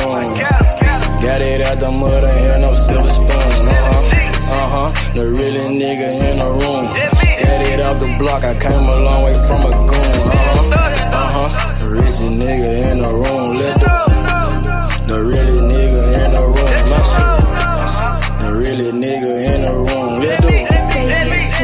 room. Got it out the mud, ain't hear no silver spoon. The really nigga in the room. Got it off the block, I came a long way from a goon. The richest nigga in the room. The really nigga in the room. The really nigga in the room.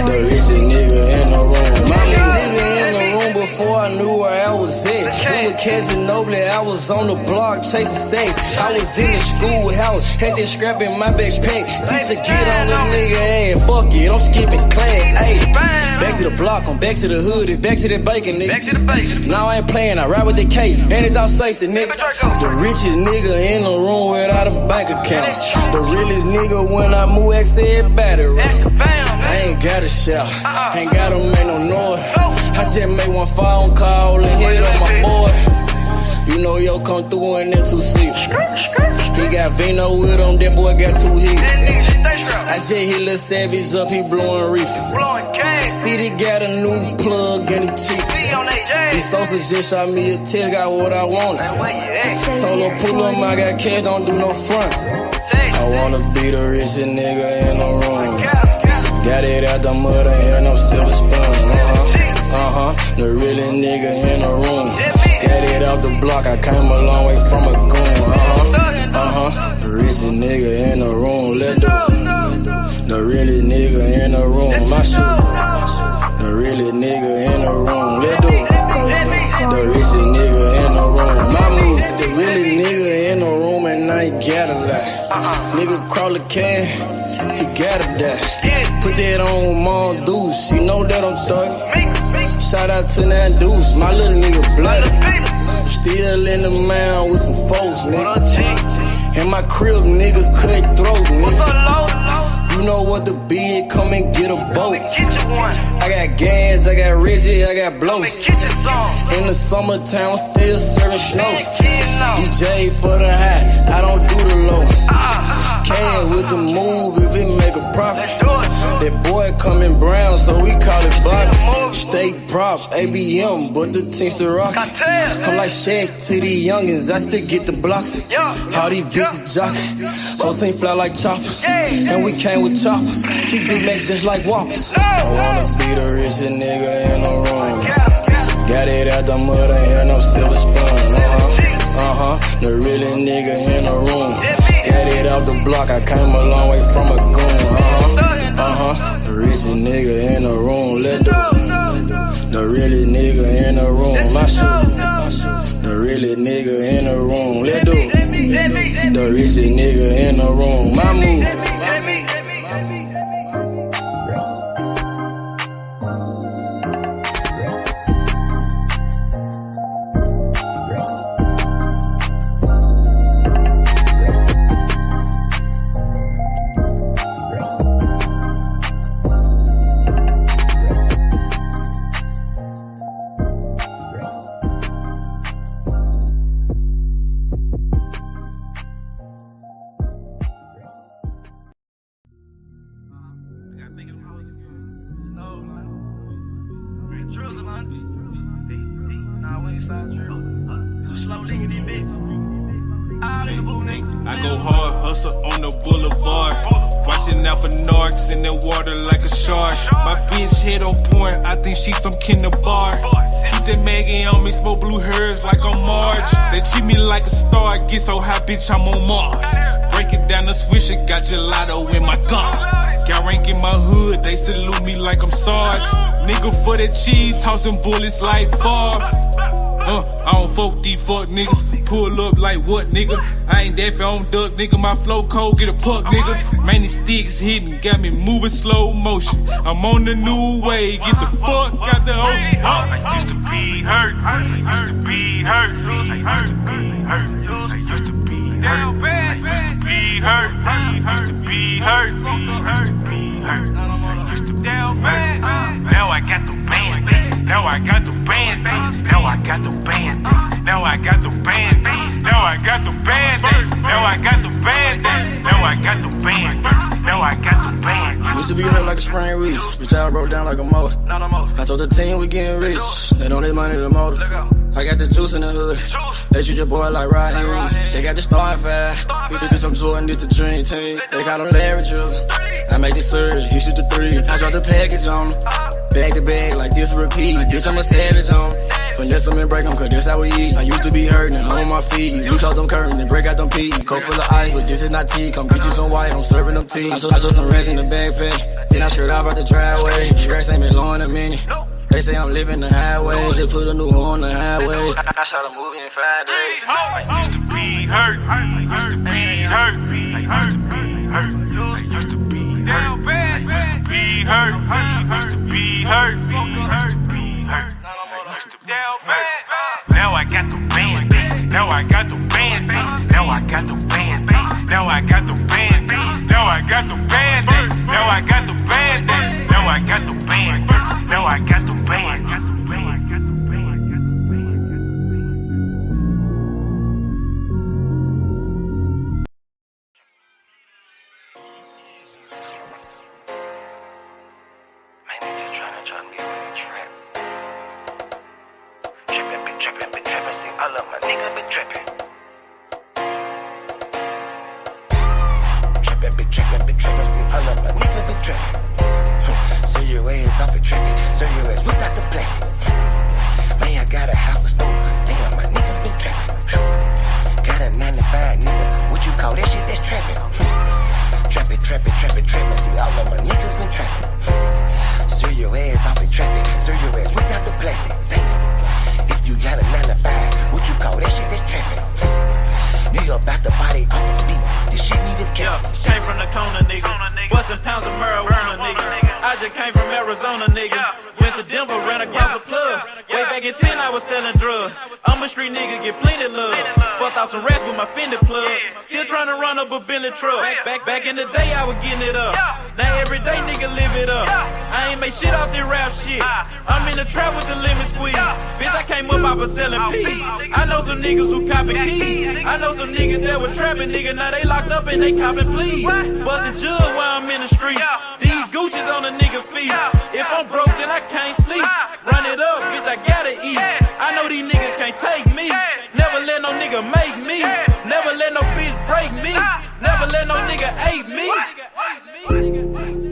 The richest nigga in the room. My nigga in the room before I knew where I was at. We were catching Nobly, I was on the block chasing stacks. I was in the schoolhouse, had that scrap in my backpack. Teacher get on the nigga ass, fuck it, I'm skipping class. Ayy, back to the block, I'm back to the hood, it's back to that bacon, nigga. Back to the bacon. Now I ain't playing, I ride with the K, and it's all safety, nigga. The richest nigga in the room without a bank account. The realest nigga when I move, XL battery. I ain't gotta shout, ain't gotta make no noise. I just make one phone call and hit on my boy. You know yo come through in that 2-seat. He got Vino with him, that boy got 2 hits. I just hit Lil Savage up, he blowing reefer. City got a new plug and he cheap. He Sosa just shot me a text, got what I wanted. Told him pull him, I got cash, don't do no front. I wanna be the richest nigga in the room. Got it out the mud, ain't hear no silver spoon. The really nigga in the room. Got it off the block, I came a long way from a goon. The richest nigga in the room. The really nigga in the room. My shoe. The really nigga in the room. The richest nigga in the room. My move. The really nigga in the room and I ain't got a lot. Nigga crawl a can, he gotta die. Put that on Mom Deuce, you know that I'm talking. Shout out to that Deuce, my little nigga bloody. Still in the mound with some folks, nigga. In my crib, niggas cut throats, nigga. You know what the bid, come and get a boat. I got gas, I got Reggie, I got blow. In the summertime, I'm still serving snow. DJ for the high, I don't do the low. Can with the move if it make a profit. That boy coming brown, so we call it block. State props, ABM, but the team's the rock. I'm like Shaq to these youngins, I still get the blocks. All these bitches jocking, whole team fly like choppers. And we came with choppers, keep big legs just like whoppers. I wanna be the richest nigga in the room. Got it out the mud, ain't hear no silver spoon. The really nigga in the room. Got it off the block, I came a long way from a goon. The richest nigga in the room. The really nigga in the room. My shoe. The really nigga in the room. The richest nigga in the room. My move. I go hard, hustle on the boulevard. Watching out for narcs in the water like a shark. My bitch head on point, I think she some kinderbar. Keep that Maggie on me, smoke blue hairs like I'm Marge. They treat me like a star, I get so high, bitch, I'm on Mars. Break it down the swisher, got gelato in my gun. Got rank in my hood, they salute me like I'm Sarge. Nigga for that cheese, tossing bullets like Favre. I don't fuck these fuck niggas. Pull up like what, nigga? I ain't that on duck, nigga. My flow cold, get a puck, nigga. Man, these sticks hitting, got me moving slow motion. I'm on the new way, get the fuck out the ocean. I used to be hurt, I used to be hurt, I used to be hurt, I used to be hurt, I used to be hurt, I used to be hurt, I used to be hurt, I used to be hurt. Now I got the band, now I got the band, now I got the band, now I got the band, now I got the band, now I got the band, now I got the band, now I got the band. Used to be hurt like a spring reach, bitch I broke down like a motor. I told the team we getting rich, they don't need money to motor. I got the juice in the hood. They treat your boy like Raheem. Check out the starting five. Bitches, I'm Jordan, this the dream team. They call them Larry Jules. I make the surge, he shoot the three. I drop the package on him. Bag to bag like this repeat. Bitch, I'm a savage on him. Finesse them and break them, cause that's how we eat. I used to be hurting and on my feet. You close them curtains and break out them peas. Coat full of ice, but this is not tea. Come get you some white, I'm serving them tea. I show some rest in the backpack. Then I shirt off out the driveway. Racks ain't been low in a minute. They say I'm living the highway. Just put a new horn on the highway. I shot a movie in 5 days. I used to be hurt. I used to be hurt. I used to be hurt. I used to be down bad. I used to be hurt. I used to be hurt. I used to be hurt. I used to be down bad. Now I got the band. Now I got the band. Now I got the band. Now I got the band. Now I got the band. Now I got the band. Now I got the band. Now I got the band. All of my niggas been trapping. Trapping, see all of my niggas been trapping. So your ass off and trapping, so your ass without the plastic. Man, I got a house to store, damn, my niggas been trapping. Got a 95, nigga, what you call that shit? That's trapping. Trapping, see all of my niggas been trapping. So your ass off and trapping, so your ass without the plastic, damn. If you got a 95, what you call that shit? That's trapping. Nigga about the body off the beat. This shit need a cap. Came from the corner, nigga. Bustin' pounds of marijuana, nigga. I just came from Arizona, nigga. Went to Denver, ran across the plug. Way back in 10, I was selling drugs. I'm a street nigga, get plenty love. Fucked out some rats with my Fendi plug. Still trying to run up a Bentley truck. Back in the day, I was getting it up. Now every day, nigga, live it up. I ain't make shit off this rap shit. I'm in the trap with the lemon squeeze. Bitch, I came up off of selling peas. I know some niggas who copping keys. I know some niggas that were trapping, nigga. Now they locked up and they copping pleas. Bustin' jug while I'm in the street. These Gucci's on a nigga feet. If I'm broke, then I can't sleep. Run it up, bitch, I gotta eat. I know these niggas can't take me. Never let no nigga make me. Never let no bitch break me. Never let no nigga ape me.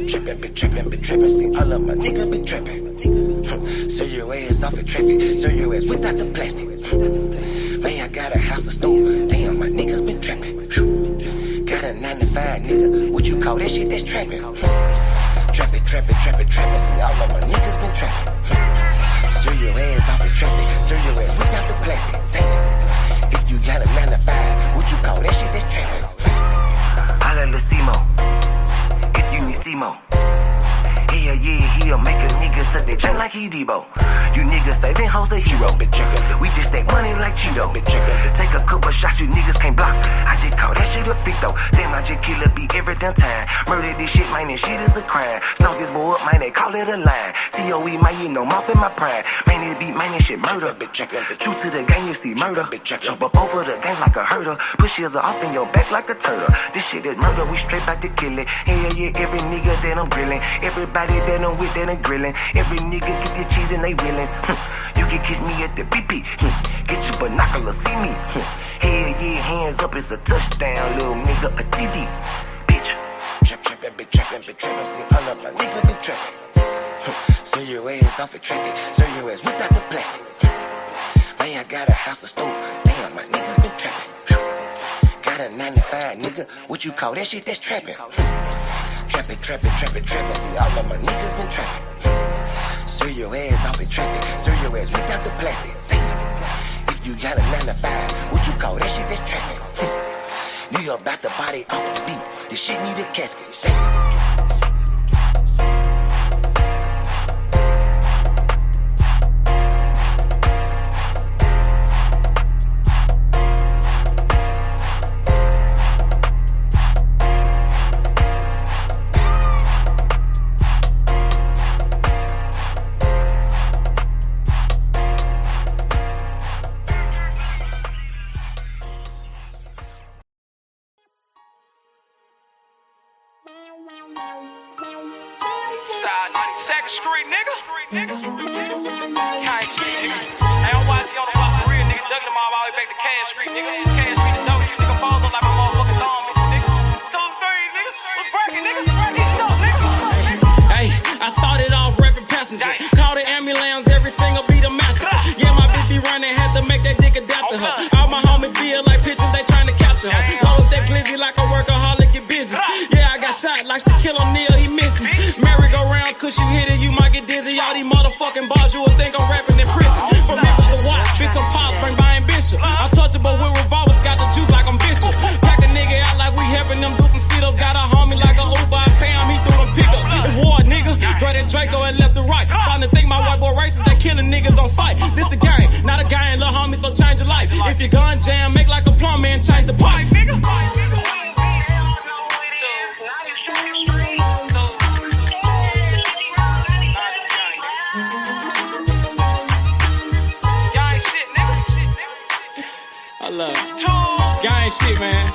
Trapping, see all of my niggas been trapping. So your ass off and trapping, so your ass without the plastic. Man, I got a house to store, damn, my niggas been trapping. Got a 95, nigga, what you call that shit? That's trapping. Trapping, see all of my niggas been trapping. So your ass off and trapping, so your ass without the plastic. Damn, if you got a 95, what you call that shit? That's trapping. Holla Lucimo, if you need Simo. Yeah, he'll make a nigga touch that jet like he Debo. You niggas saving hoes a hero. We just take money like Cheeto. Take a couple shots you niggas can't block. I just call that shit a fit though. Damn, I just kill a beat every damn time. Murder this shit, man, this shit is a crime. Snow this boy up, man, they call it a line. TOE, man, you know, mouth in my prime. Man, this beat, man, this shit murder. True to the game, you see murder. Jump up over the game like a hurdle. Push yours off in your back like a turtle. This shit is murder, we straight back to kill it. Hell yeah, every nigga that I'm grilling. Everybody that I'm with that I'm grilling. Every nigga get their cheese and they willing. You can catch me at the BP. Get your binoculars, see me. Hell yeah, hands up, it's a touchdown, little nigga, a TD. Bitch. Trapping, see all of my niggas been trapping. So your ass off and trapping, so your ass without the plastic. Man, I got a house to store, damn, my niggas been trapping. Got a 95, nigga, what you call that shit? That's trapping. Trapping, see all of my niggas been trapping. So your ass off and trapping, so your ass without the plastic. Damn, if you got a 95, what you call that shit? That's trapping. Nigga about the body off the beat, this shit need a casket. Damn. Side 92nd Street, nigga. NYC on the block. cash street, nigga. Cash street the dough, you nigga balls up like my motherfucking thumb, nigga. 2, 3, nigga. What's bracket, nigga? Hey, I started off rapping passenger. Call the ambulance, every single beat a massacre. Yeah, my bitch be running, had to make that dick adapt to her. All my homies feel like pictures, they trying to capture her. Roll up that glizzy like a workaholic, get busy. Yeah, I got shot like Shakur O'Neal, he missing. Merry-go-round, cause you hit it, you might get dizzy. All these motherfucking bars, you would think I'm rapping in prison. From Memphis to Watts, bitch, I'm pop, bring by ambition. Untouchable with revolvers, got the juice like I'm Bishop. Pack a nigga out like we helping them do some sit-ups. Got a homie like a Uber, I pay him, he threw them pickups. It's war, nigga. Grab that Draco and left to right. Starting to think my white boy racist, they killing niggas on sight. This the game, not a gang, little homie, so change your life. If your gun jam, make like a plumber and change the pipe, nigga. I love it. Gang shit, man.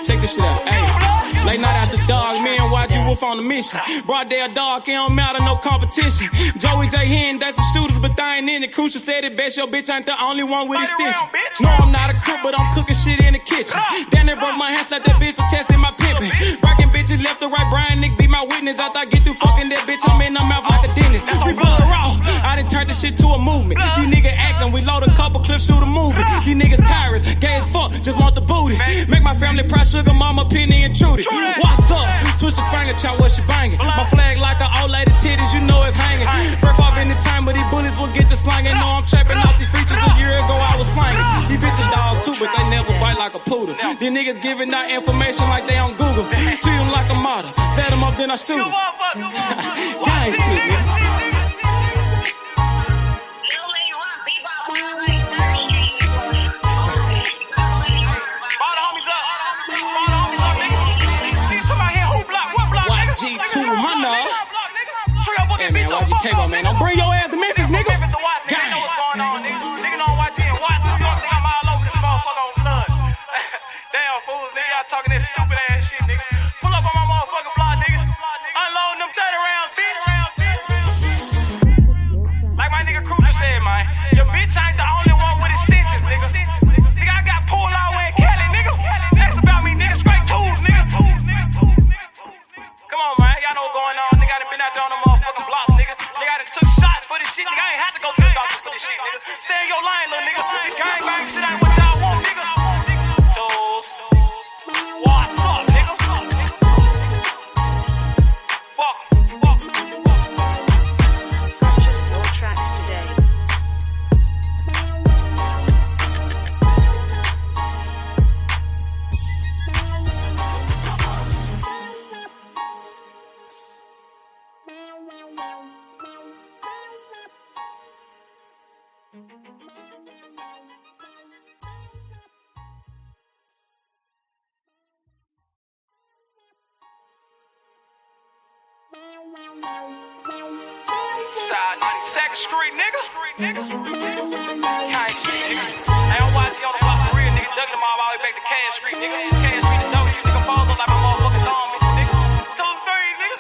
Check this shit out. Hey, late night after dog, me and YG Wolf on a mission. Broad day a dog, it don't matter, no competition. Joey J. Hen, that's some shooters, but they ain't in it. Crucial said it best, your bitch ain't the only one with extension. No, I'm not a crook, but I'm cooking shit in the kitchen. Damn, they broke my hands like that bitch for testing my pimping. Breaking bitches left to right, Brian Nick be my witness. After I get through fucking that bitch, I'm in her mouth like a dentist. We blood raw, I done turned this shit to a movement. These niggas acting, we load a couple clips, shoot a movie. These niggas pirates, gay as fuck, just want the booty. Make my family proud, sugar mama, Penny and Trudy. What's up? Twist your finger, chop what she banging. My flag like an old lady titties, you know it's hanging. Breath off in the time, but these bullets will get the slanging. No, I'm trapping off these features. A year ago I was slanging. These bitches dogs too, but they never bite like a poodle. These niggas giving out information like they on Google. Treat them like a model. Set them up, then I shoot them. Gang shit, man. G200. Hey man, YG Cable, man. Don't bring your ass to Memphis, nigga. Gang. Nigga don't watch it and watch. You don't think I'm all over this motherfucker on blood. Damn fools, nigga. Y'all talking that stupid ass shit, nigga. Pull up on my motherfucking block, nigga. Unloading them 30 rounds, bitch. Like my nigga Crucial said, man. Your bitch ain't the only one with extensions, nigga. Nigga, I got pulled all the way in Cali, nigga. That's about me, nigga. Straight tools, nigga. Come on, man. Y'all know what's going on. Nigga, I done been out there on the motherfucking blocks, nigga. Nigga, I done took shots for this shit. Nigga, I ain't had to go to the doctor for this shit, nigga. Stay in your line, little nigga. Gang bang shit ain't what y'all want, nigga. Tools. What's up, nigga? Fuck. Purchase your tracks today. Side 92nd Street, nigga. Gang shit, nigga. Hey, I'm YG on the block for real, nigga. Ducking them all the way back to Cash Street, nigga. Cash Street the dough, you nigga balls up like my motherfucking thumb, nigga. 2, 3, nigga.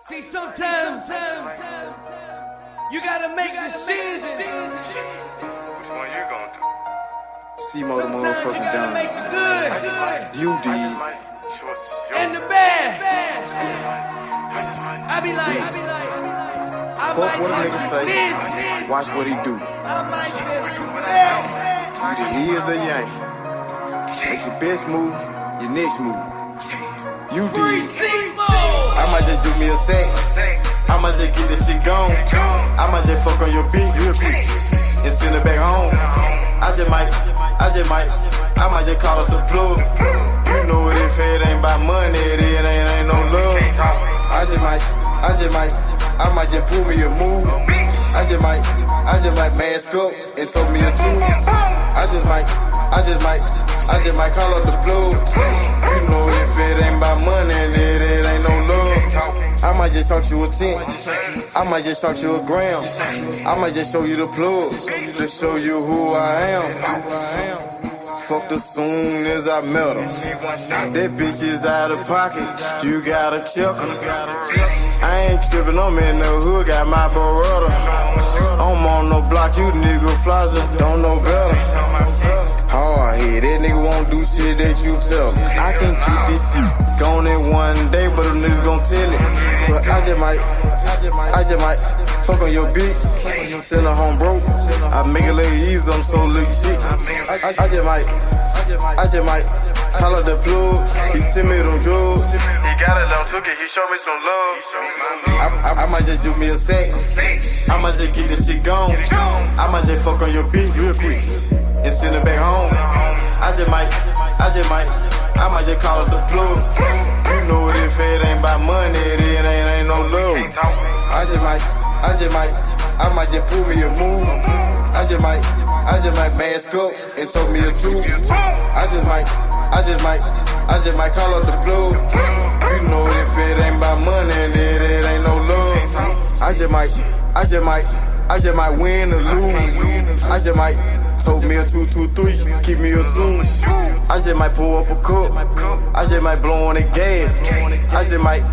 See, sometimes you gotta make decisions. Which one you gonna do? C-Mo the motherfucking You gotta make down. the good You did. and the bad. I be like, Fuck what a nigga say. Watch what he do. Either he is a yank. Make your best move, your next move. You did. I might just do me a sec. I might just get this shit gone. I might just fuck on your bitch real quick and send it back home. I might just call up the plug. You know it, if it ain't about money, it ain't no love. I might just pull me a move. I just might mask up and throw me a tune. I just might call up the plug. You know if it ain't about money, it ain't no love. I might just talk you a 10. I might just talk you a gram. I might just show you the plug to show you who I am. fucked her soon as I met her. That bitch is out of pocket, you gotta check her. I ain't trippin', I'm in the hood, got my Beretta. I'm on no block, you nigga flosser, don't know better. Hard head, that nigga won't do shit that you tell me. I can keep this shit going in one day, but them niggas gon' tell it. But I just might fuck on your bitch, send her home broke. I make it look easy, I'm so little shit. I just might call up the plug, he send me them drugs. He got it on took it, he showed me some love. I might just do me a sex, I might just get this shit gone. I might just fuck on your bitch real quick and send her back home. I might just call up the plug. You know it, if it ain't about money, it ain't no love. I might just pull me a move. I just might mask up and told me a truth. I just might call up the plug. You know if it ain't about money, it ain't no love. I just might win or lose. I just might told me a 2-2-3, keep me a tune. I just might pull up a cup. I just might blow on the gas. I just might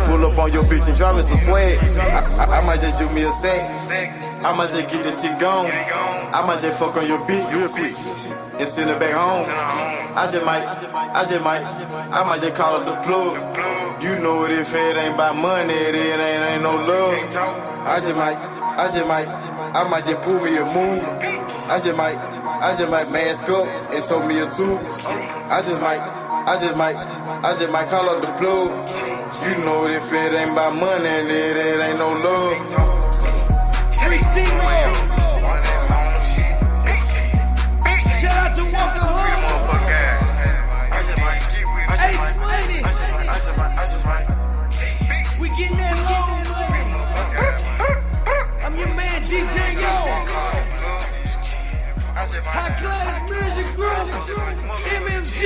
pull up on your bitch and drop me some swag. I might just do me a sex. I might just get this shit gone. I might just fuck on your bitch real quick and send her back home. I might just call up the plug. You know it, if it ain't about money, it ain't no love. I might just pull me a move. I just might mask up and told me a two. I just might call up the plug. You know if it ain't about money, it ain't no love. 3-0. Shout out to Walker Home. We getting that long money. I'm your man, DJ Yo. High class music group, MMG.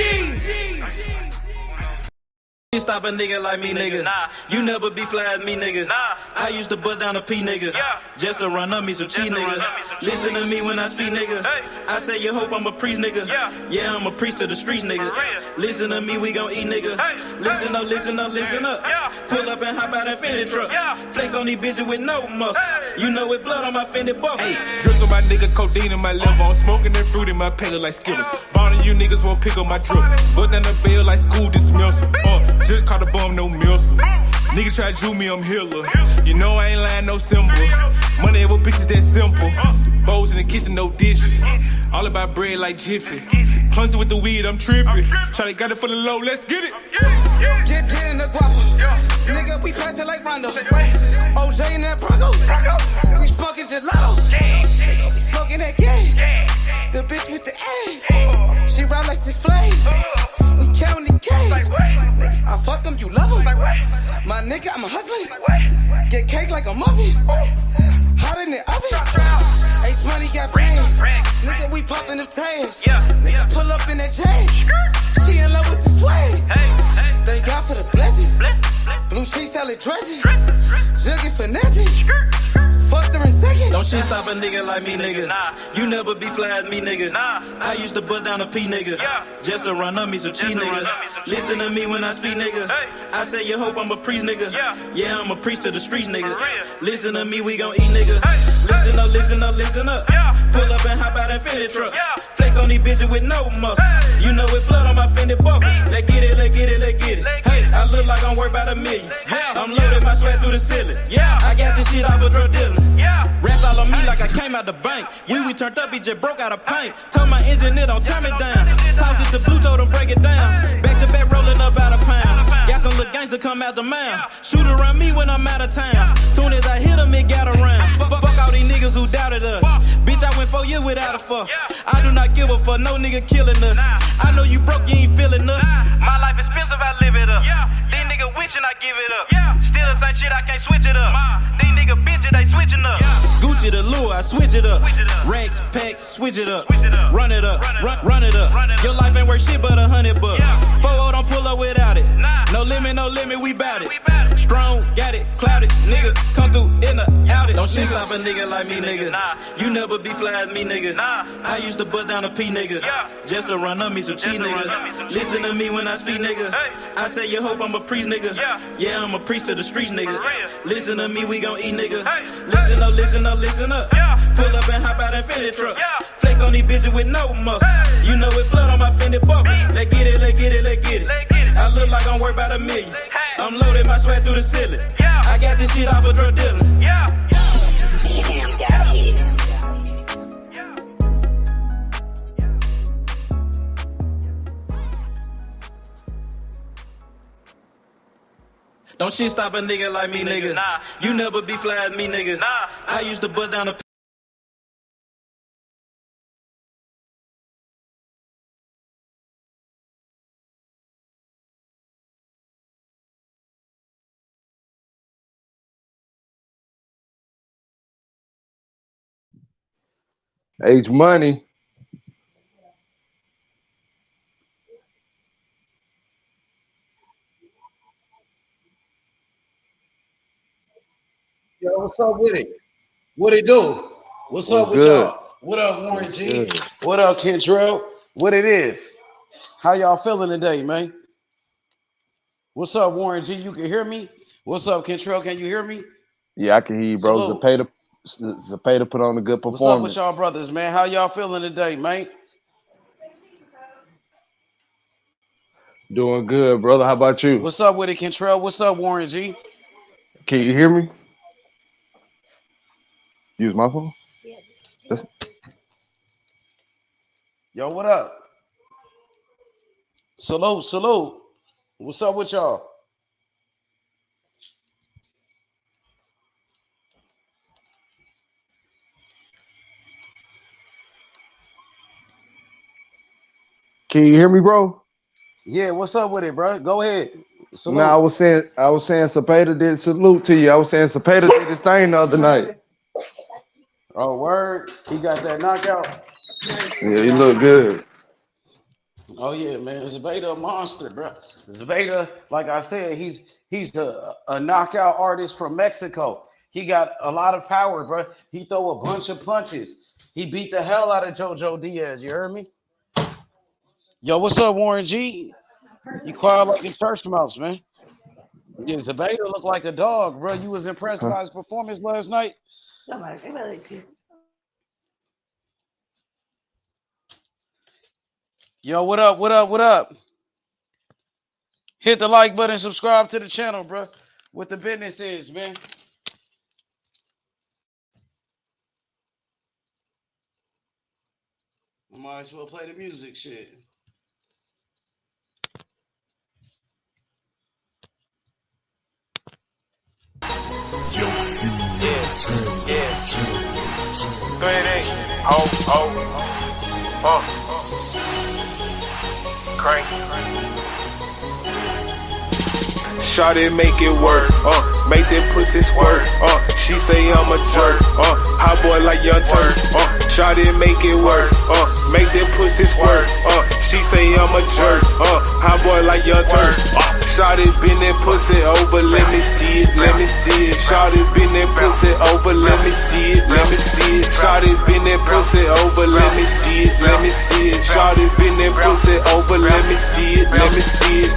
You stop a nigga like me, nigga. You never be fly as me, nigga. I used to bust down a P, nigga. Just to run up me some cheese, nigga. Listen to me when I speak, nigga. I say you hope I'm a priest, nigga. Yeah, I'm a priest to the streets, nigga. Listen to me, we gon' eat, nigga. Listen up, listen up, listen up. Pull up and hop out that Fendi truck. Flex on these bitches with no muscle. You know with blood on my Fendi buckle. Drips on my nigga, codeine in my liver. I'm smoking that fruit in my paper like Skittles. Ballin' you niggas won't pick up my drip. But then the bill like school dismissal. Just caught a bum, no missile. Nigga try to do me, I'm healer. You know I ain't lying, no symbol. Money ever bitches that simple. Bowls in the kitchen, no dishes. All about bread like Jiffy. Clumsy with the weed, I'm tripping. Shawty got it for the low, let's get it. Get in the guapa. Nigga, we passing like Rondo. OJ in that Bronco. We smoking gelato. Nigga, we smoking that game. The bitch with the ass. She ride like 6 Flames. We counting the cash. Nigga, I fuck them, you love them. My nigga, I'm a hustler. Get cake like a muffin. Hot in the oven. Ace money got brains. Nigga, we popping them tabs. Nigga, pull up in that chain. She in love with the swag. Thank God for the blessing. Blue sheets, salad dressing. Jugging finessing. Fucked her in second. Don't shit stop a nigga like me, nigga. You never be fly as me, nigga. I used to bust down a P, nigga. Just to run up me some cheese, nigga. Listen to me when I speak, nigga. I say you hope I'm a priest, nigga. Yeah, I'm a priest to the streets, nigga. Listen to me, we gon' eat, nigga. Listen up, listen up, listen up. Pull up and hop out that Fendi truck. Flex on these bitches with no muscle. You know with blood on my Fendi buckle. Let's get it, let's get it, let's get it. Hey, I look like I'm worth about $1 million. I'm loaded my sweat through the ceiling. I got this shit off of drug dealing. Rats all on me like I came out the bank. We turned up, he just broke out of paint. Told my engineer don't turn me down. Toss it to blue, told him break it down. Back to back rolling up out of pound. Got some little gangster come out the mouth. Shoot around me when I'm out of town. Soon as I hit him, it got around. Fuck all these niggas who doubted us. Bitch, I went 4 years without a fuck. I do not give a fuck, no nigga killing us. I know you broke, you ain't feeling us. My life expensive, I live it up. These niggas wishing I give it up. Still the same shit, I can't switch it up. These niggas bitches, they switching up. Gucci the lure, I switch it up. Rags, packs, switch it up. Run it up, run it up. Your life ain't worth shit but $100. 4-0 don't pull up without it. No limit, we bout it. Strong, got it, clouded, nigga, come through in the out it. Don't shit stop a nigga like me, nigga. You never be fly as me, nigga. I used to butt down a P, nigga, just to run up me some cheese, nigga. Listen to me when I speak, nigga. I say you hope I'm a priest, nigga. Yeah, I'm a priest to the streets, nigga. Listen to me, we gon' eat, nigga. Listen up. Pull up and hop out in Fendi truck. Flex on these bitches with no muscle. You know it blood on my Fendi buckle. Let's get it. I look like I'm worth about $1 million. I'm loaded, my sweat through the ceiling. I got this shit off of drug dealing. Damn, got hit. Don't shit stop a nigga like me, nigga. You never be fly as me, nigga. I used to butt down a H Money. Yo, what's up with it? What it do? What's up with y'all? What up, Warren G? What up, Kentrell? What it is? How y'all feeling today, man? What's up, Warren G? You can hear me? What's up, Kentrell? Can you hear me? Yeah, I can hear you, bro. Zapata put on a good performance. What's up with y'all brothers, man? How y'all feeling today, man? Doing good, brother. How about you? What's up with it, Kentrell? What's up, Warren G? Can you hear me? Use my phone? Yeah. Yo, what up? Salute. What's up with y'all? Can you hear me, bro? Yeah, what's up with it, bro? Go ahead. Salute. No, I was saying Zapata did salute to you. I was saying Zapata did his thing the other night. Oh, word. He got that knockout. Yeah, he looked good. Oh yeah, man. Zapata a monster, bro. Zapata, like I said, he's a knockout artist from Mexico. He got a lot of power, bro. He throw a bunch of punches. He beat the hell out of JoJo Diaz. You heard me? Yo, what's up, Warren G? You quiet like a church mouse, man. Yeah, Zapata looked like a dog, bro. You was impressed by his performance last night? Yo, what up? Hit the like button, subscribe to the channel, bro. What the business is, man. I might as well play the music, shit. Yeah. Go ahead, crank. Shawty make it work, make them pussy squirt, she say I'm a jerk, hot boy like Young Turk, shawty make it work, make them pussy squirt, she say I'm a jerk, hot boy like Young Turk, shawty been that pussy over, let me see it, shawty been that pussy over, let me see it, shawty been that pussy over, let me see it, shawty been that pussy over, let me see it,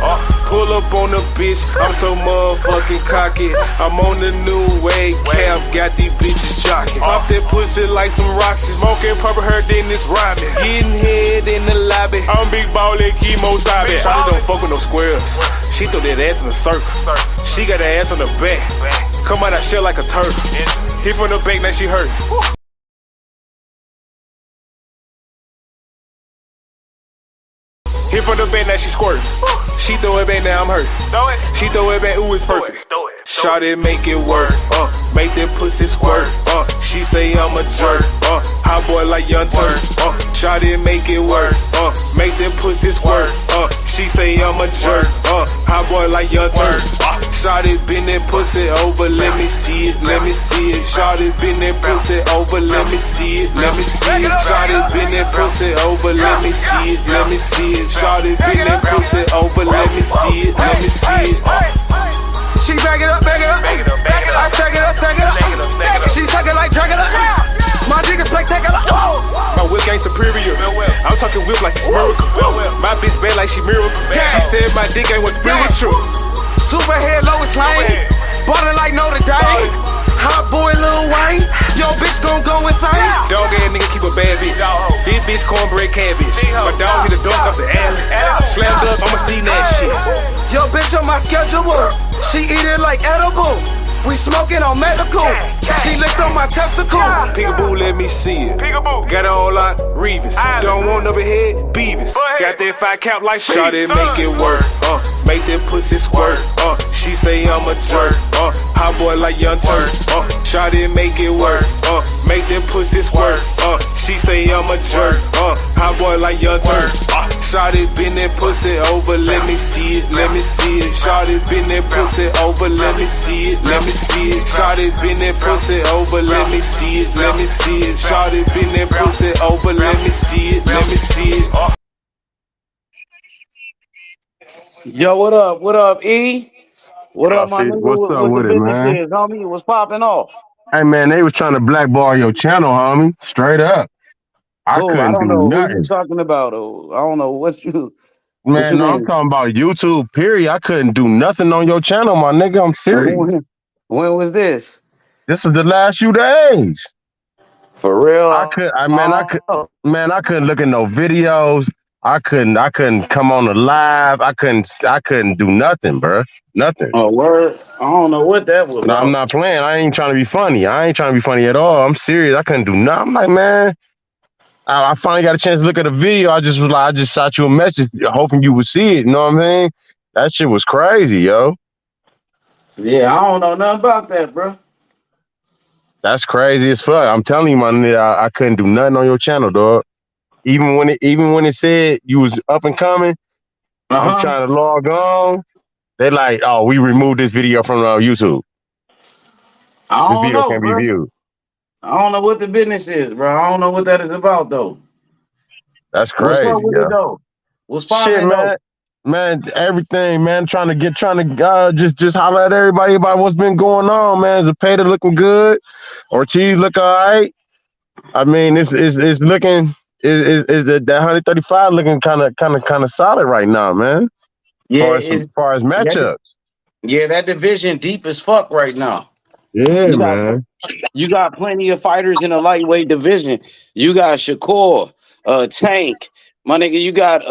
pull up on the bitch, I'm so motherfucking cocky. I'm on the new wave cap, got these bitches jocking. Off that pussy like some Roxy, smoking purple hair, then it's robbing. Getting head in the lobby. I'm big ball like Kimo Sabe. Shawty don't fuck with no squares. She throw that ass in a circle. She got her ass on the back. Come out that shell like a turtle. Hit from the back, now she hurt. Hit from the back, now she squirt. She throw it back, now I'm hurt. She throw it back, ooh, it's perfect. Shawty make it work, make that pussy squirt, she say I'm a jerk, hot boy like Young Turk, shawty make it work, make that pussy squirt, she say I'm a jerk, hot boy like Young Turk, Shawty bend that pussy over, let me see it, let me see it. Shawty bend that pussy over, let me see it, let me see it. Shawty bend that pussy over, let me see it, let me see it. Shawty bend that pussy over, let me see it, let me see it. She back it up, back it up. I take it up, take it up. She suck it like Dracula. My dick is spectacular. My whip ain't superior. I'm talking whip like it's miracle. My bitch bad like she miracle. She said my dick ain't what spiritual. Superhead Lois Lane. Ballin' like Notre Dame. Hot boy Lil Wayne. Yo, bitch gon' go insane. Dog ass nigga keep a bad bitch. This bitch cornbread cabbage. My dog hit a dunk up the alley. Slammed up, I'ma see that shit. Yo, bitch on my schedule. She eat it like edible. We smoking on medical. She licked on my testicle. Peekaboo, let me see it. Got it all like Reeves. Don't want overhead Beavis. Got that 5 count like Shawty, make it work. Make that pussy squirt. She say I'm a jerk. Hot boy like Young Turk. Shawty, make it work. Make that pussy squirt. She say I'm a jerk. Hot boy like Young Turk. Shawty, bend that pussy over, let me see it, let me see it. Shawty, bend that pussy over, let me see it, let me see it. Shawty, bend that pussy over, let me see it, let me see it. Shawty, bend that pussy over, let me see it, let me see it. Yo, what up? What up, E? What up, my nigga? What's up What the with it, business man? is, homie? What's popping off? Hey, man, they was trying to blackball your channel, homie. Straight up. I Who? I couldn't don't do know who you nothing. talking about. Oh, I don't know what you Man, no, I'm mean. talking about YouTube, period. I couldn't do nothing on your channel, my nigga. I'm serious. When was this? This is the last few days. For real? I couldn't look at no videos. I couldn't come on the live. I couldn't do nothing, bro. Nothing. Oh, word? I don't know what that was No, I'm about. not playing. I ain't trying to be funny. I ain't trying to be funny at all. I'm serious. I couldn't do nothing. I'm like, man, I finally got a chance to look at a video. I just was like, I just shot you a message hoping you would see it. You know what I mean? That shit was crazy, yo. Yeah, I don't know nothing about that, bro. That's crazy as fuck. I'm telling you, my nigga, I couldn't do nothing on your channel, dog. Even when it said you was up and coming, I'm trying to log on. They like, oh, we removed this video from YouTube. I This don't video know, can't be bro. viewed. I don't know what the business is, bro. I don't know what that is about, though. That's What's crazy, up with yo. it, though? What's Shit, popping, though? man, everything, man. Trying to just holler at everybody about what's been going on, man. Zapata looking good, Ortiz look all right. I mean, it's looking is that 135 looking kind of solid right now, man. Yeah, Far as matchups. that division deep as fuck right now. Yeah, You got man. you got plenty of fighters in the lightweight division. You got Shakur, Tank, my nigga. You got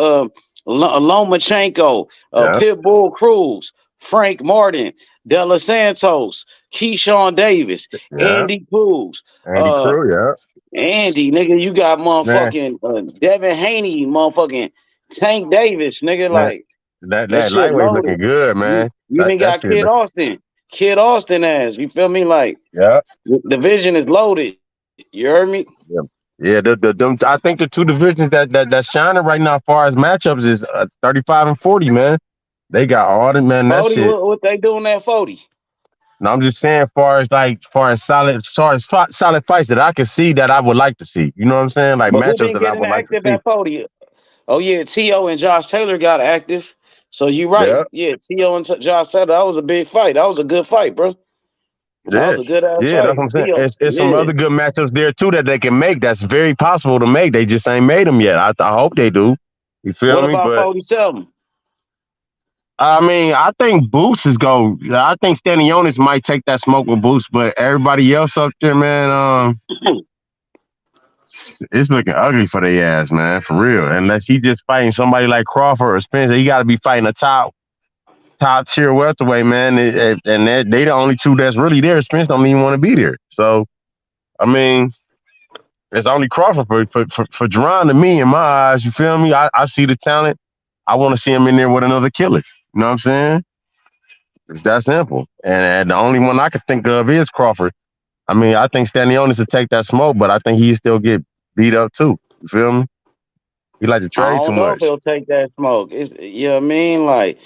Lomachenko, Yeah. Pitbull Cruz, Frank Martin, De La Santos, Keyshawn Davis, Yeah. Andy Cruz, Andy Crew, yeah. Andy, nigga. You got Man, motherfucking Devin Haney, motherfucking Tank Davis, nigga. man, Like that that shit lightweight's loaded. looking good, man. You That even got shit Kid Austin. Kid Austin ass. You feel me? Like yeah. the division is loaded. You heard me? Yeah. Yeah, I think the two divisions that's shining right now, as far as matchups, is 35 and 40, man. They got all the man. That 40, shit. what they doing at 40? No, I'm just saying, far as solid fights that I can see that I would like to see. You know what I'm saying? Like But who matchups been that I getting would like to active see. at 40? Oh yeah, T.O. and Josh Taylor got active. So you right. Yeah, Yeah, T.O. and Josh Taylor, that was a big fight. That was a good fight, bro. That yeah, was a good ass yeah. That's fight. what I'm saying. T.O. It's some Yeah. other good matchups there too that they can make. That's very possible to make. They just ain't made them yet. I hope they do. You feel What me? about But 47? I mean, I think Boots is go. I think Stanionis might take that smoke with Boots, but everybody else up there, man, it's looking ugly for their ass, man, for real. Unless he just fighting somebody like Crawford or Spencer, he got to be fighting a top tier welterweight, man. And they the only two that's really there. Spence don't even want to be there. So, I mean, it's only Crawford for Jerron to me in my eyes. You feel me? I see the talent. I want to see him in there with another killer. You know what I'm saying? It's that simple. And the only one I can think of is Crawford. I mean, I think Stanionis will take that smoke, but I think he still get beat up too. You feel me? He like to I trade too don't know if much. he'll take that smoke. You know what I mean? Like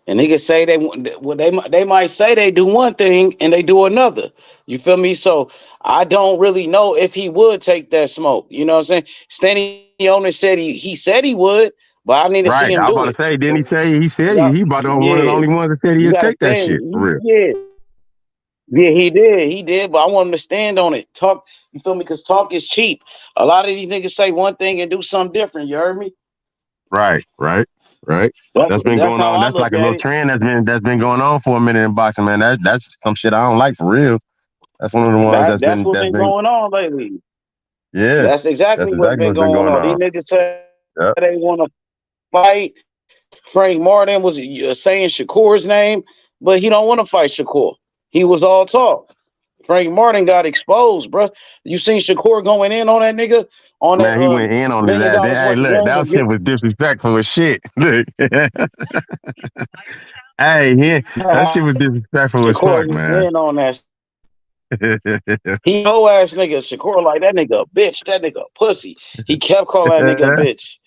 And niggas say they might say they do one thing and they do another. You feel me? So I don't really know if he would take that smoke. You know what I'm saying? Stanley owner said he said he would, but I need to see Right. him I was do about to it. say, didn't he So say he said yeah, he about to one of the yeah. only ones that said You he'd gotta take that stand. shit for real. Yeah, he did, but I want him to stand on it. Talk, you feel me? Because talk is cheap. A lot of these niggas say one thing and do something different. You heard me? Right, right, right. That's been That's going how on. I That's like look a at little it. trend that's been going on for a minute in boxing, man. That's some shit I don't like for real. That's one of the ones That's what's been going on lately. yeah. That's That's exactly what's exactly been what's been going going on. These on. niggas say Yep. they want to fight. Frank Martin was saying Shakur's name, but he don't want to fight Shakur. He was all talk. Frank Martin got exposed, bro. You seen Shakur going in on that nigga on that Man, he went in on his million ass. dollars Hey, worth of look, games that and shit was disrespectful as shit. Look. Hey, that shit was disrespectful as Shakur fuck, went man. in on that. He whole ass nigga Shakur like that nigga a bitch, that nigga a pussy. He kept calling that nigga a bitch.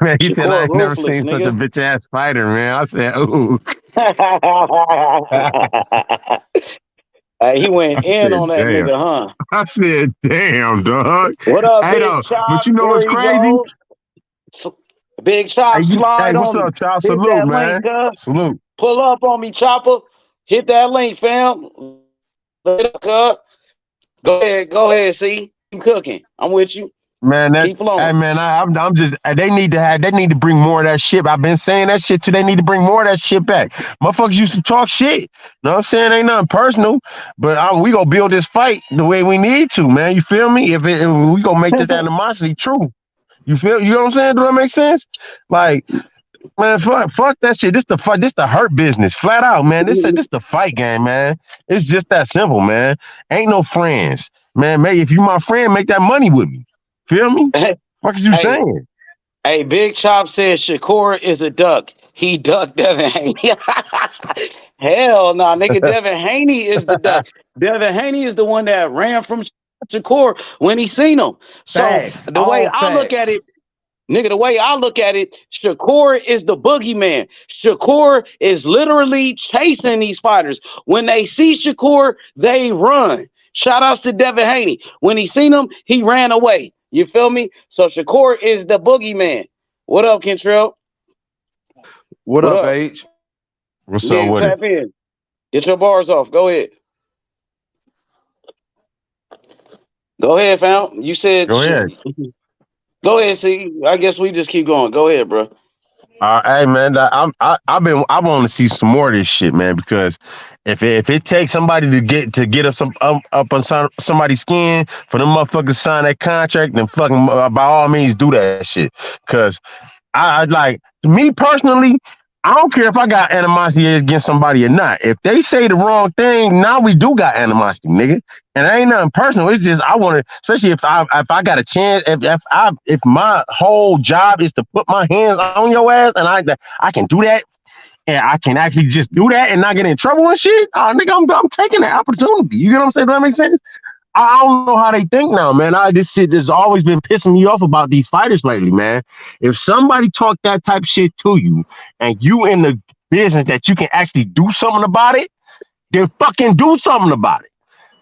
Man, he said I Shakur ain't never ruthless, seen such a nigga. bitch ass fighter, man. I said, ooh. He went I in said, on that damn. nigga, huh? I said, damn, dog. What up, Hey, Big though, but Chop? you know what's There he crazy? goes. Big Chop, Hey, slide what's on me. up, child? Hit Salute, that link, man. cuz. Salute. Pull up on me, Chopper. Hit that link, fam. Let up, cuz. Go ahead, see. Keep cooking. I'm with you. Man, Keep hey flowing. man, I'm just they need to bring more of that shit. I've been saying that shit too. They need to bring more of that shit back. Motherfuckers used to talk shit. Know what I'm saying? Ain't nothing personal, but we gonna build this fight the way we need to, man. You feel me? If we gonna make this animosity true. You know what I'm saying? Do that make sense? Like, man, fuck that shit. This the fight. This the hurt business. Flat out, man. This the fight game, man. It's just that simple, man. Ain't no friends, man. If you my friend, make that money with me. Feel me? What is you Hey, saying? hey, Big Chop says Shakur is a duck. He ducked Devin Haney. Hell no, nigga. Devin Haney is the duck. Devin Haney is the one that ran from Shakur when he seen him. So Facts. the way All I look at facts. it, nigga, the way I look at it, Shakur is the boogeyman. Shakur is literally chasing these fighters. When they see Shakur, they run. Shout outs to Devin Haney. When he seen him, he ran away. You feel me? So Shakur is the boogeyman. What up, Kentrell? What What up, up? H? What's up Yeah, with it? tap in. Get your bars off. Go ahead. Go ahead, fam. You said, Go ahead. go ahead, see. I guess we just keep going. Go ahead, bro. Hey man, I want to see some more of this shit, man. Because if it takes somebody to get up on somebody's skin for them motherfuckers to sign that contract, then fucking by all means do that shit. Because I like me personally. I don't care if I got animosity against somebody or not. If they say the wrong thing, now we do got animosity, nigga. And it ain't nothing personal. It's just I want to, especially if I got a chance, if my whole job is to put my hands on your ass, and I can do that, and I can actually just do that and not get in trouble and shit. Nigga, I'm taking that opportunity. You get what I'm saying? Does that make sense? I don't know how they think now, man. This shit has always been pissing me off about these fighters lately, man. If somebody talk that type of shit to you and you in the business that you can actually do something about it, then fucking do something about it.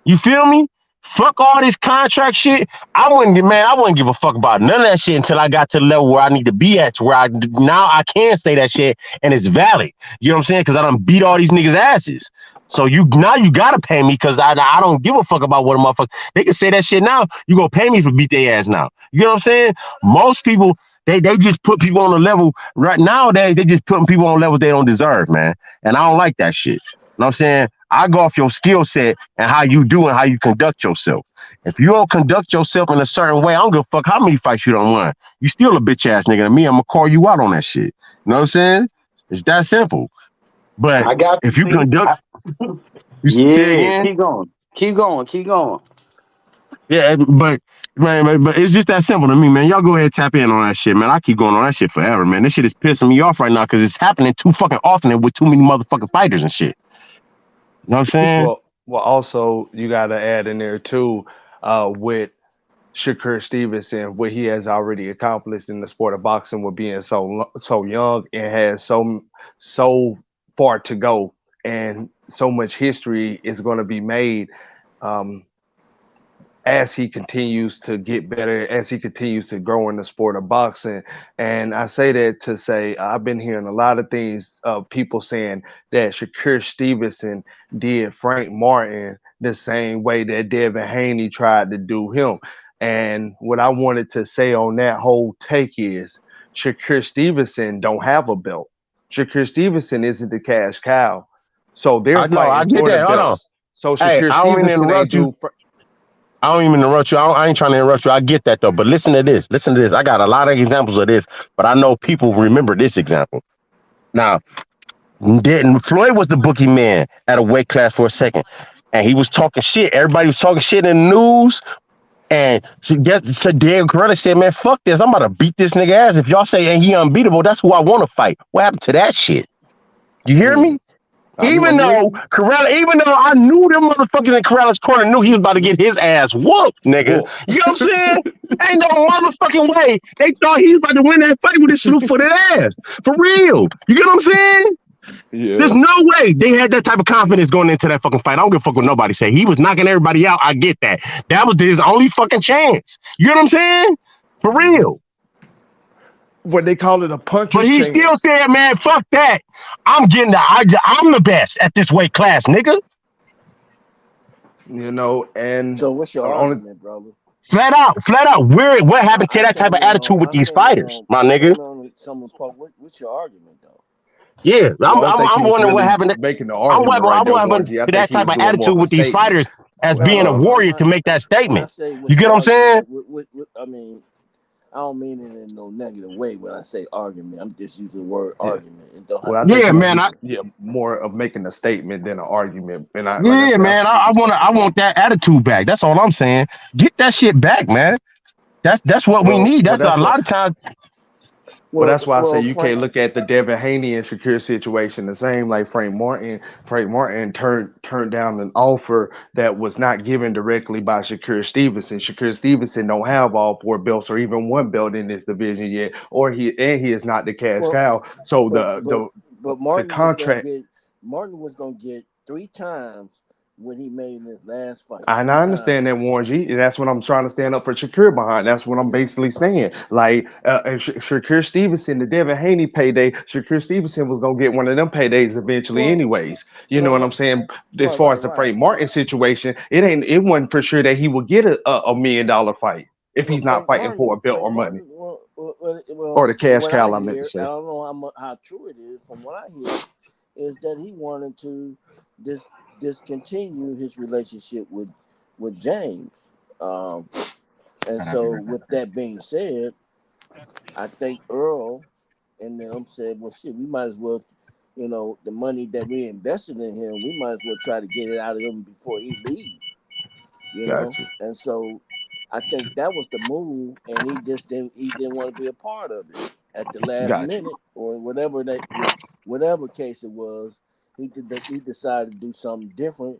You feel me? Fuck all this contract shit. I wouldn't give a fuck about none of that shit until I got to the level where I need to be at, to where now I can say that shit and it's valid. You know what I'm saying? Because I done beat all these niggas' asses. So you gotta pay me because I don't give a fuck about what a motherfucker. They can say that shit now. You gonna pay me for beat their ass now. You know what I'm saying? Most people they just put people on a level right nowadays. They just putting people on levels they don't deserve, man. And I don't like that shit. You know what I'm saying? I go off your skill set and how you do and how you conduct yourself. If you don't conduct yourself in a certain way, I don't give a fuck how many fights you don't win. You still a bitch ass nigga to me. I'm gonna call you out on that shit. You know what I'm saying? It's that simple. But I got if you, you see. conduct, you say Yeah, again, keep going. Keep going. Keep going. yeah, but man, but it's just that simple to me, man. Y'all go ahead and tap in on that shit, man. I keep going on that shit forever, man. This shit is pissing me off right now because it's happening too fucking often and with too many motherfucking fighters and shit. You know what I'm saying? Well, also you got to add in there too, with Shakur Stevenson, what he has already accomplished in the sport of boxing with being so young and has so far to go, and so much history is going to be made. Um, as he continues to get better, as he continues to grow in the sport of boxing. And I say that to say I've been hearing a lot of things of people saying that Shakur Stevenson did Frank Martin the same way that Devin Haney tried to do him. And what I wanted to say on that whole take is Shakur Stevenson don't have a belt. Shakur Stevenson isn't the cash cow. So they're I know, I fighting get for the that. Hold on. belts. So Hey, Shakur I don't mean to Stevenson ain't interrupt you. do I don't even interrupt you. I ain't trying to interrupt you. I get that though. But listen to this. Listen to this. I got a lot of examples of this, but I know people remember this example. Now, Floyd was the bookie man at a weight class for a second, and he was talking shit. Everybody was talking shit in the news. And so Diego Coretta said, "Man, fuck this. I'm about to beat this nigga ass. If y'all say ain't he unbeatable, that's who I want to fight." What happened to that shit? You hear me? Even I'm though listening. Corella, even though I knew them motherfuckers in Corella's corner knew he was about to get his ass whooped, nigga. Whoa. You know what I'm saying? Ain't no motherfucking way. They thought he was about to win that fight with his slew-footed ass. For real. You get what I'm saying? There's Yeah. no way they had that type of confidence going into that fucking fight. I don't give a fuck what nobody say. He was knocking everybody out. I get that. That was his only fucking chance. You know what I'm saying? For real. What they call it, a But puncher's he still chance. said, man, fuck that. I'm I'm the best at this weight class, nigga. And So what's your only argument, brother? Flat out. What happened to I that type came of in attitude on with these fighters, my I nigga? came in on some part. What's your argument though? Yeah, well, I don't think he I'm was wondering what really happened. making the I'm argument wondering, right I'm there, wondering Warren G. I to think that he type was of doing more attitude of a with these statement. fighters as No, being a no. warrior to make that When I statement. say You what's get your what I'm saying? argument, I mean I don't mean it in no negative way when I say argument. I'm just using the word Yeah. argument. It don't have Well, to I be think Yeah, he was man. negative. more of making a statement than an argument. And like I Yeah, said, I man. see where he's coming I from. want that attitude back. That's all I'm saying. Get that shit back, man. That's what we Well, need. well, That's a that's what lot of times. Well, that's why I say Well, you Frank. can't look at the Devin Haney and Shakir situation the same like Frank Martin. Frank Martin turned down an offer that was not given directly by Shakur Stevenson. Shakur Stevenson don't have all four belts or even one belt in this division yet, or he is not the cash Well, cow. So but the but the but the contract. Martin was gonna get 3 times what he made in his last fight. And Three I times. understand that, Warren G. And that's what I'm trying to stand up for Shakur behind. That's what I'm Yeah. basically saying. Like Shakur Stevenson, the Devin Haney payday, Shakur Stevenson was gonna get one of them paydays eventually, Well, anyways. You know what well, I'm saying? As right, far right, as the right. Frank Martin situation, it wasn't for sure that he would get a $1 million fight if Well, he's not fighting for a belt or money or the From cash what I cow. I meant to hear, I say. don't know how true it is. From what I hear, is that he wanted to dis- discontinue his relationship with James. Um, and so, with that being said, I think Earl and them said, "Well, shit, we might as well, the money that we invested in him, we might as well try to get it out of him before he leaves." Got you. And so I think that was the move, and he didn't want to be a part of it at the last Got you. minute or whatever case it was. He decided to do something different,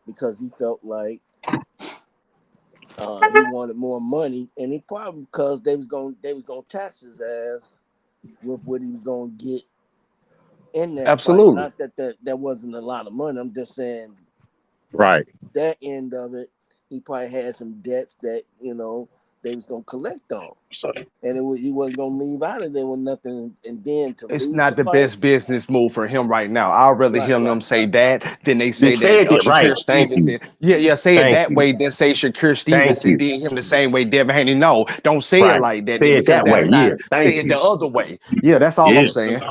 because he felt like he wanted more money, and he probably because they was gonna tax his ass with what he was gonna get in that fight. Absolutely. Not that wasn't a lot of money. I'm just saying Right. that end of it, he probably had some debts that they was gonna collect on, So, and he wasn't gonna leave out of there with nothing, and then to It's lose the not the fight. best business move for him right now. I'd rather Right, hear them right. say that than they say just say that it right. Shakur Thank you. Stevenson. Yeah, say it Thank that you. way. Then say Shakur Thank Stevenson you. did him the same way Devin Haney. No, don't say it Right. like that Say then it because that way. that's Yeah. not. Thank Say it you. the other way. Yeah, that's all I'm Yeah. saying.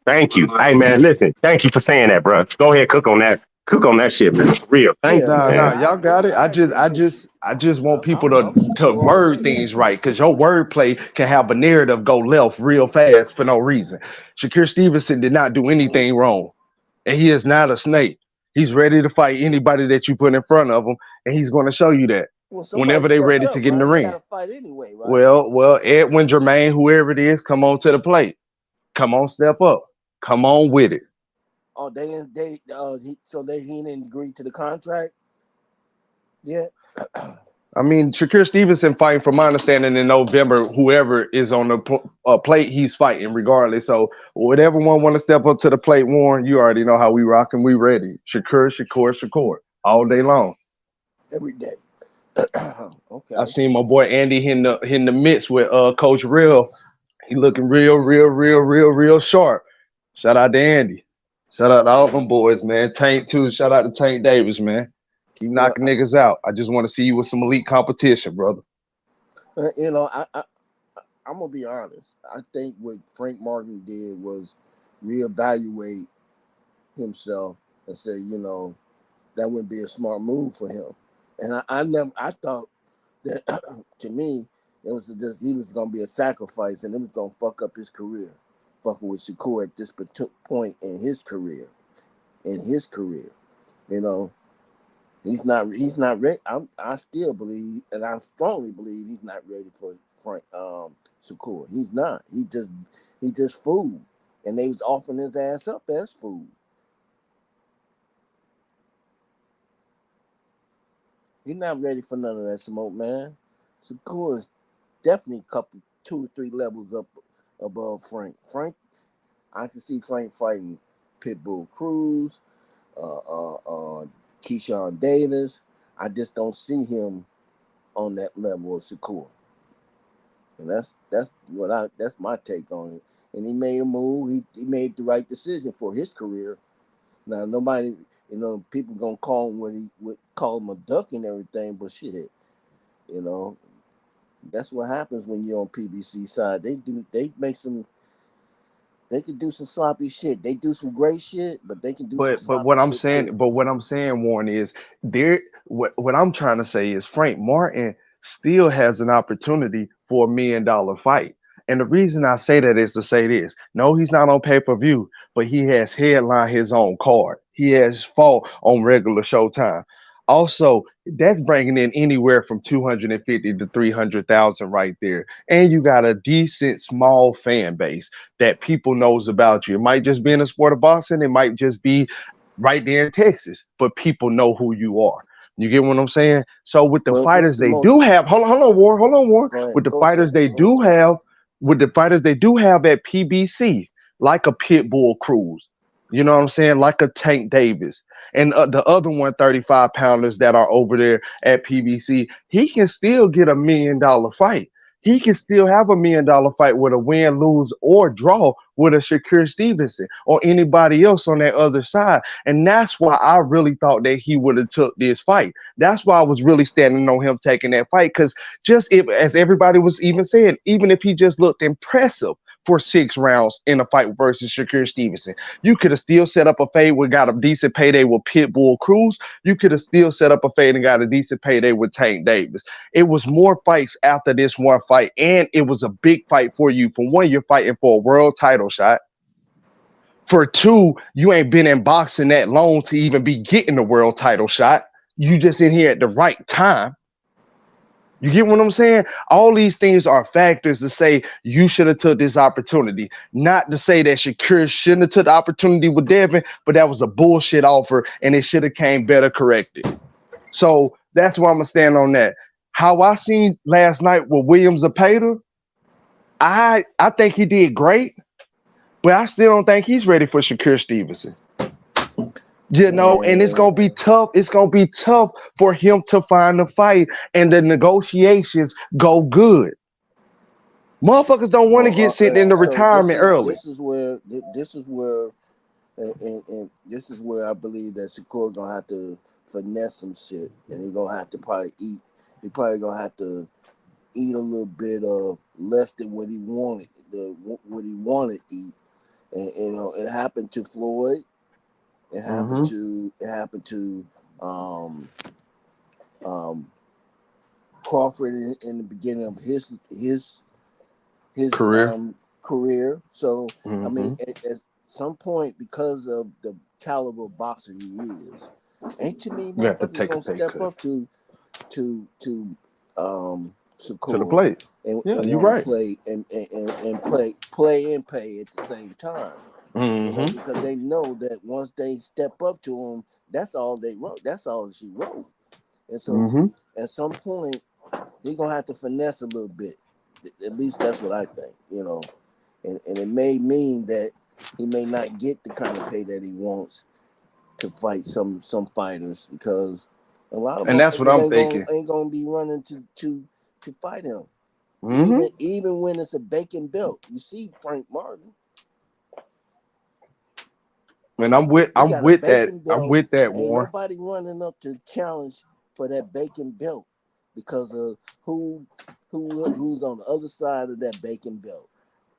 Thank you. Hey man, listen. Thank you for saying that, bro. Go ahead, cook on that. Cook on that shit, man. For real. Thank Yeah, you, Nah, yeah, nah, man. y'all got it. I agree with you. I just want people I'm with to you all word day. things right because your wordplay can have a narrative go left real fast for no reason. Shakur Stevenson did not do anything wrong, and he is not a snake. He's ready to fight anybody that you put in front of him, and he's going to show you that Well, somebody whenever they're stepped ready to up, get in the right? He got ring. to fight anyway, right? Well, Edwin, Jermaine, whoever it is, come on to the plate. Come on, step up. Come on with it. Oh, they didn't. He didn't agree to the contract yet. I mean, Shakur Stevenson fighting, from my understanding, in November. Whoever is on the plate, he's fighting regardless. So whatever one want to step up to the plate, Warren, you already know how we rock and we ready. Shakur, all day long. every day. I Okay. seen my boy Andy hitting the mitts with Coach Real. He looking real sharp. Shout out to Andy. Shout out to all them boys, man. Tank too. Shout out to Tank Davis, man. Keep Well, knocking niggas out. I just want to see you with some elite competition, brother. you know, I'm gonna be honest. I think what Frank Martin did was reevaluate himself and say, you know, that wouldn't be a smart move for him. And I thought that to me, it was just he was gonna be a sacrifice, and it was gonna fuck up his career, fucking with Shakur at this point in his career. You know, he's not ready. I still believe, and I strongly believe he's not ready for Frank Shakur. He's not. He just food, and they was offering his ass up as food. He's not ready for none of that smoke, man. Shakur is definitely a couple, 2 or 3 levels up above Frank. I can see Frank fighting Pitbull Cruz, Keyshawn Davis. I just don't see him on that level of Shakur. And that's my take on it. And he made a move. He made the right decision for his career. Now nobody, people gonna call him call him a duck and everything, but shit, you know, that's what happens when you're on PBC side. They can do some sloppy shit. They do some great shit, but they can do some But sloppy shit too. what I'm saying, Warren, is there. What I'm trying to say is Frank Martin still has an opportunity for $1 million fight. And the reason I say that is to say this: no, he's not on pay-per-view, but he has headlined his own card. He has fought on regular Showtime. Also, that's bringing in anywhere from 250 to 300,000 right there, and you got a decent small fan base that people knows about you. It might just be in the sport of boxing. It might just be right there in Texas, but people know who you are. You get what I'm saying? So with the Well, what's fighters the they do most? have, hold on, Warren. Go ahead. With the Go fighters say it. they Go do say it. have, with the fighters they do have at PBC, like a Pitbull Cruz, you know what I'm saying? Like a Tank Davis. And the other 135 pounders that are over there at PBC, he can still get $1 million fight. He can still have $1 million fight with a win, lose, or draw with a Shakur Stevenson or anybody else on that other side. And that's why I really thought that he would have took this fight. That's why I was really standing on him taking that fight. Because as everybody was even saying, even if he just looked impressive for 6 rounds in a fight versus Shakur Stevenson, you could have still set up a fade and got a decent payday with Pitbull Cruz. You could have still set up a fade and got a decent payday with Tank Davis. It was more fights after this one fight, and it was a big fight for you. For one, you're fighting for a world title shot. For two, you ain't been in boxing that long to even be getting a world title shot. You just in here at the right time. You get what I'm saying? All these things are factors to say you should have took this opportunity. Not to say that Shakur shouldn't have took the opportunity with Devin, but that was a bullshit offer and it should have came better corrected. So that's why I'm gonna stand on that. How I seen last night with Williams Zapata, I think he did great, but I still don't think he's ready for Shakur Stevenson. And it's Man, gonna be tough. It's gonna be tough for him to find a fight and the negotiations go good. Motherfuckers don't want to get sent into so this retirement is early. this is where this is where and this is where I believe that Shakur gonna have to finesse some shit, and he gonna have to probably eat. He probably gonna have to eat a little bit of less than what he wanted, what he wanted to eat. And it happened to Floyd. It happened to um, Crawford in the beginning of his Career. career. So I mean, Mm-hmm. at some point, because of the caliber of boxer he is, ain't too many You have to motherfuckers take a gonna pay step cut up to to the Shakur plate. and Yeah, you're want to right. play and play and pay at the same time. Mm-hmm. Because they know that once they step up to him, that's all they wrote. That's all she wrote. And so Mm-hmm. at some point he's gonna have to finesse a little bit. At least that's what I think, you know. And it may mean that he may not get the kind of pay that he wants to fight some fighters, because a lot of And that's what I'm thinking. ain't gonna be running to fight him. Mm-hmm. Even when it's a vacant belt. You see Frank Martin. And I'm with that. I'm with that, Ain't Warren. nobody running up to challenge for that vacant belt because of who's on the other side of that vacant belt.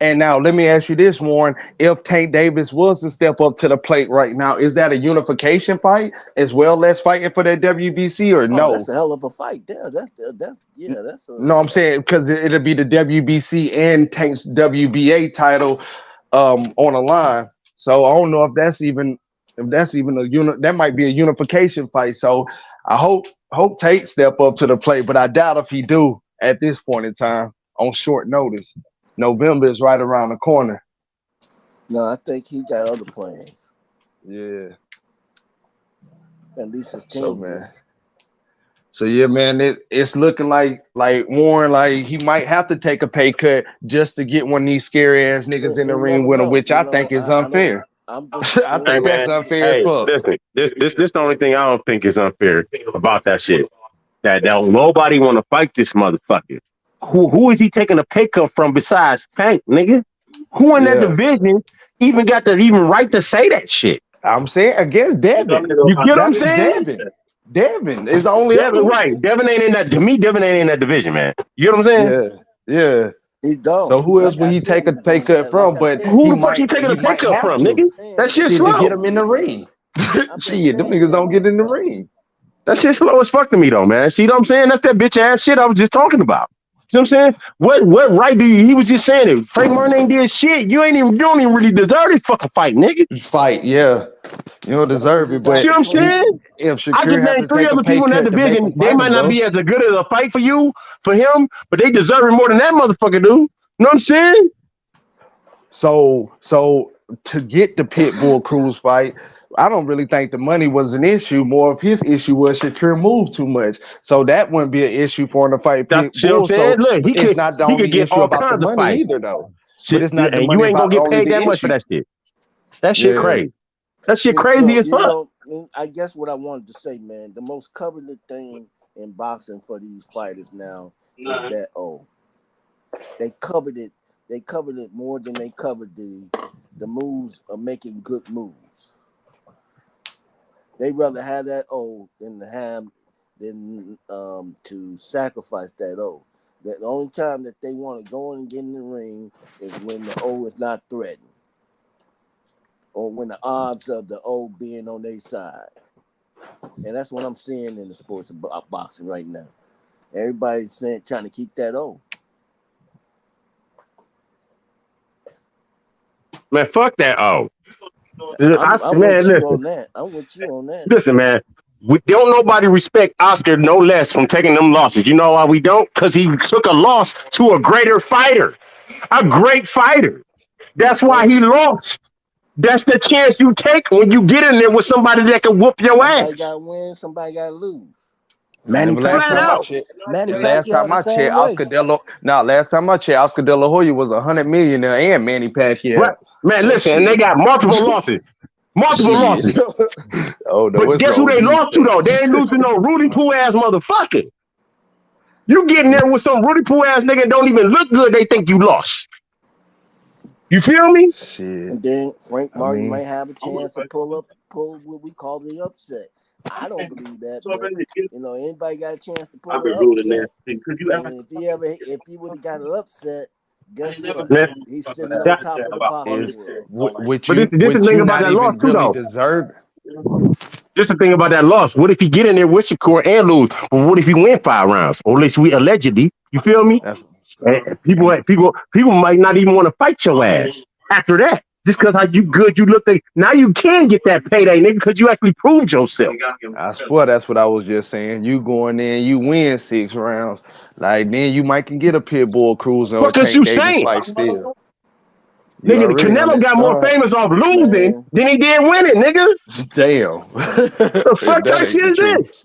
And now let me ask you this, Warren. If Tank Davis was to step up to the plate right now, is that a unification fight as well as fighting for that WBC or no? Oh, that's a hell of a fight. Yeah, that's a, No, I'm saying because it'll be the WBC and Tank's WBA title on the line. So I don't know if that's even a that might be a unification fight. So I hope Tate step up to the plate, but I doubt if he do at this point in time on short notice. November is right around the corner. No, I think he got other plans. Yeah. At least his team. So man. So yeah, man, it's looking like Warren, like he might have to take a pay cut just to get one of these scary ass niggas in the ring with him, which I think is unfair. I think that's unfair as fuck. Listen, this the only thing I don't think is unfair about that shit. That nobody want to fight this motherfucker. Who is he taking a pay cut from besides Tank, nigga? Who in that division even got the right to say that shit? I'm saying against Devin. You get what I'm saying? Devin is the only Devin, right. Devin ain't in that. To me, Devin ain't in that division, man. You know what I'm saying? Yeah. He's dumb. So who else would he take a pay cut from? But who the fuck he taking a pay cut from, nigga? That shit slow. To get him in the ring. Shit, them niggas don't get in the ring. That shit slow as fuck to me though, man. See what I'm saying? That's that bitch ass shit I was just talking about. You know what I'm saying? What right do you? He was just saying it. Frank Martin ain't did shit. You don't even really deserve this fucking fight, nigga. This fight, yeah. You don't deserve it, but see what I'm saying? If Shakur I just named 3 other people in that division. They might not be as good as a fight for him, but they deserve it more than that motherfucker do. You know what I'm saying? So to get the Pitbull Cruz fight, I don't really think the money was an issue. More of his issue was Shakur moved too much. So that wouldn't be an issue for him to fight Pitbull. So look, it's not the only issue about the money either, though. Shit, but it's not the and money you ain't gonna get paid that much for that shit. That shit crazy. That shit crazy as fuck. I guess what I wanted to say, man, the most coveted thing in boxing for these fighters now is that they covered it. They covered it more than they covered the moves of making good moves. They rather have that than to sacrifice that O. The only time that they want to go and get in the ring is when the O is not threatened, or when the odds of the O being on their side. And that's what I'm seeing in the sports of boxing right now. Everybody's trying to keep that O. Man, fuck that O. I'm with you on that. I'm with you on that. Listen, man. We don't nobody respect Oscar no less from taking them losses. You know why we don't? Because he took a loss to a greater fighter. A great fighter. That's why he lost. That's the chance you take when you get in there with somebody that can whoop your ass. Somebody got to win, somebody got to lose. Last time I checked, Oscar De La Hoya was $100 million and Manny Pacquiao. Right. Man, listen, and they got multiple losses. Multiple losses. But guess who they lost to, though? They ain't losing no Rudy Poo ass motherfucker. You get in there with some Rudy Poo ass nigga and don't even look good, they think you lost. You feel me? Shit. And then Frank Martin might have a chance to pull what we call the upset. I don't believe that, but anybody got a chance to pull an upset. And if he would have got an upset, guess what? He's sitting on top of the boxing world. This is the thing about that loss too, though. Just the thing about that loss. What if he get in there with Shakur and lose? But what if he win 5 rounds? Or at least we allegedly. You feel me? People might not even want to fight your ass after that. Just because how you good you look, now you can get that payday, nigga, because you actually proved yourself. I swear that's what I was just saying. You going in, you win 6 rounds, like then you might can get a Pitbull Cruz or Tank Davis fight still. Nigga, Canelo got more famous off losing than he did winning, nigga. Damn. The fuck type shit is this?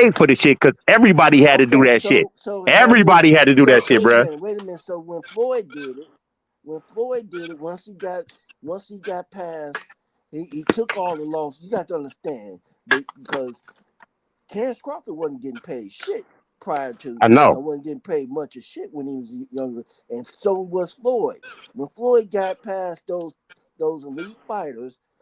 paid for the shit because everybody had to do Okay, that shit. so Everybody had to do that shit, bro. wait a minute. So when Floyd did it, once he got past, he took all the loss. You got to understand because Terrence Crawford wasn't getting paid shit prior to. I know. Wasn't getting paid much of shit when he was younger, and so was Floyd. When Floyd got past those elite fighters,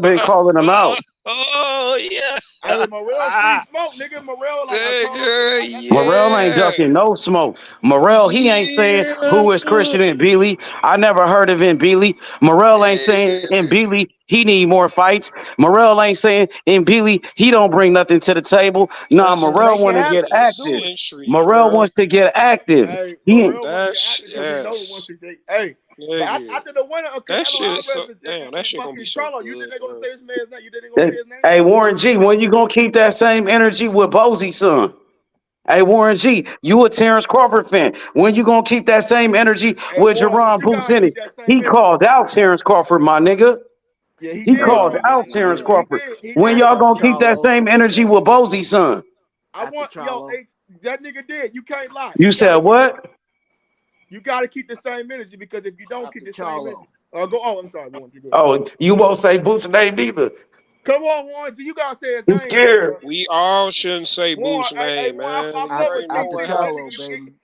been calling him out. Oh yeah. Hey, Morrell free smoke, nigga. Morrell Morrell ain't ducking no smoke. Morrell, he ain't saying who is Christian and Beasley. I never heard of Beasley. Morrell ain't saying Beasley he need more fights. Morrell ain't saying Beasley he don't bring nothing to the table. Nah, Well, Morrell make it want to get happen. Let's do active. it. Morrell wants to get active. Hey, He ain't. Morrell want to get active because he knows once he hey. But after the winner of That Canelo shit is so Alvarez damn. That shit gonna be fucking so Charlo, you think good. they're gonna say this man's name? You think they're gonna say his name? Hey, Warren G, when you gonna keep that same energy with Bozy, son? Hey, Warren G, you a Terrence Crawford fan. When you gonna keep that same energy Hey, with Warren, but Jerron you Boots gotta in keep it? that same He energy. called out Terrence Crawford, my nigga. Yeah, he He did. called out Terrence Crawford. When y'all gonna keep that same energy with Bozy, son? I want hey, that nigga did. You can't lie. You said what? You gotta keep the same energy because if you don't keep the same energy, go. Oh, I'm sorry, Warren. You good. Oh, you won't say Boots' name either. Come on, Warren. You gotta say his He's name, though, scared. bro. We all shouldn't say Warren, Boots' name, Warren, man. I You fuck with already know TC, what but happened.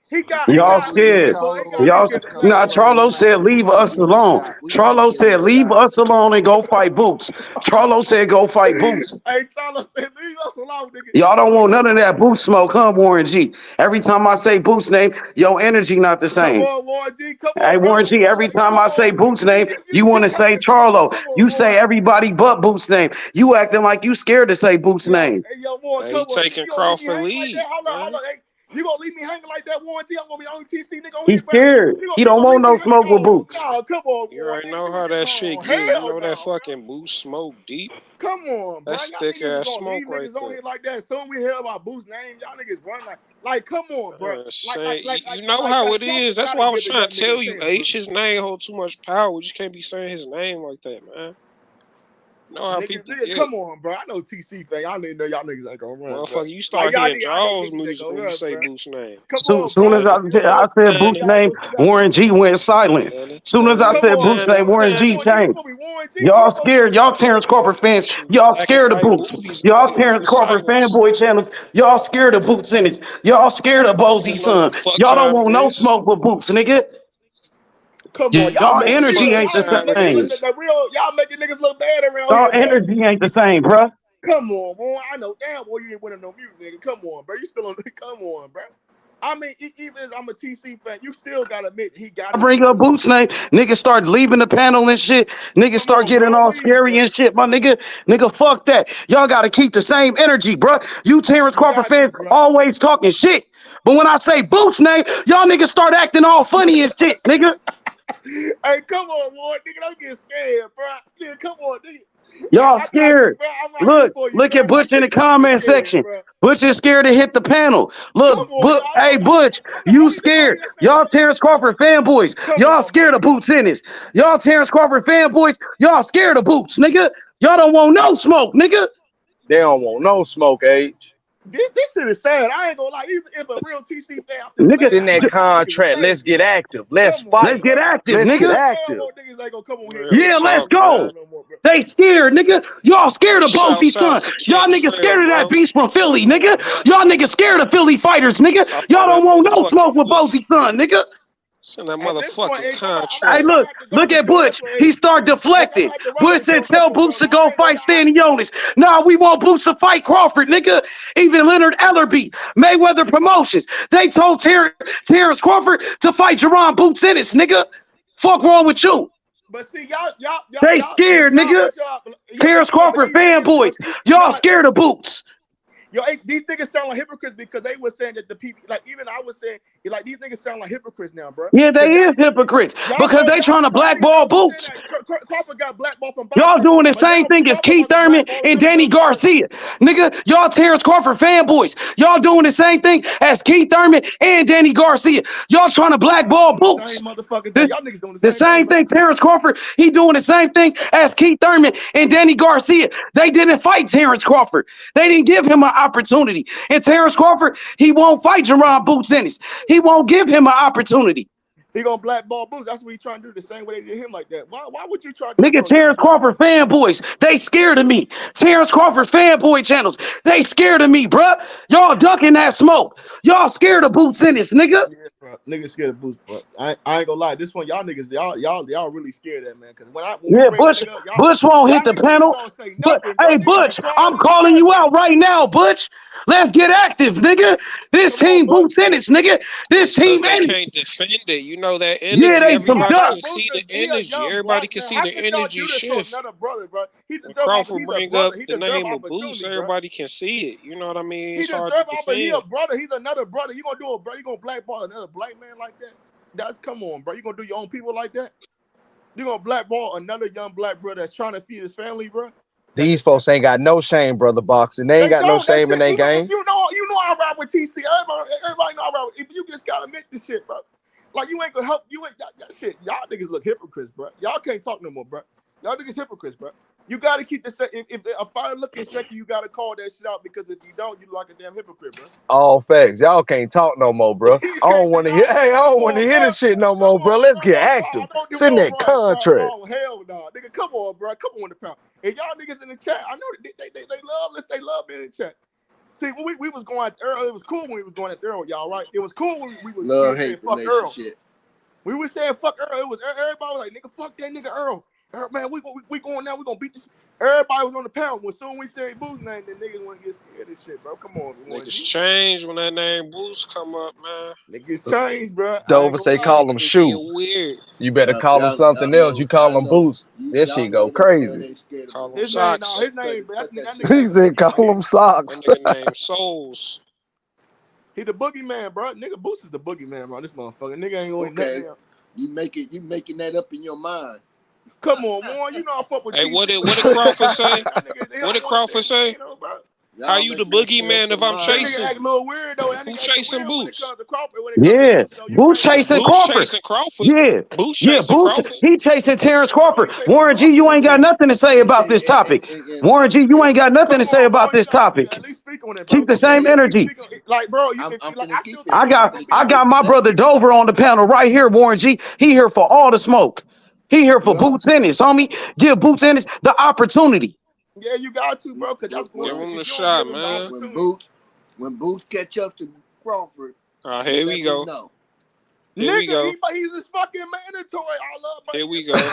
he got Y'all to leave it, scared. bro. He gotta Y'all leave it alone. now Charlo said leave us alone. Charlo said leave us alone and go fight Boots. Charlo said go fight Boots. Hey, Charlo said leave us alone, nigga. Y'all don't want none of that Boots smoke, huh, Warren G? Every time I say Boots name, your energy not the Come same. on, Warren G. Come Hey, on, bro. Warren G, every time I say Boots name, you want You to say acting TC. Charlo. Come on, You Warren. say everybody but Boots name. You acting like you scared to say Boots name. Hey, yo, Warren, Hey, come he on. taking You gonna leave me Crawford hanging like lead, that? Hold on. Hey, you gonna leave me hanging like that, Warren G? I'm gonna be the only TC nigga on He's here, bro. scared. He You don't gonna want leave me no hanging? smoke with Oh, Boots. no, come on, you Warren. already Nigga, know you how with this that on. shit get. You Hell know that no, bro. fucking Boost smoke deep. Come on, bro. That's Y'all thick niggas ass gonna smoke leave right niggas on there. here like that. Soon we hear about Boost name, y'all niggas run like, come on, bro. Saying, you know how it is. Crawford That's gotta why I was give the trying young to nigga tell a you, chance, bro. H. His name hold too much power. We just can't be saying his name like that, man. You know how people Nigga, get. come on, bro. I know TC fan. Y'all niggas know y'all niggas ain't gonna run, bro. Motherfucker, you Like start y'all hearing niggas, I know Jaws niggas ain't music gonna when you run, say bro. Boost's name. Come on, Soon bro. as I said Boots name, Warren G went silent. Soon as I Come said on, Boots name, bro. Warren Hey, G Warren G, you changed. supposed to be Warren G. Y'all scared. Y'all Terrence Crawford fans. Y'all Acting scared of like Boots. movies, Y'all nigga. Terrence In Crawford silence. fanboy channels. Y'all scared of Boots in it. Y'all scared of Bozy You know what son. the fuck Y'all don't time it want no is? smoke with Boots, nigga. Come on, y'all Y'all You know what making the energy niggas, fucking ain't the y'all time it same. is? the real, y'all making niggas look bad around Y'all here, bro. energy ain't the same, bruh. Come on, boy. I know damn boy you ain't winning no mute, nigga. Come on, bro. You still on? Come on, bro. I mean, even if I'm a TC fan, you still gotta admit he got I his. bring up Boots name, niggas start leaving the panel and shit. Niggas start on, bro. getting Don't all leave, scary bro. and shit, my nigga. Nigga, fuck that. Y'all gotta keep the same energy, bruh. You Terrence You Crawford got to, fans bro. always talking shit. But when I say Boots name, y'all niggas start acting all funny and shit, nigga. Hey, come on, boy. Nigga, don't get scared, bro. Nigga, come on, nigga. Y'all I got you, scared. bro. I'm right here Look, for you, look bro. at Like, Butch in the nigga, don't get comment scared, section. bro. Butch is scared to hit the panel. Come Look, on, y'all. hey Butch, I'm the you only nigga on scared. here that's not Y'all Terrence scared, bro. Crawford fanboys. Come Y'all on, my scared of nigga. Boots Ennis. Y'all Terrence Crawford fanboys. Y'all scared of Boots, nigga. Y'all don't want no smoke, nigga. They don't want no smoke, H. This shit is sad. I ain't gonna lie. Even if a real TC fan, I'm just Nigga, mad. Send I'm that like, y'all niggas is contract. Let's crazy, get bro. active. Let's Come on, let's fight. get bro. active, Let's I get nigga. know damn active. well niggas ain't gonna come on here and Real say Yeah, shit let's talk, about Boots go. man. name no more, bro. They scared, nigga. Y'all scared Big of Bozy shouts son. out to Y'all Kent niggas Trail, scared of that bro. beast from Philly, Come nigga. on, bro. Y'all niggas scared of Philly fighters, nigga. Stop Y'all all don't that want no smoke motherfucking with beef. Bozy son, nigga. Send that At this point, motherfucking H, Hey, I'm contract. gonna look, have to go look with at you on Butch. this one, H. He started H, I'm deflecting. gonna have to rock Butch with you said, on this tell one, Boots bro. to I go ain't gonna fight lie. Stanley Jonas. Nah, we want Boots to fight Crawford, nigga. Even Leonard Ellerby, Mayweather Promotions. They told Terrence Crawford to fight Jerron Boots Ennis, nigga. Fuck wrong with you? But see, They scared, nigga. yo, Terrence H, yo, but Crawford these niggas, but fanboys. see, Y'all scared of Boots. yo, H, these niggas sound like hypocrites because they were saying that the people, like even I was saying, like these niggas sound like hypocrites now, bro. Yeah, they is hypocrites because they Y'all trying the to same niggas blackball that was saying Boots. that Crawford got blackballed from Y'all boxing, doing the but same now thing as Crawford Keith about to Thurman blackball the and niggas Danny that was fighting. Garcia. Nigga, y'all Terrence Crawford fanboys. Y'all doing the same thing as Keith Thurman and Danny Garcia. Y'all trying to Y'all blackball doing the Boots. same motherfucking thing. The, Y'all niggas doing the the same thing, same bro. thing, Terrence Crawford, he doing the same thing as Keith Thurman and Danny Garcia. They didn't fight Terrence Crawford. They didn't give him an opportunity. And Terrence Crawford, he won't fight Jerron Boots Ennis. He won't give him an opportunity. He gonna blackball Boots. That's what he trying to do. The same way they did him like that. Why would you try to do Nigga, something? Terrence Crawford fanboys, they scared of me. Terrence Crawford fanboy channels, they scared of me, bruh. Y'all ducking that smoke. Y'all scared of Boots in this, nigga. Yeah, bro. Niggas scared of Boots, bro. I ain't gonna lie. This one, y'all niggas, y'all really scared of that, man. Cause when we Yeah, bring Bush, that nigga up, Bush won't y'all hit the niggas really panel. don't say But nothing, bro. hey, Niggas be Butch, quiet I'm in the calling chat, you bro. out right now, Butch. Let's get active, nigga. This Come on, team Butch. Boots in this, nigga. This Because team they Ennis. can't defend it. You know that Yeah, energy. they some Everybody duck. can see the He a energy. young Everybody black can man. see How the can y'all energy do this to shift. another brother, bro? He When deserve Crawford He's a bring brother. up He the deserve name of Boots, opportunity, bro. everybody can see it. You know what I mean? He It's hard deserve to but he defend. a brother. He's another brother. You gonna do a bro? You gonna blackball another black man like that? That's come on, bro. You gonna do your own people like that? You gonna blackball another young black brother that's trying to feed his family, bro? These folks ain't got no shame, brother boxing. They ain't They got no don't. That shame in shit. their game. You know. I ride with TC. Everybody know I ride with. If you just gotta admit this shit, bro. Like you ain't gonna help. You ain't that shit. Y'all niggas look hypocrites, bro. Y'all can't talk no more, bro. Y'all niggas hypocrites, bro. You gotta keep the set. If a fire looking shaky, you gotta call that shit out because if you don't, you like a damn hypocrite, bro. All facts. Y'all can't talk no more, bro. I don't want to hear. Hey, I don't want to hear this shit no more, bro. Let's get active. Send that contract. Oh hell no, nigga, come on, bro. Come on the pound. And y'all niggas in the chat, I know they love this. They love being in the chat. See, when we was going at Earl, it was cool when we was going at Earl, y'all, right? It was cool when we was saying fuck Earl. We was saying fuck Earl. It was everybody was like, nigga, fuck that nigga Earl. Man, we going now. We gonna beat this. Everybody was on the pound. When soon we said Boo's name, the niggas want to get scared of this shit, bro. Come on, Niggas change when that name Boost come up, man. Niggas change, bro. Dover say call him shoe. Weird. You better call him something else. You call him boots. This shit go crazy. Call him His socks. name, that nigga. He said call him socks. That nigga named Souls. He the boogeyman, bro. Nigga Boost is the boogeyman, bro. This motherfucker. Nigga ain't going nothing else. You making that up in your mind. Come on, Warren. You know I fuck with Hey, what did Crawford say? What did Crawford say? Y'all How you the boogeyman if I'm chasing? That nigga act a little weird though. That Who nigga chasing act weird when it Boots? comes to Crawford. Yeah, Boots chasing Crawford. Chasing Crawford. Yeah, Boots yeah, chasing Boots. Crawford. He chasing Terrence Crawford. Warren G, you ain't got nothing to say about this topic. Warren G, you ain't got nothing to say about this topic. At least speak on it, bro. Keep the same energy. Like, bro, I got my brother Dover on the panel right here, Warren G. He here for all the smoke. He here for Boots Ennis, homie. Give Boots Ennis the opportunity. Yeah, you got to, bro, because that's give him the shot, man. When Boots catch up to Crawford, here we go. Know. Here we go. He's just fucking mandatory. I love my Here we go.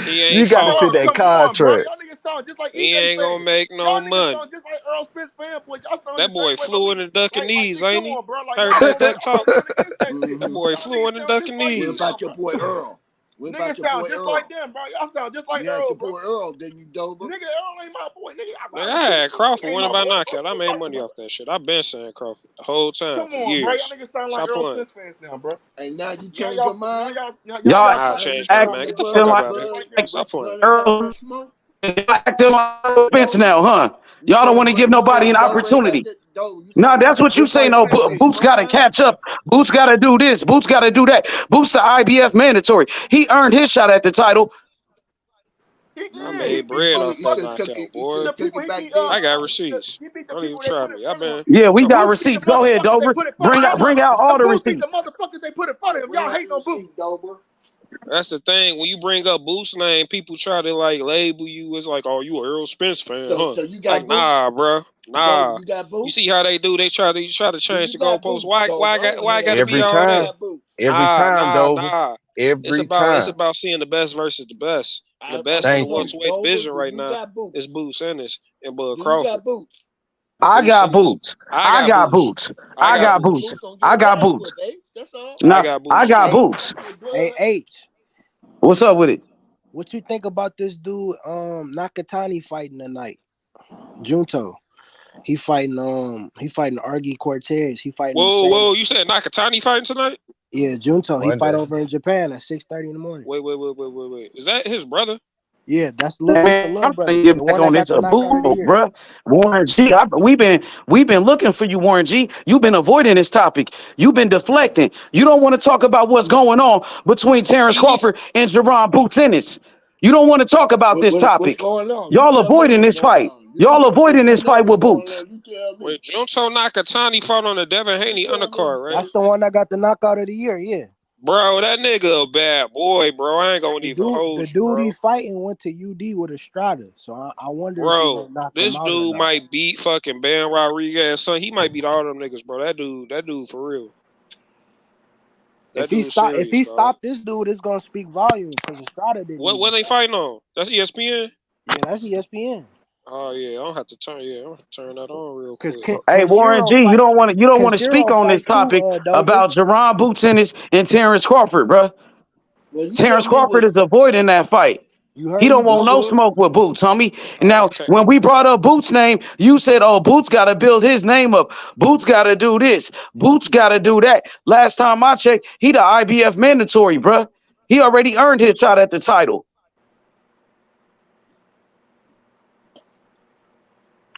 He ain't You gotta see that contract. Y'all niggas sound just like he ain't gonna make no money. Sound just like Earl Spence fanboys. Y'all sound that boy fluent in ducking knees, ain't he? Like, heard that duck talk? That boy fluent in ducking knees. What about your boy Earl? Niggas sound just like them, bro. Y'all sound just like Earl, bro. Boy Earl, didn't you, Dover? Nigga, Earl ain't my boy. Nigga, I had Crawford winning by knockout. I made money off that shit. I've been saying Crawford the whole time. Come for on, years. bro. Y'all niggas sound like Stop Earl playing. Smith fans now, bro. And now you change your mind? Y'all changed that, man. Get the fuck out of here. Stop playing. Earl, acting like Spence now, huh? Y'all don't want to give nobody an opportunity. No, that's what you say. No, Boots got to catch up. Boots got to do this. Boots got to do that. Boots the IBF mandatory. He earned his shot at the title. I made bread off that knockout, boy. I got receipts. Don't even try me. I've been. Yeah, we got receipts. Go ahead, Dover. Bring out all the receipts. The motherfuckers they put in front of him. Y'all hate no Boots, Dover. That's the thing. When you bring up Boots' name, people try to like label you as like, "Oh, you a Earl Spence fan?" So you got like, nah, bro, nah. You got Boots? You see how they do? They try to change the goalposts. Why I got to be all that? Every time, Dover. Nah. Every time. It's about seeing the best versus the best. The best in the welterweight division right now is Boots Ennis and Bud Crawford. I got Boots. I got Boots. I got Boots. I got Boots. I got Boots. Hey, H. What's up with it? What you think about this dude, Nakatani fighting tonight? Junto. He fighting Argy Cortez. He fighting. Whoa! You said Nakatani fighting tonight? Yeah, Junto. He fight over in Japan at 6:30 in the morning. Wait. Is that his brother? Yeah, that's the little brother. I'm get back on this bro. Warren G. We've been looking for you, Warren G. You've been avoiding this topic. You've been deflecting. You don't want to talk about what's going on between Terrence Crawford and Jerron Boots Ennis. You don't want to talk about this topic. Y'all avoiding this fight. Y'all avoiding this fight with Boots. Wait, Junto Nakatani fought on the Devin Haney undercard, right? That's the one that got the knockout of the year, yeah. Bro, that nigga a bad boy, bro. I ain't gonna The even dude, hold the you, dude bro. he fighting went to UD with Estrada, so I wonder if he Bro, gonna knock him this out or dude not. might beat fucking Ben Rodriguez, son. He might beat all them niggas, bro. That dude for real. That If he dude's stop, if serious, he dog. stop this dude, it's gonna speak volumes because Estrada didn't What even they stop. fighting on? That's ESPN? Yeah, that's ESPN. Oh yeah, I don't have to turn that on real Cause quick. Hey, Warren Kenshiro G, you fight, don't want to speak Kenshiro on this fight too, topic Dover. about Jerron Boots and Terrence Crawford, bro. Well, you tell Terrence me Crawford what is avoiding that fight. You He heard don't me, want no Dover. smoke with Boots, homie. And Oh, now, okay. when we brought up Boots' name, you said, "Oh, Boots got to build his name up. Boots got to do this. Boots got to do that." Last time I checked, he the IBF mandatory, bruh. He already earned his shot at the title.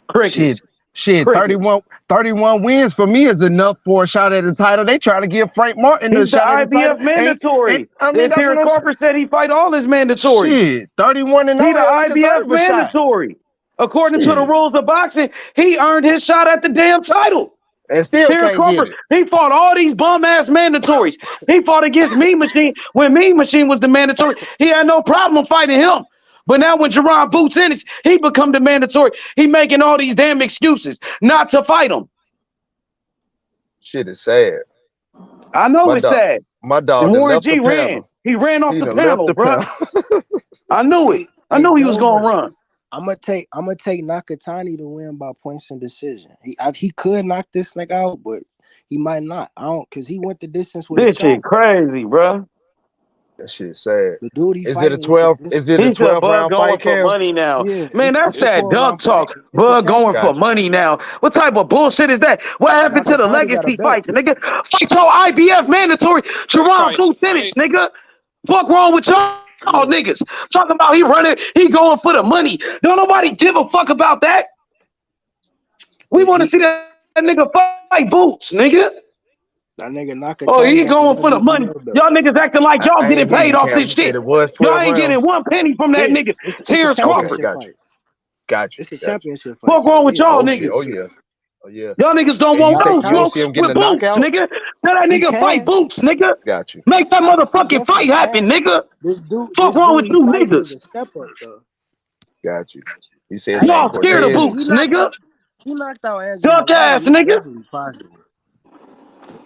Crickets. Shit, Crickets. 31 wins for me is enough for a shot at the title. They try to give Frank Martin the He's the shot at the title. IBF And mandatory. I mean, Then that's what Terrence I'm saying. Crawford said he fight all his mandatories. Shit, 31-0, He the hell, he IBF deserve a shot. mandatory. According to the Shit. rules of boxing, he earned his shot at the damn title. And still Terrence can't get Crawford, it. he fought all these bum-ass mandatories. He fought against Mean Machine when Mean Machine was the mandatory. He had no problem fighting him. But now when Jerron Boots in it, he become the mandatory. He making all these damn excuses not to fight him. Shit is sad. I know it's sad. My dog And done Warren left the G ran. panel. He ran off He the done left panel, the bro. panel. I knew it. I Hey, knew he was gonna Dover, run. I'm gonna take Nakatani to win by points and decision. He could knock this nigga out, but he might not. I don't, cause he went the distance with This Estrada. shit crazy, bro. That shit sad. The dude he Is it a fighting with 12? Is it a He said 12 Bud round going fight, for Cam? money now. Yeah, Man, that's it's a that 12 Doug round fight. talk. It's a Bud going for Gotcha. money now. What type of bullshit is that? What happened to the Nakatani got a legacy belt. fights, nigga? Fight your IBF mandatory. Jerron fight Boots tonight. nigga. Fuck wrong with y'all niggas? Talking about he running, he going for the money. Don't nobody give a fuck about that. We want to see that nigga fight Boots, nigga. That nigga Nakatani Oh, he got the going for the money. WBO belt. Y'all niggas acting like y'all I getting ain't hear paid you, off Cam. this You said shit. it was Y'all 12 ain't rounds? getting one penny from that Yeah, nigga, it's a Terrence championship Crawford. fight. Got you. It's a Got you. championship fight. Fuck So wrong with yeah, y'all Oh, yeah. Oh, niggas? yeah. Oh, yeah. Y'all niggas don't And want those. you don't You see him getting with a Boots, knockout? nigga. Tell that he nigga fight can. Boots, nigga. Got you. Make that He motherfucking fight definitely happen, can. nigga. Fuck This wrong dude with he you fighting is a niggas? step up though. Got you. He said his name Y'all scared of Cortez. He Boots, knocked nigga. out. He knocked out Andrew Duck Morales. ass It's nigga. definitely possible.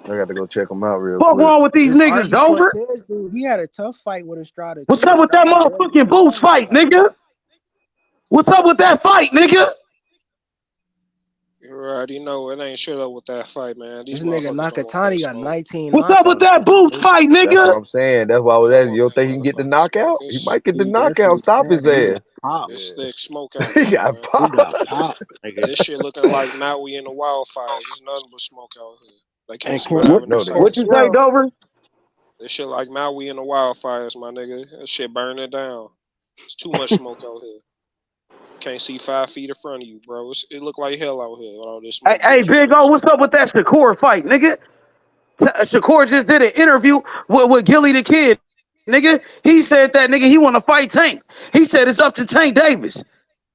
I got to go check him out real Fuck quick. wrong with these This niggas, Argy Dover. Cortez dude, he had a tough fight with Estrada What's too. up with that Estrada barely motherfucking even Boots won that fight, fight. nigga? What's up with that fight, nigga? You already know it ain't shit up with that fight, man. These This nigga motherfuckers don't want Nakatani that got smoke. 19 What's up with knockouts. that Boots fight, That's nigga? what I'm saying. That's why I was Don't asking. want You don't that think he can get the motherfucking smoke. knockout? He might get the He knockout. definitely Stop can. his He ass. got pop. It's thick smoke out He here, got man. He popped. got pop, nigga. This shit looking like now we in the wildfires. There's nothing but smoke out here. They can't And survive in this What house. you say, Dover? This shit like now we in the wildfires, my nigga. That shit burning down. It's too much smoke out here. You can't see 5 feet in front of you, bro. It look like hell out here with all this Hey, smoke hey, bullshit. Big O, what's up with that Shakur fight, nigga? Shakur just did an interview with Gilly the Kid, nigga. He said that nigga he want to fight Tank. He said it's up to Tank Davis.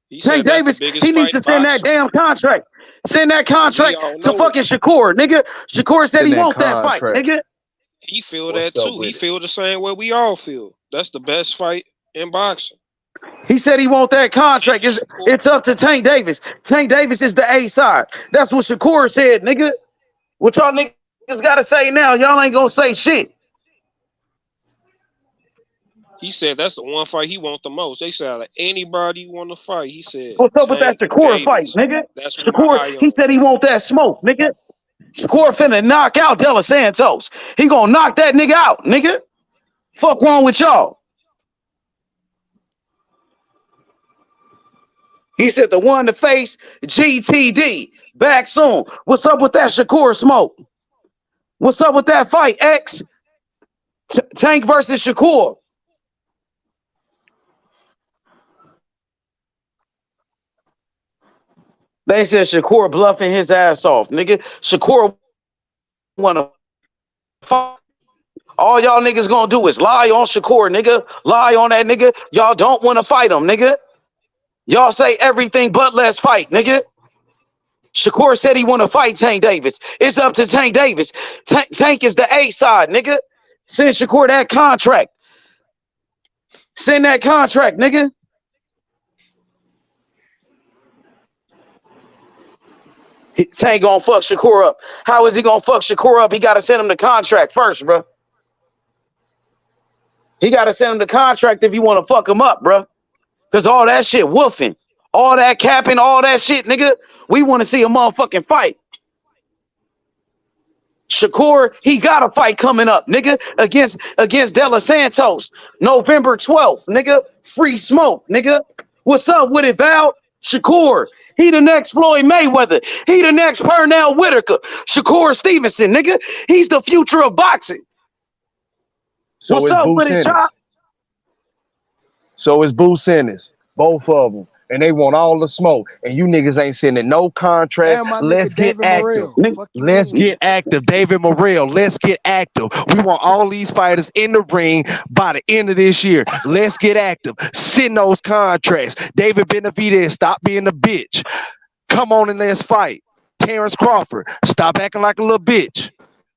He Tank said that's the Davis, biggest he needs fight to in send that boxing. damn contract. Send that We contract all to know it. fucking Shakur, nigga. Shakur said In he that want that fight, contract. nigga. He feel What's that up too. with He it? feel the same way we all feel. That's the best fight in boxing. He said he want that contract. Tank and Shakur. It's up to Tank Davis. Tank Davis is the A side. That's what Shakur said, nigga. What y'all niggas gotta say now? Y'all ain't gonna say shit. He said that's the one fight he want the most. They said like, anybody want to fight. He said What's up with that Tank Shakur fight, Davis. nigga? That's what my Shakur, eye he on. said he want that smoke, nigga. Shakur finna knock out De La Santos. He gonna knock that nigga out, nigga. Fuck wrong with y'all? He said the one to face GTD back soon. What's up with that Shakur smoke? What's up with that fight, X? Tank versus Shakur. They said Shakur bluffing his ass off, nigga. Shakur wanna fight. All y'all niggas gonna do is lie on Shakur, nigga. Lie on that nigga. Y'all don't want to fight him, nigga. Y'all say everything but let's fight, nigga. Shakur said he want to fight Tank Davis. It's up to Tank Davis. Tank is the A side, nigga. Send Shakur that contract. Send that contract, nigga. Tank gonna fuck Shakur up. How is he gonna fuck Shakur up? He gotta send him the contract first, bro. He gotta send him the contract if you want to fuck him up, bro. Cause all that shit woofing, all that capping, all that shit, nigga. We want to see a motherfucking fight. Shakur, he got a fight coming up, nigga, against De Los Santos, November 12th, nigga. Free smoke, nigga. What's up with it, Val? Shakur, he the next Floyd Mayweather. He the next Pernell Whitaker. Shakur Stevenson, nigga. He's the future of boxing. So What's it's up Boo with it, Sanders. Chop? So it's Boo Sanders, both of them, and they want all the smoke. And you niggas ain't sending no contract. And my Let's nigga get David active. Morrell. Fuck you Let's mean? get active. David Morrell, let's get active. We want all these fighters in the ring by the end of this year. Let's get active. Send those contracts. David Benavidez, stop being a bitch. Come on and let's fight. Terrence Crawford, stop acting like a little bitch.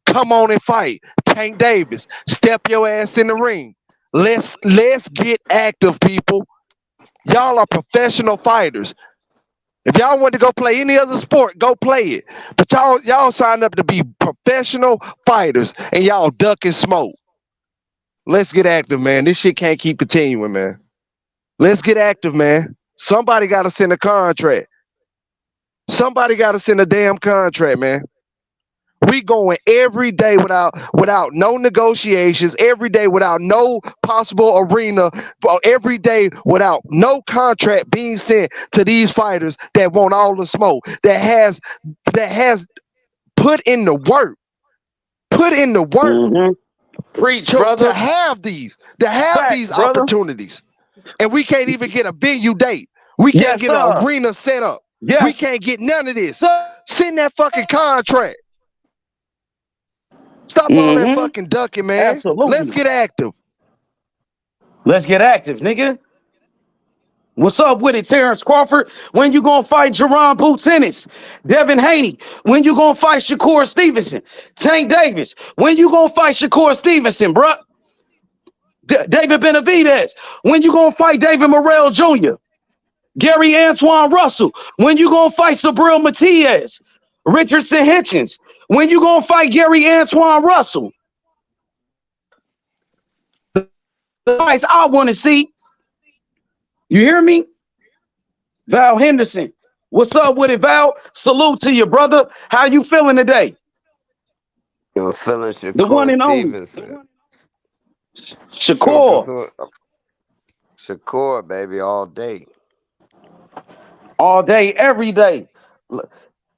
Come on and fight. Tank Davis, step your ass in the ring. Let's get active, people. Y'all are professional fighters. If y'all want to go play any other sport, go play it. But y'all signed up to be professional fighters, and y'all duck and smoke. Let's get active, man. This shit can't keep continuing, man. Let's get active, man. Somebody got to send a contract. Somebody got to send a damn contract, man. We going every day without no negotiations, every day without no possible arena, every day without no contract being sent to these fighters that want all the smoke, that has put in the work. Preach, to brother. have these Facts, brother. opportunities. And we can't even get a venue date. We can't get an arena set up. Yes. We can't get none of this. Send that fucking contract. Stop all that fucking ducking, man. Absolutely. Let's get active. Let's get active, nigga. What's up with it, Terrence Crawford? When you gonna fight Jerron Boots Ennis? Devin Haney? When you gonna fight Shakur Stevenson? Tank Davis? When you gonna fight Shakur Stevenson, bruh? David Benavidez? When you gonna fight David Morrell Jr.? Gary Antoine Russell? When you gonna fight Sabril Matias? Richardson Hitchens? When you gonna fight Gary Antoine Russell? The fights I want to see. You hear me? Val Henderson. What's up with it, Val? Salute to you, brother. How you feeling today? You're feeling Shakur The one and only. Stevenson. Shakur. Shakur, baby, all day. All day, every day.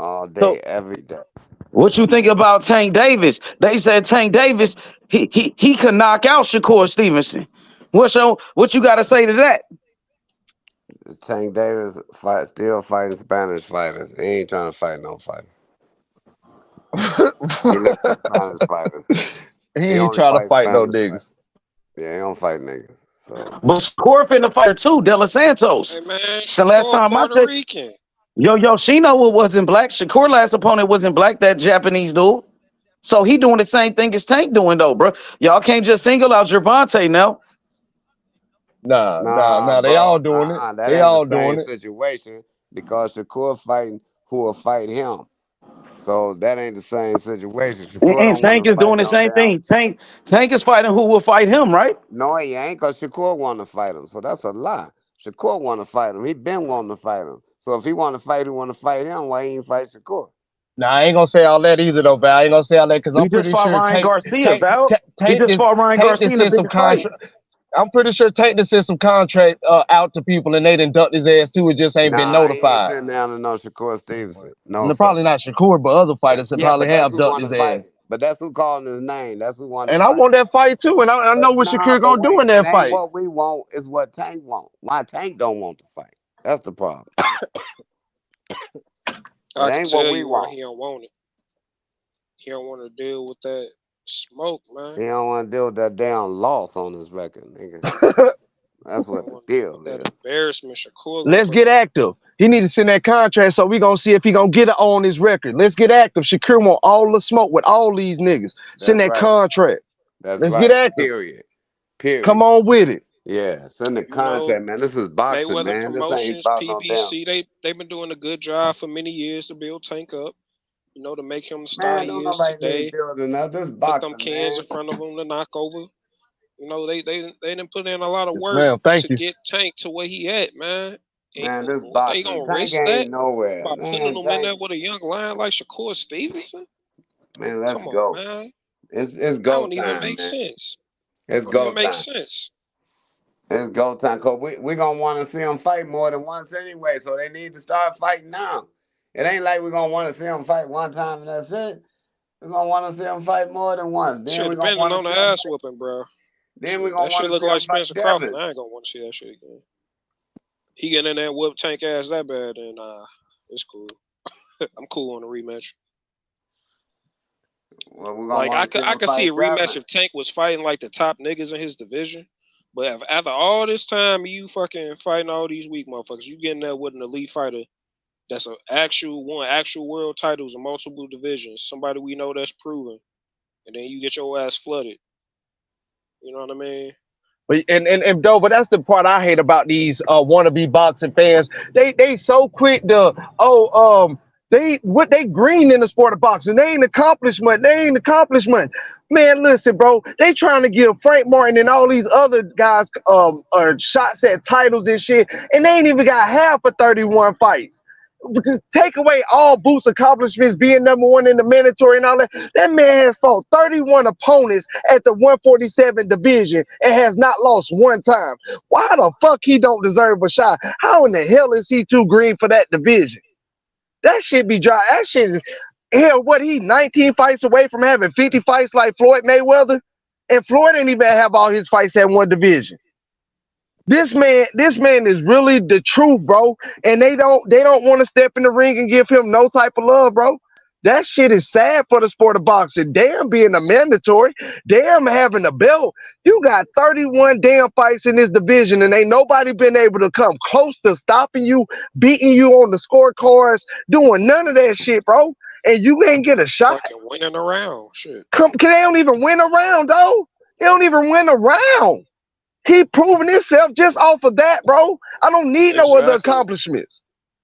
All day, every day. What you think about Tank Davis? They said Tank Davis, he could knock out Shakur Stevenson. What you got to say to that? Tank Davis still fighting Spanish fighters. He ain't trying to fight no fighter. He not a Spanish fighter. He ain't trying to fight no niggas. Yeah, he don't fight niggas. So. But Shakur finna fight too, De Los Santos. Hey man, so last time I checked, Rican. Yo, she know it wasn't black. Shakur last opponent wasn't black, that Japanese dude. So he doing the same thing as Tank doing though, bro. Y'all can't just single out Gervonta now. Nah, they all doing it. That they ain't all the same doing it. situation because Shakur fighting who will fight him. So that ain't the same situation. Shakur And Tank is doing the same thing. Tank is fighting who will fight him, right? No, he ain't, because Shakur want to fight him. So that's a lie. Shakur want to fight him. He been wanting to fight him. So if he want to fight him, why he ain't fight Shakur? Nah, I ain't gonna say all that either though, Val. I ain't gonna say all that because I'm pretty sure Ryan Garcia, Tank just sent some contract. I'm pretty sure Tank just sent some contract out to people and they done ducked his ass too. It just ain't been notified. He ain't sitting down to no Shakur Stevenson. No, probably not Shakur, but other fighters that probably have ducked his ass. But that's who calling his name. That's who won. And I want that fight too. And I know what Shakur gonna do in that fight. What we want is what Tank want. Why Tank don't want to fight? That's the problem. I can tell you why he don't want it. He don't want to deal with that smoke, man. He don't want to deal with that damn loss on his record, nigga. That's what the deal is. That embarrassment, Shakur. Let's get active. He need to send that contract so we gonna see if he gonna get it on his record. Let's get active. Shakur want all the smoke with all these niggas. Send that contract. That's Let's get right. active. Period. Come Period. on with it. Yeah. Send the You know, content, man. This is boxing, Mayweather man. This ain't Promotions, about no damn. PBC, they've been doing a good job for many years to build Tank up. You know, to make him the star Man, he don't is nobody need today. building up. This Put them boxing, cans in man. front of him to knock over. You know, they didn't put in a lot of Yes, work ma'am. Thank to you. get Tank to where he at, man. And Man, this what they boxing. gonna Tank risk ain't that nowhere. by putting Man, him in there Tank. with a young lion like Shakur Stevenson? Man, let's Come on, go. man. It's That go don't even time, make man. sense. It's Don't go even make time. sense. It's go time. Cause we gonna want to see them fight more than once anyway. So they need to start fighting now. It ain't like we gonna want to see them fight one time and that's it. We're gonna want to see them fight more than once. Then Shit, we're gonna depending want to on the see them ass fight. whooping, bro. Then we're Shit, gonna that want shit to look see them like fight Spencer Crawford. Devin. I ain't gonna want to see that shit again. He get in there and whoop Tank ass that bad, and it's cool. I'm cool on the rematch. Well, we're gonna Like want to see I them could see fight a rematch Devin. if Tank was fighting like the top niggas in his division. But after all this time, you fucking fighting all these weak motherfuckers, you getting there with an elite fighter that's an actual world titles in multiple divisions, somebody we know that's proven, and then you get your ass flooded. You know what I mean? But and Doe, but that's the part I hate about these wannabe boxing fans. They so quick to they green in the sport of boxing. They ain't accomplishment. They ain't accomplishment. Man, listen, bro. They trying to give Frank Martin and all these other guys shots at titles and shit, and they ain't even got half of 31 fights. Take away all Boots' accomplishments, being number one in the mandatory and all that. That man has fought 31 opponents at the 147 division and has not lost one time. Why the fuck he don't deserve a shot? How in the hell is he too green for that division? That shit be dry. That shit is, hell, what, he 19 fights away from having 50 fights like Floyd Mayweather? And Floyd didn't even have all his fights at one division. This man is really the truth, bro. And they don't want to step in the ring and give him no type of love, bro. That shit is sad for the sport of boxing. Damn being a mandatory. Damn having a belt. You got 31 damn fights in this division and ain't nobody been able to come close to stopping you, beating you on the scorecards, doing none of that shit, bro. And you ain't get a shot. Fucking winning around. Shit. They don't even win around, though. They don't even win around. He proven himself just off of that, bro. I don't need no other accomplishments.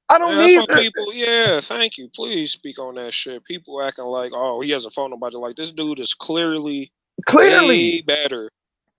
I don't That's need. what people. Yeah, thank you. Please speak on that shit. People acting like, oh, he hasn't fought nobody. Like, this dude is clearly way better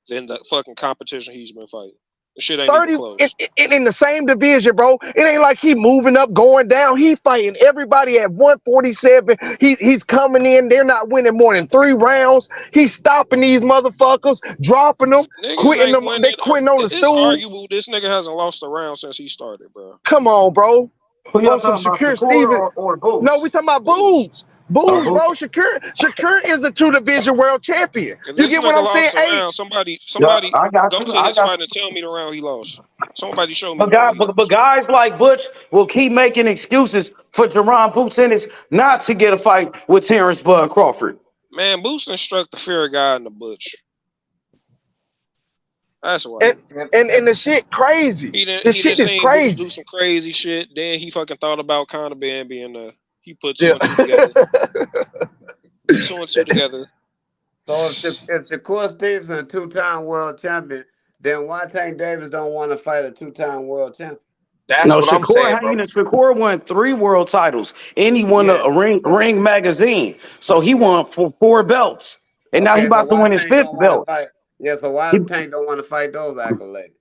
than the fucking competition he's been fighting. The shit ain't even close. In the same division, bro. It ain't like he moving up, going down. He fighting everybody at 147. He's coming in. They're not winning more than 3 rounds. He's stopping these motherfuckers, dropping them, quitting them. They quitting on the It's stool. arguable this nigga hasn't lost a round since he started, bro. Come on, bro. Who y'all On some talking about, Shakur Shakur Stevenson. or Boots? No, we talking about Boots. Boots, bro. Shakur is a 2-division world champion. If You this get what nigga I'm saying? lost a round, somebody I got go you. to his fight and tell me the round he lost. Somebody show me But, the round he lost. but guys like Butch will keep making excuses for Jerron Boots Ennis not to get a fight with Terrence Bud Crawford. Man, Boots done struck the fear guy in the Butch. That's why. And the shit crazy. The shit is crazy. Do some crazy shit. Then he fucking thought about Conor Ben being he put 2 and 2 together. 2 and 2 together. So if Shakur Stevenson a 2-time world champion, then why Tank Davis don't want to fight a 2-time world champion? That's no, what Shakur, I'm saying, bro. Shakur won 3 world titles, and he won a ring magazine. So he won 4 belts, and now he about to win his 5th belt. Yeah, so why Tank don't want to fight those accolades?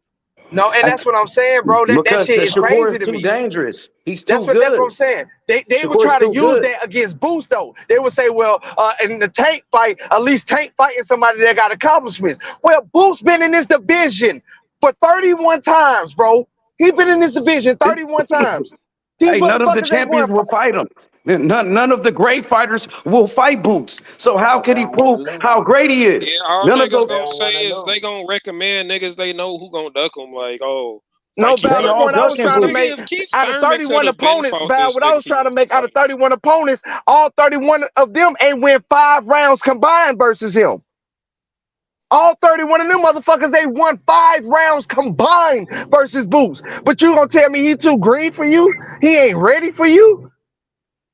No, and that's what I'm saying, bro. That shit is Shakur crazy is to too me. dangerous. He's too That's good. what I'm saying. They would Shakur's try to too use good. that against Boots, though. They would say, well, in the Tank fight, at least Tank fighting somebody that got accomplishments. Well, Boots been in this division for 31 times, bro. He been in this division 31 times. These Hey, none of the motherfuckers ain't champions will fight him. None of the great fighters will fight Boots. So how could he prove how great he is? Yeah, all None of niggas those gonna say is they gonna recommend niggas they know who gonna duck them. Like, oh, no, Val, the point I was trying to Nigga, make, if Keith out of Thurman 31 could've been opponents, fought Val, this what I nigga was if he trying to wanted make, out of 31 opponents, all 31 of them ain't win 5 rounds combined versus him. All 31 of them motherfuckers, they won 5 rounds combined versus Boots. But you gonna tell me he too green for you? He ain't ready for you?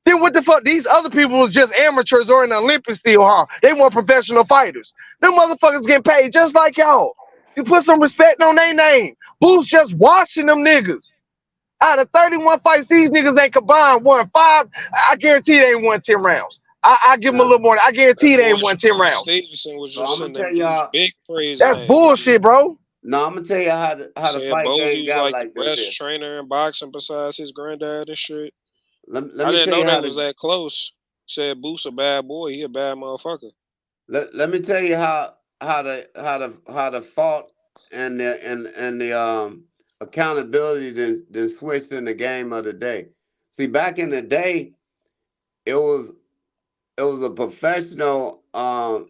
Then what the fuck? These other people was just amateurs or in the Olympics still, huh? They weren't professional fighters. Them motherfuckers getting paid just like y'all. You put some respect on their name. Boo's just watching them niggas. Out of 31 fights, these niggas ain't combined won 5. I guarantee they ain't won 10 rounds. I give them a little more. I guarantee they ain't won 10 Shakur rounds. Stevenson was So I'm just gonna sending tell Boots y'all. big praise That's and bullshit, bro. No, I'm gonna tell you how the said fight game Bosey's got like the like this best here. trainer in boxing besides his granddad and shit. Let I me didn't tell know you they how was the that close. Said Boots a bad boy. He a bad motherfucker. let me tell you how the fault and the accountability then switched in the game of the day. See, back in the day, it was a professional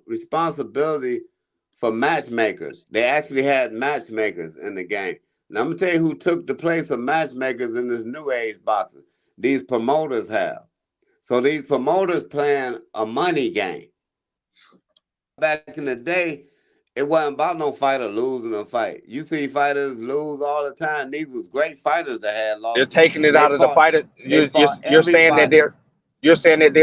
responsibility for matchmakers. They actually had matchmakers in the game. Now I'm gonna tell you who took the place of matchmakers in this new age boxing. These promoters have. So these promoters playing a money game. Back in the day, it wasn't about no fighter losing a fight. You see fighters lose all the time. These was great fighters that had They're losses. taking it They out of the fought. fighter. They fought You're saying that everybody. they're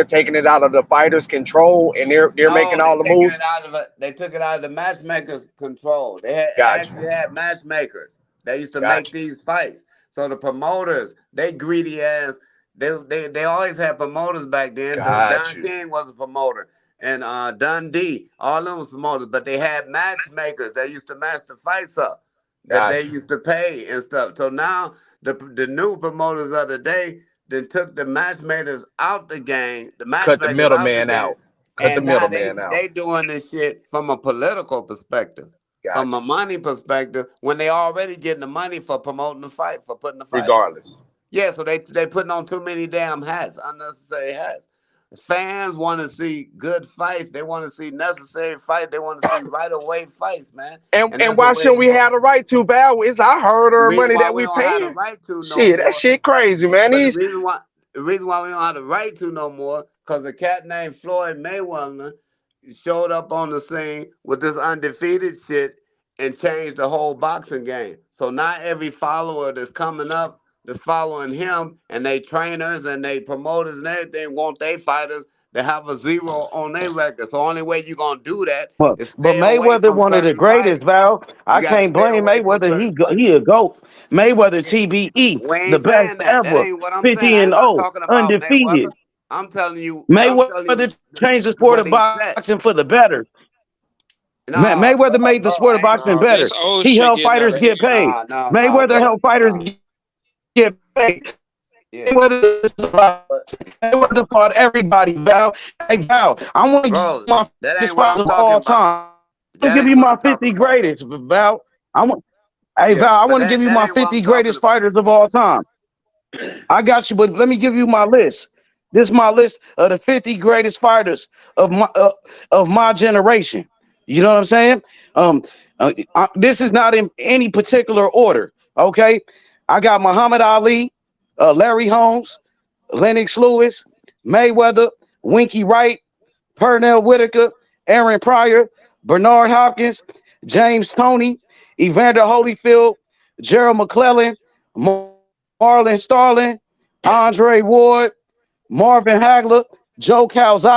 taking it out of the fighter's control and they're making No, they all the taking moves. it out of it. They took it out of the matchmakers' control. They Gotcha. actually had matchmakers. They used to make Gotcha. these fights. So the promoters, they greedy ass. They always had promoters back then. Got Don you. King was a promoter, and Dundee, all of them was promoters. But they had matchmakers. They used to match the fights up that they Gotcha. used to pay and stuff. So now the new promoters of the day then took the matchmakers out the game, the Cut the matchmakers out the middleman game, out. Cut the and now they middleman out. they doing this shit from a political perspective, from a Gotcha. money perspective, when they already getting the money for promoting the fight, for putting the fight on. Regardless. Yeah, so they putting on too many damn hats, unnecessary hats. Fans want to see good fights. They want to see necessary fights. They want to see right away fights, man. And And that's the why way shouldn't it's we supposed have to the be. right to, Val? It's our hard The earned reason money why that we we don't have the paying. right to no Shit, that more. shit crazy, man. But the These reason why we don't have the right to no more, because a cat named Floyd Mayweather showed up on the scene with this undefeated shit and changed the whole boxing game. So not every follower that's coming up that's following him and they trainers and they promoters and everything want they fighters to have a zero on their record. So only way you gonna do that is But stay away Mayweather from one of the certain greatest, fights. Val. You I gotta can't stay blame away from Mayweather. certain He fights. a goat. Mayweather Yeah. TBE, We the ain't saying best that. That ever. ain't what I'm saying. 50 I and ain't not 0, talking about undefeated. Mayweather. I'm telling you Mayweather changed the sport what of he said. boxing for the better. Nah, Mayweather made the bro, sport of I ain't boxing Nah, this better. old He shit helped getting out fighters of get hand. paid. nah, Mayweather bro. helped fighters Nah. get paid. Yeah. Mayweather fought everybody, Val. Hey, Val, I want to give you Bro, my that greatest ain't what fighters I'm of talking all about. time. I want That to give ain't you what my I'm talking 50 about. greatest, Val. Hey, Yeah, Val, I but want to give that you that my ain't what 50 I'm talking greatest about. fighters of all time. I got you, but let me give you my list. This is my list of the 50 greatest fighters of my generation. You know what I'm saying? This is not in any particular order. Okay, I got Muhammad Ali, Larry Holmes, Lennox Lewis, Mayweather, Winky Wright, Pernell Whitaker, Aaron Pryor, Bernard Hopkins, James Toney, Evander Holyfield, Gerald McClellan, Marlon Starling, Andre Ward, Marvin Hagler, Joe Calzaghe,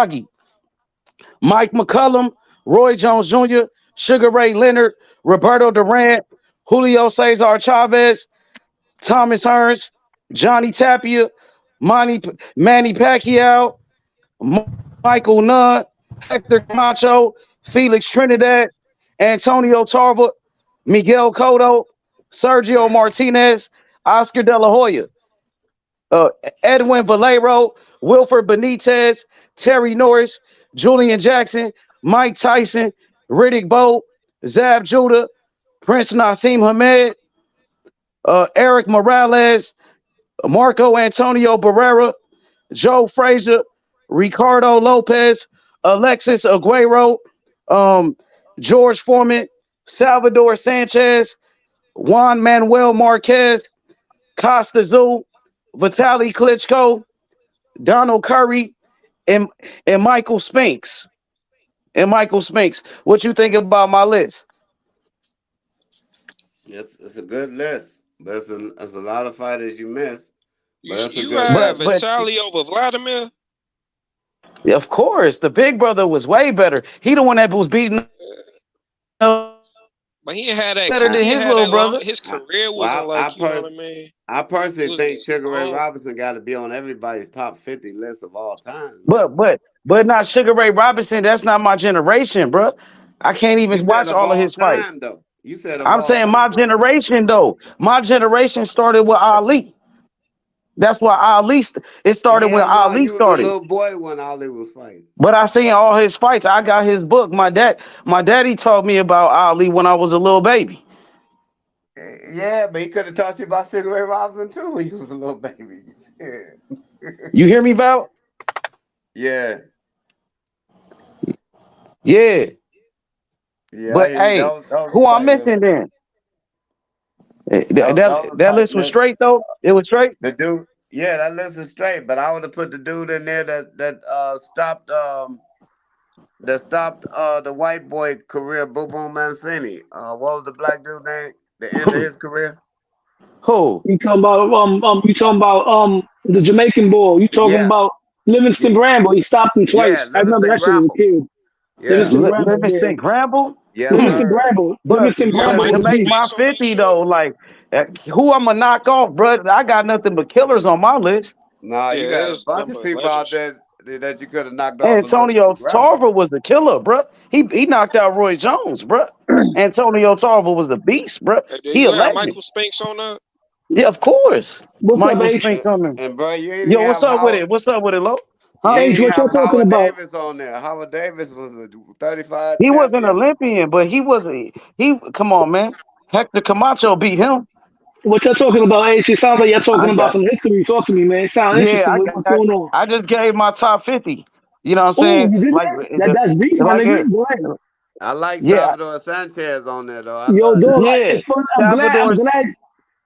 Mike McCullum, Roy Jones Jr., Sugar Ray Leonard, Roberto Durant, Julio Cesar Chavez, Thomas Hearns, Johnny Tapia, Manny Pacquiao, Michael Nunn, Hector Camacho, Felix Trinidad, Antonio Tarver, Miguel Cotto, Sergio Martinez, Oscar De La Hoya, Edwin Valero, Wilfred Benitez, Terry Norris, Julian Jackson, Mike Tyson, Riddick Bowe, Zab Judah, Prince Nassim Hamed, Eric Morales, Marco Antonio Barrera, Joe Frazier, Ricardo Lopez, Alexis Aguero, um, George Foreman, Salvador Sanchez, Juan Manuel Marquez, Costa Zoo, Vitaly Klitschko, Donald Curry, and and Michael Spinks. And Michael Spinks. What you think about my list? It's a good list, but it's a lot of fighters you missed. But that's a You good ride But list. Vitaly over Vladimir? of course, the big brother was way better. He the one that was beating up But he ain't had that. better I, than He ain't his had little that long. brother. His I, career wasn't well, I, I, like, you know what pers- I mean. I It personally think wasn't Sugar Ray long. Robinson got to be on everybody's top 50 list of all time, man. But not Sugar Ray Robinson. That's not my generation, bro. I can't You even said watch of all of all his fights. time, though. You said of I'm all saying my time. generation though. My generation started with Ali. That's why it started when Hell no, Ali you was a started. little boy when Ali was fighting. But I seen all his fights. I got his book. My daddy taught me about Ali when I was a little baby. Yeah, but he could have taught you about Sugar Ray Robinson too when you was a little baby. You hear me, Val? Yeah. Yeah. Yeah, I But hear you. hey, That was a who I'm fight list. missing then? That was a That fight list was list. straight though. It was straight. The dude, yeah, that list is straight. But I would have put the dude in there that stopped the white boy career, Boo Boom Mancini. What was the black dude name? The end of his career? Who? You talking about the Jamaican boy. You talking Yeah, about yeah, Livingston Bramble. He stopped him yeah. twice. I remember Livingston that shit as a Gramble. kid. Yeah, Livingston Bramble, yeah. Livingston Gramble. yes, Livingston sir. Bramble. But Livingston You got Bramble to was Michael make beast. my Spinks on that 50 shit? though, like who I'm gonna knock off, bro? I got nothing but killers on my list. Nah, you Yeah, got a there's bunch number of of people out legends. there that you could have knocked off a Antonio Livingston Gramble. Tarver was the killer, bro. He knocked out Roy Jones, bro. Antonio Tarver was the beast, bro. Hey, do He you a have legend. Michael Spinks on that? Yeah, of course. What's up, Michael H? Spinks on there. And bro, you ain't even Yo, what's have up with Howard. it? What's up with it, Lo? You Huh? ain't H, even what have y'all talking Howard about? Davis on there. Howard Davis was a 35 He was an champion. Olympian, but he come on, man. Hector Camacho beat him. What y'all talking about, H? It sounds like y'all talking I about got some history. Talk to me, man. It sounds yeah, interesting. What's got going on? I just gave my top 50. You know what I'm Oh, saying? you did Like that? That's deep, my like nigga. Go ahead. I like yeah, Salvador Sanchez on there though. I Yo, love dog, that. yeah. it's fun. I'm glad. I'm Salvador's glad.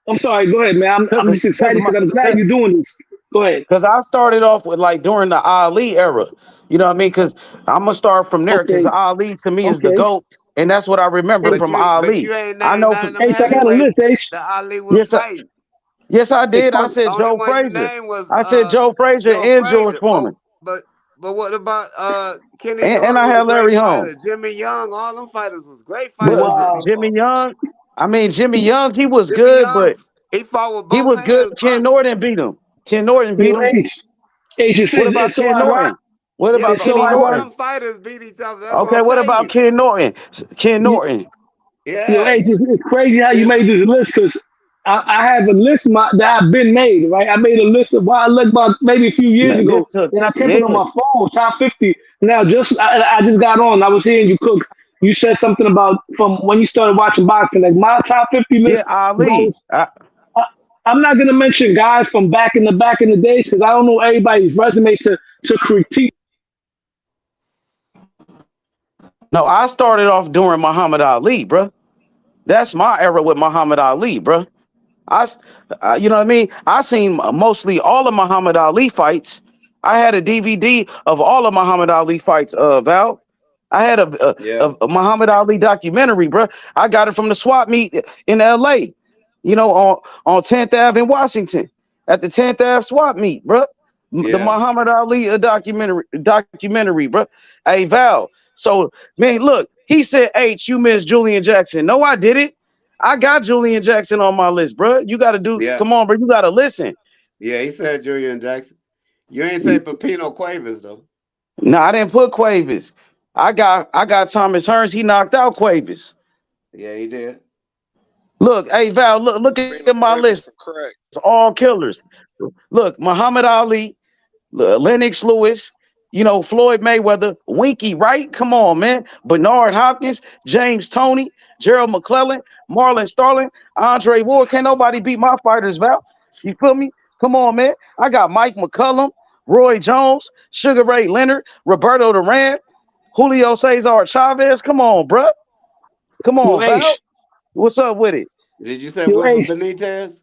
I'm sorry. Go ahead, man. cause I'm just cause excited my because I'm glad you're doing this. Go ahead. Cause I started off with like during the Ali era, you know what I mean? Cause I'm gonna start from there. Cause Okay. the Ali to me is the Okay. GOAT, and that's what I remember H, But from you Ali. ain't I named know none from of them I got a heavyweights list, H. that Ali was yes, fighting. yes, I It's did. I fun. said Only Joe one you Frazier. named was I said Joe Frazier Joe and George Frazier. Foreman, But what about Kenny and Norton I was a had great Larry Holmes. fighter. Jimmy Young, all them fighters was great But fighters in their Jimmy sport. Young, I mean Jimmy Young, he was Jimmy good, but Young, he fought with he both was good. hands, bro. Ken Norton beat him. Ken Norton beat Yo, him. H, What about it's so Ken ironic. Norton? What Yeah, about It's but so Kenny all Norton? them ironic. fighters beat each other. That's what Okay, I'm what telling about you. Ken Norton? Ken Norton. Yo, Yeah, hey, it's crazy how you Ken, made this list because I have a list that I've been made, right? I made a list of what I looked about maybe a few years This ago, took and I kept yeah. it on my phone, top 50. Now, I just got on. I was hearing you cook. You said something about from when you started watching boxing. Like my top 50 Yeah, list Ali. goes. I, I'm not gonna mention guys from back in the days because I don't know everybody's resume to critique. No, I started off during Muhammad Ali, bro. That's my era with Muhammad Ali, bro. You know what I mean? I seen mostly all of Muhammad Ali fights. I had a DVD of all of Muhammad Ali fights. Val, I had yeah, a Muhammad Ali documentary, bro. I got it from the swap meet in L.A. You know, on 10th Ave in Washington at the 10th Ave swap meet, bro. The yeah, Muhammad Ali documentary, bro. Hey Val, so man, look, he said, "H, you missed Julian Jackson." No, I didn't. I got Julian Jackson on my list, bro. You got to yeah, come on, bro. You got to listen. yeah. He said Julian Jackson. You ain't say Pepino Cuevas though. No, I didn't put Quavis. I got Thomas Hearns. He knocked out Quavis. Yeah, he did. Look, hey Val, look Pino at my Cuevas list. from crack. All killers. Look, Muhammad Ali, Lennox Lewis, you know, Floyd Mayweather, Winky Wright. Come on, man. Bernard Hopkins, James Toney, Gerald McClellan, Marlon Starling, Andre Ward. Can't nobody beat my fighters, Val. You feel me? Come on, man. I got Mike McCullum, Roy Jones, Sugar Ray Leonard, Roberto Duran, Julio Cesar Chavez. Come on, bro. Come Yo, on, Val. H, What's up with it? Did you say yo, Wilson H, Benitez?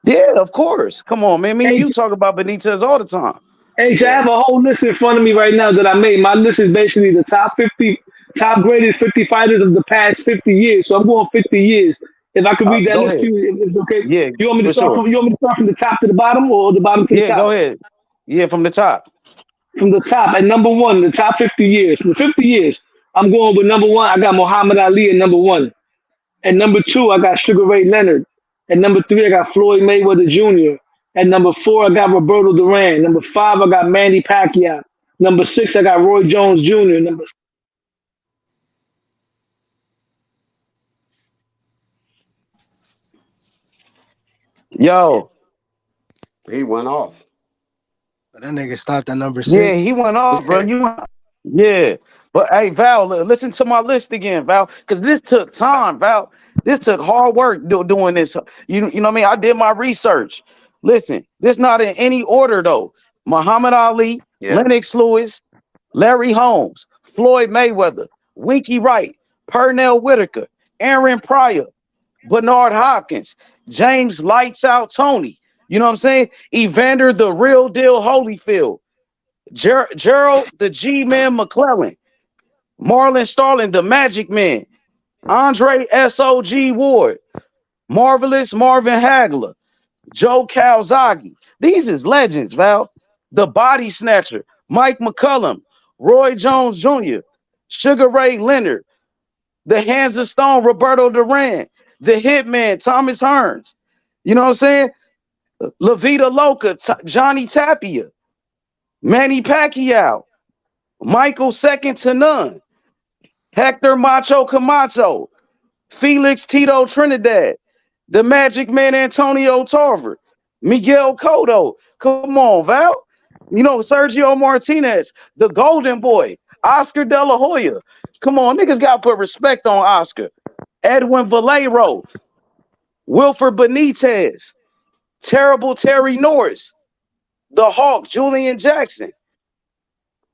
Yeah, of course. Come on, man. Me and H, you talk about Benitez all the time. H, I Yeah, have a whole list in front of me right now that I made. My list is basically the top 50, top graded 50 fighters of the past 50 years. So I'm going 50 years. If I could read that Go list to ahead. you, if it's okay. Yeah, You want me to for start sure. from the top to the bottom or the bottom to the Yeah, top? go ahead. Yeah, from the top. From the top at number one, the top 50 years. From the 50 years, I'm going with number one. I got Muhammad Ali at number one. At number two, I got Sugar Ray Leonard. At number three, I got Floyd Mayweather Jr. At number four, I got Roberto Duran. Number five, I got Manny Pacquiao. Number six, I got Roy Jones Jr. Number Yo, He went off. That nigga stopped at number yeah, 6. he went off, bro. Yeah. But hey, Val, listen to my list again, Val, because this took time, Val. This took hard work doing this. You know what I mean? I did my research. Listen, this not in any order though. Muhammad Ali, Yeah. Lennox Lewis, Larry Holmes, Floyd Mayweather, Winky Wright, Pernell Whitaker, Aaron Pryor, Bernard Hopkins, James Lights Out Tony. You know what I'm saying? Evander the Real Deal Holyfield, Gerald the G-Man McClellan, Marlon Starling the Magic Man, Andre S.O.G. Ward, Marvelous Marvin Hagler, Joe Calzaghe. These is legends, Val. The Body Snatcher, Mike McCullum, Roy Jones Jr., Sugar Ray Leonard, the Hands of Stone, Roberto Duran, the Hitman, Thomas Hearns. You know what I'm saying? La Vida Loca, Johnny Tapia, Manny Pacquiao, Michael Second to None, Hector Macho Camacho, Felix Tito Trinidad, the Magic Man Antonio Tarver, Miguel Cotto. Come on, Val. You know, Sergio Martinez, the Golden Boy, Oscar De La Hoya. Come on, niggas got to put respect on Oscar. Edwin Valero, Wilfred Benitez, Terrible Terry Norris, the Hawk, Julian Jackson,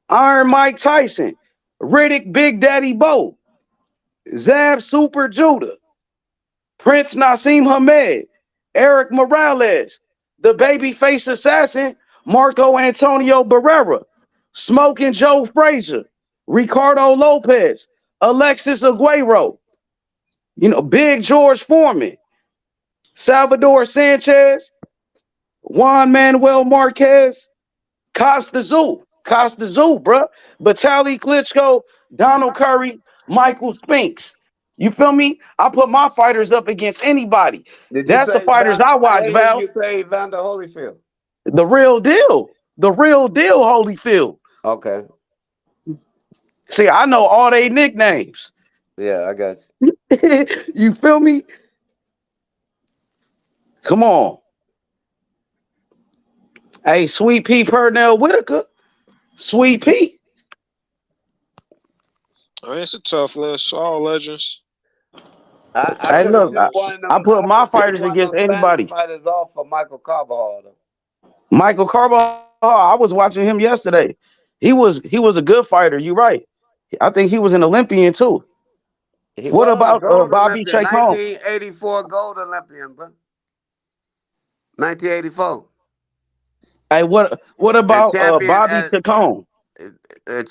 Iron Mike Tyson, Riddick Big Daddy Bo, Zab Super Judah, Prince Nassim Hamed, Eric Morales, the babyface assassin, Marco Antonio Barrera, Smoking Joe Frazier, Ricardo Lopez, Alexis Aguero, you know, Big George Foreman, Salvador Sanchez, Juan Manuel Marquez, Costa Zoo, bruh. Vitaly Klitschko, Donald Curry, Michael Spinks. You feel me? I put my fighters up against anybody. Did you That's the say fighters I I watch, didn't hear Val. you say Evander Holyfield. The real deal. The real deal, Holyfield. Okay. See, I know all they nicknames. Yeah, I got you. You feel me? Come on. Hey, Sweet Pea Pernell Whitaker. Sweet Pea. I mean, it's a tough list. All legends. I Hey, couldn't look, pick one of them. I put I my couldn't pick fighters one of against them Spanish anybody. fighters off for Michael Carbajal. Though. Michael Carbajal, I was watching him yesterday. He was a good fighter. You're right. I think he was an Olympian too. He What was about gold Bobby Olympian, Chacon? 1984 gold Olympian, bro. 1984. Hey, what about champion Bobby at Chacon?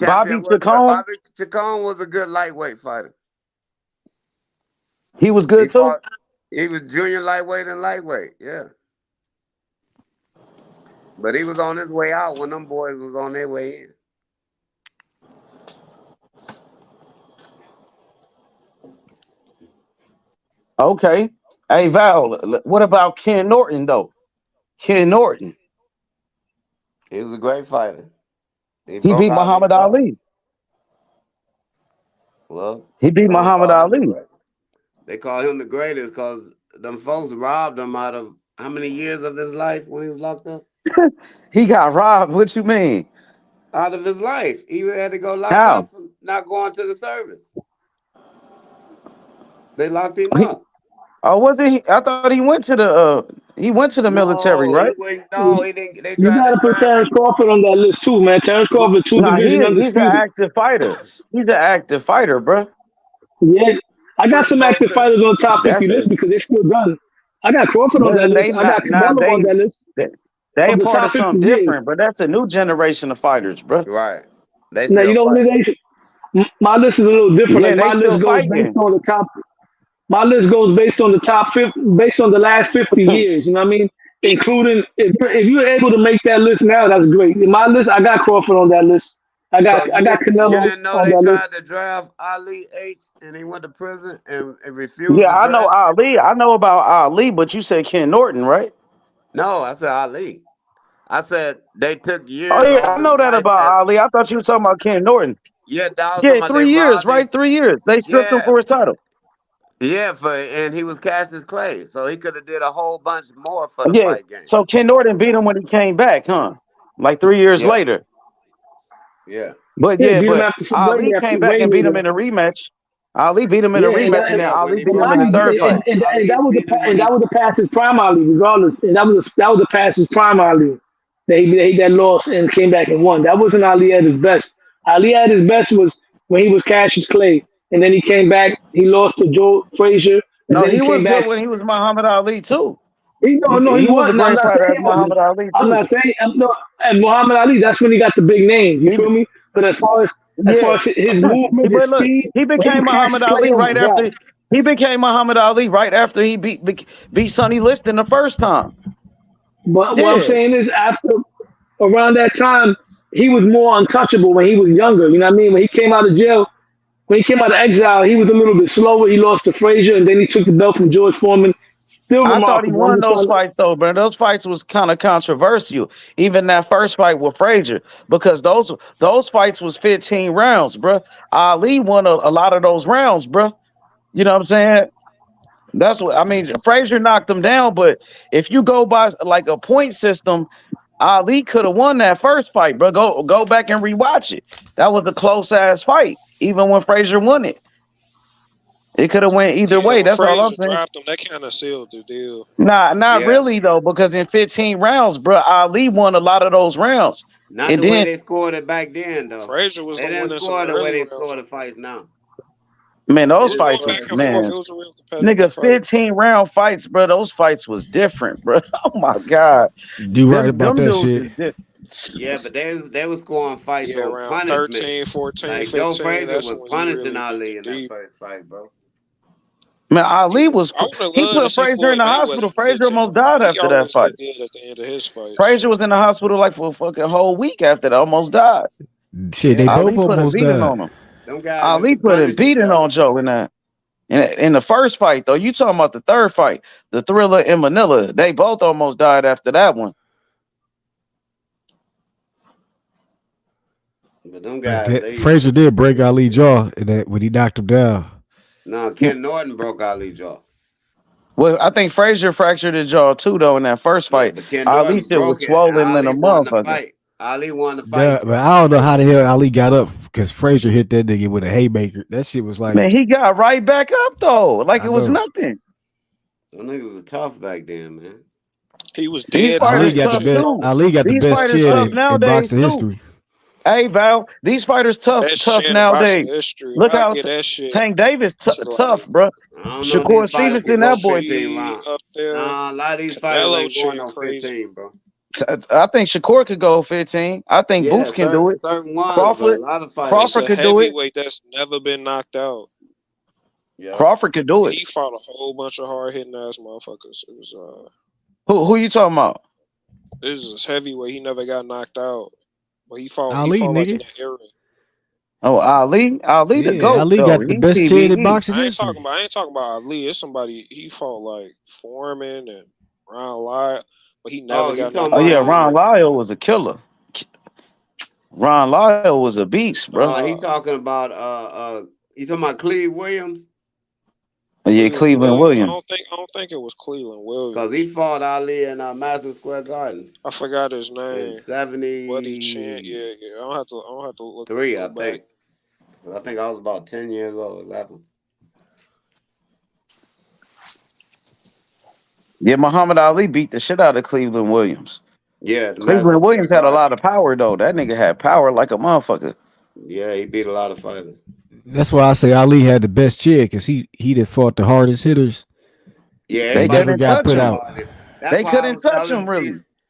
Bobby champion Chacon, Bobby Chacon was a good lightweight fighter. he was good too. He was junior lightweight and lightweight, yeah. But he was on his way out when them boys was on their way in. Okay. Hey Val, what about Ken Norton though? Ken Norton. He was a great fighter. He beat out Muhammad his Ali. Well, He beat Muhammad Ali. They call him the greatest because them folks robbed him out of how many years of his life when he was locked up? He got robbed. What you mean? Out of his life. He had to go locked How? up for not going to the service. They locked him up. Oh, wasn't he? I thought he went to the military, right? He didn't. They You tried gotta to put drive Terrence him. Crawford on that list too, man. Terrence Crawford, two Nah, division he's an undisputed. active fighter. He's an active fighter, bro. Yeah, I got some active fighters on the top 50 That's list because they still done. I got Crawford on that they list. I got not Canelo on that list. they Of the part top of 50 something years. different, but that's a new generation of fighters, bro. Right. They Now, you still know what fight. it is? My list is a little different. Yeah, Like, they my still list goes based fighting. on the top. My list goes based on the top 50, based on the last 50 years. You know what I mean? Including if you're able to make that list now, that's great. In my list, I got Crawford on that list. I So got you Canelo didn't know on they that list. tried to draft Ali H and he went to prison and refused Yeah, to I know draft? Ali. I know about Ali, but you said Ken Norton, right? No, I said Ali. I said they took Oh years yeah, off I his know that life about as Ali. I thought you were talking about Ken Norton. yeah, that was Yeah, somebody they 3 years, robbed him. right? 3 years. They stripped him Yeah, for his title. yeah, and he was Cassius Clay, so he could have did a whole bunch more for the Yeah. fight game. So Ken Norton beat him when he came back, huh? Like 3 years Yeah, later. yeah, But Yeah, yeah, beat him but after Ali came back way and beat him later. in a rematch. Ali beat him in a Yeah, and rematch, that, and and, then yeah. When Ali he beat him broke in the mind Ali third you, jaw, fight. and Ali that was beat him when and that he. was the past his prime Ali, regardless. And that was the past his prime Ali. That lost and came back and won. That wasn't Ali at his best. Ali at his best was when he was Cassius Clay, and then he came back. He lost to Joe Frazier, and No, then he he was came good back. when he was Muhammad Ali too. No, He he was a wasn't. I'm great not fighter saying as he Muhammad wasn't. Ali I'm too. not saying no. And Muhammad Ali, that's when he got the big names. You He, feel me? But as yeah, far as his movement, his but look, speed, he when he became was Muhammad Cassius Clay, Ali that was right a drought. after he became Muhammad Ali right after he beat Sonny Liston the first time. But what I'm Yeah, saying is, after around that time, he was more untouchable when he was younger. You know what I mean? When he came out of jail, when he came out of exile, he was a little bit slower. He lost to Frazier, and then he took the belt from George Foreman. Still I thought he remarkable. I'm won just those trying to. fights though, but those fights was kind of controversial. Even that first fight with Frazier, because those fights was 15 rounds, bruh. Ali won a lot of those rounds, bruh. You know what I'm saying? That's what I mean. Frazier knocked him down, but if you go by like a point system, Ali could have won that first fight, bro. Go back and rewatch it. That was a close ass fight, even when Frazier won it. It could have went either Yeah, way. when That's all I'm Frazier saying. dropped him, that kind of sealed the deal. Not Yeah, really though, because in 15 rounds, bro, Ali won a lot of those rounds. not And the way then, they scored it back then though. Frazier was They the didn't one in some score the way early they rounds. score the fights now. man, It those was fights going was back and forth. man, It was a real competitive nigga, fight. 15 round fights, bro. Those fights was different, bro. Oh my god, You right about them that dudes shit. is different. Yeah, but they was scoring fights Yeah, on around punishment. 13, 14, Like Joe 15. Frazier That's was when he punishing really went Ali in that deep. first fight, bro. Man, Ali Yeah, was I would have he loved to put see Frazier in Floyd the Mayweather hospital. in Frazier 15 almost rounds. died He after that always fight. looked good at the end of his fights. Frazier was in the hospital like for a fucking whole week after that, almost died. Shit, they Yeah, both Ali put a almost beating died. on him. them guys used Ali to put a punish each beating other. on Joe in that. In the first fight, though, you talking about the third fight, the Thriller in Manila. They both almost died after that one. But them But guys, that, they Frazier did break Ali jaw in that when he knocked him down. no Ken Norton broke Ali jaw. Well, I think Frazier fractured his jaw too, though, in that first Yeah, fight. but Ken Ali Norton shit was broke it, and swollen than a Ali won the motherfucker. fight. Ali won the fight Duh, but from I don't know how Frazier. the hell Ali got up because Frazier hit that nigga with a haymaker. That shit was like, Man, he got right back up though, like I it was know. nothing. Them niggas was tough back then, man. He was These dead Ali fighters tired got the tough too. best. too. Ali got the These best fighters chin tough in nowadays boxing too. history. Hey Val, these fighters Best tough chin in boxing nowadays. history. Look I how get that shit Tank Davis to tough, like bro. I don't know if these Shakur fighters can Stevenson, go that boy. 15 G rounds. up there. Nah, a lot of these fighters Canelo ain't going chin no crazy. 15, bro. I think Shakur could go 15. I think Yeah, Boots can do it. certain ones, but a Crawford, lot of That's fighters. Crawford a could do it. heavyweight that's never been knocked out. Yeah. Crawford could do it. He fought a whole bunch of hard hitting ass motherfuckers. It was Who you talking about? this is heavyweight. He never got knocked out, but he Ali, fought like in nigga. that era. Oh, Ali the Yeah, GOAT Ali though. got the He best chin in TBE. boxing history. I ain't talking about Ali. It's somebody he fought like Foreman and Ron Lyle, but he Oh, never you got talking knocked Oh about yeah, out. Ron Lyle was a killer. Ron Lyle was a beast, bro. he Nah, talking about you talking about Cleve Williams? Yeah, Cleveland Cleveland Williams. Williams. I don't think it was Cleveland Cause he Williams. fought Ali in Madison Square Garden I forgot his in name. Buddy Chan. 73, Yeah, yeah. I don't have to look I go back. think. 'Cause I think I was about 10 years old, 11. Yeah, Muhammad Ali beat the shit out of Cleveland Williams. Yeah, the Madison Cleveland Square Williams had a Garden. lot of power though. That nigga had power like a motherfucker. Yeah, he beat a lot of fighters. That's why I say Ali had the best chin because he did fought the hardest hitters Yeah, They and everybody never couldn't got touch put talking him. out. about it. That's They why I couldn't was touch telling him Beast. really.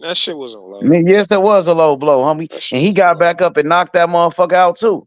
That shit wasn't low. I mean, yes, it was a low blow, homie. That shit And he was got low. back up and knocked that motherfucker out too.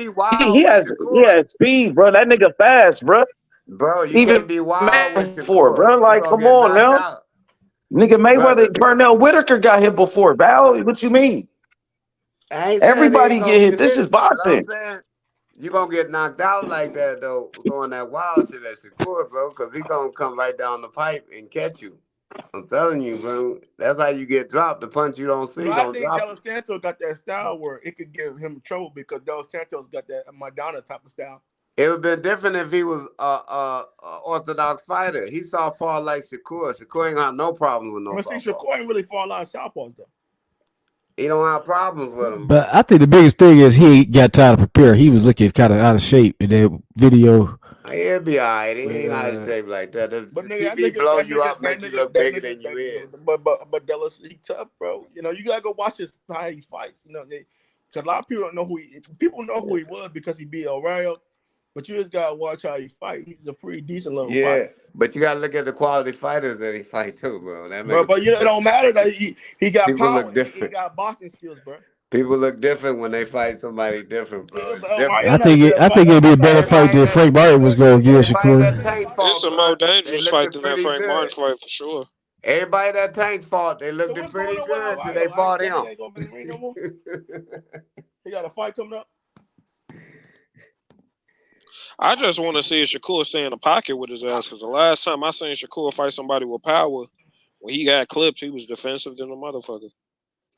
be He wild with has Shakur. speed, bro. That nigga fast, bro. Bro, you Even can't be wild with for Shakur. bro. You Like, gonna come get on knocked now. out. Nigga, Brother, Mayweather, Pernell Whitaker got hit before. Val, what you mean? I ain't saying they Everybody ain't gonna get hit. get This is hit, but I'm boxing. saying you gonna get knocked out like that though, doing that wild shit at Shakur, bro, because he gonna come right down the pipe and catch you. I'm telling you, bro. That's how you get dropped. The punch you don't see But I gonna think drop you. Dos Santos got that style where it could give him trouble because Dos Santos got that Madonna type of style. It would have been different if he was a orthodox fighter. He southpaw like Shakur. Shakur ain't got no problem with no But see, southpaw. Shakur ain't really fall a lot of southpaws though. He don't have problems with him, But bro. I think the biggest thing is he got tired of prepare. He was looking kind of out of shape in that video. He'll be all right. He With, ain't out of shape like that. The But nigga, TV blow you up, that make you look bigger than you is. but Dallas, he tough, bro. You know, you gotta go watch how he fights. You know, because a lot of people don't know people know who he was because he beat O'Reilly. But you just gotta watch how he fight. He's a pretty decent little Yeah, fighter. but you gotta look at the quality fighters that he fight too, bro. That make Bro, a but big you know, it don't difference. matter that he got People power. look He different. got boxing skills, bro. People look different when they fight somebody different, bro. It's I different. think it'd be a better fight than Frank Martin was going to give Everybody that Shakur. Tank It's fought, a more bro, they dangerous fight looked than that pretty Frank Martin good. fight for sure. Everybody that Tank fought, they looked What's pretty going on with good till O'Reilly? they fought That nigga him. ain't gonna be in the ring no more. He got a fight coming up. I just want to see if Shakur stay in the pocket with his ass, because the last time I seen Shakur fight somebody with power, when he got clips, he was defensive than a motherfucker.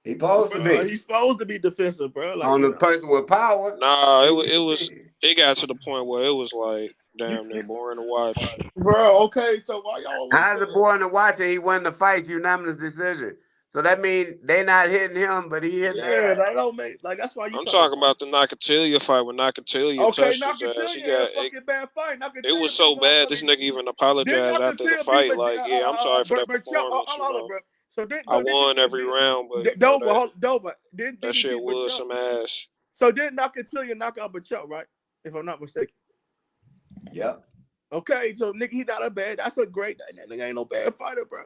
He supposed to Bro, be. he's supposed to be defensive, bro. Like, On you the know. person with power. Nah, it got to the point where it was like damn near boring to watch. Bro, okay, so why y'all always How's say it boring to watch it? He won the fight, unanimous decision. So that means they not hitting him, but he hitting their yeah, ass. that don't make like that's why you I'm talking about the Nakatilia fight when Nakatilia okay, touched his ass. He Nakatilia had a got fucking bad fight. it was so bad. This nigga even apologized after the fight. Like, yeah, I'm sorry for that performance. You know, bro. So I won every round, but you know, Dover didn't that he shit beat was Bachel? some ass. So didn't Nakatilia knock out Bachel, right? If I'm not mistaken. Yep. Okay, so nigga, he not a bad. That's a great. That nigga ain't no bad fighter, bro.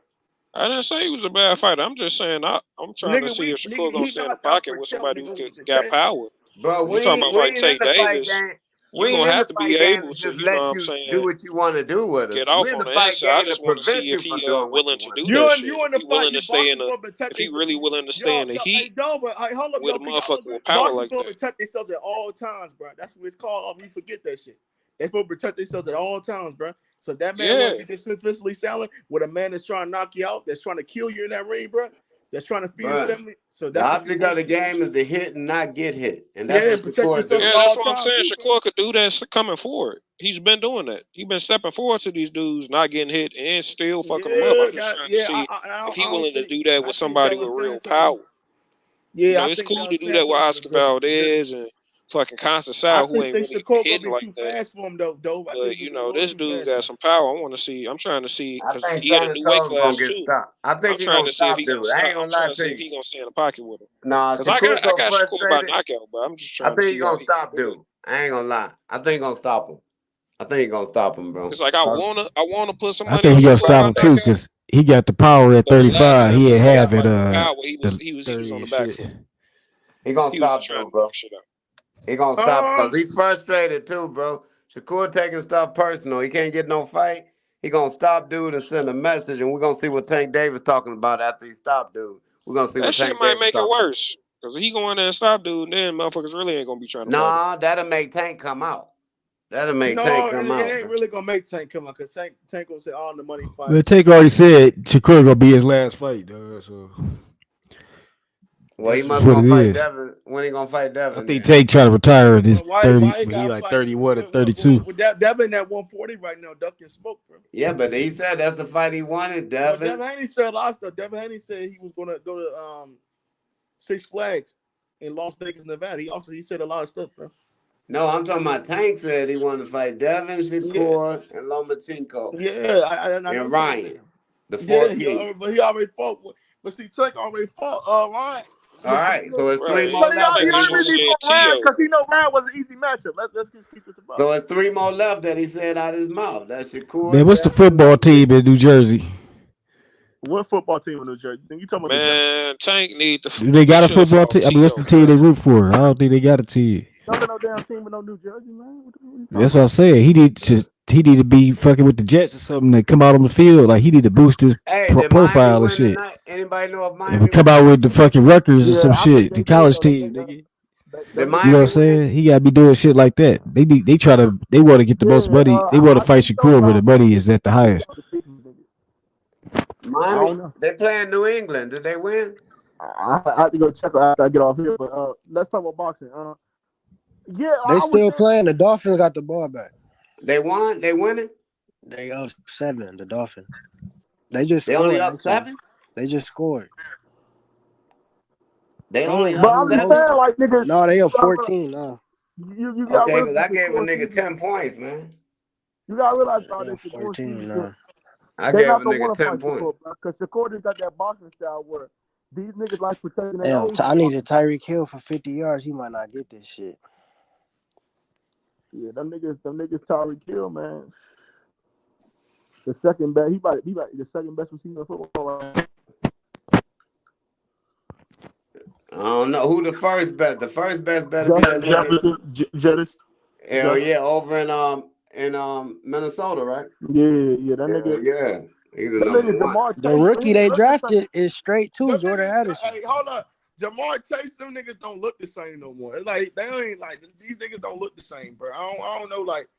I didn't say he was a bad fighter. I'm just saying I'm trying to see if Shakur gonna stay in the pocket with somebody who got power. Bro, You talking about we like ain't in Tank the fight Davis? game. You We ain't gonna in the have to be fight game able to to, just you know what let I'm you saying, do what you want to do with us. get We off in on the the fight inside. I game to just want to see prevent if you he from doing what willing you to want do to that do. shit. You in If the he fight, willing you to stay in boxers the, supposed to protect if he themselves. really willing to stay in the heat Dover, hold up, with a y'all, motherfucker with power boxers like supposed to that. protect themselves at all times, bro. That's what it's called. Oh, we forget that shit. They supposed to protect themselves at all times, bro. So if that man want to be defensively sound with a man that's trying to knock you out, that's trying to kill you in that ring, bro. That's trying to feed his Bro, family. So the that's what you object of want. the game is to hit and not get hit. And that's Yeah, what protect Shakur yourself do. at Yeah, all that's what I'm times saying. too, bro. Shakur could do that coming forward. He's been doing that. He's been stepping forward to these dudes, not getting hit, and still fucking them up. I'm just trying to see if he willing to do that with somebody with real power. You know, I it's think cool Del to do that with Santos Oscar Valdez and fucking I Constanzao, who just ain't think really Shakur gonna hitting be like too that. fast for him though. I But think you he's a know, little this too dude fast for got him. some power. I want to see. I'm trying to see I because think he had a new weight Santos gonna class get too. stopped. I I'm think he trying gonna to see if stop he gonna dude. I ain't stop. I'm gonna lie trying to to see if you. he gonna stay in the pocket with him. Nah, Because Shakur I so got Shakur by frustrated. knockout, but I'm just I trying to think he see how gonna he stop gonna do it. dude. I ain't gonna lie. I think he gonna stop him. I think he gonna stop him, bro. It's like I wanna put some I money think on he gonna Shakur stop by him too knockout. because he got the power at But the last 35. time He he ain't fought have it somebody with power, he was thirty on the and back shit. foot. He gonna He was stop just trying dude, to knock bro. shit out. He gonna stop because he's frustrated too, bro. Shakur taking stuff personal. He can't get no fight. He gonna stop dude and send a message, and we're gonna see what Tank Davis talking about after he stopped dude. We're gonna see That what shit Tank might Davis make it talking about. worse. Because if he go in there and stop dude, then motherfuckers really ain't gonna be trying to fight him. Nah, that'll make Tank come out. That'll make Tank No, come it out, ain't bro. really gonna make Tank come out because Tank gonna say all the money fight. But Tank already said Shakur gonna be his last fight, dog. So Well, he that's just must what gonna it fight is. Devin. When he gonna fight I Devin think then? Tank trying to retire at his Why 30, he but he got like fight 31 or 32. with that Devin at 140 right now, ducking smoke, bro. Yeah, but he said that's the fight he wanted, Well, Devin. Devin Haney said a lot of stuff. Devin Haney said he was gonna go to Six Flags in Las Vegas, Nevada. He said a lot of stuff, bro. No, I'm talking about Tank said he wanted to fight Devin, Shakur, and Lomachenko. Yeah, I know And some of Ryan, them. the four key. He already fought. But see, Tank already fought Ryan. All right, so it's three Right. more But left he that he already wanted. fought Ryan because he know Ryan was an easy matchup. Let's just keep this about. So it's three more left that he said out his mouth. That's Man, Shakur, what's the Devin, and football team Lomachenko. in New Jersey? What football team in New Jersey? You talking about Man, Tank need to. Do they He got a should have football fought team? I mean, what's the Tio team they first. root for? I don't think they got a team. Don't got no damn team with no New Jersey, man. What you talking That's what I'm about? saying. He need to be fucking with the Jets or something to come out on the field. Like he need to boost his Hey, did Miami profile and win shit. tonight? Anybody know if If we Miami come won? out with the fucking Rutgers or Yeah, some I think shit, they the did college though. team, nigga. Did Them niggas, You know what I'm Miami win? saying? He gotta be doing shit like that. They want to get the most yeah, money. They want to I fight think those Shakur where the last two money niggas is at the beat highest. out the Kings, nigga. I Miami, don't know. they playing New England. Did they win? I have to go check after I get off here, but let's talk about boxing. Yeah, They I was still there. playing. The Dolphins got the ball back. They won. They winning. They up 7. The Dolphins. They just They only scored. up 7. They just scored. They They only ain't But up I'm lose just 7. saying, like nigga, No, they you up gotta realize, 14 now. you got Okay, realize because I gave a Shakur nigga Stevenson. 10 points, man. You gotta realize about They this up Shakur 14 Stevenson. now. I They gave not a gonna nigga want to 10 fight points. Shakur, because Shakur just got that boxing style where these niggas like protecting their Damn, own I shit. needed Tyreek Hill for 50 yards. He might not get this shit. Yeah, them niggas Tyreek Hill, man. The second best, he might the second best receiver in football right now. I don't know who the first best. The first best better be that nigga. Jettis. Hell yeah, over in Minnesota, right? Yeah, that Hell nigga. yeah, he's the That number nigga one. Jamar The Chase. rookie they Look the same. drafted is straight too, Them Jordan niggas, Addison. hey, hold up. Jamar Chase, them niggas don't look the same no more. It's like they ain't like these niggas don't look the same, bro. I don't know. Like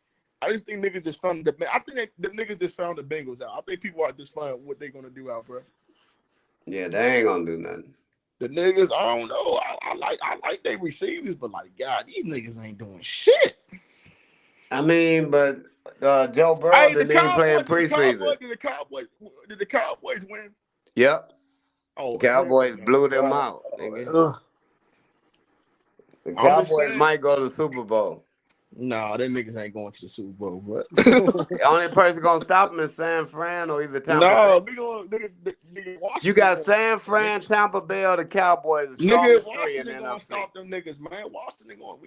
I just think niggas just found I think the niggas just found the Bengals out. I think people are just finding what they gonna do out, bro. Yeah, they ain't gonna do nothing. The niggas, I don't know. I like they receivers, but like God, these niggas ain't doing shit. I mean, but Joe Burrow Hey, didn't even play in preseason. Did the Cowboys win? Yep. Oh, Cowboys hell blew them no. out, nigga. The I'm just Cowboys saying. might go to the Super Bowl. Nah, them niggas ain't going to the Super Bowl, bro. The only person gonna stop them is San Fran or either Tampa No, Bay. nigga, Washington. You got Going San Fran, Tampa Bay, or the Cowboys, the nigga, strongest three in the Washington gonna NFC. stop them niggas, man. Washington going.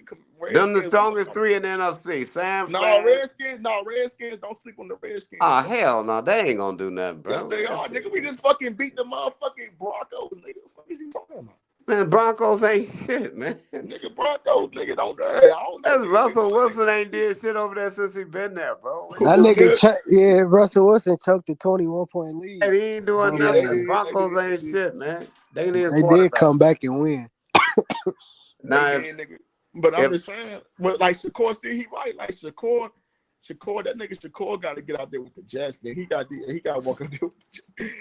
Them the Redskins. strongest three in the NFC. San No, Fran. Redskins. Don't sleep on the Redskins. Oh, Bro. hell no, they ain't gonna do nothing, bro. Yes, they are, nigga. We just fucking beat the motherfucking Broncos, nigga. What the fuck is you talking about? Man, Broncos ain't shit, man. Nigga, Broncos, nigga, don't. I don't know. That's Russell Wilson ain't did shit over there since he been there, bro. What That you nigga, Russell Wilson choked the 21-point lead. Hey, he ain't doing Bum nothing. ass. The Broncos ain't shit, man. They need a They did quarterback. come back and win. Now, nigga. But I'm just saying, but like Shakur, still he right. Like Shakur, that nigga Shakur got to get out there with the Jets. Then he got to walk out there with the Jets.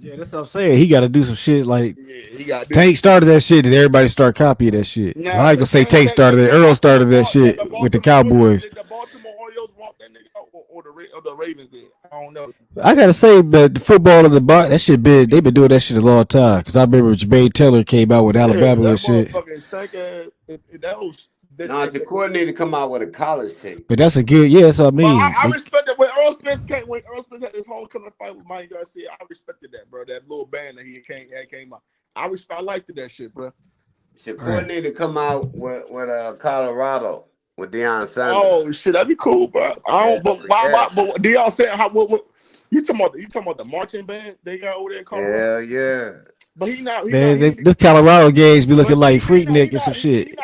Yeah, that's what I'm saying. He got to do some shit like he got Tank started that shit, and everybody start copying that shit. Nah, I ain't gonna say Tank started it. Earl started that shit with the Cowboys. The Baltimore Orioles want that nigga out, or the Ravens did. I don't know. I gotta say, but the football of the that shit been they've been doing that shit a long time. Because I remember Jermaine Taylor came out with Alabama and shit. That was. No, Shakur need to come out with a college team. But that's a good, that's what I mean. I respect that when Earl Spence had his homecoming fight with Mike Garcia. I respected that, bro. That little band that he came out. I liked that shit, bro. Shakur need to come out with Colorado with Deion Sanders. Oh shit, that'd be cool, bro. I don't. But why? But Deion said how? What? You talking about the marching band they got over there in Colorado? Hell yeah. But he not. The Colorado games be looking like Freaknik or some shit.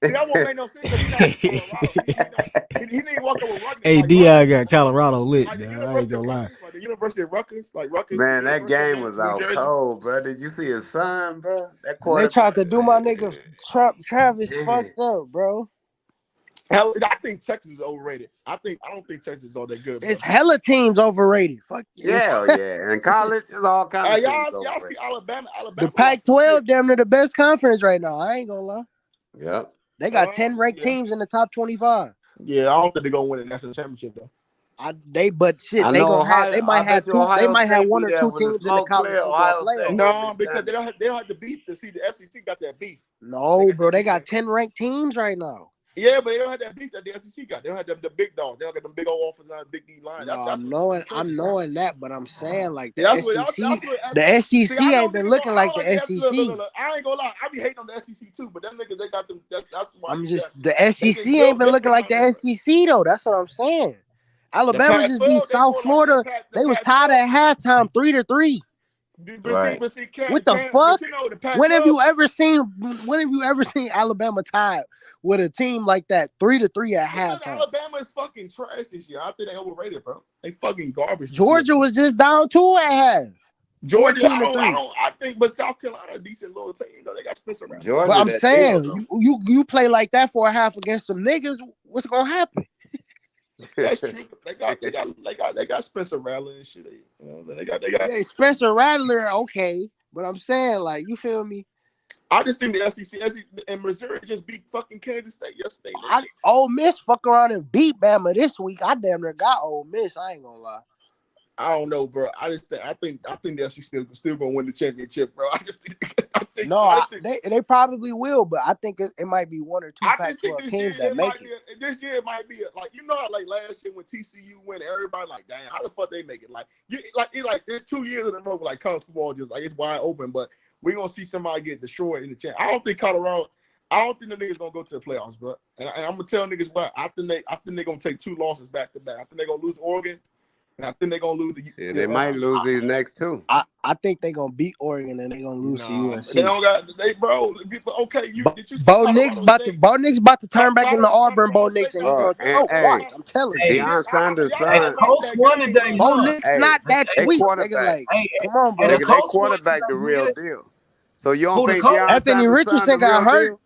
That won't make no sense because he not Colorado. He need to walk up with Rutgers. Hey, like Dion got Colorado lit, like man. I ain't gonna lie. Like the University of Rutgers, like Rutgers. Man, that game was out cold, bro. Did you see his son, bro? That They tried to do my nigga Travis fucked up, bro. Hell, I think Texas is overrated. I don't think Texas is all that good. Bro. It's hella teams overrated. Fuck yeah. In college, it's all kinds of teams y'all see Alabama. The Pac-12 damn near the best conference right now. I ain't gonna lie. Yep. They got 10 ranked teams in the top 25. Yeah, I don't think they're gonna win a national championship though. They might have one or two teams in the college football playoff. No, because they don't have the beef. See, the SEC got that beef. No, bro, they got 10 ranked teams right now. Yeah, but they don't have that beat that the SEC got. They don't have the big dogs. They don't got them big old offenses and big D line. I'm knowing that, but I'm saying like the SEC ain't been looking like the SEC. Look, I ain't gonna lie. I be hating on the SEC too, but them niggas they got them. That's why. The SEC ain't been looking like the SEC though. That's what I'm saying. Alabama just beat South Florida. They was tied at halftime 3-3. Right. What the fuck? You know, the When have you ever seen Alabama tied with a team like that 3-3 at halftime? Alabama is fucking trash this year. I think they overrated, bro. They fucking garbage. Georgia was just down 2 at half. Georgia, 14-3. I think, but South Carolina a decent little team. Though they got Spencer Rattler. Georgia, But I'm that saying deal, you play like that for a half against some niggas. What's gonna happen? That's true. They got Spencer Rattler and shit. You know, they got. Yeah, Spencer Rattler, okay, but I'm saying like you feel me. I just think the SEC and Missouri just beat fucking Kansas State yesterday. Ole Miss fuck around and beat Bama this week. I damn near got Ole Miss. I ain't gonna lie. I don't know, bro. I think the SEC still gonna win the championship, bro. They probably will, but I think it might be one or two Pac-12 teams that make it. This year it might be like how like last year when TCU went, everybody like, damn, how the fuck they make it? There's 2 years in a row like college football just like it's wide open, but we're gonna see somebody get destroyed in the champ. I don't think the niggas gonna go to the playoffs, bro. And I'm gonna tell niggas what I think they're gonna take 2 losses back to back. I think they're gonna lose Oregon. And I think they're gonna lose they might lose these next 2. I think they're gonna beat Oregon and they're gonna lose to USC. They don't got okay. Did you see Bo Nix about to turn back into Auburn. Bo Nix and he's gonna watch. I'm telling you. Deion Sanders' son. The Colts won today. Bo Nix not that sweet. Quarterback. Come on, bro. Nigga, they quarterback the real deal. So you don't think Deion Anthony Richardson got hurt?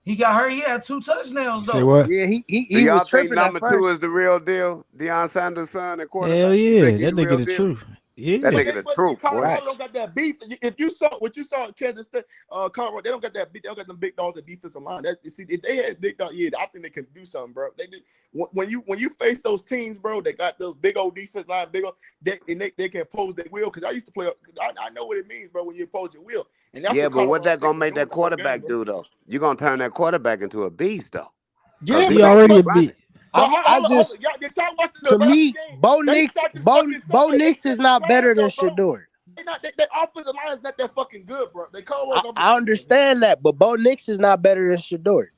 He got hurt. He had 2 touchdowns though. Say what? Yeah, he y'all was think tripping number at first. 2 is the real deal? Deion Sanders' son and quarterback. Hell yeah, that nigga the truth. Yeah, that nigga the truth. Colorado don't got that beef. If you saw what you saw in Kansas State, Colorado, they don't got that beef. They don't got them big dogs at defensive line. If they had big dogs, I think they can do something, bro. They did when you face those teams, bro. They got those big old defense line, they can impose their will. Because I used to play. I know what it means, bro. When you impose your will, and that's but what that gonna make that quarterback do though? You gonna turn that quarterback into a beast though? Yeah, he already a beast. To me, Bo Nix is not better than Shador. Their offensive line is not that fucking good, bro. I understand that, but Bo Nix is not better than Shador.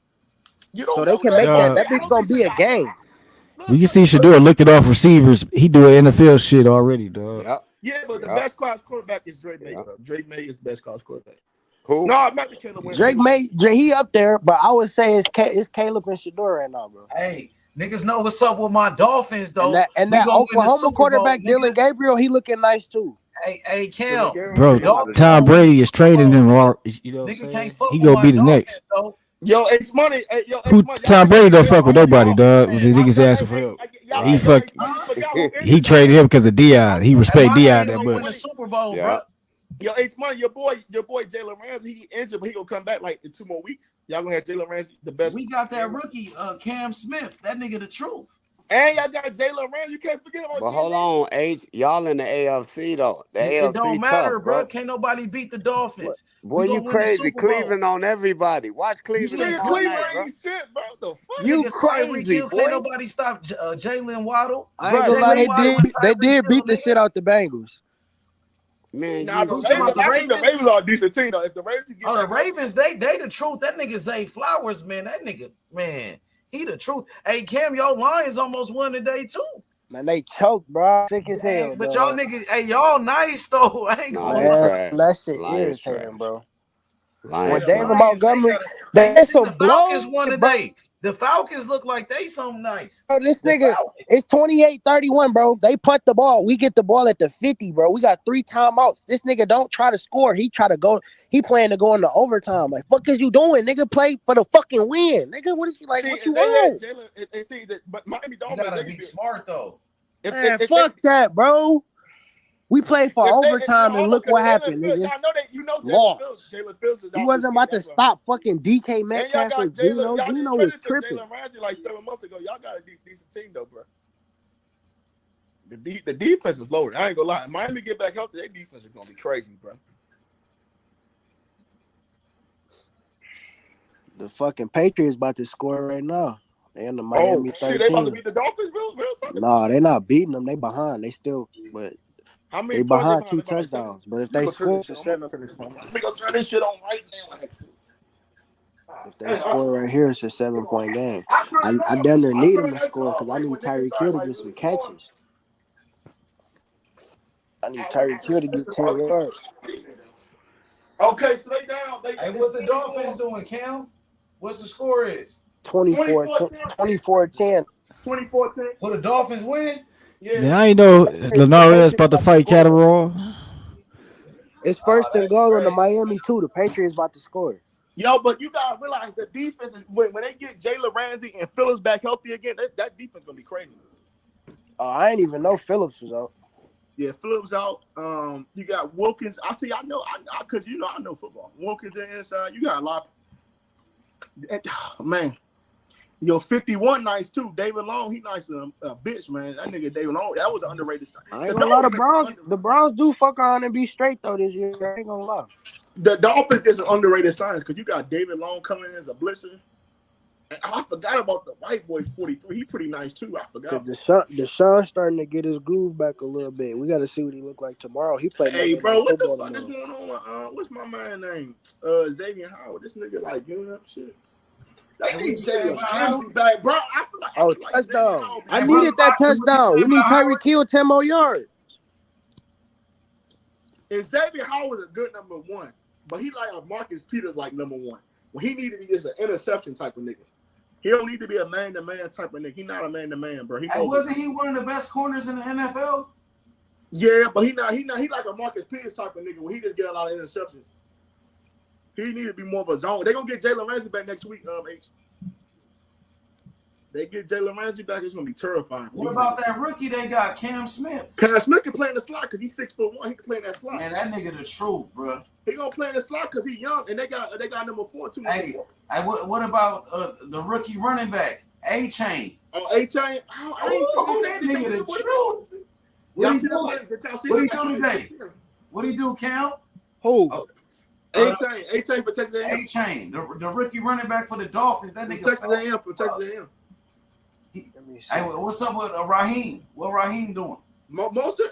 So they can make that bitch gonna be a game. You can see Shador looking off receivers. He doing NFL shit already, dog. Yeah, but the best college quarterback is Drake May. Drake May is the best college quarterback. Who? No, I'm not the Caleb Winston. Drake May, he up there, but I would say it's Caleb and Shador right now, bro. Hey, niggas know what's up with my Dolphins though. And that Oklahoma quarterback Dylan Gabriel, he looking nice too. Hey, Cam, bro. Tom Brady is trading him. You know, he gonna be the next. Yo, it's money. Hey, Tom Brady don't fuck with nobody, dog. The niggas asking for help. He traded him because of Dion. He respect Dion that much. Win the Super Bowl, bro. Yo, it's money. Your boy Jalen Ramsey, he injured, but he gonna come back like in 2 more weeks. Y'all gonna have Jalen Ramsey, the best. We got that rookie, Cam Smith. That nigga the truth. And y'all got Jalen Ramsey. You can't forget about. But hold on, y'all in the AFC though. The AFC don't matter, tough, bro. Can't nobody beat the Dolphins. Boy, you crazy. Cleveland on everybody. Watch Cleveland. Cleveland ain't shit, bro. The fuck? You crazy, boy. Can't nobody stop Jalen Waddle. I ain't gonna lie, they did beat the shit out the Bengals. Man, the Ravens are a decent team though. If the Ravens the Ravens, they the truth. That nigga Zay Flowers, man. That nigga, man, he the truth. Hey, Cam, your Lions almost won today too. Man, they choked, bro. Sick as hell. But y'all niggas, hey, y'all nice though. I ain't gonna lie. That shit irritating, bro. When David Montgomery, they some Falcons won today. The Falcons look like they something nice. Bro, this nigga, it's 28-31, bro. They punt the ball. We get the ball at the 50, bro. We got 3 timeouts. This nigga don't try to score. He try to go. He playing to go into overtime. Like, fuck is you doing, nigga? Play for the fucking win, nigga. What is you like? What you want? But Miami Dolphins, you gotta be smart though. Man, fuck that, bro. We played for overtime and look what happened, nigga. Lost. He wasn't about to stop fucking DK Metcalf or Gino. Gino was tripping. Jalen Ramsey like 7 months ago. Y'all got a decent team though, bro. The defense is loaded. I ain't gonna lie. Miami get back healthy, their defense is gonna be crazy, bro. The fucking Patriots about to score right now. They in the Miami 13. They about to beat the Dolphins, real time. No, they're not beating them. They behind. They still, but they behind 2 touchdowns. But if they score, let me go turn this shit on right now. If they score right here, it's a 7-point game. I damn near need them to score because I need Tyreek Hill to get some catches. I need Tyreek Hill to get 10 yards. Okay, so they down. Hey, what the Dolphins doing, Cam? What's the score is? 24-10. 24-10. Who the Dolphins winning? Yeah, I ain't know Lenarius about to fight Catterall. It's first and goal in the Miami too. The Patriots about to score. Yo, but you gotta realize the defense is when they get Jalen Ramsey and Phillips back healthy again, that defense gonna be crazy. I ain't even know Phillips was out. Yeah, Phillips out. You got Wilkins. I know because I know football. Wilkins in inside. You got a lot. Man, yo, 51 nice too. David Long, he nice a bitch, man. That nigga David Long, that was an underrated sign. I ain't gonna lie, the Browns do fuck around and be straight though this year. I ain't gonna lie. The Dolphins is an underrated sign because you got David Long coming in as a blitzer. And I forgot about the white boy 43. He pretty nice too. I forgot. Deshaun's starting to get his groove back a little bit. We got to see what he look like tomorrow. He played. Hey, bro, what the fuck is going on? What's my man name? Xavier Howard. This nigga like giving up shit. They need Jalen Ramsey back, bro. I feel like touchdown! I needed that touchdown. We need Tyreek Hill 10 more yards. And Xavier Howard is a good number one, but he like a Marcus Peters like number one. Well, he need to be just an interception type of nigga. He don't need to be a man-to-man type of nigga. He not a man-to-man, bro. Wasn't he one of the best corners in the NFL? Yeah, but he like a Marcus Peters type of nigga where he just get a lot of interceptions. He need to be more of a zone. They're gonna get Jalen Ramsey back next week, H. They get Jalen Ramsey back, it's gonna be terrifying. What about that rookie they got, Cam Smith? Cam Smith can play in the slot because he's 6'1". He can play in that slot. Man, that nigga the truth, bro. He gonna play in the slot because he's young, and they got number 4 too. Hey, what about the rookie running back, A-Chain? Oh, A-Chain? That nigga the truth. What he do today? What he do, Cam? Who? A-Chain for Texas A&M. A-Chain, the rookie running back for the Dolphins. That nigga Texas A&M for Texas A&M. Hey, what's up with Raheem? What Raheem doing? Most of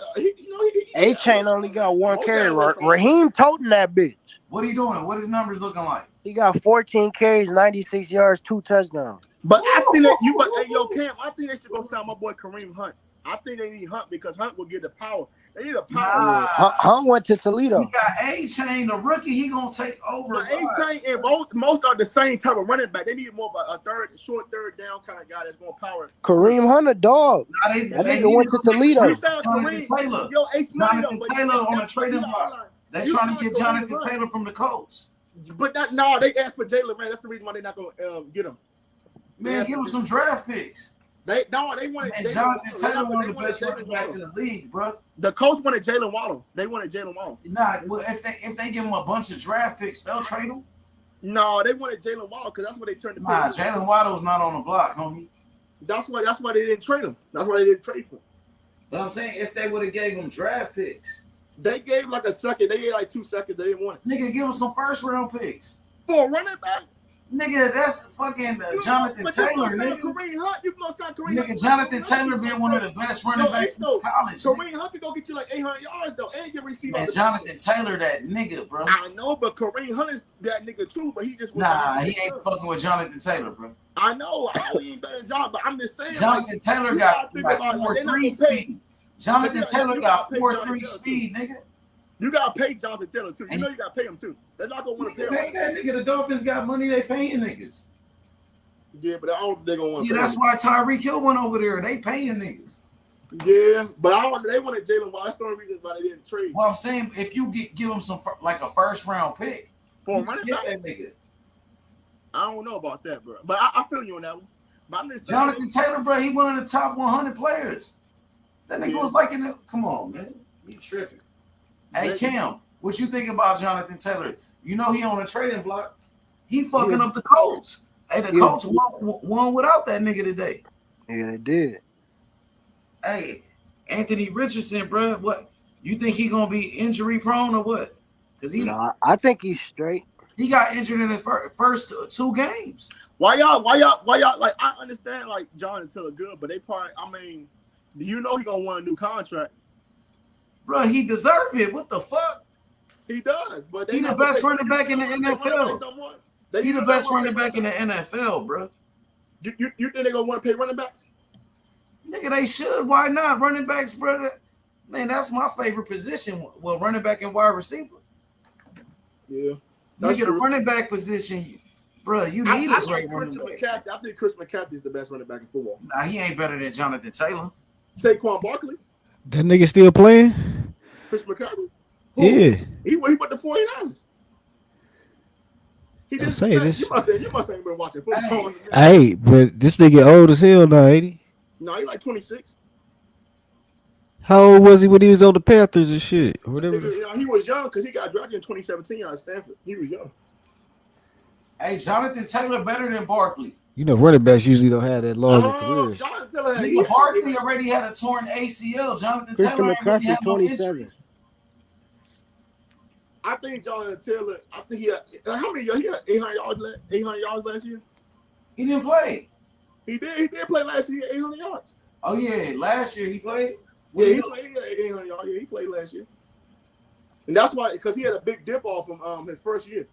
A-Chain only got one carry. Raheem toting that bitch. What he doing? What his numbers looking like? He got 14 carries, 96 yards, 2 touchdowns. But I think that Cam, I think they should go sign my boy Kareem Hunt. I think they need Hunt because Hunt will get the power. They need a power. Hunt went to Toledo. He got A-Chain, the rookie. He gonna take over. But A-Chain and most are the same type of running back. They need more of a short third down kind of guy that's gonna power. Kareem Hunt a dog. Nah, that nigga went to Toledo. Jonathan Taylor. Jonathan Taylor on the trading block. They trying to get Jonathan Taylor from the Colts. But they asked for Jalen, man. That's the reason why they're not gonna get him. Man, give him some draft picks. They wanted. And Jonathan Taylor, one of the best running backs in the league, bro. The Colts wanted Jalen Waddle. They wanted Jalen Waddle. Nah, well, if they give him a bunch of draft picks, they'll trade him. No, they wanted Jalen Waddle because that's what they turned. Nah, Jalen Waddle's not on the block, homie. That's why they didn't trade him. That's why they didn't trade for him. But I'm saying if they would have gave him draft picks, they gave like a second. They gave like 2 seconds. They didn't want it. Nigga, give him some first round picks for a running back. Nigga, that's fucking Jonathan Taylor, nigga. Kareem Hunt, you gonna sign Kareem Hunt. Nigga, Jonathan Taylor been one of the best running backs in college. Kareem Hunt can go get you like 800 yards though, and get received. Man, Jonathan Taylor, that nigga, bro. I know, but Kareem Hunt is that nigga too. But he just he ain't fucking with Jonathan Taylor, bro. I know he ain't better than John, but I'm just saying. Jonathan Taylor got like 4.3 speed. Jonathan Taylor got 4.3 speed, nigga. You gotta pay Jonathan Taylor too. You know you gotta pay him too. They're not gonna want to pay him. That nigga, the Dolphins got money. They paying niggas. Yeah, but I don't think they're gonna want to. Yeah, that's why Tyreek Hill went over there. They paying niggas. Yeah, but they wanted Jalen Waddle. That's the only reason why they didn't trade. Well, I'm saying if you give him some like a first round pick for a running back, that nigga. I don't know about that, bro. But I feel you on that one. But I'm just saying, Jonathan Taylor, bro, he one of the top 100 players. That nigga was like in the. Come on, man, you tripping? Hey, Cam, what you think about Jonathan Taylor? You know he on a trading block. He fucking up the Colts. Hey, the Colts won without that nigga today. Yeah, they did. Hey, Anthony Richardson, bro, what? You think he gonna be injury prone or what? Because I think he's straight. He got injured in his first 2 games. Why y'all? Like, I understand like Jonathan Taylor good, but they probably. I mean, you know he gonna want a new contract, bro. He deserve it. What the fuck? He does, but he the best running back in the NFL. He the best running back in the NFL, bro. You think they gonna want to pay running backs? Nigga, they should. Why not? Running backs, brother. Man, that's my favorite position. Well, running back and wide receiver. Yeah. That's Nigga, the true. running back position, bro, you need I a great like running Christian back. McCaffrey. I think Christian McCaffrey is the best running back in football. Nah, he ain't better than Jonathan Taylor. Saquon Barkley, That nigga still playing? Christian McCaffrey. Yeah. He went the 49ers. He I'm just saying this. you must ain't been watching football. Hey, but this nigga old as hell now, ain't he? No, he like 26. How old was he when he was on the Panthers and shit? Or whatever. Nigga, he was young because he got drafted in 2017 out of Stanford. He was young. Hey, Jonathan Taylor better than Barkley. You know, running backs usually don't have that longer careers. Jonathan Taylor had Nigga, Barkley already had a torn ACL. Jonathan Christian Taylor ain't really McCaffrey, had no 27. injury. I think Jonathan Taylor. I think he had how many yards? He had 800 yards last year. He didn't play. He did play last year. 800 yards. Oh yeah, last year he played. Yeah, he played. He had 800 yards. Yeah, he played last year. And that's why, because he had a big dip off from his first year.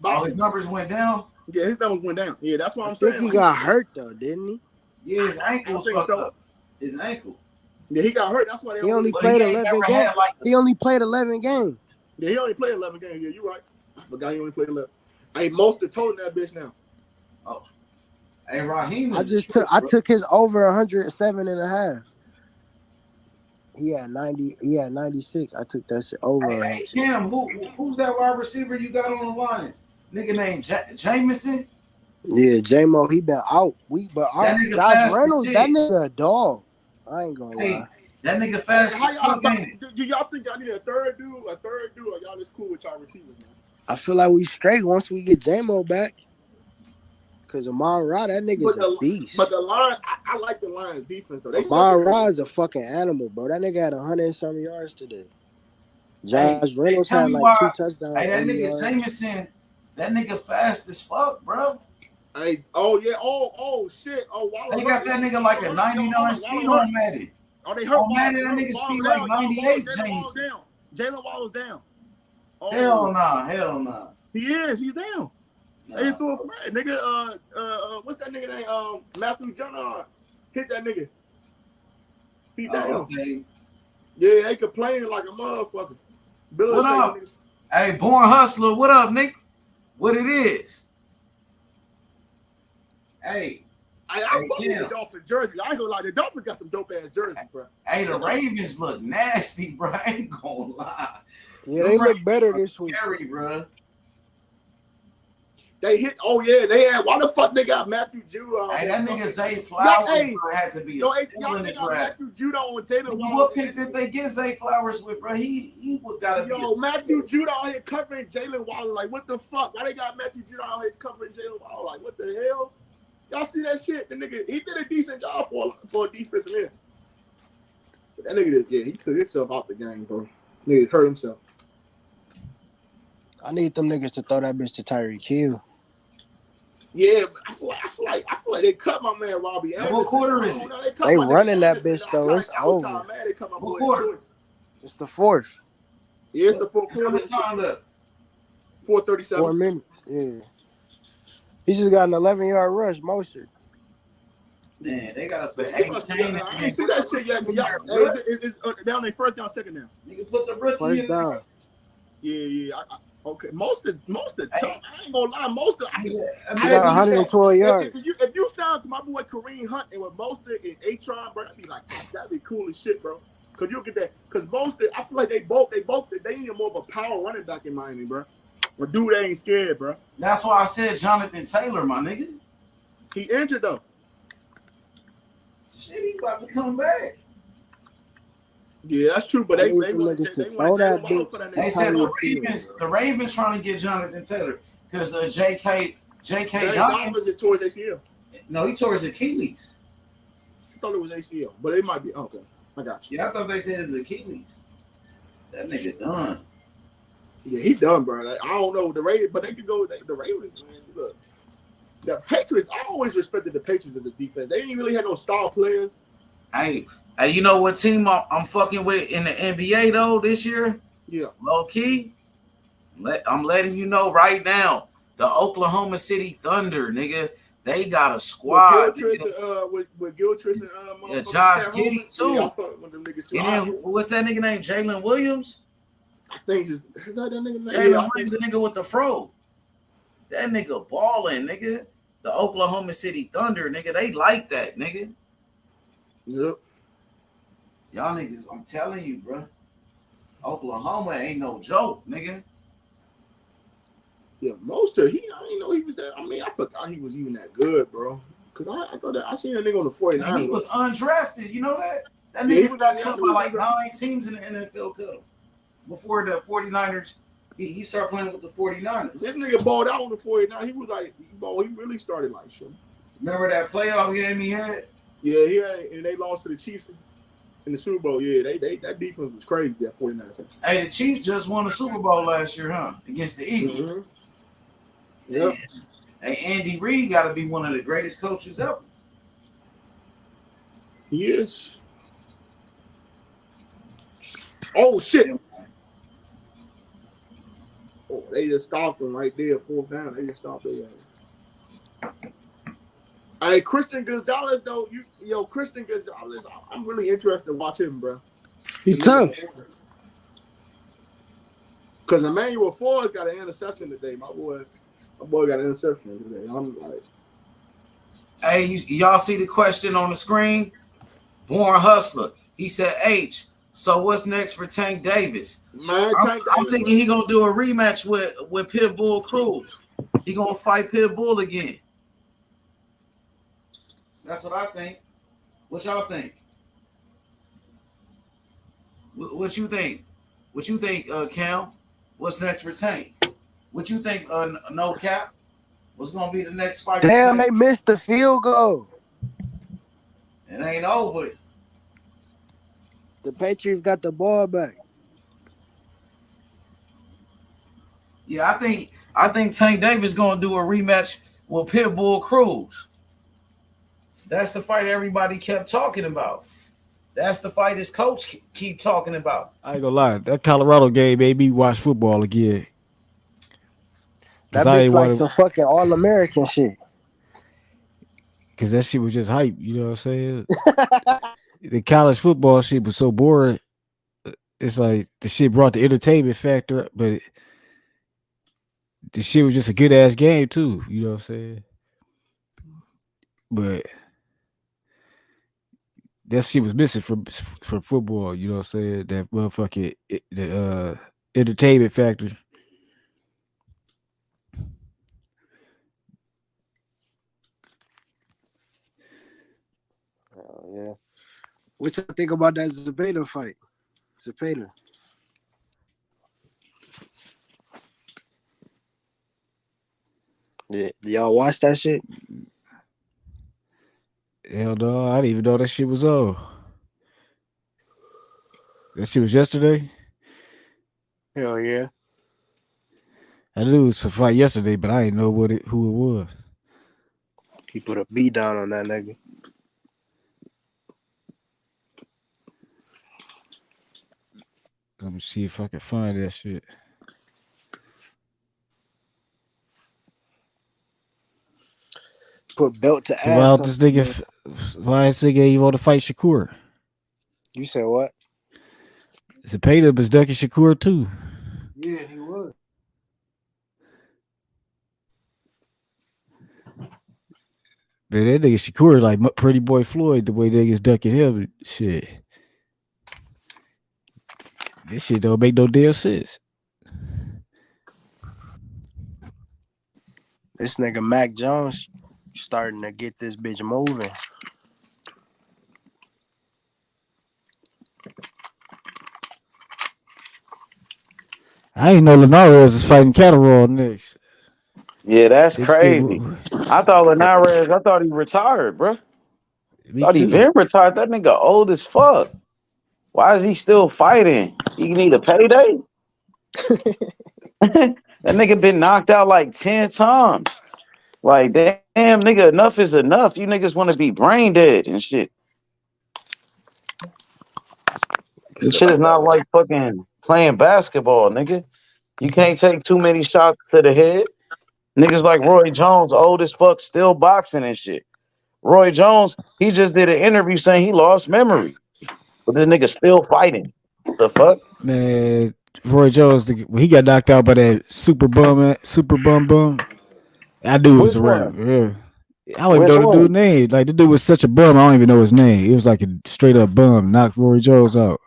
Oh, his numbers went down. Yeah, his numbers went down. Yeah, that's what I'm I think saying. he got hurt though, didn't he? Yeah, his ankle was think fucked so. up. His ankle. Yeah, he got hurt. That's why they He only But played he ain't 11 never games. had like He only played 11 games. Yeah, he only played 11 games. Yeah, you're right. I forgot he only played 11. Hey, most of told that bitch now. Oh, hey Raheem. I took his over 107 and a half. He had 90. He had 96. I took that shit over. Hey, Cam, who's that wide receiver you got on the Lions? Nigga named Jameson. Yeah, J-Mo, he been out. But That nigga Josh fast as Reynolds, shit. that nigga a dog. I ain't gonna Hey, lie. that nigga fast. How as y'all, fuck, ain't it? do y'all think y'all need a third dude, or y'all just cool with y'all receivers, man? I feel like we straight once we get J-Mo back. Cause Amon Ra, that nigga's a beast. But the line, I like the Lions defense though. They Amon Ra is a fucking animal, bro. That nigga had 100 and some yards today. Josh Reynolds tell had me like why- 2 touchdowns. Hey, that 80 nigga yards. Jameson, that nigga fast as fuck, bro. Hey, oh yeah, oh shit, oh wow. They got that nigga like a 99 speed on Madden. Oh, they hurt. On Madden, that nigga speed like 98, Jameson. Jalen Waddle's down. Oh, Hell nah. He's down. They just threw it from that nigga. What's that nigga name? Matthew John hit that nigga. He down. Okay. Yeah, they complaining like a motherfucker. Billy What up? Hey, Born Hustler, what up, Nick? What it is? Hey. I fuck with the Dolphins jersey. I ain't gonna lie, the Dolphins got some dope ass jerseys, bro. Hey, the Ravens look nasty, bro. I ain't gonna lie. Yeah, they look better this week. Scary, bro. They hit. Oh yeah, they had. Why the fuck they got Matthew Judon? Hey, that nigga Zay Flowers had to be a steal y'all in the got draft. Matthew Judon and Jalen Waddle. What pick did they get Zay Flowers with, bro? He would gotta be. Yo, Matthew Judon here covering Jalen Waddle. Like, what the fuck? Why they got Matthew Judon here covering Jalen Waddle? Like, what the hell? Y'all see that shit? The nigga, he did a decent job for a defensive end. But that nigga, he took himself out the game, bro. Nigga hurt himself. I need them niggas to throw that bitch to Tyreek Hill. Yeah, I feel like they cut my man Robbie Anderson. What quarter is it? They running that bitch though. It's I was over. kinda mad they cut my boy What quarter? Edwin. It's the fourth. Yeah, it's the fourth quarter. How much time left? 4:37. 4 minutes. Yeah. He just got an 11-yard rush, Mostert. Man, they gotta put I ain't see that shit yet. Y'all, it's down there, first down, second down. Nigga put the rookie First in down. Yeah. Okay, most of I ain't gonna lie, most of He got 112 yards. If you sound to my boy Kareem Hunt and with Mostert and A-Tron, bro, that'd be cool as shit, bro. Cause you'll get that. Cause Mostert, I feel like they need more of a power running back in Miami, bro. A dude that ain't scared, bro. That's why I said Jonathan Taylor, my nigga. He injured though. Shit, he about to come back. Yeah, that's true. But they want that bitch. for that They nigga. said the Ravens trying to get Jonathan Taylor because J.K. Dobbins Dobbins is towards ACL. No, he tore his Achilles. I thought it was ACL, but it might be. Okay, I got you. Yeah, I thought they said his Achilles. That nigga done. Yeah, he done, bro. Like, I don't know the Ravens, but they could go with the Ravens. Man, look, the Patriots. I always respected the Patriots as a defense. They ain't really had no star players. Hey, you know what team I'm fucking with in the NBA though this year? Yeah, low key. I'm letting you know right now. The Oklahoma City Thunder, nigga. They got a With squad. Gilchrist and with Gilchrist and Yeah, motherfucking Josh Cat Giddey Holmes. too. Yeah, I fuck with them niggas too. And then what's that nigga name? Jalen Williams. I think is that that nigga name? Jalen Yeah, Williams, the nigga with the fro. That nigga balling, nigga. The Oklahoma City Thunder, nigga. They like that, nigga. Yep. Y'all niggas, I'm telling you, bro. Oklahoma ain't no joke, nigga. Yeah, Mostert, I didn't know he was that. I mean, I forgot he was even that good, bro. Cause I thought that I seen a nigga on the 49ers. And he was undrafted, you know that? That Yeah, he nigga was got undrafted. cut by like 9 teams in the NFL cut. Before the 49ers, he started playing with the 49ers. This nigga balled out on the 49. He was like, he really started like shit. Remember that playoff game he had? Yeah, he had, and they lost to the Chiefs in the Super Bowl. Yeah, they that defense was crazy. That 49ers. Hey, the Chiefs just won the Super Bowl last year, huh? Against the Eagles. Mm-hmm. Yep. Hey, Andy Reid got to be one of the greatest coaches ever. He is. Oh shit! Oh, they just stopped him right there, 4th down. They just stopped it. Hey, Christian Gonzalez though, Christian Gonzalez, I'm really interested to watch him, bro. He tough. Because Emmanuel Ford got an interception today. My boy got an interception today. I'm like, hey, y'all see the question on the screen? Born Hustler. He said, H, so what's next for Tank Davis? Man, I'm thinking he gonna do a rematch with Pitbull Cruz. He gonna fight Pitbull again. That's what I think. What y'all think? What you think? What you think, Cam? What's next for Tank? What you think, No Cap? What's gonna be the next fight? Damn, they missed the field goal. It ain't over. The Patriots got the ball back. Yeah, I think Tank Davis gonna do a rematch with Pitbull Cruz. That's the fight everybody kept talking about. That's the fight his coach keep talking about. I ain't gonna lie, that Colorado game made me watch football again. That bitch like some fucking All-American shit. Cause that shit was just hype, you know what I'm saying? The college football shit was so boring. It's like the shit brought the entertainment factor, but the shit was just a good ass game too, you know what I'm saying? But that shit was missing from football, you know what I'm saying? That motherfucking the entertainment factor. Oh yeah. What you think about that Zepeda fight? Zepeda. Yeah, y'all watch that shit? Hell no, I didn't even know that shit was on. That shit was yesterday? Hell yeah. I knew it was a fight yesterday, but I didn't know who it was. He put a beat down on that nigga. Let me see if I can find that shit. Put belt to So ass. why this nigga even want to fight Shakur? You said what? Zepeda was ducking Shakur too. Yeah, he was. Man, that nigga Shakur like Pretty Boy Floyd, the way niggas ducking him. Shit. This shit don't make no damn sense. This nigga Mac Jones starting to get this bitch moving. I ain't know Linares is fighting Catterall next. Yeah, that's This crazy. I thought Linares, I thought he retired, bro. Thought he been retired. That nigga old as fuck. Why is he still fighting? He need a payday? That nigga been knocked out like 10 times. Like, damn, nigga, enough is enough. You niggas want to be brain dead and shit. This shit is not like fucking playing basketball, nigga. You can't take too many shots to the head. Niggas like Roy Jones, old as fuck, still boxing and shit. Roy Jones, he just did an interview saying he lost memory, but this nigga still fighting. The fuck? Man, Roy Jones, when he got knocked out by that super bum. I knew it was Which a rap. one? Yeah. I don't even Which know the dude's one? name. Like the dude was such a bum. I don't even know his name. It was like a straight up bum. Knocked Roy Jones out.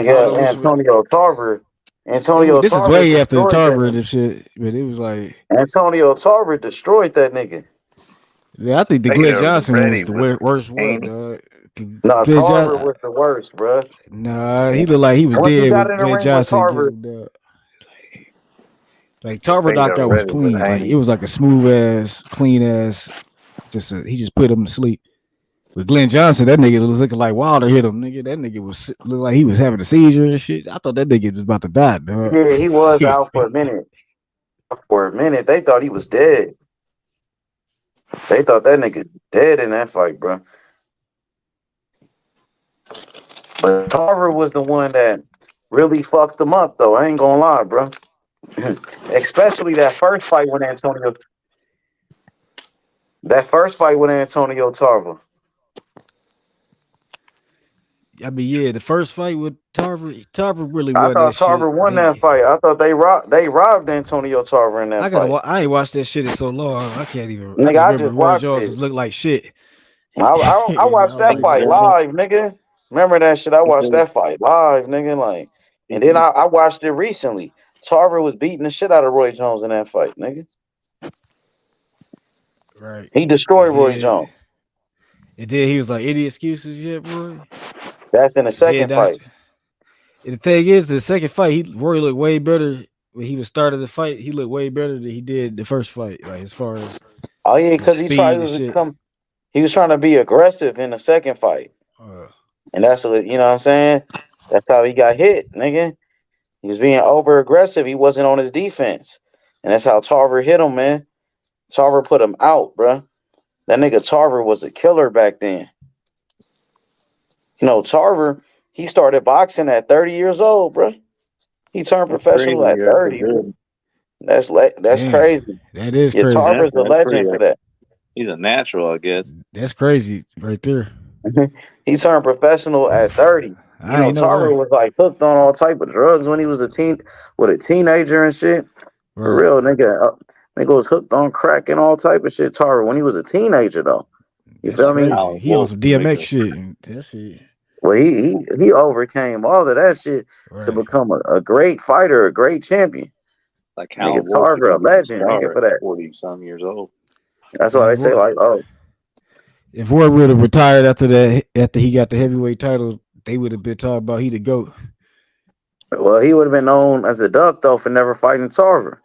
I don't know Nigga, which one. Antonio Tarver. Antonio This is Tarver way after the destroyed that Tarver nigga. and shit. But it was like, Antonio Tarver destroyed that nigga. yeah, I think the Glenn Beta Johnson was ready the with worst one, Haney. dog. Nah, Glenn Tarver Johnson, was the worst, bruh. nah, he looked like he was Once he dead got when in the Glenn ring with Johnson get Tarver, him down. Like Tarver Beta knockout was ready with clean. Like it Haney. was like a smooth ass, clean ass. He just put him to sleep. With Glenn Johnson, that nigga was looking like Wilder hit him, nigga. That nigga was looked like he was having a seizure and shit. I thought that nigga was about to die, dog. yeah, he was out for a minute. For a minute, they thought he was dead. They thought that nigga dead in that fight, bro. But Tarver was the one that really fucked him up, though. I ain't gonna lie, bro. Especially that first fight with Antonio. That first fight with Antonio Tarver. I mean, yeah, the first fight with Tarver really I won that thought Tarver shit. won that fight. I thought they robbed Antonio Tarver in that fight. I ain't watched that shit in so long. I can't even. I Nigga, just I remember just Roy watched Jones it. was looking like shit. I And I watched was that like, fight live, nigga. Remember that shit? I watched that fight live, nigga. Like, and then I watched it recently. Tarver was beating the shit out of Roy Jones in that fight, nigga. right. He And destroyed Roy then, Jones. and then he was like, any excuses yet, Roy? That's in the And then second that. fight. And the thing is, the second fight, Roy looked way better when he was started the fight. He looked way better than he did the first fight, like as far as Oh yeah, his because speed and shit. he was trying to be aggressive in the second fight. And that's what you know what I'm saying? That's how he got hit, nigga. He was being over aggressive. He wasn't on his defense. And that's how Tarver hit him, man. Tarver put him out, bruh. That nigga Tarver was a killer back then. You know, Tarver, he started boxing at 30 years old, bruh. He turned That's professional crazy. at That's a 30, bruh. good. That's Damn, crazy. that is Yeah, crazy. That's Tarver's a legend pretty. for that. He's a natural, I guess. That's crazy right there. He turned professional at 30. You I know, ain't know Tarver that. was like hooked on all type of drugs when he was a teenager and shit. For Right. real, nigga. Nigga was hooked on crack and all type of shit, Tarver, when he was a teenager though. You That's feel me? crazy. He on some DMX shit. And that shit. Well, he overcame all of that shit to Right. become a great fighter, a great champion. Like Nigga, Hal Wolf Tarver, a became a legend, nigga, star for at that. 40-some years old. That's why Man, they say, like, oh, if Roy would have retired after that, after he got the heavyweight title, they would have been talking about he the GOAT. well, he would have been known as a duck though for never fighting Tarver.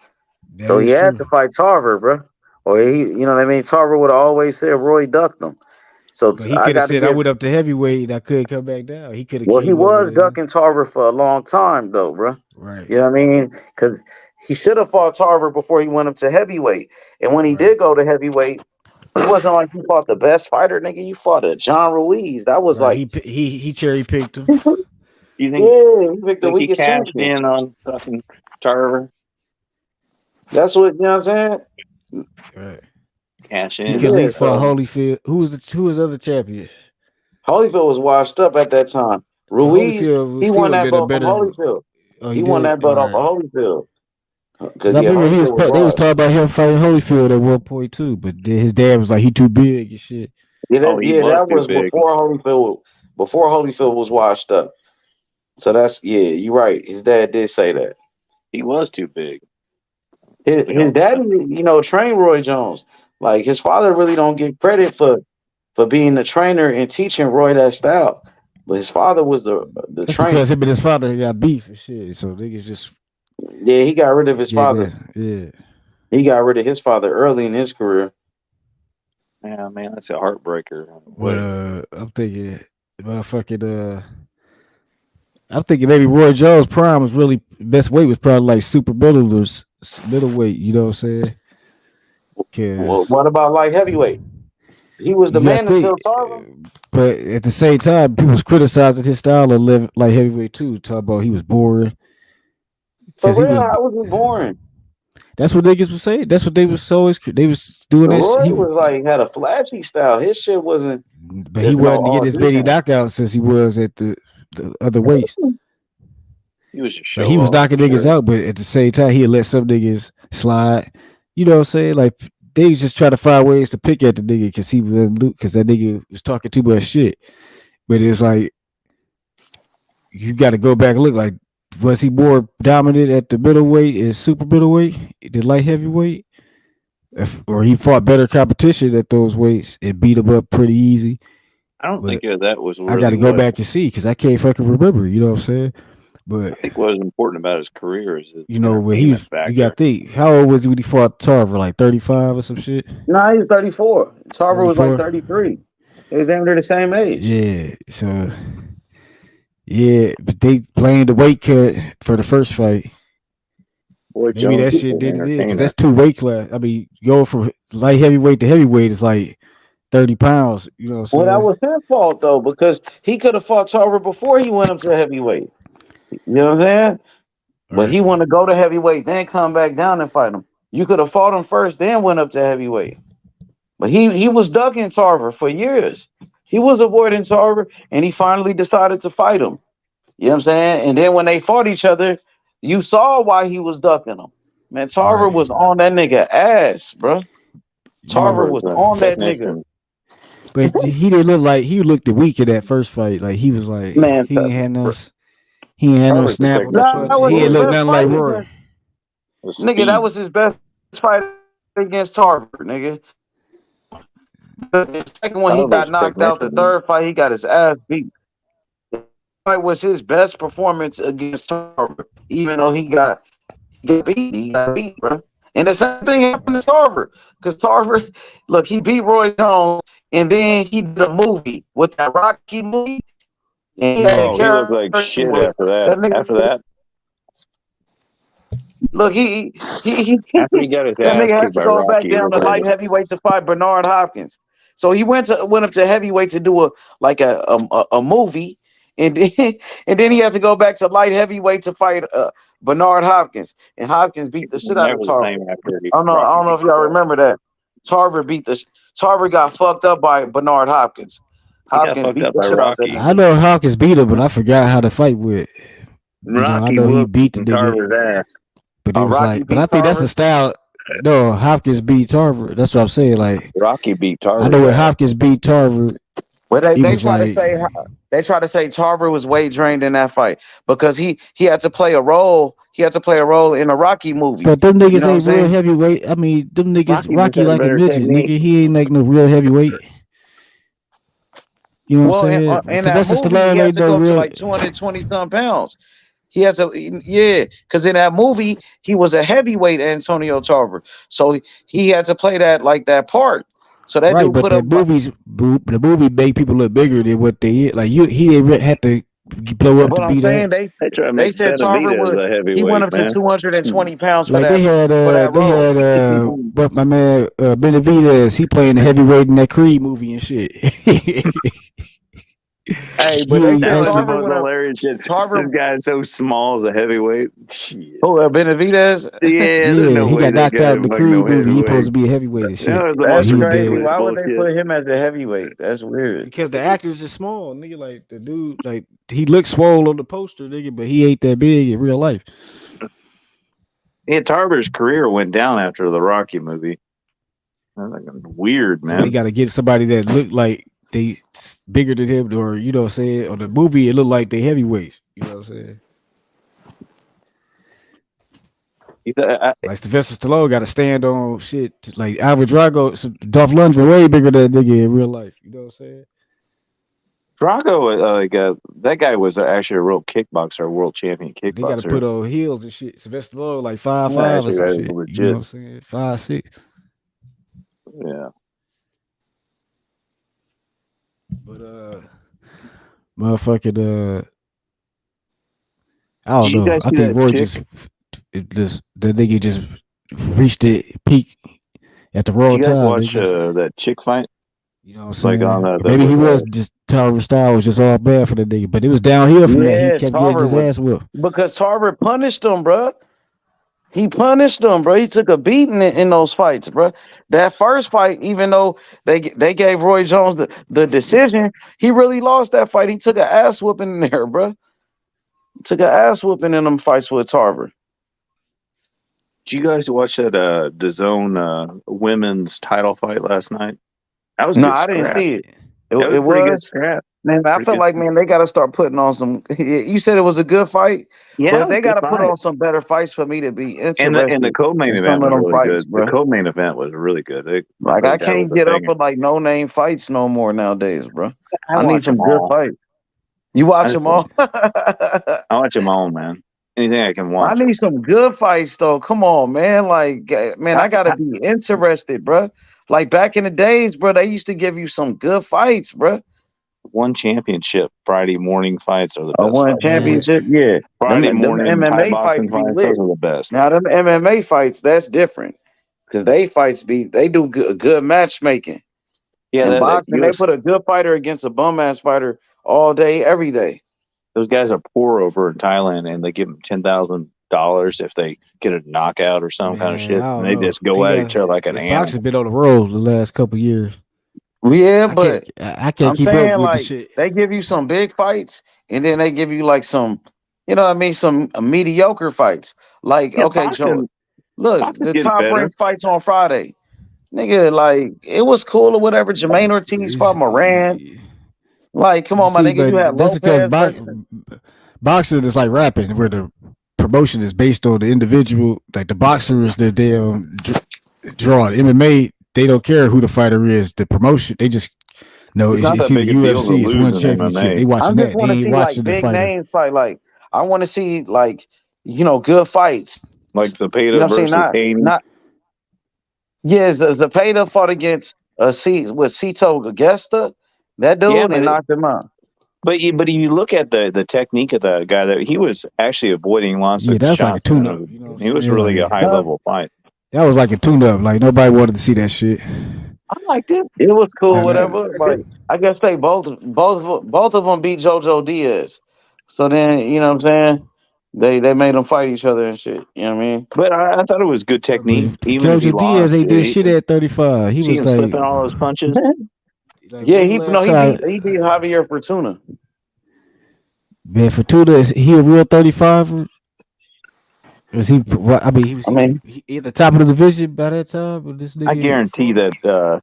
That So he is had true. to fight Tarver, bro. Or you know what I mean? Tarver would have always said Roy ducked him. So But he I could have got to said, I give. went up to heavyweight and I couldn't come back down. He could have Well, he came up with was it. ducking Tarver for a long time though, bro. Right. You know what I mean? Because he should have fought Tarver before he went up to heavyweight. And when he Right. did go to heavyweight, it wasn't like you fought the best fighter, nigga. You fought a John Ruiz. That was Right. like, He cherry picked him. You yeah, he picked the think he weakest cashed champion. in on fucking Tarver? That's what you know what I'm saying. Right. Cash He in. could at Yeah. least fought Holyfield. Who was the other champion? Holyfield was washed up at that time. But Ruiz, Holyfield he still won would have that been a belt from better. Holyfield. Oh, he He won did. that All belt off of right. Holyfield. Because Because I yeah, remember Holyfield was they was washed. talking about him fighting Holyfield at one point too, but then his dad was like, he too big and shit. Yeah, Oh, he yeah, was that too was big. before Holyfield was washed up. So that's you're right. His dad did say that. He was too big. His daddy, you know, trained Roy Jones. Like his father really don't get credit for being the trainer and teaching Roy that style. But his father was the That's because trainer. him and his father got beef and shit. So niggas just Yeah, he got rid of his get father. that. Yeah. He got rid of his father early in his career. Yeah, man, that's a heartbreaker. But I'm thinking motherfucking I'm thinking maybe Roy Jones prime was really best weight was probably like super middleweight, you know what I'm saying? Well, Cause what about light heavyweight? He was the you got man to think, until Tarver. but at the same time, people was criticizing his style of live like heavyweight too. Talking about he was boring For because he real, was how was he boring? That's what niggas was saying. That's what they was always. They was doing that. Roy He, was like had a flashy style. His shit wasn't but he just no wasn't all getting as many defense. knockouts as he was at the other weights. He was just Like show he was off knocking for niggas sure. out, but at the same time, he'd let some niggas slide. You know what I'm saying? Like they was just trying to find ways to pick at the nigga because he was because that nigga was talking too much shit. But it's like you got to go back and look. Like, was he more dominant at the middleweight and super middleweight, the light heavyweight, or he fought better competition at those weights and beat him up pretty easy? I don't But think that was I got really to go what back and see because I can't fucking remember. You know what I'm saying? I But think what was important about his career is his you know when he entertainment was, you got factor. to think how old was he when he fought Tarver? Like 35 or some shit. Nah, he's 34. Tarver was like 34. 33. They was damn near the same age. Yeah. So yeah, but they playing the weight cut for the first fight. Boy Maybe Jones that was shit an did it because entertainer. that's two weight class. I mean, going from light heavyweight to heavyweight is like 30 pounds. You know what I'm Well, that saying? was his fault though, because he could have fought Tarver before he went up to heavyweight. You know what I'm saying? But Right. he wanted to go to heavyweight, then come back down and fight him. You could have fought him first, then went up to heavyweight. But he was ducking Tarver for years. He was avoiding Tarver, and he finally decided to fight him. You know what I'm saying? And then when they fought each other, you saw why he was ducking him. Man, Tarver Right. was on that nigga ass, bro. Tarver Yeah. was Tarver's a on that nigga. technician. But he didn't look like he looked weak in that first fight. Like he was like Man, he ain't had no he ain't had no Tarver's a snap on the technician nah, punch. that with was He his ain't look bullets. best nothing like fight Roy. against With nigga. That speed. was his best fight against Tarver, nigga. The second one, he got Tarver's a knocked out. The technician. third fight, he got his ass beat. Fight was his best performance against Tarver, even though he got beat. He got beat, bro. And the same thing happened to Tarver, because Tarver, look, he beat Roy Jones, and then he did a movie with that Rocky movie, and he had a Oh, he looked like character shit with after that. that nigga. After that, Look, after he got his that ass nigga had kicked to by go back Rocky, he down looked to like light heavyweight to fight Bernard Hopkins. So he went up to heavyweight to do a movie, and then and then he had to go back to light heavyweight to fight Bernard Hopkins. And Hopkins beat the he was shit out of never the Tarver. same after I Rocky don't know beat if his y'all ass. remember that. Tarver got fucked up by Bernard Hopkins. He got Hopkins fucked beat up the by shit out of that Rocky. I nigga. know Hawkins beat him, but I forgot how to fight with. You know, I Rocky know he whooped beat the nigga, Tarver's ass. but it was Rocky like, but I beat think that's a Tarver. style. No, Hopkins beat Tarver. That's what I'm saying. Like Rocky beat I know Tarver's when ass. Hopkins beat Tarver, Well, it they was try to like, say Tarver was weight drained in that fight because he had to play a role. He had to play a role in a Rocky movie. but them You niggas know what I'm ain't real saying? heavyweight. I mean, them niggas Rocky just Rocky had like a better midget, technique. nigga. He ain't like no real heavyweight. You know what I'm Well, saying? in that Sylvester movie, he Stallone had ain't to no go to real. like 220 some pounds. He has to, yeah, because in that movie he was a heavyweight Antonio Tarver, so he had to play that part. So that Right, dude but put up. the movie made people look bigger than what they is. Like he didn't had to blow up to But I'm be that. saying They try to they make said Tarver Benavidez would a he went heavyweight, up to man. 220 pounds Like for that they role. had what my man Benavidez, he playing the heavyweight in that Creed movie and shit. Hey, but they he That said was the actually Tarver most went up. hilarious shit. This Tarver, guy's so small as a heavyweight. Shit. oh, Benavidez. Yeah, there's yeah, no he way got that knocked out guy in the fucking no Creed movie. He supposed heavyweight. to be a heavyweight and That shit, was the but most That's he was crazy. dead. ridiculous Why would they bullshit. put him as a heavyweight? That's weird. Because the actor's just small, nigga. Like the dude, like he looks swole on the poster, nigga, but he ain't that big in real life. Yeah, Tarver's career went down after the Rocky movie. That's like weird, So they man. got to get somebody that look like they bigger than him, or you know what I'm saying. On the movie, it looked like they heavyweights. You know what I'm saying? Like Sylvester Stallone got to stand on shit. Like Ivan Drago, Dolph Lundgren way bigger than that nigga in real life. You know what I'm saying? Drago, that guy was actually a real kickboxer, a world champion They got to kickboxer. put on heels and shit. Sylvester Stallone like Yeah, 5'5" or actually, some that is shit. You know what legit. I'm saying? 5'6". Yeah. But motherfucking I don't Did you know. guys I see think that Roy chick? the nigga just reached the peak at the Did wrong you guys time, watch nigga. that chick fight? You know what I'm Like saying? on Or that maybe he was was just Tyler style was just all bad for the nigga, but it was downhill from that. He Yeah, kept getting Tarver his was ass whipped. because Tarver punished him, bro. He punished them, bro. He took a beating in those fights, bro. That first fight, even though they gave Roy Jones the decision, he really lost that fight. He took an ass whooping in there, bro. Took an ass whooping in them fights with Tarver. Did you guys watch that the Zone women's title fight last night? That was No, good I didn't scrap. see it. That was It pretty good was. scrap. Man, I Pretty feel good. like, man, they got to start putting on some. You said it was a good fight, Yeah, but it was they a got good to put fight. on some better fights for me to be And the interested co-main in event some of was them really fights, good. The bro. co-main event was really good. Like I Both guys can't were get up banging. for like no name fights no more nowadays, bro. I I need watch them some good all. fights. You watch I them all? watch them all, man. Anything I can I watch. need some good fights though. Come on, man. Like, man, I gotta be interested, bro. Like back in the days, bro, they used to give you some good fights, bro. One championship Friday morning fights are the I best won a fights. championship, yeah. Friday Them morning Thai MMA boxing fights be fights, those lit. are the best. Now them MMA fights, that's different. Cause they do good matchmaking. Yeah, In that boxing, they US put a good fighter against a bum ass fighter all day, every day. those guys are poor over in Thailand, and they give them $10,000 if they get a knockout or some kind of Man, shit, I and don't they know. just go at each other like an Boxing's animal. been on the road the last couple years. Yeah, I can't. but I can't I'm keep up saying with the like shit. they give you some big fights, and then they give you like some, you know what I mean, some mediocre fights. Like, Yeah, okay, Joe, look, boxing's the getting top better. ranked fights on Friday. Nigga, like it was cool or whatever. Jermaine Ortiz fought Moran. Like, come You on, my see, nigga, you but had that's because Lopez versus. boxing is like rapping, where the promotion is based on the individual. Like the boxer is the damn draw. The MMA, they don't care who the fighter is. The promotion, they just know It's not it's that either big a deal to UFC, it's one lose in championship. They MMA. I watching just that. They want to ain't see like watching the big fighter. names fight. Like, I want to see like, good fights. Like You know what Zepeda I'm saying? versus Haney. Not. Yeah, Zepeda fought against with Cito Augusta. That Yeah, dude and knocked him out. but you look at the technique of the guy, that he was actually avoiding lots Yeah, of that's like a shots. tune Man. up. You know what He I'm was saying? really a Like, high level fight. that was like a tune up. Like nobody wanted to see that shit. I liked it. It was cool, And, whatever. Like I guess they both of them beat JoJo Diaz. So then you know what I'm saying? They made them fight each other and shit. You know what I mean? But I thought it was good technique, but even if he Jojo Diaz lost. ain't did shit at 35. He See was him like, slipping all those punches. Yeah, when the last time, he beat Javier Fortuna. man, Fortuna is he a real 35? Or is he? I mean, he at the top of the division by that time. But this nigga, I guarantee that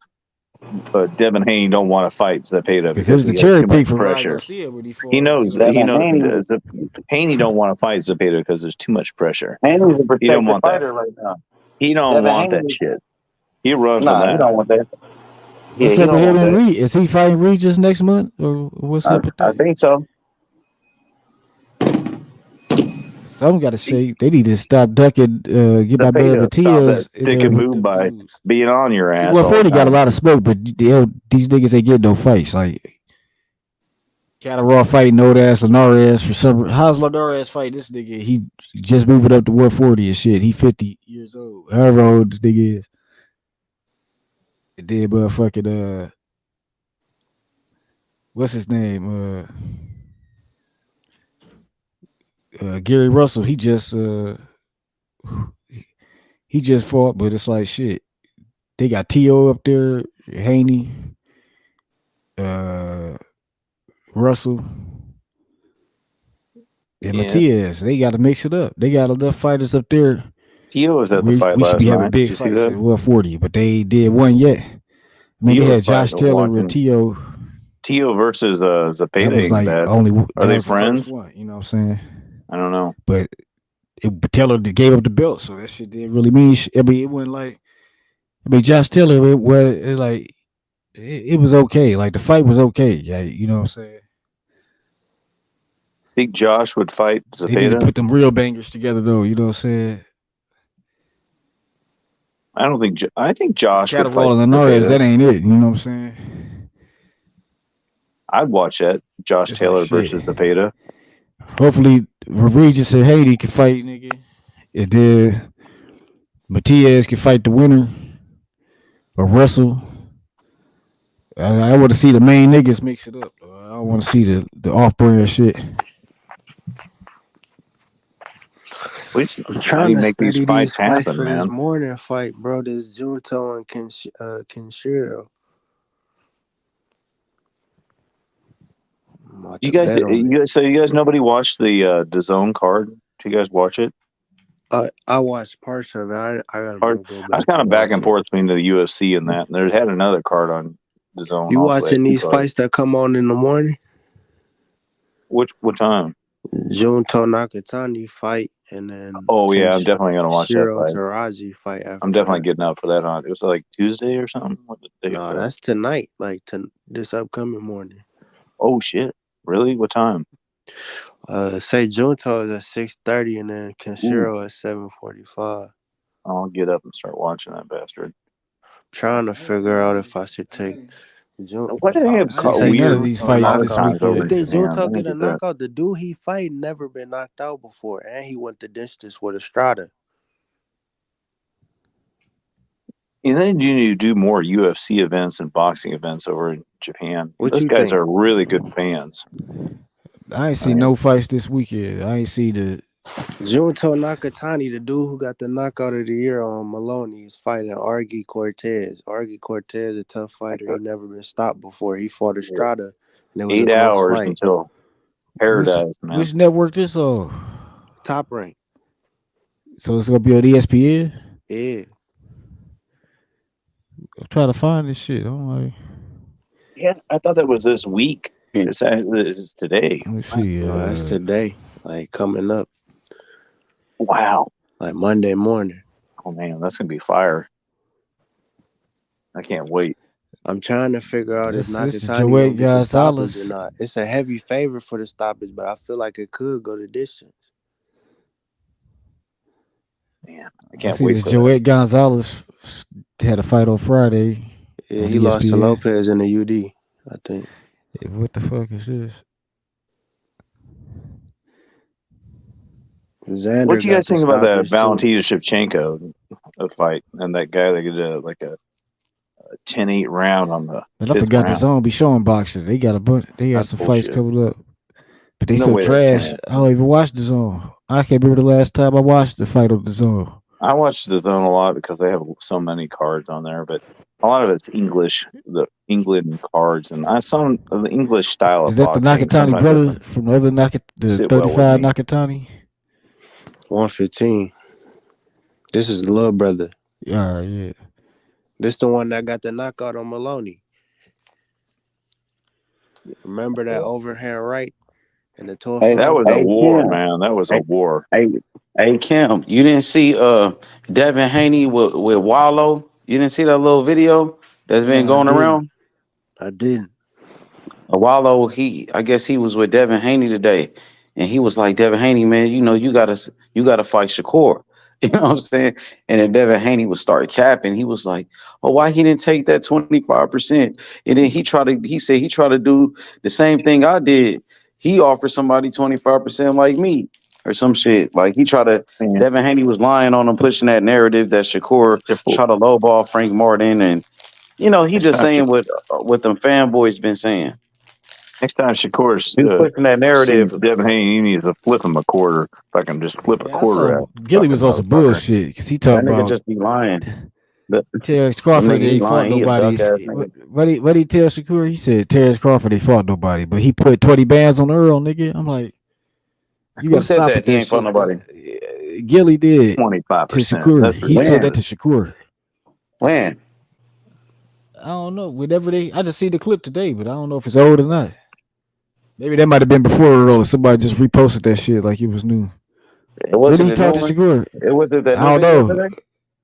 Devin Haney don't want to fight Zepeda because it because was a he has cherry too pick much for Ryan pressure. Garcia when he fought. He knows. Devin Haney. Haney don't want to fight Zepeda because there's too much pressure. Haney's a He don't protected want that. fighter right now. He don't Devin want that Haney. shit. He run from Nah, he that. don't want that. Yeah, What's he up with don't him want and that. Regis? Is he fighting Regis next month, or what's up with I that? think so. Some got to shake. They need to stop ducking. Get my man Zepeda, stop that Matias in stick there and with move them by dudes. being on your See, ass all the 140 got a time. lot of smoke, but these niggas ain't getting no fights. Like Catterall fighting old ass Linares for some. How's Linares fight this nigga? He just moving up to 140 and shit. He 50 years old. However old this nigga is. And then motherfucking what's his name? Gary Russell. He just fought, but it's like shit. They got T.O. up there, Haney, Russell, and Matias. They got to mix it up. They got enough fighters up there. Tio was at the fight We should last be having night. Did big you see fights that? at 140, but they did one yet. I mean, Tio they was had Josh fighting Taylor Watson. with T.O. Tio versus Zepeda That was ain't like bad. only. Are That they was the friends? first one. You know what I'm saying? I don't know. But Taylor gave up the belt, so that shit didn't really mean. I mean, it wasn't like. I mean, Josh Taylor, it was okay. Like the fight was okay. Yeah, you know what I'm saying? Think Josh would fight They need to Zepeda? put them real bangers together, though. You know what I'm saying? I don't think. I think Josh would fight Catterall and Linares, Zepeda. that ain't it. You know what I'm saying? I'd watch that. Josh It's Taylor like shit. versus Zepeda. Hopefully, Regis and Haiti can fight, nigga. And then Matias can fight the winner or Russell. I want to see the main niggas mix it up, though. I don't want to see the off-brand shit. I'm How do trying you to make these study fights these fights happen, for this man? morning fight, bro. This Junto and Kenshiro. I'm about You to guys, bet on it. so you guys, nobody watched the DAZN card? Did you guys watch it? I watched parts of it. I gotta Or go I was back kind and of back watch and it. forth between the UFC and that, and they had another card on DAZN You also. Had watching two these cards. fights that come on in the morning? What time? Junto Nakatani fight, and then Oh yeah, I'm definitely gonna watch that Shiro fight. Taraji fight I'm after definitely that. getting up for that on. It was like Tuesday or something. What the day No, was that? that's tonight. Like this upcoming morning. Oh shit! Really? What time? Say Junto is at 6:30, and then Kenshiro at 7:45. I'll get up and start watching that bastard. Trying to figure out if I should take Why do they have I ain't seen none of weird these fights this knockouts over You in weekend. think Japan? Junto I don't get a get that. knockout? The dude he fight never been knocked out before, and he went the distance with Estrada. And then you need to do more UFC events and boxing events over in Japan. What Those you guys think? are really good fans. I ain't I seen mean, no fights this weekend. I ain't see the. Junto Nakatani, the dude who got the knockout of the year on Maloney, is fighting Argy Cortez. Argy Cortez, a tough fighter. He never been stopped before. He fought Estrada, and it was a 8 close hours fight. until paradise, man. Which network this on? Top rank. So it's gonna be on ESPN. Yeah. I'm trying to find this shit. I'm like, Yeah, I thought that was this week. It's today. let me see. No, that's today. Like coming up. Wow. Like Monday morning. Oh man, that's gonna be fire. I can't wait. I'm trying to figure out if this is Nakatani Joey gonna get the stoppage or Gonzalez. not. It's a heavy favor for the stoppage, but I feel like it could go the distance. Man, I I can't see wait this for that. Joey Gonzalez had a fight on Friday. Yeah, on he lost to ESPN. Lopez in the UD, I think. Yeah, what the fuck is this? Xander What do you got guys the think about that stoppage too. Valentina Shevchenko fight and that guy that did a 10-8 round on the But I 5th forgot the round? zone be showing boxing. They got a bunch. They got That's some fights bullshit. coming up, but they No so way that's trash. happening. I don't even watch the zone. I can't remember the last time I watched the fight on the zone. I watch the Zone a lot because they have so many cards on there, but a lot of it's English, the England cards, and some of the English style Is of that the boxing Nakatani sometimes brother doesn't from the other the sit well with 35 me. Nakatani? 115. This is the little brother. Yeah, yeah. This the one that got the knockout on Maloney. Remember that overhand right and the 12 Hey, That was a hey, war, Kim. man. That was a war. Hey, Kim. You didn't see Devin Haney with Wallow? You didn't see that little video that's been No, I going didn't. around? I didn't. Wallow, I guess he was with Devin Haney today, and he was like, Devin Haney, man, you gotta fight Shakur. You know what I'm saying? And then Devin Haney would start capping. He was like, "Oh, why he didn't take that 25%?" And then he said he tried to do the same thing I did. He offered somebody 25% like me or some shit. Like he tried to. Man, Devin Haney was lying on him, pushing that narrative that Shakur tried to lowball Frank Martin, and he next just time, saying what them fanboys been saying. next time Shakur He's pushing that narrative. sees Devin Haney, he needs to flip him a quarter. If I can just flip a Yeah, I quarter saw at Gilly fucking was on some motherfucker. bullshit because he That talked nigga about just be lying. Terrence That Crawford. nigga, They he ain't fought lying. He a nobody. duck ass nigga. What he tell Shakur? He said Terrence Crawford they fought nobody, but he put 20 bands on Earl, nigga. I'm like, you Who gotta said stop that? with He that ain't fought shit, bro. nobody. Gilly did 25%. to Shakur. That's He said ridiculous. that to Shakur. When? I don't know. Whenever I just see the clip today, but I don't know if it's old or not. Maybe that might have been before Earl, or somebody just reposted that shit like it was new. It wasn't Did he the new talk to one. Shakur? It was it that I new don't video know. today.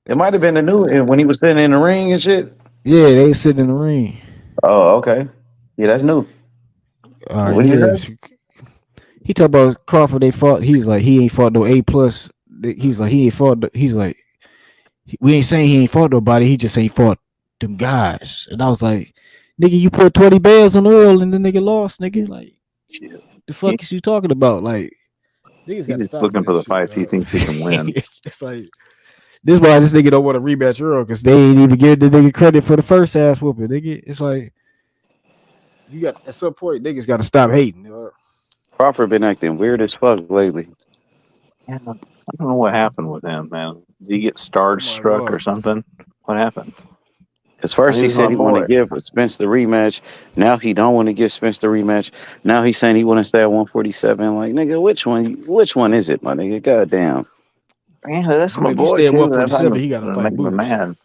It might have been the new when he was sitting in the ring and shit. Yeah, they sitting in the ring. Oh, okay. Yeah, that's new. What did Yeah. you say? He talked about Crawford. They fought. He's like he ain't fought no A+. He's like he ain't fought. He's like we ain't saying he ain't fought nobody. He just ain't fought them guys. And I was like, nigga, you put 20 bands on Earl and the nigga lost, nigga. Like, the fuck is you talking about? Like, niggas He's got to just stop with looking for that the shit, fights he dog. thinks he can win. It's like this is why this nigga don't want to rematch Earl because they ain't even give the nigga credit for the first ass whooping. Nigga, it's like you got at some point niggas got to stop hating. Crawford been acting weird as fuck lately. Yeah, I don't know what happened with him, man. Did he get starred struck or something? What happened? Because first He he was my said he want to boy. give Spence the rematch. Now he don't want to give Spence the rematch. Now he's saying he want to stay at 147. Like, nigga, which one is it, my nigga? Goddamn. Man, that's I my mean, if he boy stay at too. That's 147, he got to fight making me Boots. mad.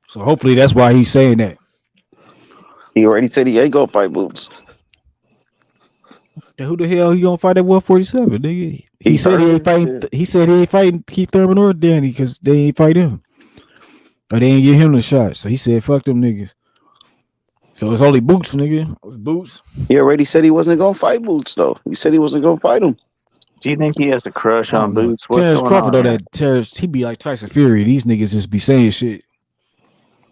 So hopefully that's why he's saying that. He already said he ain't gonna fight Boots. Then who the hell he gonna fight at 147, nigga? He He said he ain't hurt. fighting. He said he ain't fighting Keith Thurman or Danny because they ain't fight him, or they ain't give him the shot. So he said, "Fuck them niggas." So it's only Boots, nigga. It's Boots. He already said he wasn't gonna fight Boots though. He said he wasn't gonna fight him. Do you think he has a crush I on don't know. Boots? What's Terrence going Crawford on though, here? that Terrence, he be like Tyson Fury. These niggas just be saying shit,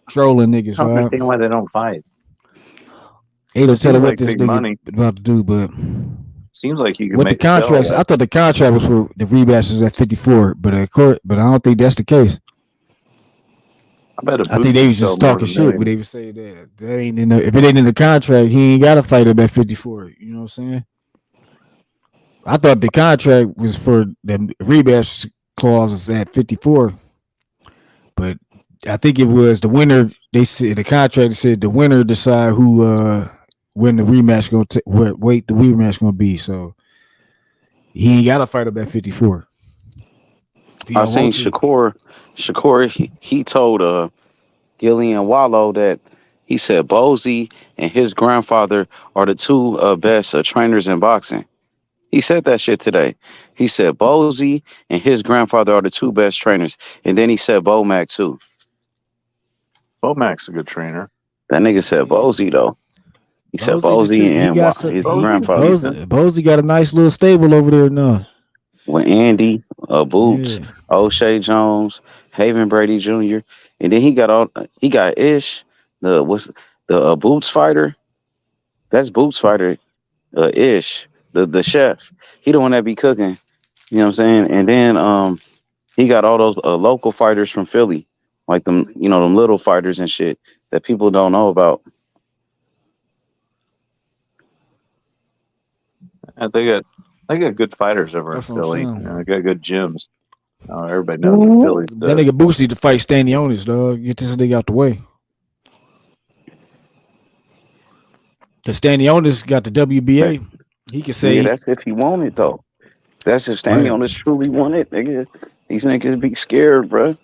trolling niggas. I don't Right? understand why they don't fight. Ain't no It seems telling what like this big nigga money. about to do, but Seems like you can with the sell contracts, that. I thought the contract was for the rematch was at 54, but but I don't think that's the case. I bet a I think Boots they would was sell just more talking than shit, but anything. they was saying that ain't in the, if it ain't in the contract, he ain't got to fight him at 54. You know what I'm saying? I thought the contract was for the rematch clause was at 54, but I think it was the winner. They said the contract said the winner decide who when the rematch gonna what weight the rematch gonna be. So he ain't got to fight him at 54 if he I don't seen want to. Shakur he told Gillian Wallow that he said Bozy and his grandfather are the two best trainers in boxing. He said that shit today. He said Bozy and his grandfather are the two best trainers. And then he said Bomac too. Bomac's a good trainer. That nigga said Bozy though. He said Bozy, Bozy he and got some. his Bosey's grandfather. decent. Bozy got a nice little stable over there now. With Andy, Boots, Yeah, O'Shea Jones, Haven Brady Jr. And then he got Ish, the Boots fighter. That's Boots fighter, Ish, the chef. He the one that be cooking. You know what I'm saying? And then he got all those local fighters from Philly, like them, them little fighters and shit that people don't know about. And they got good fighters over in that's what I'm Philly. saying. They got good gyms. Everybody knows that Philly's That nigga Boots need to fight Stanionis, dog. Get this nigga out the way. Cause Stanionis got the WBA. He can Nigga, say that's if he want it though. That's if Stanley right. on this truly want it, nigga. These niggas be scared, bro.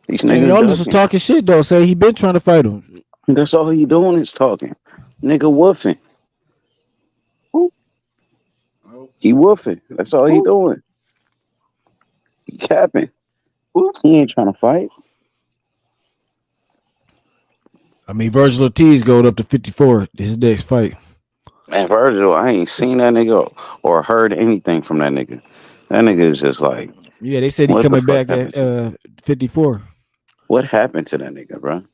These niggas Stanionis was ducking. talking shit though. Say he been trying to fight him. That's all he doing is talking. Nigga woofing. He woofing. That's all he doing. He capping. He ain't trying to fight. I mean, Virgil Ortiz going up to 54. His next fight. Man, Virgil, I ain't seen that nigga or heard anything from that nigga. That nigga is just like, Yeah, they said he what the coming fuck back happened at to? 54. What happened to that nigga, bro? He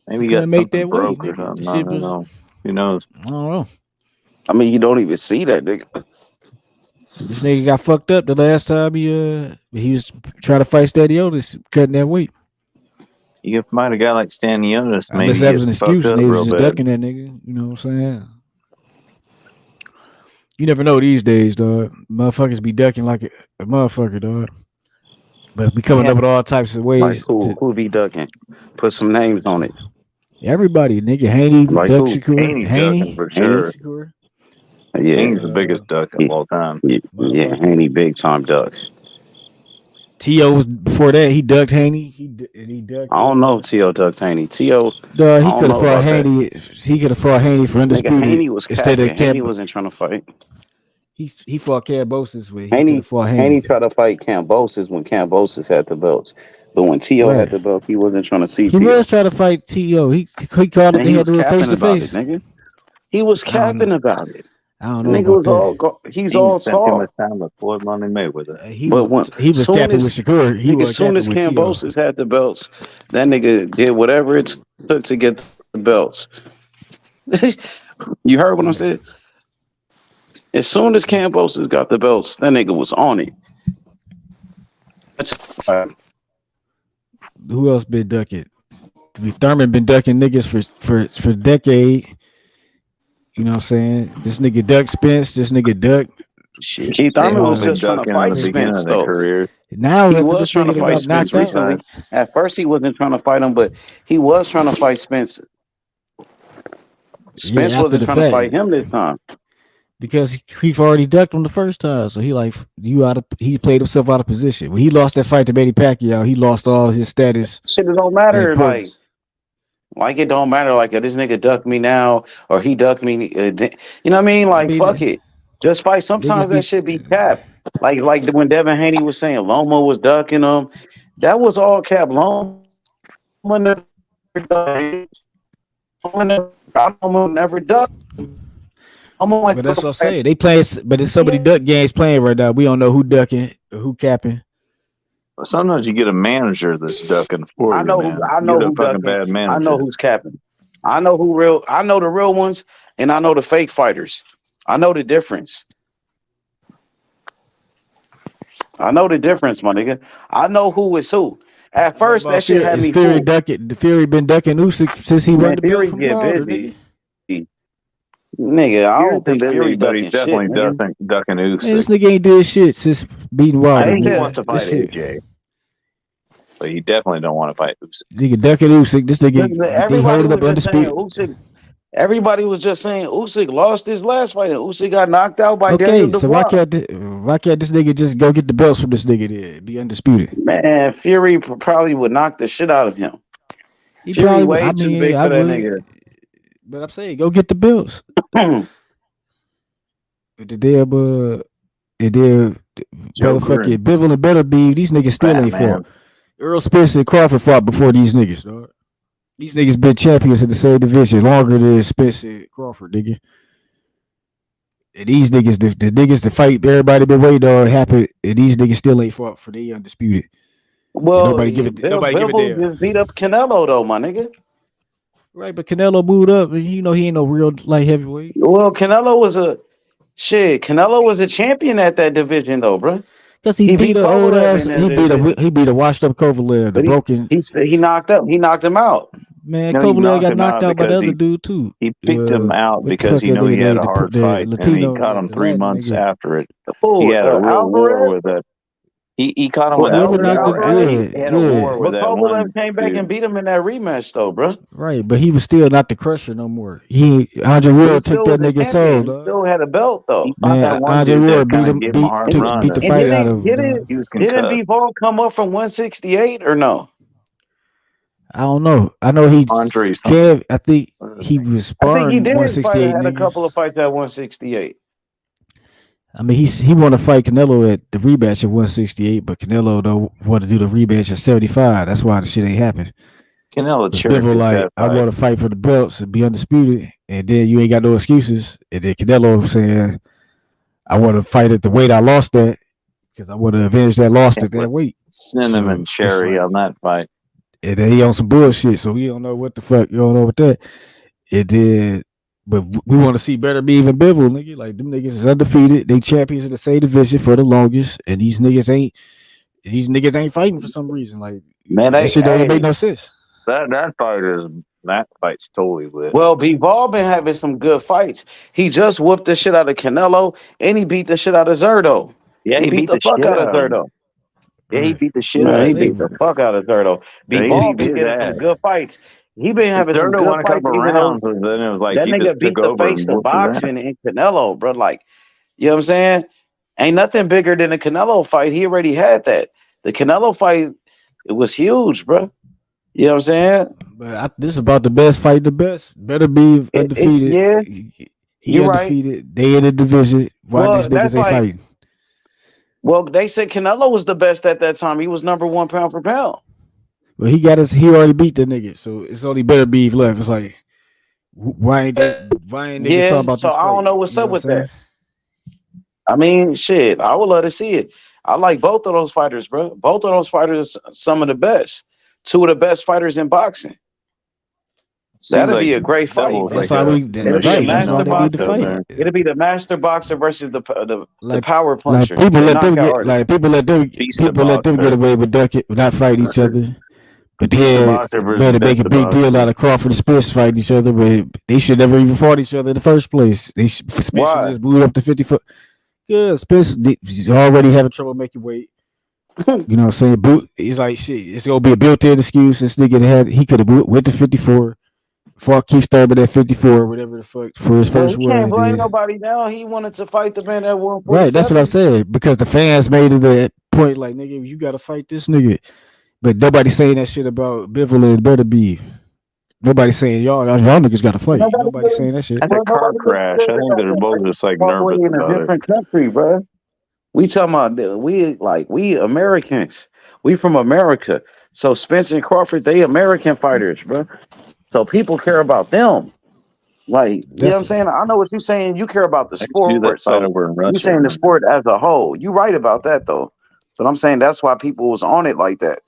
maybe he got couldn't make something that weight, broke or nigga. The something. I shit don't was know. Who knows? I don't know. I mean, you don't even see that nigga. This nigga got fucked up the last time he was trying to fight Stanionis, cutting that weight. You can find a guy like Stan Jonas, Unless maybe that was get an fucked excuse and up they was real just bad. ducking that nigga. You know what I'm saying? You never know these days, dog. Motherfuckers be ducking like a motherfucker, dog. But we coming Yeah. up with all types of Like ways to who be ducking? Put some names on it. everybody, nigga. Haney, Like Duck who? Shakur, Haney's ducking Haney, for Haney? sure. Shakur. Yeah. Haney's the biggest duck of all time. Yeah, Motherfucker. Haney big time duck. T.O. was before that. He ducked Haney. He ducked. I don't know if T.O. ducked Haney. T.O. I He don't could have know fought about that. Haney. He could have fought Haney for Nigga, undisputed Haney was instead of capping. Haney Camp. wasn't trying to fight. He fought Cambosis where he could have fought Haney Haney. tried to fight Cambosis when Cambosis had the belts. But when T.O. had Right. the belts, he wasn't trying to see He T.O. was trying to fight T.O. He called it. And They he had was to do it face capping to about it, face. nigga. He was I don't know. capping about it. I don't The know nigga about was that. he's He all spent too much talk. time with Floyd Money Mayweather. But when He was soon capping with as Shakur. He nigga, was soon capping as with T.O. Cambosis had the belts, that nigga did whatever it took to get the belts. You heard what I Yeah. said? As soon as Cambosis got the belts, that nigga was on it. That's Who else been ducking? Thurman been ducking niggas for decade. You know what I'm saying? This nigga duck Spence. This nigga duck Shit, Keith they Thurman all was been just trying to ducking in fight the beginning Spence of their though. career. Now He after was this trying to nigga that fight got Spence knocked out, recently. At first, he wasn't trying to fight him, but he was trying to fight Spence. yeah, Spence after wasn't the trying to fact, fight him this time. because he already ducked him the first time, so he like you out of he played himself out of position. When he lost that fight to Manny Pacquiao, he lost all his status Shit, it don't and matter. importance. Like it don't matter. Like this nigga ducked me now, or he ducked me. You know what I mean? I Like fuck mean, it. Just fight. niggas Sometimes be that shit be cap. Like when Devin Haney was saying Loma was ducking him, that was all cap. Loma never ducked. Loma never ducked. Loma went but to that's what I'm fight. saying. They play, but there's so many duck games playing right now. We don't know who ducking or who capping. Sometimes you get a manager that's ducking for I you, know who. man. I You know get a who fucking ducking. bad I know manager. who's capping. I know who real. I know the real ones, and I know the fake fighters. I know the difference. I know the difference, my nigga. I know who is who. At What first, about that shit Fury? had Is me Fury fooled. ducking? The Fury been ducking Usyk since he won Man, the belt Fury from get Wilder, nigga. busy. Nigga, I Fury's don't been think busy, Fury but he's ducking shit, definitely nigga. ducking Man, this Usyk. nigga ain't did shit since beating I Wilder, think he nigga. wants to This fight shit, AJ, but he definitely don't want to fight Usyk. nigga ducking Usyk. This nigga, they Everybody holding was up just saying undisputed. Usyk. Everybody was just saying Usyk lost his last fight, and Usyk got knocked out by Daniel Okay, so why Dubois. can't this nigga just go get the belts from this nigga there? Be undisputed. Man, Fury probably would knock the shit out of him. He Fury probably. way I too mean, big I for that would, but I'm saying go get the belts. nigga. The damn and then Joker motherfucking and Bivol and Better be these niggas still ain't Batman. fought. Earl Spence and Crawford fought before these niggas, dog. These niggas been champions in the same division longer than Spence and Crawford, nigga. And these niggas, the niggas to fight everybody been waiting on happen, and these niggas still ain't fought for they undisputed. And Well, nobody give it. Nobody give a Bivol damn. just beat up Canelo though, my nigga. Right, but Canelo moved up, and you know he ain't no real light heavyweight. Well, Canelo was a shit. Canelo was a champion at that division though, bro. Cause he beat a old Kovalev ass. in that division. He beat a washed up Kovalev, the But broken he knocked him out. man. No, he Kovalev knocked got him knocked out out by the because other dude too. he picked him out What the because fuck he that knew he nigga had name? a hard The fight, and he Latino, caught him the 3 Latin months nigga. after it. He Who? had a real war Alvarez? with that. He caught him Who? with Whoever Alvarez. knocked him, Alvarez? He had a war with But that Kovalev one came back and dude. beat him in that rematch though, bro. right? But he was still not the crusher no more. Andre He Ward took still that was a nigga champion. soul, He dog. still had a belt He though. fought Man, that one Andre dude that Ward kind of gave him a hard run. beat the And fight out of him, dog. He was didn't concussed. Bivol come up from 168 or no? I don't know. I know he Andre something. Kev. I think he was I think he sparring did fight. 168 Had a niggas. couple of fights at 168. I mean, he want to fight Canelo at the rematch at 168, but Canelo though want to do the rematch at 75. That's why the shit ain't happen. Canelo Because cherry Bivol picked like, that I fight. want to fight for the belts and be undisputed, and then you ain't got no excuses. And then Canelo saying, I want to fight at the weight I lost at because I want to avenge that loss at that weight. Cinnamon cherry on that fight. And then he on some bullshit, so we don't know what the fuck. You don't know what that. It did. But we want to see Better Be even Bivol, nigga. Like them niggas is undefeated. They champions in the same division for the longest, and these niggas ain't fighting for some reason. Like Man, that shit don't even make no sense. That fight's totally lit. Well, Bivol been having some good fights. He just whooped the shit out of Canelo, and he beat the shit out of Zerto. Yeah, he beat the fuck shit out of out of him. Zerto. Yeah, he beat the shit Man, out he of beat the fuck out of Zerto. Yeah, he Bivol beat been his getting some ass. good fights. He been having some Zerto good won a fights, couple even though rounds, and then it was like that he just nigga beat took the over and face of whooped his ass. boxing in Canelo, bro. Like, you know what I'm saying? Ain't nothing bigger than the Canelo fight. He already had that. The Canelo fight, it was huge, bro. You know what I'm saying? But this is about the best fight, the best. Better Be undefeated. Yeah, He you're right. undefeated. They in the division. Why Well, these that's niggas ain't like, fighting? well, they said Canelo was the best at that time. He was number one pound for pound. Well, he already beat the nigga, so it's only Better Be left. It's like, why ain't niggas talking Yeah, about so this I fight? don't know what's You know up what with I'm that. I mean, shit, I would love to see it. I like both of those fighters, bro. Both of those fighters are some of the best. Two of the best fighters in boxing. That'd be a great fight. That's why we It'll be a right. That's why master they need to boxer. fight. It'll be the master boxer versus the Like power like puncher. people the let them knockout get artist. like people let them get away with ducking, not fighting each other. But Beast the then boxer versus better make best a the big deal boxer. out of Crawford and Spence fighting each other, but they should never even fought each other in the first place. Spence should Why? just moved up to 50 foot Good. Spence he's already having trouble making weight. You know what I'm saying? He's like shit. It's gonna be a built-in excuse. This nigga he could have went to 54, fought Keith Thurman at 54, whatever the fuck for his Well, first he one. can't And blame then nobody now. He wanted to fight the man at right, that's what I'm 147. saying. Because the fans made it that point, like nigga, you gotta fight this nigga. But nobody's saying that shit about Bivol and Beterbiev. Nobody's saying y'all niggas gotta fight. Nobody Nobody's really, saying that shit. That's a bro, car nobody really crash. cares I think about they're that both fight. just like Walk away nervous in a about it. different country, bro. We talking about we Americans. We from America. So Spencer and Crawford, they American fighters, bro. So people care about them. Like, you know what That's I'm saying? I know what you're saying. You care about the I used to do sport. that fight So over in you Russia. saying the sport as a whole. You right about that though. But I'm saying that's why people was on it like that.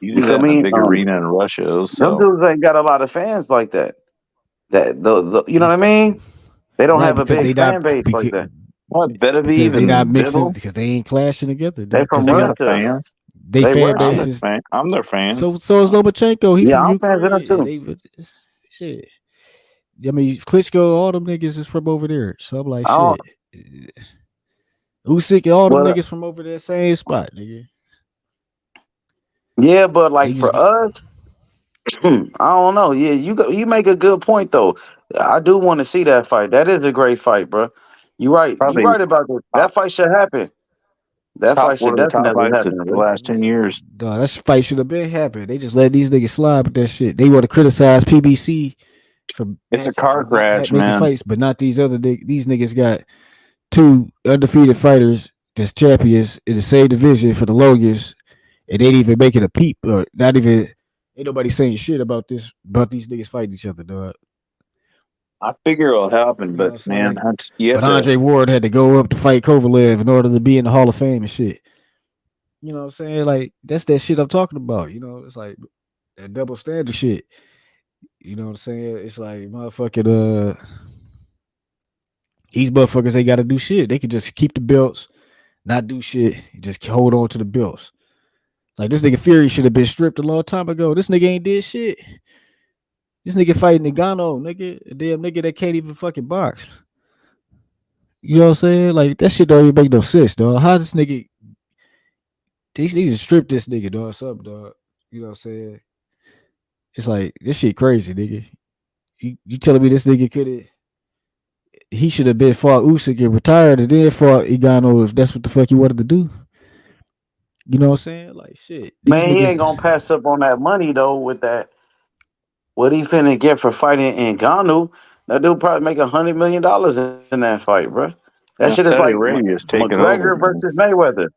You You do feel that in a me? big arena in Russia, it'll Them sell. dudes ain't got a lot of fans like that. That the you know what I mean? They don't right have a because big they not fan base like that. What, because Beterbiev they not and mixing Bivol? because they ain't clashing together, They dog. from Because They they got Russia. fans. they They fan I'm Russian. his bases. fan. I'm their fan. So is Lomachenko. He Yeah, from I'm fans of them Ukraine. too. They shit. I mean, Klitschko, all them niggas is from over there. So I'm like, I don't shit. Usyk, all them well niggas from over there, same spot, nigga. yeah, but They like just for get us, I don't know. Yeah, you make a good point though. I do want to see that fight. That is a great fight, bro. You right. You Probably right about that. top That fight should happen. That fight one should of the top definitely fights of happen, the bro. last 10 years. dog. That fight should have been happening. They just let these niggas slide with that shit. They want to criticize PBC for It's a car crash, making man. fights, but not these other these niggas got two undefeated fighters that's champions in the same division for the longest, and they didn't even make it a peep or not even. Ain't nobody saying shit about these niggas fighting each other, dog. I figure it'll happen, You know but what I'm man, saying? you have But to. Andre Ward had to go up to fight Kovalev in order to be in the Hall of Fame and shit. You know what I'm saying? Like that's that shit I'm talking about. You know, it's like that double standard shit. You know what I'm saying? It's like motherfucking these motherfuckers they gotta do shit. They can just keep the belts, not do shit, just hold on to the belts. Like this nigga Fury should have been stripped a long time ago. This nigga ain't did shit. This nigga fighting Ngannou, nigga, a damn nigga that can't even fucking box. You know what I'm saying? Like that shit don't even make no sense, dog. How this nigga they need to strip this nigga, dog, something, dog. You know what I'm saying? It's like this shit crazy, nigga. You telling me this nigga could have he should have been fought Usyk and retired and then fought Ngannou if that's what the fuck he wanted to do. You know what I'm saying? Like shit. These Man, he niggas ain't gonna pass up on that money though. With that, what he finna get for fighting Ngannou? That dude probably make $100 million in that fight, bro. That shit Now is like Saudi Arabia is taking over, McGregor man. versus Mayweather.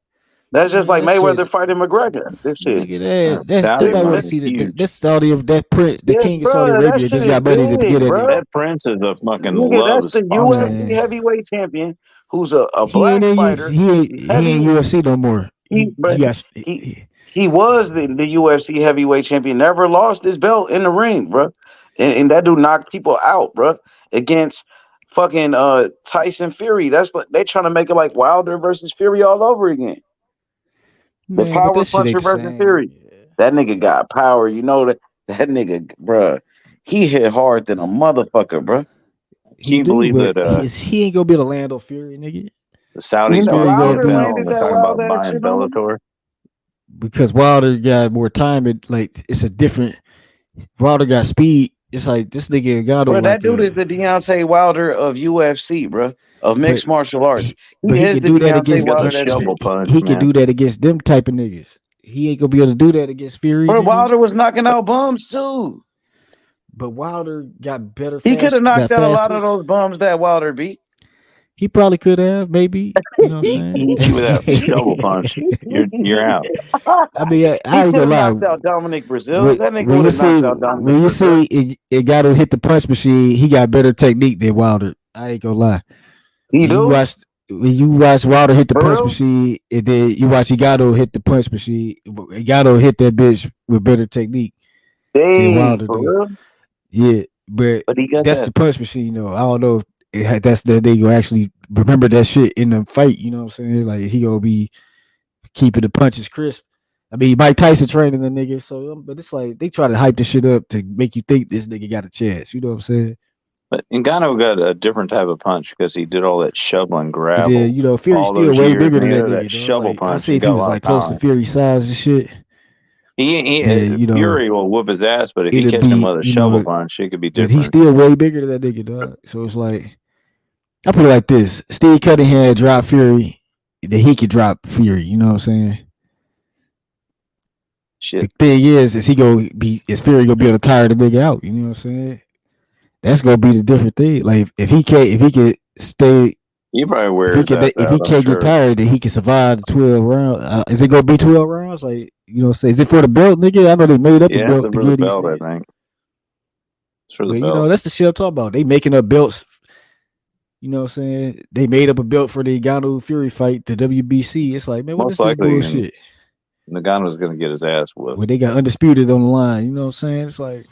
That's just man, like that shit Mayweather fighting McGregor. This shit. nigga Yeah, that's Saudi nobody want to money's see huge. that's Saudi of that prince the Yeah, king of Saudi bro, that Arabia shit just is got money to get big, that bro. nigga. That prince is a fucking Nigga, that's loves the UFC boxing. Man, heavyweight champion who's a he ain't black in fighter. he Heavy ain't UFC no more. but He got he he was the UFC heavyweight champion, never lost his belt in the ring, bro. And that dude knocked people out, bro, against fucking Tyson Fury. That's like they trying to make it like Wilder versus Fury all over again. The man, but power that shit ain't puncher the versus same. Fury. That nigga got power. You know that nigga, bro. He hit hard than a motherfucker, bro. Can He you do, believe but that he ain't gonna be able to land on Fury, nigga. the You Saudis know, bought Fury gonna Wilder be PFL and landed they're that talking wild about ass buying shit on him. Bellator? because Wilder got more time. It like it's a different. Wilder got speed. It's like this nigga got Bro, on that like dude a, is the Deontay Wilder of UFC, bro, of but mixed martial arts. but He he is can the do that Deontay He against got the Wilder that shovel shit. punch, he can man. do that against them type of niggas. He ain't gonna be able to do that against Fury, Bro, nigga. Wilder was knocking out bums too. But Wilder got better He could have got knocked out a fast lot of twitch. those bums that Wilder beat. He probably could have, maybe. You know what He I'm hit you with that shovel punch. You're out. I mean, I He ain't could gonna have lie. knocked out Dominic Brazil. That nigga When would you have see knocked out Dominic Brazil. it got to hit the punch machine, he got better technique than Wilder. I ain't gonna lie. He do? When you watch Wilder hit the For punch real? machine, and then you watch Igato hit the punch machine, Igato hit that bitch with better technique than Dang, Wilder for do. real? Yeah, but But he got that's that. the punch machine though. I don't know if that's that they gonna actually remember that shit in the fight. You know what I'm saying? Like he gonna be keeping the punches crisp. I mean, Mike Tyson training the nigga, so but it's like they try to hype this shit up to make you think this nigga got a chance. You know what I'm saying? But Ngannou got a different type of punch because he did all that shovel and And grapple then Fury's all still those way years, bigger and than he that had that nigga, dog. shovel Like I punch. say, He if he got a was lot like of close to power. Fury size and shit, He Fury will whoop his ass, but if he it'd catches him be with a shovel punch, it could be but he's different. still way bigger than that nigga, dog. So it's like I put it like this: Steve Cunningham dropped Fury, that he could drop Fury. You know what I'm saying? Shit. The thing is Fury gonna be able to tire the nigga out? You know what I'm saying? That's gonna be the different thing. Like if he could stay, You probably wear his ass if he out, I'm can't get sure. tired, then he can survive the 12 rounds. Is it gonna be 12 rounds? Like is it for the belt, nigga? I know they made up a Yeah, it's belt to for the give these belt, I niggas. think. It's for the But belt. that's the shit I'm talking about. They making up belts. You know what I'm saying? They made up a belt for the Ngannou Fury fight, the WBC. It's like, man, what is Most this likely, bullshit? Nagano's going to get his ass whooped. When they got undisputed on the line, you know what I'm saying? It's like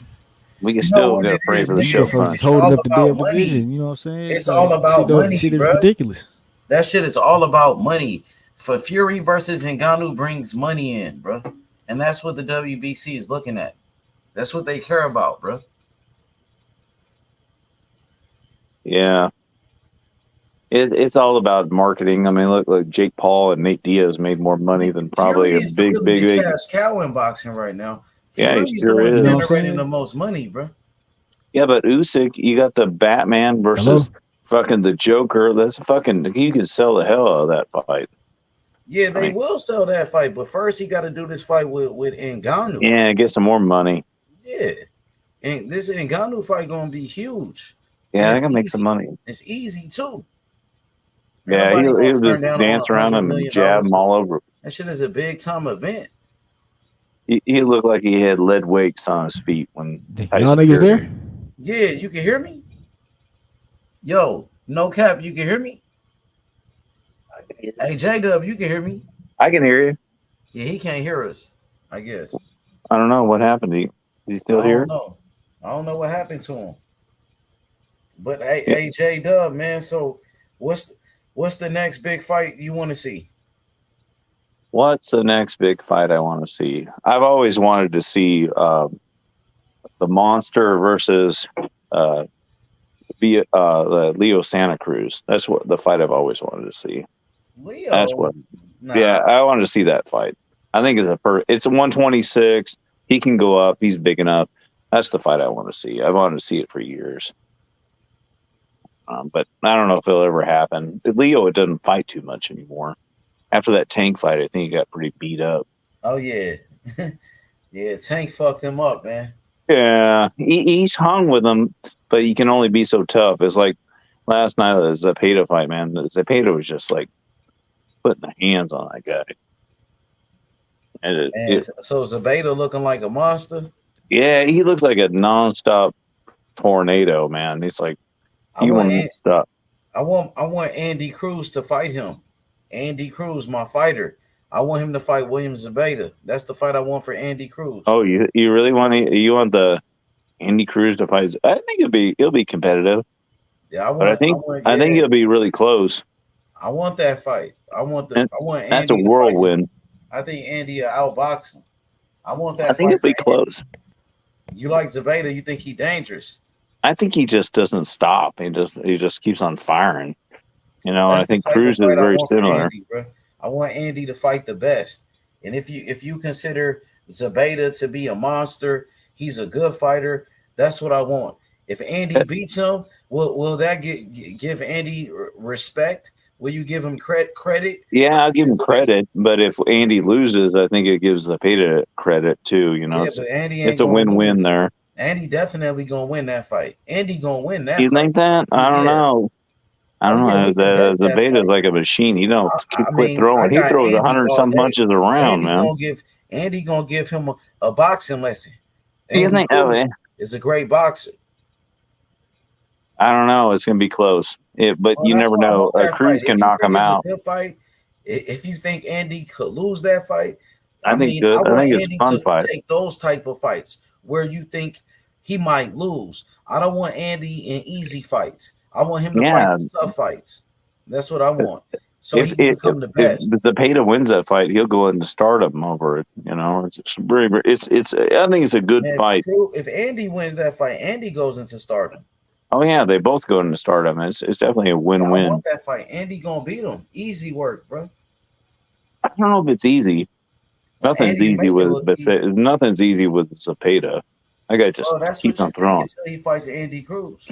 We can You know still what go it pray is, for the nigga? show motherfuckers punch. is holding all up the about damn money. division. You know what I'm saying? It's all about money, shit is bro. ridiculous. That shit is all about money. For Fury versus Ngannou brings money in, bro. And that's what the WBC is looking at. That's what they care about, bro. Yeah. It's all about marketing. I mean, look, Jake Paul and Nate Diaz made more money than probably Fury a is big. the cash cow in boxing right now. Yeah, he Fury's the sure one is. generating the most money, bro. Yeah, but Usyk, you got the Batman versus fucking the Joker. That's fucking. You can sell the hell out of that fight. Yeah, they will sell that fight, but first he got to do this fight with Ngannou. Yeah, get some more money. Yeah, and this Ngannou fight gonna be huge. Yeah, I can make some money. It's easy too. Yeah, Nobody he'll gonna turn just down dance around $100 him and million. jab him all over. That shit is a big time event. He looked like he had lead weights on his feet when Y'all niggas there? Yeah, you can hear me? Yo, no cap, you can hear me? Hey, J-Dub, you can hear me? I can hear you. Yeah, he can't hear us, I guess. I don't know what happened to you. Is he still I here? don't know. I don't know what happened to him. But hey, J-Dub, man, so what's the next big fight you want to see? What's the next big fight I want to see? I've always wanted to see the Monster versus Leo Santa Cruz. That's what the fight I've always wanted to see. Leo? That's what. Nah. Yeah, I wanted to see that fight. I think it's a 126. He can go up. He's big enough. That's the fight I want to see. I've wanted to see it for years. But I don't know if it'll ever happen. Leo, it doesn't fight too much anymore. After that Tank fight, I think he got pretty beat up. Oh, yeah. Yeah, Tank fucked him up, man. Yeah, he's hung with him, but he can only be so tough. It's like last night, the Zepeda fight, man. Zepeda was just like putting the hands on that guy. So Zepeda looking like a monster? Yeah, he looks like a nonstop tornado, man. He's like, he won't stop. I want Andy Cruz to fight him. Andy Cruz, my fighter. I want him to fight William Zepeda. That's the fight I want for Andy Cruz. Oh, you really want the Andy Cruz to fight? I think it'll be competitive. Yeah, I think it'll be really close. I want that fight. I want Andy. That's a whirlwind. I think Andy will outbox him. I want that. I think it'll be close. You like Zepeda? You think he's dangerous? I think he just doesn't stop. He just keeps on firing. I think Cruz is very similar. Andy, I want Andy to fight the best. And if you consider Zepeda to be a monster, he's a good fighter. That's what I want. If Andy beats him, will that give Andy respect? Will you give him credit? Yeah, I'll give him credit. But if Andy loses, I think it gives Zepeda credit too. But Andy ain't it's a win-win there. Andy definitely gonna win that fight. Andy gonna win that. You fight. think that? I don't know. I don't know. Zepeda's like a machine. He don't quit throwing. He throws 100-some punches around, man. Andy gonna give him a boxing lesson. You think? Is a great boxer. I don't know. It's gonna be close. But you never know. Cruz can knock him out. Good fight. If you think Andy could lose that fight, I think it's a fun fight. Take those type of fights where you think he might lose. I don't want Andy in easy fights. I want him to fight the tough fights. That's what I want. So he can become the best. If Zepeda wins that fight, he'll go into stardom over it. It's very. It's. I think it's a good fight. If Andy wins that fight, Andy goes into stardom. Oh yeah, they both go into stardom. It's definitely a I win-win. want that fight. Andy gonna beat him. Easy work, bro. I don't know if it's easy. Nothing's Andy easy make it with look easy. nothing's easy with Zapata. That guy just Well, that's keeps what you on think throwing. until he fights Andy Cruz.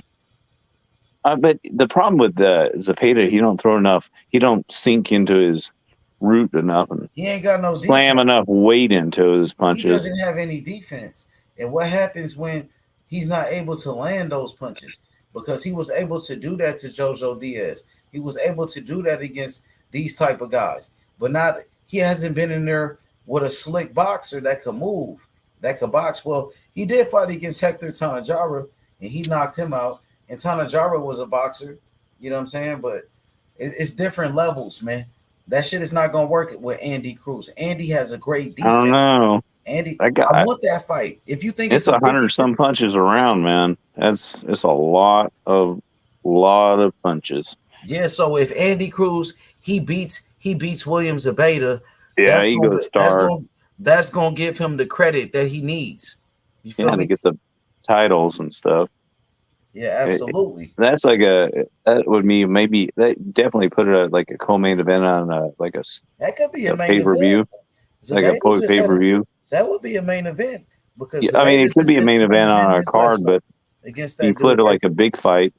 But the problem with Zapata, he don't throw enough. He don't sink into his root enough and He ain't got no slam defense. enough weight into his He punches. doesn't have any defense. And what happens when he's not able to land those punches? Because he was able to do that to Jojo Diaz. He was able to do that against these type of guys. But not he hasn't been in there with a slick boxer that could move, that could box. Well, he did fight against Hector Tanajara and he knocked him out. And Tanajara was a boxer, you know what I'm saying? But it's different levels, man. That shit is not gonna work with Andy Cruz. Andy has a great I don't defense. know. Andy, That I guy, want that fight. If you think it's it's a 100 some punches around, man. It's a lot of punches. yeah. So if Andy Cruz he beats Williams Abeta, Yeah, that's he gonna goes that's star. gonna that's gonna give him the credit that he needs. You feel Yeah, to me? get the titles and stuff. Yeah, absolutely. That's like that would be maybe that definitely put it at like a co-main event on like That could be a a main pay-per-view, event. like a Zabeta just had pay-per-view. that would be a main event Yeah, because I mean, Zabeta it could just be a did main the main event event on in our his last card, fight but against you that put dude it right like a big fight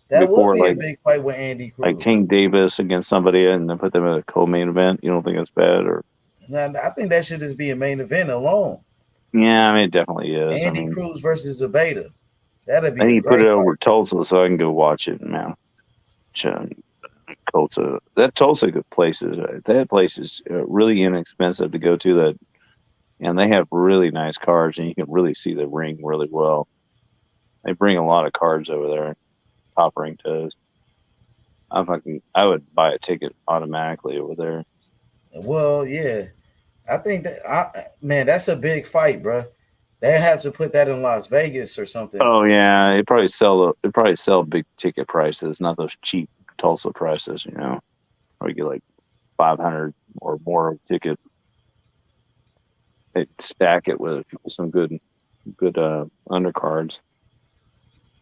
there. That would before, be a like big fight with Andy Cruz. Tank Davis against somebody, and then put them in a co-main event. You don't think that's bad, or? Now, I think that should just be a main event alone. Yeah, I mean, it definitely is. I Andy mean, Cruz versus Zabeta. That'd I be need a to put it great over fight. Tulsa so I can go watch it, man. Tulsa, that Tulsa place is that place is really inexpensive to go to. That, and they have really nice cards, and you can really see the ring really well. They bring a lot of cards over there. Top ring does. I would buy a ticket automatically over there. Well, yeah. I think man, that's a big fight, bro. They have to put that in Las Vegas or something. Oh yeah, they probably sell big ticket prices, not those cheap Tulsa prices. You know, or you get like 500 or more a ticket. They stack it with some good undercards.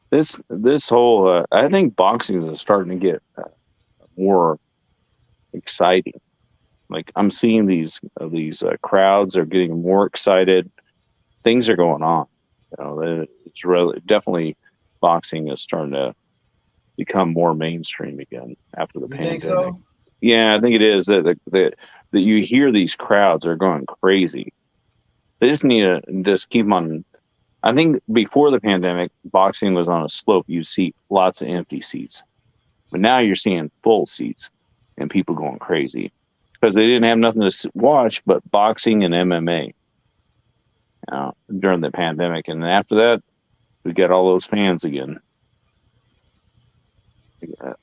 This whole I think boxing is starting to get more exciting. Like I'm seeing these crowds are getting more excited. Things are going on. You know, it's really definitely boxing is starting to become more mainstream again after the You think pandemic. so? Yeah, I think it is that you hear these crowds are going crazy. They just need to just keep on. I think before the pandemic, boxing was on a slope. You'd see lots of empty seats, but now you're seeing full seats and people going crazy because they didn't have nothing to watch but boxing and MMA during the pandemic. And after that, we got all those fans again. I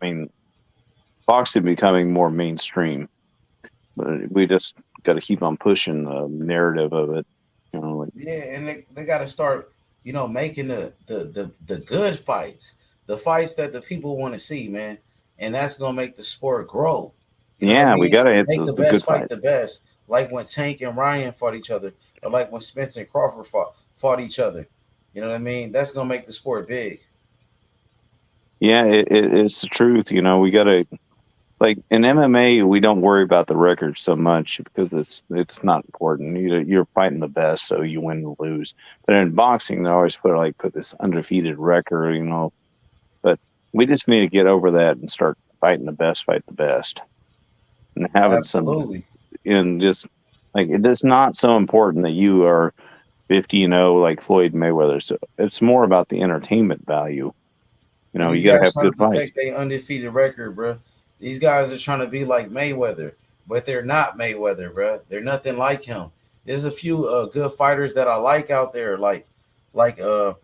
mean, boxing becoming more mainstream, but we just got to keep on pushing the narrative of it. You know, like, Yeah, and they got to start, making the good fights, the fights that the people want to see, man, and that's gonna make the sport grow. You know what I yeah, we mean? got to hit Make the the good best fight fights. the best, like when Tank and Ryan fought each other, or like when Spence and Crawford fought each other. You know what I mean? That's gonna make the sport big. Yeah, it's the truth. You know, we got to like in MMA, we don't worry about the record so much because it's not important. You're fighting the best, so you win or lose. But in boxing, they always put this undefeated record. You know, but we just need to get over that and start fighting the best, fight the best, and having Absolutely. and just like it's not so important that you are 50-0 like Floyd Mayweather. So it's more about the entertainment value. You know, These you got to guys have trying to good fights. protect their undefeated record, bro. These guys are trying to be like Mayweather, but they're not Mayweather, bro. They're nothing like him. There's a few good fighters that I like out there, like of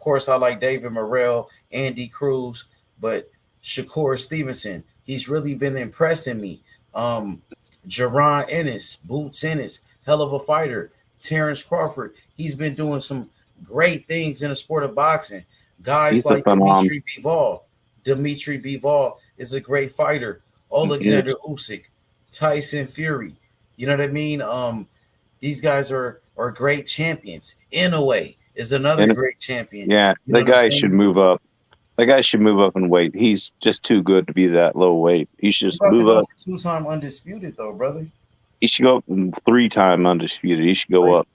course I like David Morrell, Andy Cruz, but Shakur Stevenson, he's really been impressing me. Jerron Ennis, Boots Ennis, hell of a fighter. Terrence Crawford, he's been doing some great things in the sport of boxing. Guys He's a like phenomenon. Dimitri Bivol is a great fighter. Alexander Usyk, Tyson Fury. You know what I mean? These guys are great champions. Inoue, is another And great champion. yeah, You know that what I'm guy should saying? move up. That guy should move up in weight. He's just too good to be that low weight. He should He's just about to move go up. for 2-time undisputed though, brother. He should go up 3-time undisputed. He should go Right. up.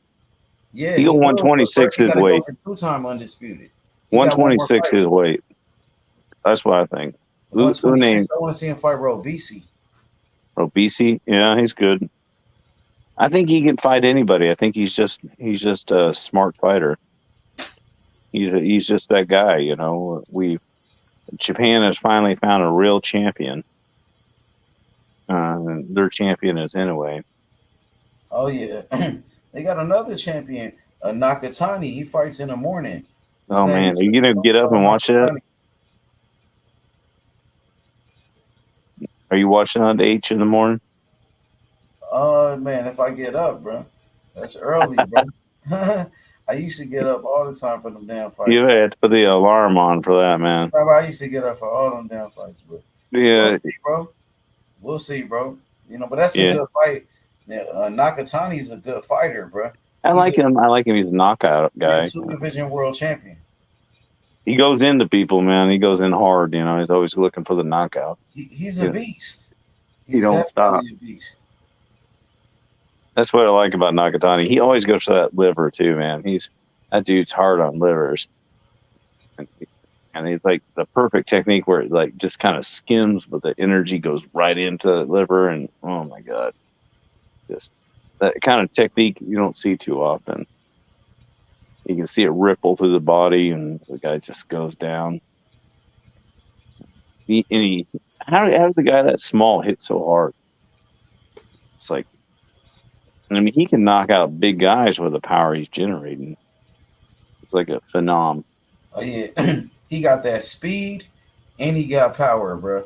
Yeah, He go he will. But 126 first, he his got to go weight. for 2-time undisputed. He got one more 126 fight. his weight. That's what I think. Who 126. named I want to see him fight Robisi. Obese? Yeah, he's good. I think he can fight anybody. I think he's just a smart fighter. He's just that guy, you know. Japan has finally found a real champion. Their champion is Inoue. Oh yeah, they got another champion, Nakatani. He fights in the morning. His Oh name man, is are you gonna get up and watch that? Nakatani. Are you watching that at 8 in the morning? Man, if I get up, bro, that's early, bro. I used to get up all the time for them damn You fights. had to put the alarm on for that, man. I used to get up for all them damn fights, bro. We'll Yeah, see, bro. We'll see, bro. You know, but that's a yeah. good fight. Yeah, Nakatani's a good fighter, bro. I He's like him. I like him. He's a knockout a guy. 2-division world champion. He goes into people, man. He goes in hard. You know, he's always looking for the knockout. He's a Yeah. beast. He He's don't stop. definitely a beast. That's what I like about Nakatani. He always goes for that liver too, man. That dude's hard on livers, and it's like the perfect technique where it like just kind of skims, but the energy goes right into the liver, and oh my god, just that kind of technique you don't see too often. You can see it ripple through the body, and the guy just goes down. How's the guy that small hit so hard? It's like, I mean, he can knock out big guys with the power he's generating. It's like a phenom. Oh yeah, he got that speed and he got power, bro.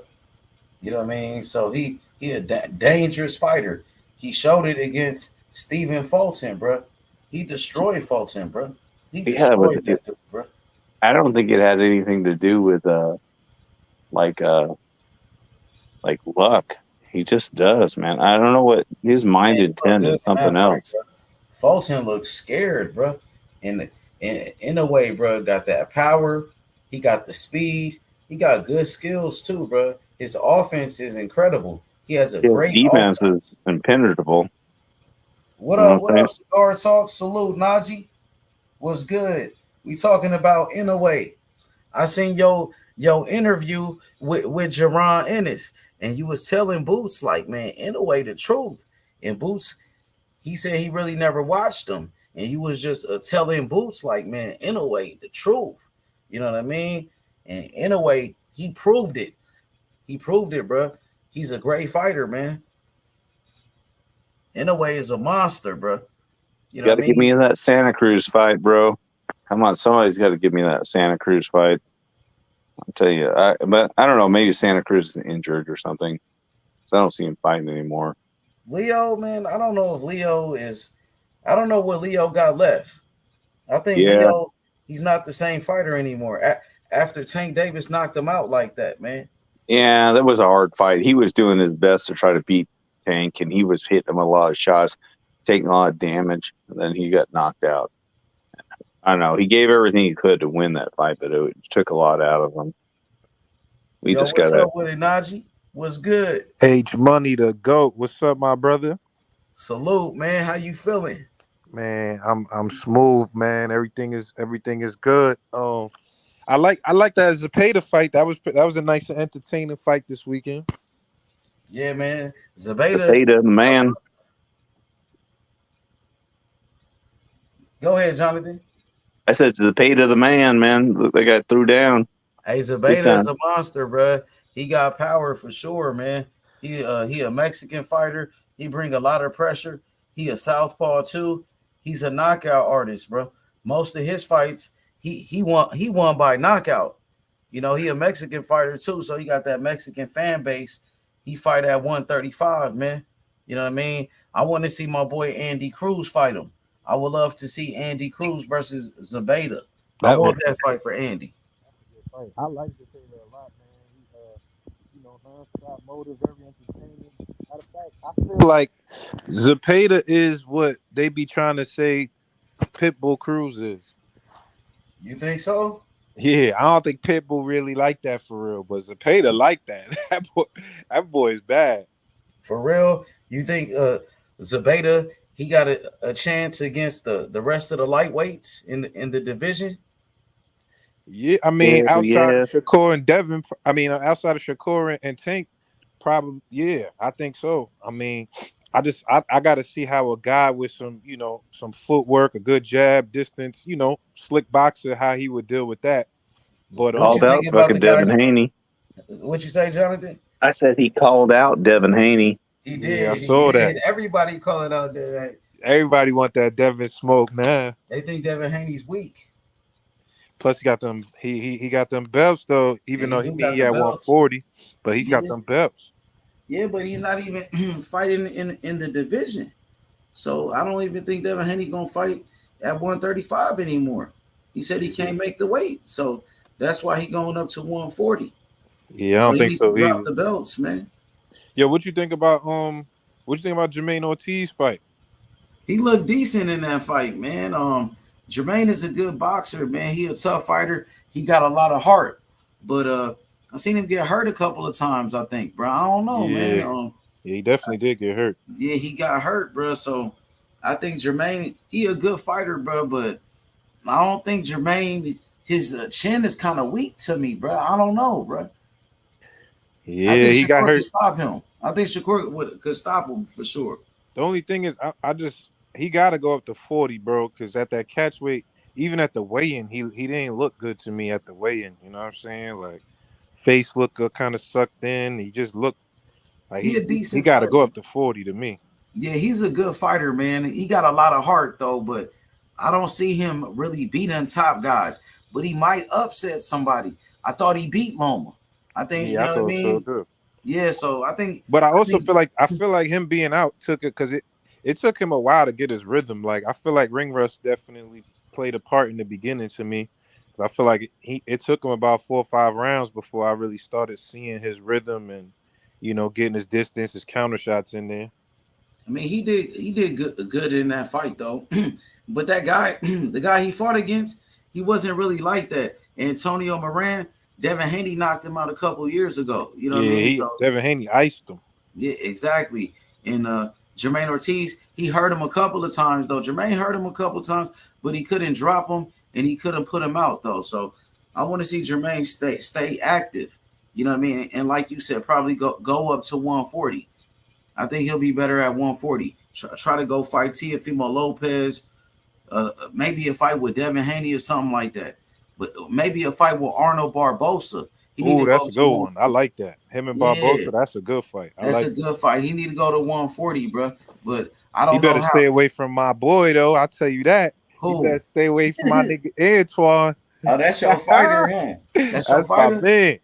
You know what I mean? So he a dangerous fighter. He showed it against Stephen Fulton, bro. He destroyed Fulton, bro. He Yeah, but destroyed that dude, bro. I don't think it had anything to do with like luck. He just does, man. I don't know what his mind He looked intent good is in that something fight, else. bro. Fulton looked scared, bro. In a way, bro, got that power. He got the speed. He got good skills too, bro. His offense is incredible. He has a His great defense offense. is impenetrable. What You know up? what What I'm up? Cigar Talk. Salute, Najee. What's good? We talking about in a way. I seen your interview with Jerron Ennis, and you was telling Boots like, man, in a way, the truth. And Boots, he said he really never watched them, and you was just telling Boots like, man, in a way, the truth. You know what I mean? And in a way, he proved it. He proved it, bro. He's a great fighter, man. In a way, is a monster, bro. You know Got what to I give mean? me that Santa Cruz fight, bro. Come on, somebody's got to give me that Santa Cruz fight. I'll tell you, but I don't know. Maybe Santa Cruz is injured or something, so I don't see him fighting anymore. Leo, man, I don't know if Leo is. I don't know what Leo got left. I think Yeah, Leo, he's not the same fighter anymore. After Tank Davis knocked him out like that, man. yeah, that was a hard fight. He was doing his best to try to beat Tank, and he was hitting him a lot of shots, taking a lot of damage, and then he got knocked out. I don't know. He gave everything he could to win that fight, but it took a lot out of him. We Yo, just what's gotta. up with it, Najee? What's good? H Money the GOAT. What's up, my brother? Salute, man. How you feeling? Man, I'm smooth, man. Everything is good. I like that Zepeda fight. That was a nice and entertaining fight this weekend. Yeah, man. The Zabeda. Theta, the man. Go ahead, Jonathan. I said to the pay to the man, man. They got threw down. Hey, Big Zabeda is time. a monster, bro. He got power for sure, man. He a Mexican fighter. He bring a lot of pressure. He a southpaw too. He's a knockout artist, bro. Most of his fights, he won by knockout. You know, he a Mexican fighter too, so he got that Mexican fan base. He fight at 135, man. You know what I mean? I want to see my boy Andy Cruz fight him. I would love to see Andy Cruz versus Zabeda. I That want was that fight for Andy. I like Zepeda a lot, man. He non-stop motive, very entertaining. Matter of fact, I feel like Zepeda is what they be trying to say Pitbull Cruz is. You think so? Yeah, I don't think Pitbull really like that for real, but Zepeda like that. That boy is bad. For real? You think Zabeda he got a chance against the rest of the lightweights in the division? Yeah, I mean, Yeah, outside of yeah. Shakur and Devin, I mean, outside of Shakur and Tank, probably, yeah, I think so. I mean, I got to see how a guy with some, some footwork, a good jab, distance, slick boxer, how he would deal with that. But What Called you out think about fucking the Devin guys? Haney. What you say, Jonathan? I said he called out Devin Haney. He yeah, I did. He saw did. that. Everybody calling out that Everybody want that Devin smoke, man. they think Devin Haney's weak. Plus, he got them. He got them belts though. Yeah, Even he though do he got the had belts. 140, but he's got Yeah, them belts. yeah, but he's not even fighting in the division. So I don't even think Devin Haney gonna fight at 135 anymore. He said he can't make the weight, so that's why he going up to 140. Yeah, I So don't he think need to so drop either. the belts, man. Yeah, what you think about Jermaine Ortiz fight? He looked decent in that fight, man. Jermaine is a good boxer, man. He a tough fighter. He got a lot of heart, but I seen him get hurt a couple of times. I think, bro. I don't know, man. Yeah, yeah, he definitely did get hurt. Yeah, he got hurt, bro. So I think Jermaine, he a good fighter, bro. But I don't think Jermaine, his chin is kind of weak to me, bro. I don't know, bro. I Yeah, think he got Shakur could hurt. stop him. I think Shakur could stop him for sure. The only thing is, I just he got to go up to 40, bro. Because at that catch weight, even at the weigh-in, he didn't look good to me at the weigh-in. You know what I'm saying? Like face look kind of sucked in. He just looked like He a he decent got to go fighter. up to 40 to me. Yeah, he's a good fighter, man. He got a lot of heart though, but I don't see him really beating top guys. But he might upset somebody. I thought he beat Loma. I think you Yeah, I know what I thought so mean. too. Yeah, so I think But I I also think feel like him being out took it because it took him a while to get his rhythm. Like I feel like ring rust definitely played a part in the beginning to me. I feel like it took him about 4 or 5 rounds before I really started seeing his rhythm and getting his distance, his counter shots in there. I mean, he did good in that fight though. But that guy, the guy he fought against, he wasn't really like that. Antonio Moran, Devin Haney knocked him out a couple years ago. You know what I Yeah, mean? he So Devin Haney iced him. yeah, exactly. And Jermaine Ortiz, he hurt him a couple of times though. Jermaine hurt him a couple of times, but he couldn't drop him and he couldn't put him out though. So I want to see Jermaine stay active. You know what I mean? And like you said, probably go up to 140. I think he'll be better at 140. Try to go fight Teofimo Lopez. Maybe a fight with Devin Haney or something like that. But maybe a fight with Arnold Barbosa. He need Ooh, to go that's a up to good one. I 140. like that. Him and Yeah, Barbosa, that's a good fight. I that's a like that. good fight. He need to go to 140, bro. But I He don't know better how. stay away from my boy though. I'll tell you that. He better Who? stay away from my nigga Antoine. Oh, that's your fighter, huh? That's your That's my fighter. man.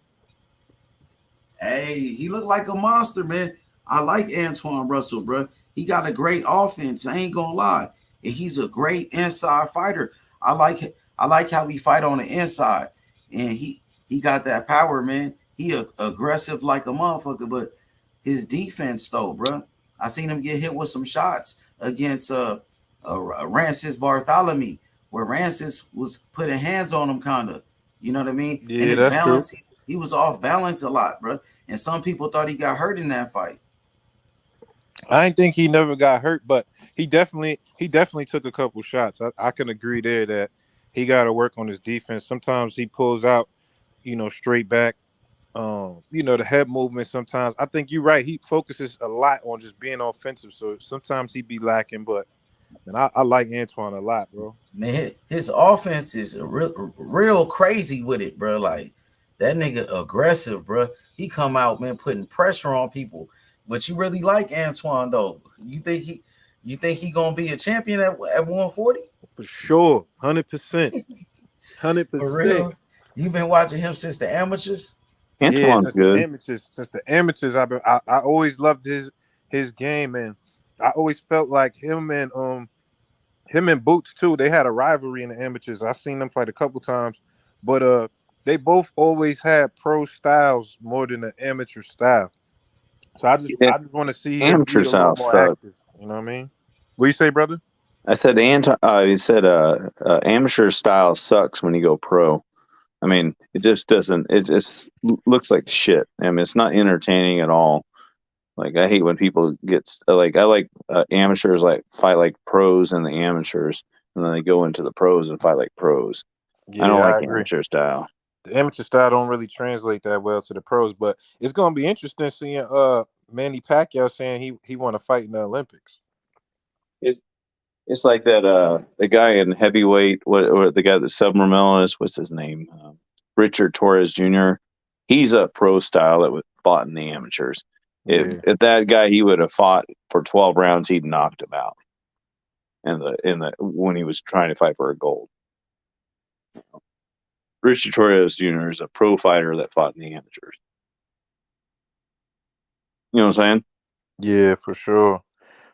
Hey, he looked like a monster, man. I like Antoine Russell, bro. He got a great offense. I ain't gonna lie, and he's a great inside fighter. I like how he fight on the inside, and he got that power, man. He aggressive like a motherfucker, but his defense though, bro. I seen him get hit with some shots against Rancis Bartholomew, where Rancis was putting hands on him, kind of. You know what I mean? And Yeah, his that's true. balance, he was off balance a lot, bro. And some people thought he got hurt in that fight. I didn't think he never got hurt, but he definitely took a couple shots. I can agree there that he got to work on his defense. Sometimes he pulls out, straight back. The head movement. Sometimes I think you're right. He focuses a lot on just being offensive, so sometimes he be lacking. But and I like Antoine a lot, bro. Man, his offense is real crazy with it, bro. Like that nigga aggressive, bro. He come out, man, putting pressure on people. But you really like Antoine though. You think he gonna be a champion at 140? For sure, 100%, hundred For percent. real? You've been watching him since the amateurs? Yeah, Antoine's since the good. amateurs, I always loved his game, and I always felt like him and Boots too. They had a rivalry in the amateurs. I've seen them fight a couple times, but they both always had pro styles more than the amateur style. So I just Yeah, I just want to see him be amateur a little style more suck. active. You know what I mean? What you say, brother? I said he said amateur style sucks when you go pro. I mean, it just doesn't. It just looks like shit. I mean, it's not entertaining at all. Like I hate when people like I like amateurs like fight like pros and the amateurs, and then they go into the pros and fight like pros. I don't Yeah, I like agree. amateur style. The amateur style don't really translate that well to the pros, but it's gonna be interesting seeing Manny Pacquiao saying he want to fight in the Olympics. It's like that the guy in heavyweight, what the guy that submarine is, what's his name? Richard Torres Jr. He's a pro style that was fought in the amateurs. Yeah. If that guy he would have fought for 12 rounds, he'd knocked him out. In the when he was trying to fight for a gold. Richard Torres Jr. is a pro fighter that fought in the amateurs. You know what I'm saying? Yeah, for sure.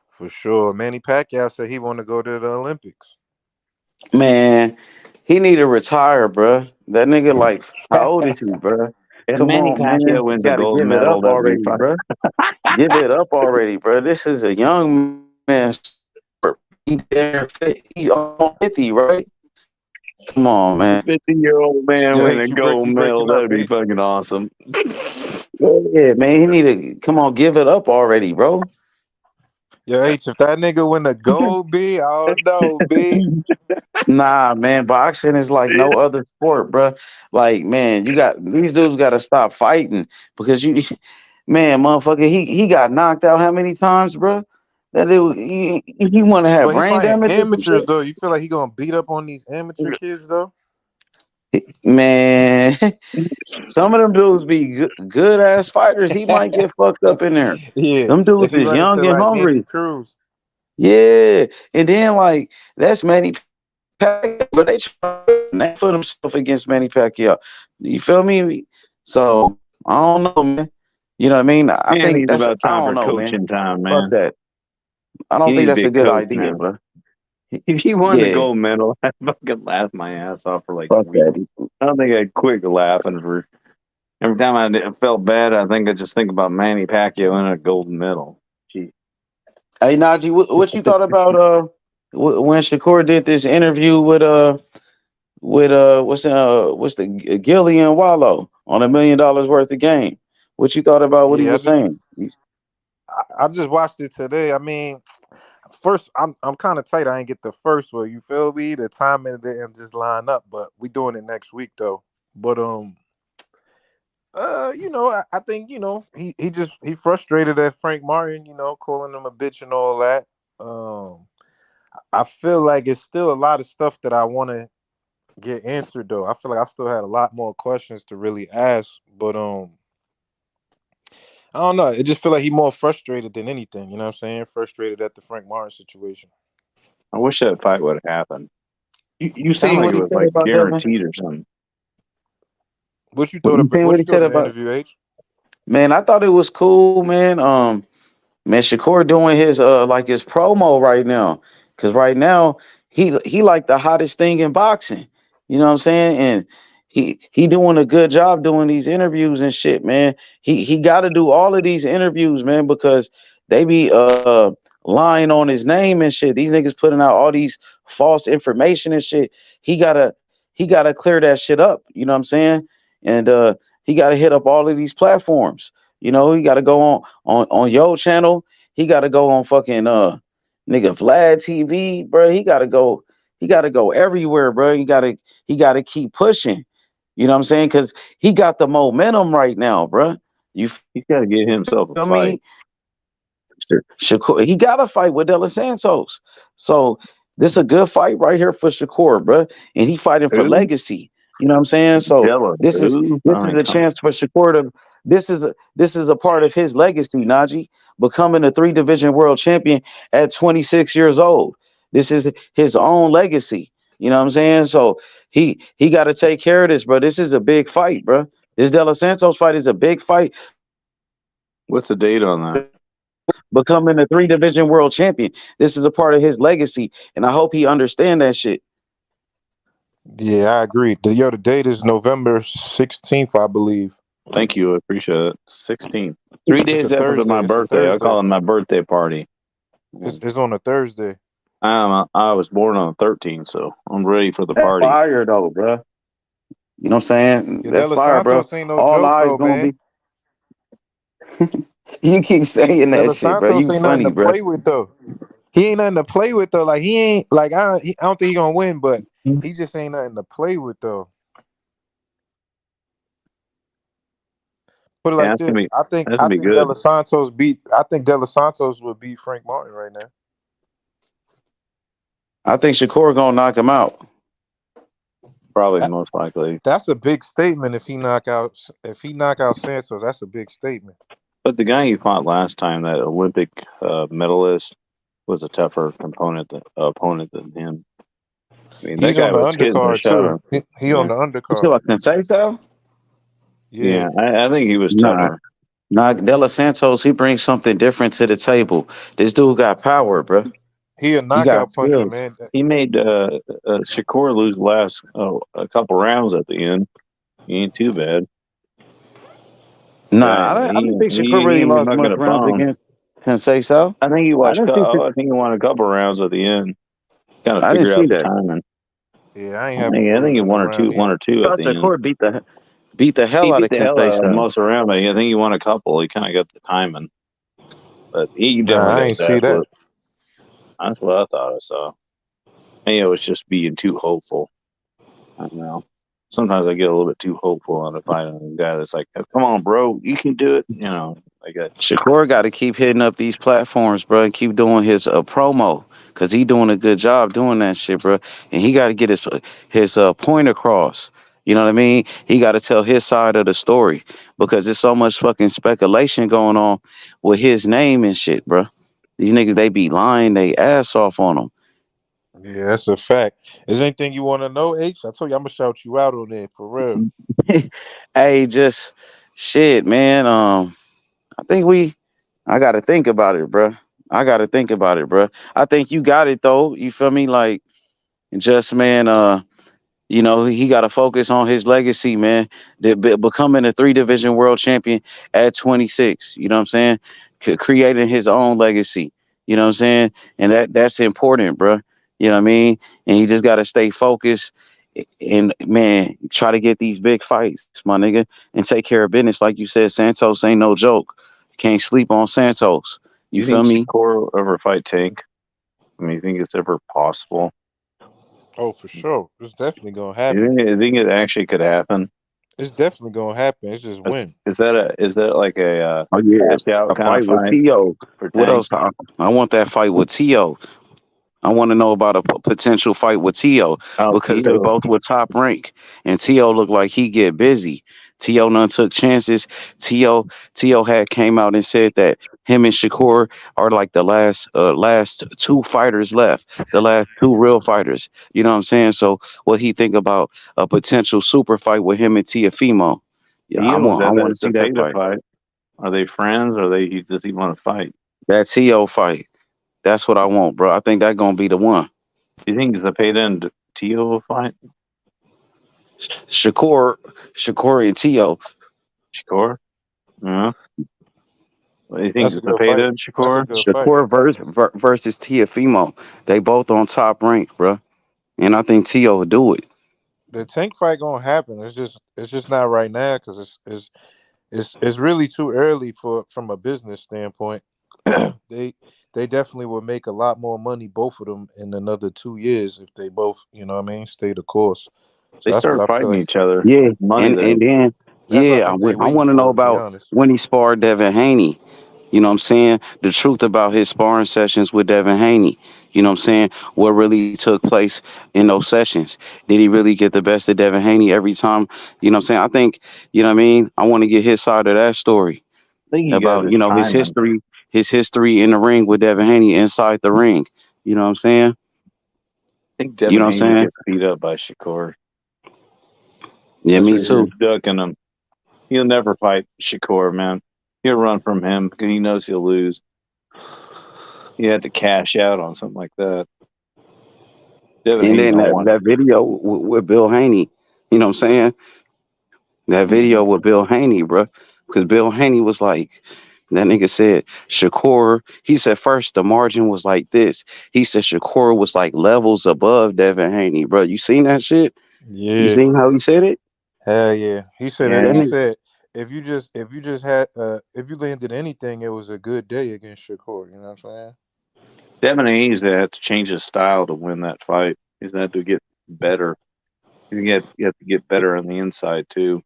For sure. Manny Pacquiao said he want to go to the Olympics. Man, he need to retire, bruh. That nigga, like, how old is he, bruh? If Come Manny on, Pacquiao man. You wins a got to gold give it medal, up that'd be already, fine. bruh. Give it up already, bruh. This is a young man. He almost 50, right? Come on, man. 50-year-old man Yeah, winning a H, gold you medal, breaking up, that'd be H. fucking awesome. Yeah, man. He need to come on, give it up already, bro. Yeah, H, if that nigga win the gold, B, I don't know, B. Nah, man. Boxing is like no other sport, bruh. Like, man, you got these dudes got to stop fighting because man, motherfucker, he got knocked out how many times, bruh? That dude, he want to have But he brain fighting damage or some amateurs shit. though. You feel like he gonna beat up on these amateur kids though? Man, some of them dudes be good ass fighters. He might get fucked up in there. Yeah, Them if dudes he is run young into and like Andy hungry. Cruz. Yeah, and then like that's Manny Pacquiao, but they try for themselves against Manny Pacquiao. You feel me? So I don't know, man. You know what I mean? I Man, think he's that's about I time don't for know, man. coaching time, Fuck man. that. I He don't think needs to that's be a a good coach idea, now. bro. If he won the Yeah, gold medal, I'd fucking laugh my ass off for like fuck weeks. that. I don't think I'd quit laughing for every time felt bad. I think I just think about Manny Pacquiao winning a gold medal. Gee. Hey Najee, what you thought about when Shakur did this interview with what's the Gillian Wallow on $1 million worth of game? What you thought about what he Yeah, was saying? I just watched it today. I mean, first I'm kind of tight. I ain't get the first one. You feel me? The timing didn't just line up, but we doing it next week though. But I think he frustrated at Frank Martin. Calling him a bitch and all that. Um, I feel like it's still a lot of stuff that I want to get answered though. I feel like I still had a lot more questions to really ask, but I don't know. It just feel like he more frustrated than anything. You know what I'm saying? Frustrated at the Frank Martin situation. I wish that fight would have happened. You Sounded seen like what it he was said like about Devin? guaranteed or something. You seen what What he you thought said of the about? interview, H? Man, I thought it was cool, man. Man, Shakur doing his like his promo right now, cause right now he like the hottest thing in boxing. You know what I'm saying? And he doing a good job doing these interviews and shit, man. He got to do all of these interviews, man, because they be lying on his name and shit. These niggas putting out all these false information and shit. He gotta clear that shit up. You know what I'm saying? And he got to hit up all of these platforms. You know, he got to go on your channel. He got to go on fucking nigga Vlad TV, bro. He got to go. He got to go everywhere, bro. He got to keep pushing. You know what I'm saying? Because he got the momentum right now, bro. You He's got to get himself a feel fight. me? Shakur, he got a fight with De Los Santos. So this is a good fight right here for Shakur, bro. And he fighting for Who? legacy. You know what I'm saying? So Della this is who? this I is mean, a come on. chance for Shakur to this is a part of his legacy, Najee, becoming a 3 division world champion at 26 years old. This is his own legacy. You know what I'm saying? So he got to take care of this, bro. This is a big fight, bro. This De Los Santos fight is a big fight. What's the date on that? Becoming a 3 division world champion. This is a part of his legacy, and I hope he understand that shit. Yeah, I agree. The date is November 16th, I believe. Thank you. I appreciate it. 16. 3 It's a days after my Thursday. It's a birthday. I Thursday. call it my birthday party. It's on a Thursday. I was born on the 13th, so I'm ready for the That's party. fire though, bro. You know what I'm saying? Yeah, That's De Los fire, bro. Santos ain't no All joke eyes though, gonna man. be. You keep saying De that Los shit, bro. Santos You ain't nothing funny, to bro. play with though. He ain't nothing to play with though. Like he ain't like I don't think he gonna win, but he just ain't nothing to play with though. Put it Yeah, like this: that's gonna be De good. Los Santos beat. I think De Los Santos would beat Frank Martin right now. I think Shakur gonna knock him out. Probably That, most likely. that's a big statement if he knock out Santos. That's a big statement. But the guy he fought last time, that Olympic medalist, was a tougher opponent than him. I mean, that He's guy on the was hitting the undercard shot too. on. He on Yeah, the You see undercard. what I can say, so? Yeah, yeah. I think he was Nah. tougher. Nah, De Los Santos, he brings something different to the table. This dude got power, bro. he a He got knockout puncher, skills. man. He made Shakur lose last a couple rounds at the end. He ain't too bad. Nah, But I don't think Shakur he really was lost not much gonna rounds bone. against Conceição. I think he I watched. didn't see. I think he won a couple rounds at the end. Kind of I didn't figure see out the that. timing. Yeah, I ain't happy I for think him he in the won round. one or two I at thought the end. Shakur beat the hell He out beat of the hell out of Conceição. most around, but I think he won a couple. He kind of got the timing, but he Nah, definitely I got his ain't see ass that. whooped. That's what I thought I saw. Maybe I was just being too hopeful. I don't know. Sometimes I get a little bit too hopeful on a fight on a guy that's like, "Oh, come on, bro, you can do it." Like that. Shakur got to keep hitting up these platforms, bro, and keep doing his promo because he doing a good job doing that shit, bro. And he got to get his point across. You know what I mean? He got to tell his side of the story because there's so much fucking speculation going on with his name and shit, bro. These niggas, they be lying they ass off on him. Yeah, that's a fact. Is there anything you want to know, H? I told you I'm gonna shout you out on that for real. Hey, just shit, man. I think I got to think about it, bro. I got to think about it, bro. I think you got it though. You feel me? Like, just man, you know, he got to focus on his legacy, man. Becoming a 3 division world champion at 26. You know what I'm saying? Creating his own legacy. You know what I'm saying? And that's important, bro. You know what I mean? And he just got to stay focused and man, try to get these big fights, my nigga, and take care of business. Like you said, Santos ain't no joke. Can't sleep on Santos. You You feel think me? Shakur will ever fight Tank? I mean, you think it's ever possible? Oh, for sure. It's definitely gonna You happen. think, you think it actually could happen? It's definitely gonna happen. It's just Is, when. is that like a Oh yeah, cash out a kind of fight with fight T.O. for What Tank? else? I want that fight with T.O. I want to know about a potential fight with T.O. Oh, because they Tito. both were top rank, and T.O. looked like he get busy. T.O. none took chances. T.O. had came out and said that him and Shakur are like the last 2 fighters left, the last 2 real fighters. You know what I'm saying? So what he think about a potential super fight with him and Tiafimo? Yeah, I Tito is want I that want to the see that Feta fight. fight? Are they friends? Or does he want to fight? That T.O. fight. That's what I want, bro. I think that gonna be the one. Do you think Zepeda and Tito will fight? Shakur and T.O. Shakur? Yeah. What do you think? That's a good fight. Zepeda and That's a Shakur? good fight. Shakur versus Tiafimo. They both on top rank, bro. And I think Tio will do it. The Tank fight gonna happen. It's just not right now because it's really too early for from a business standpoint. they they definitely will make a lot more money, both of them, in another 2 years if they both, you know what I mean, stay the course. So They that's what start I feel fighting like. each other. Yeah, Money and though. then That's what I yeah, think they I waiting want to know for, to be about honest. when he sparred Devin Haney. You know what I'm saying? The truth about his sparring sessions with Devin Haney. You know what I'm saying? What really took place in those sessions? Did he really get the best of Devin Haney every time? You know what I'm saying? I think, you know what I mean? I want to get his side of that story I think he got about, his timing. his history in the ring with Devin Haney inside the ring. You know what I'm saying? I think You Devin know what I'm Haney saying? gets beat up by Shakur. Yeah, That's me why he's too. ducking him. He'll never fight Shakur, man. He'll run from him because he knows he'll lose. He had to cash out on something like that. Devin And Haney then don't that, want. that video with Bill Haney, you know what I'm saying? That Mm-hmm. video with Bill Haney, bro. Because Bill Haney was like, That nigga said Shakur. He said first the margin was like this. He said Shakur was like levels above Devin Haney, bro. You seen that shit? You Yeah, seen how he said it? hell yeah. He said Yeah, that. That He nigga, said if you just had if you landed anything, it was a good day against Shakur. You know what I'm saying? Devin Hayes had to change his style to win that fight. He's had to get better. You have to get better on the inside too.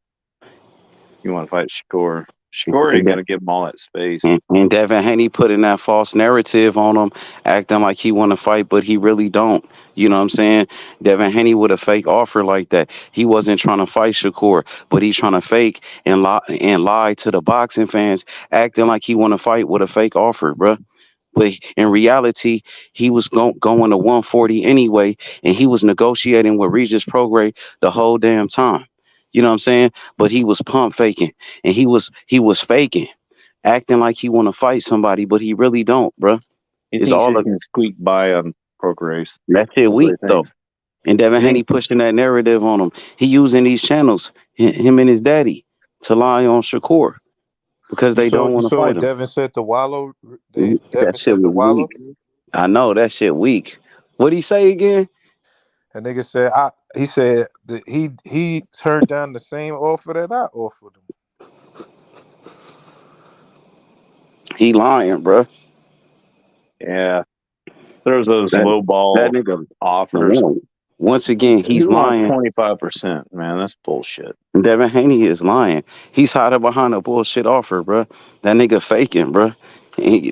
You want to fight Shakur. Shakur ain't gonna give him all that space. and Devin Haney putting that false narrative on him, acting like he want to fight, but he really don't. You know what I'm saying? Devin Haney with a fake offer like that. He wasn't trying to fight Shakur, but he trying to fake and lie to the boxing fans, acting like he want to fight with a fake offer, bruh. But in reality, he was going to 140 anyway, and he was negotiating with Regis Prograis the whole damn time. You know what I'm saying? But he was pump faking, and he was faking, acting like he want to fight somebody, but he really don't, bro. He It's thinks all he a, can squeak by on Prograis. that shit That's what weak he though. thinks. And Devin He Haney ain't. pushing that narrative on him. He using these channels, him and his daddy, to lie on Shakur because they don't You want to saw fight what him. Devin said to Wallow. That Devin shit said to was weak. Wallow. I know that shit weak. What'd he say again? And nigga said he said that he turned down the same offer that I offered him. He lying, bro. Yeah, there's those That low that ball nigga. offers. No. Once again, he's Who wants lying. 25%? Man, that's bullshit. Devin Haney is lying. He's hiding behind a bullshit offer, bro. That nigga faking, bro.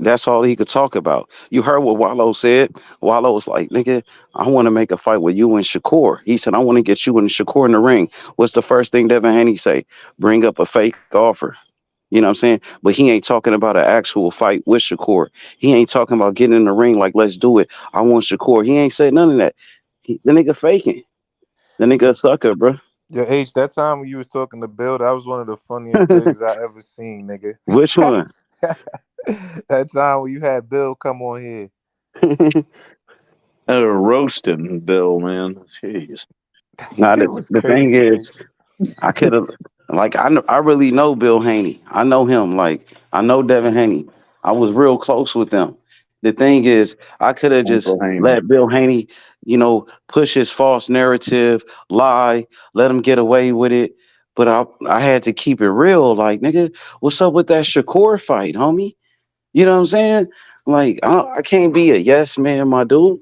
That's all he could talk about. You heard what Wallow said. Wallow was like, nigga, I want to make a fight with you and Shakur. He said, I want to get you and Shakur in the ring. What's the first thing Devin Haney say? Bring up a fake offer. You know what I'm saying? But he ain't talking about an actual fight with Shakur. He ain't talking about getting in the ring like, let's do it. I want Shakur. He ain't said none of that. The nigga faking. The nigga a sucker, bro. Your age that time when you was talking to Bill, that was one of the funniest things I ever seen, nigga. Which one? That time when you had Bill come on here. Roasting Bill, man. Jeez. Now Shit was the thing crazy, is, nigga. I could have, like, I really know Bill Haney. I know him. Like, I know Devin Haney. I was real close with them. The thing is, I could have just Uncle Haney. let Bill Haney, push his false narrative, lie, let him get away with it. But I had to keep it real. Like, nigga, what's up with that Shakur fight, homie? You know what I'm saying? Like, I can't be a yes man, my dude.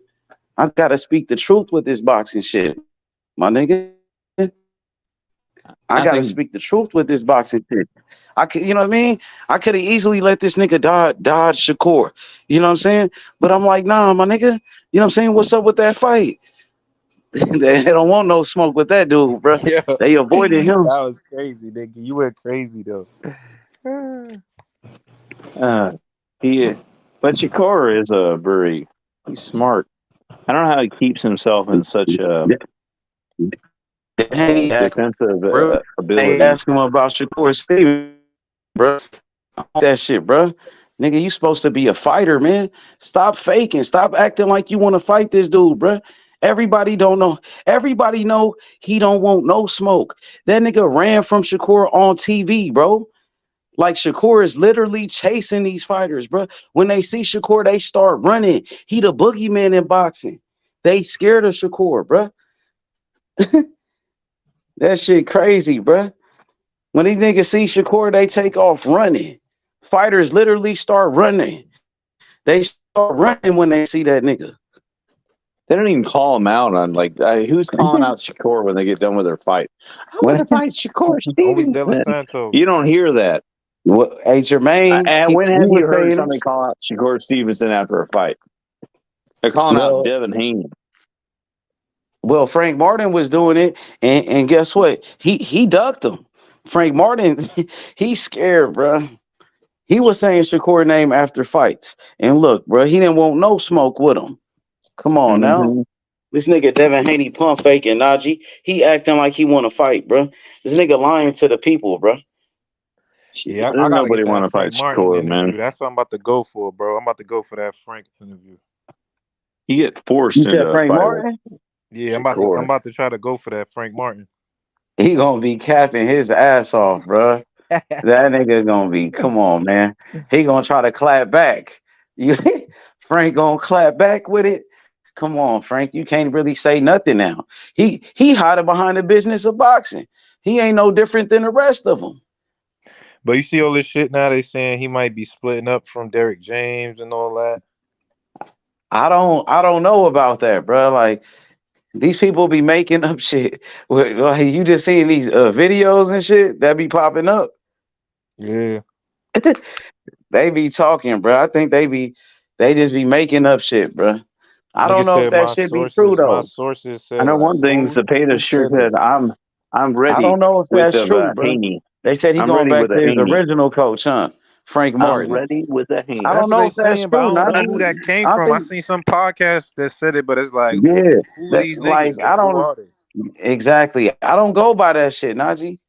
I gotta speak the truth with this boxing shit, my nigga. I I gotta think speak the truth with this boxing shit. I could, you know what I mean? I could have easily let this nigga dodge Shakur. You know what I'm saying? But I'm like, nah, my nigga. You know what I'm saying? What's up with that fight? They don't want no smoke with that dude, bro. Yeah, They avoided that him. was crazy, nigga. You went crazy though. uh, he, but Shakur is a very he's smart. I don't know how he keeps himself in such a Hey, defensive bro. They ability. asked him about Shakur Stevenson, bro. That shit, bro. Nigga, you supposed to be a fighter, man. Stop faking. Stop acting like you want to fight this dude, bro. Everybody don't know. Everybody know he don't want no smoke. That nigga ran from Shakur on TV, bro. Like Shakur is literally chasing these fighters, bro. When they see Shakur, they start running. He the boogeyman in boxing. They scared of Shakur, bro. That shit crazy, bro. When these niggas see Shakur, they take off running. Fighters literally start running. They start running when they see that nigga. They don't even call him out on who's calling out Shakur when they get done with their fight. I want When, to fight Shakur Only De Los Stevenson. Santos. You don't hear that. hey, Jermaine, And when he have was you heard saying somebody call out Shakur Stevenson after a fight? They're calling out well, Devin Haney. well, Frank Martin was doing it, and guess what? He ducked him. Frank Martin, he's scared, bro. He was saying Shakur name after fights, and look, bro, he didn't want no smoke with him. Come on now. Mm-hmm. This nigga Devin Haney pump faking Najee. He acting like he want to fight, bro. This nigga lying to the people, bro. Yeah, I gotta Nobody get want that to fight Frank Martin Shakur, man. interview. That's what I'm about to go for, bro. I'm about to go for that Frank interview. You get forced You into said a Frank fight with Martin? Yeah, I'm Shakur. about to try to go for that Frank Martin. He gonna be capping his ass off, bro. That nigga gonna be, come on, man. He gonna try to clap back. You Frank gonna clap back with it. Come on, Frank. You can't really say nothing now. He hiding behind the business of boxing. He ain't no different than the rest of them. But you see all this shit now. They saying he might be splitting up from Derek James and all that. I don't know about that, bro. Like these people be making up shit. Like you just seeing these videos and shit that be popping up. Yeah. They be talking, bro. I think they just be making up shit, bro. I Nigga don't know if said that shit be true my though. sources I said know like one thing. Cepeda who sure said that? said, I'm I ready don't know if with that's the true, bro. Haney. They said he I'm going ready back with to a his Haney. original coach, huh? Frank I'm Martin. ready with a I Haney. don't That's what know they if that's saying, but I true, don't know Najee. who that came I from. I think, seen some podcast that said it, but it's like yeah, who are that these like niggas? I Like who don't are they? exactly. I don't go by that shit, Najee.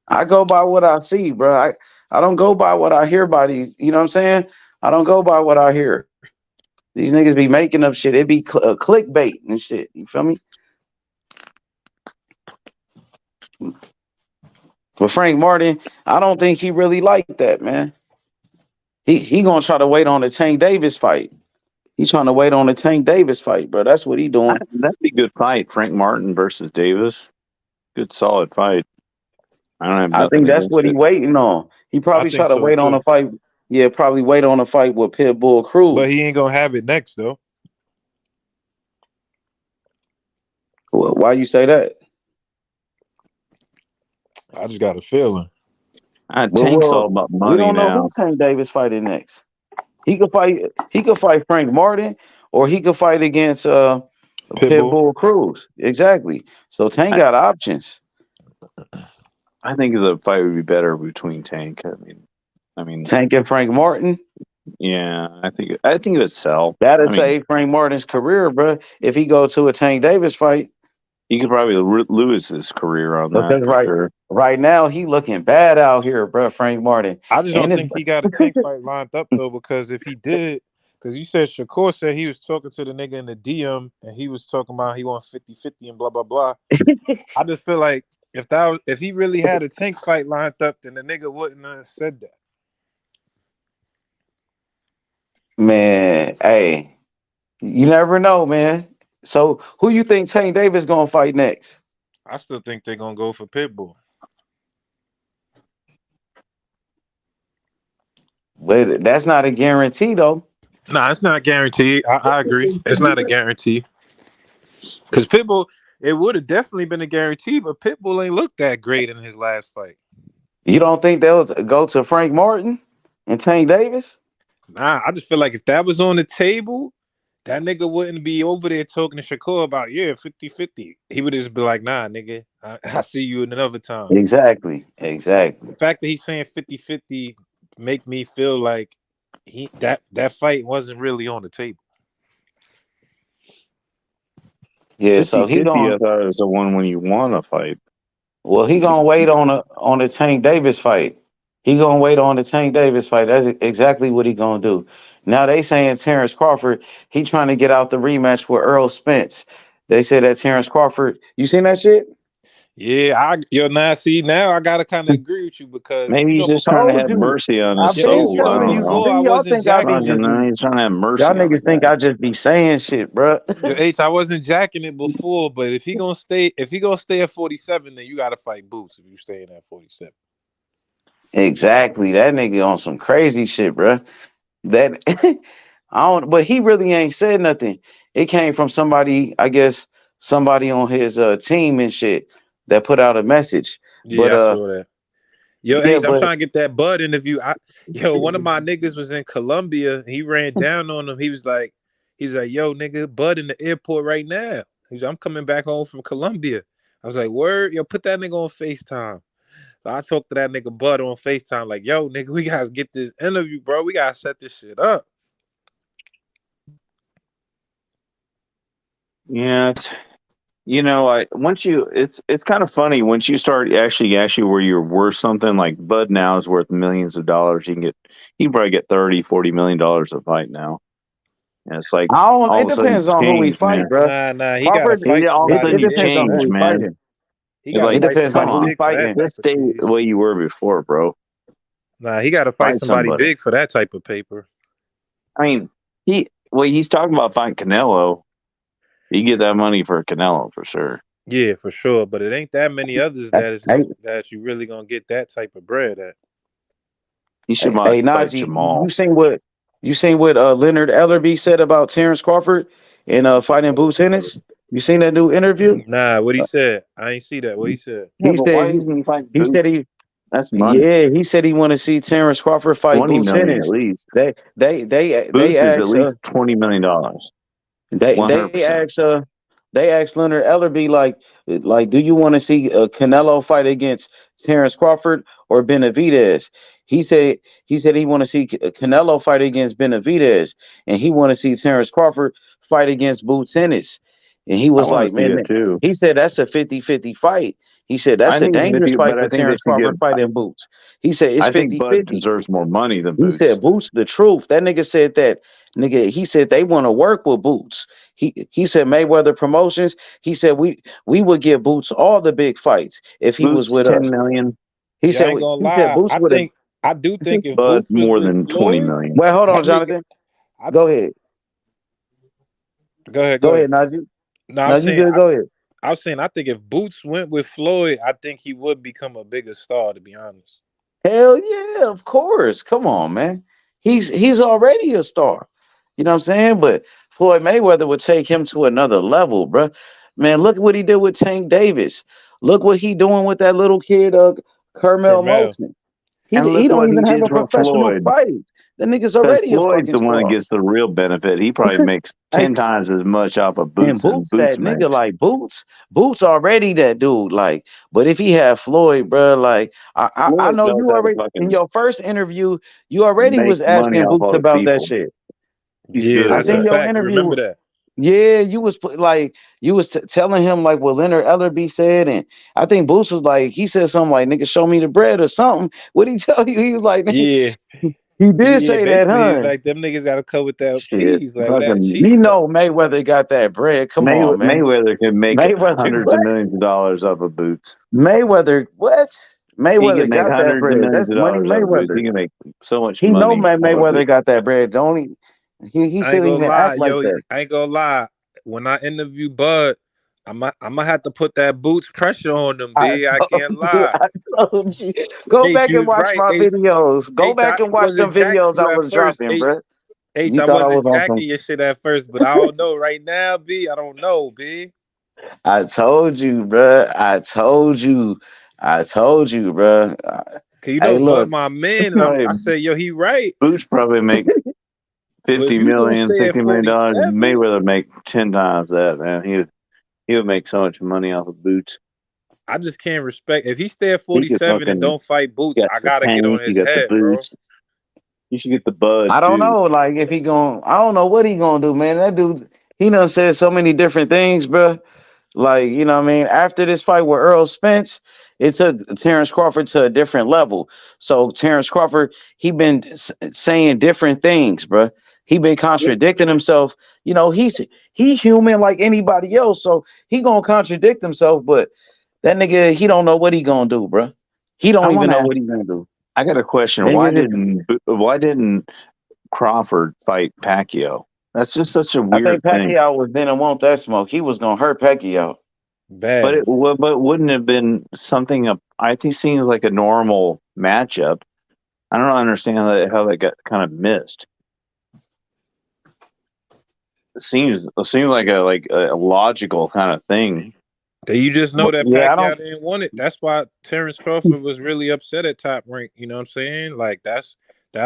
I go by what I see, bro. I don't go by what I hear by these. You know what I'm saying? I don't go by what I hear. These niggas be making up shit. It be clickbait and shit. You feel me? But Frank Martin, I don't think he really like that, man. He gonna try to wait on the Tank Davis fight. He's trying to wait on the Tank Davis fight, bro. That's what he doing. That'd be a good fight. Frank Martin versus Davis. Good solid fight. I don't have I nothing think that's against what he it. waiting on. He I probably try think to so wait on a too. fight. Yeah, probably wait on a fight with Pitbull But Cruz. he ain't gonna have it next though. Why you say that? I just got a feeling. Tank's all Well, about we money don't know now. who Tank Davis fighting next. He could fight. He could fight Frank Martin, or he could fight against Pitbull. Pitbull Cruz. Exactly. So Tank I, got options. I think the fight would be better between Tank. I mean, Tank and Frank Martin. yeah. I think it would sell. That'll I mean, save Frank Martin's career, bro. If he go to a Tank Davis fight, he could probably lose his career on that because for sure. right now he looking bad out here, bro. Frank Martin I just and don't his think he got a tank fight lined up though, because if he did, because you said Shakur said he was talking to the nigga in the DM and he was talking about he want 50-50 and blah blah blah. I just feel like if he really had a tank fight lined up, then the nigga wouldn't have said that. man. Hey, you never know, man. So who you think Tank Davis gonna fight next? I still think they're gonna go for Pitbull. But that's not a guarantee, though. Nah, it's not guaranteed. I agree. It's not a guarantee. Because Pitbull, it would have definitely been a guarantee, but Pitbull ain't looked that great in his last fight. You don't think they'll go to Frank Martin and Tank Davis? Nah, I just feel like if that was on the table, that nigga wouldn't be over there talking to Shakur about, 50-50. He would just be like, nah, nigga, I see you another time. Exactly. The fact that he's saying 50-50 make me feel like that fight wasn't really on the table. Yeah, so 50-50, he I going thought it was the one when you won a fight. well, he gonna wait on the Tank Davis fight. He gonna wait on the Tank Davis fight. That's exactly what he gonna do. Now they saying Terrence Crawford, he trying to get out the rematch with Earl Spence. They said that Terrence Crawford, you seen that shit? Yeah, now I gotta kind of agree with you because Maybe he's just trying to Told have you. mercy on his I've you been soul. I know telling don't me you. know. before I See, y'all wasn't think I be I jacking don't it. know. He's trying to have y'all mercy on the niggas think guy. I just be saying shit, bro. Yo, H, I wasn't jacking it before, but if he gonna stay at 47, then you gotta fight Boots if you staying at 47. Exactly. That nigga on some crazy shit, bro. That I don't, but he really ain't said nothing. It came from somebody, I guess, somebody on his team and shit that put out a message. But Yeah, I saw that. Yo, yeah, H, I'm but trying to get that Bud interview. One of my niggas was in Colombia. He ran down on him. He's like, yo, nigga, Bud in the airport right now. I'm coming back home from Colombia. I was like, word, yo, put that nigga on FaceTime. So I talked to that nigga Bud on FaceTime, like, yo, nigga, we gotta get this interview, bro. We gotta set this shit up. Yeah, it's kind of funny once you start actually where you're worth something. Like Bud now is worth millions of dollars. You can probably get 30-40 million dollars a fight now. And it's like I don't. all It of a sudden you depends on who he changed, fight, man. bro. Nah, he gotta Crawford. fight All of a It, sudden it somebody, you H. depends on who change, he man. fighting. He It's got to like, It fight depends on come somebody who on, he's big for fighting. that type just of stay cheese. the way you were before, bro. Nah, he got to fight Fight somebody somebody. big for that type of paper. I mean, he's talking about fighting Canelo. You get that money for Canelo for sure. Yeah, for sure. But it ain't that many others Hey, that you really gonna get that type of bread at. He should hey, fight Najee, Jamal. you seen what Leonard Ellerby said about Terrence Crawford and fighting Boots Ennis? You seen that new interview? Nah, what he said? I ain't see that. What he said? Yeah, He but said why isn't he fighting he said Boots? he That's money. yeah, he said he want to see Terrence Crawford fight 20 Boots million at Ennis. least. They Boots is at asked least $20 million. They 100%. they asked Leonard Ellerby like do you want to see Canelo fight against Terrence Crawford or Benavidez? He said he want to see Canelo fight against Benavidez and he want to see Terrence Crawford fight against Boots Ennis. And he I was want to like, see man, that too. he said that's a 50-50 fight. He said I that's a think it's dangerous 50, fight but for I think they Terrence should Crawford give. fighting Boots. He said it's I think Bud 50-50. deserves more money than He Boots. said Boots the truth. That nigga said that he said they want to work with Boots. He said Mayweather Promotions. He said we would give Boots all the big fights if he was Boots with 10 us. million. He Yeah, I said ain't gonna he said lie. Boots would have I do think if Bud Boots was more with than 20 Floyd, million. Well, hold on, that nigga. Jonathan. I Go ahead. Go ahead, go Go ahead. ahead, Najee. No, No, you good. Go ahead. I'm saying I think if Boots went with Floyd, I think he would become a bigger star. To be honest. Hell yeah, of course. Come on, man. He's already a star. You know what I'm saying? But Floyd Mayweather would take him to another level, bruh. Man, look what he did with Tank Davis. Look what he doing with that little kid, Carmel Carmel. Moulton. And He look don't what he even have did a for professional Floyd. fight. The nigga's Because already a Floyd's fucking the one that star. gets the real benefit. He probably makes Hey, 10 times as much off of and Boots than Boots, that Boots nigga makes. like Boots already that dude. Like, but if he had Floyd, bro, like I Floyd know knows you how to already in fucking your first interview, you already make was money asking off Boots other about that people. shit. He's Yeah, good I at that's a seen that. your fact. You remember interview. that? Yeah, you was like you was telling him like what Leonard Ellerby said, and I think Boots was like he said something like "nigga, show me the bread" or something. What he tell you? He was like, Yeah, he did yeah. say that, Basically, huh? it's like them niggas got to come with that Shit. cheese, like where that Fucking You cheese at? know Mayweather got that bread. Come on, man. Mayweather can make Mayweather, hundreds of what? millions of dollars off of Boots. Mayweather, what? He can Mayweather make got that hundreds of bread. millions That's of money dollars off of Boots. Mayweather. He can make so much He know money man off of Boots. Mayweather got that bread. Don't he I ain't shouldn't gonna even lie, act like yo. that. I ain't gonna lie. When I interview Bud, I'm gonna have to put that Boots pressure on them, I B. I told can't you, lie. I told you. Go H, back you and was watch right. my videos. Go I back and watch them wasn't jacking videos I you at was first, dropping, H. bro. H, You I thought I was wasn't on some. jacking your shit at first, but I don't know right now, B. I don't know, B. I told you, bro. I told you, bro. Cause you know Hey, Bud look. my man, and Probably I said, yo, he right. Boots probably make But if 50 you gonna million, stay at $60 million. 47, Mayweather make 10 times that, man. He would make so much money off of Boots. I just can't respect. If he stay at He could 47 and fucking don't fight Boots, got I the gotta get on tank, he his got the head, bro. boots. You should get the Bud I don't too. know, like if he going I don't know what he gonna do, man. That dude, he done said so many different things, bro. Like, you know what I mean? After this fight with Earl Spence, it took Terrence Crawford to a different level. So Terrence Crawford, he been saying different things, bro. He been contradicting himself. You know, he's human like anybody else, so he gonna contradict himself. But that nigga, he don't know what he gonna do, bro. He I don't even want to know what ask. he gonna do. I got a question. Maybe Why it's didn't Crawford fight Pacquiao? That's just such a I think weird thing. Pacquiao was didn't want that smoke. He was gonna hurt Pacquiao. Bad. But wouldn't it have been something? I think seems like a normal matchup. I don't understand how that got kind of missed. It seems like a logical kind of thing. You just know that Yeah, I Pacquiao don't. didn't want it. That's why Terrence Crawford was really upset at Top Rank. You know what I'm saying? Like that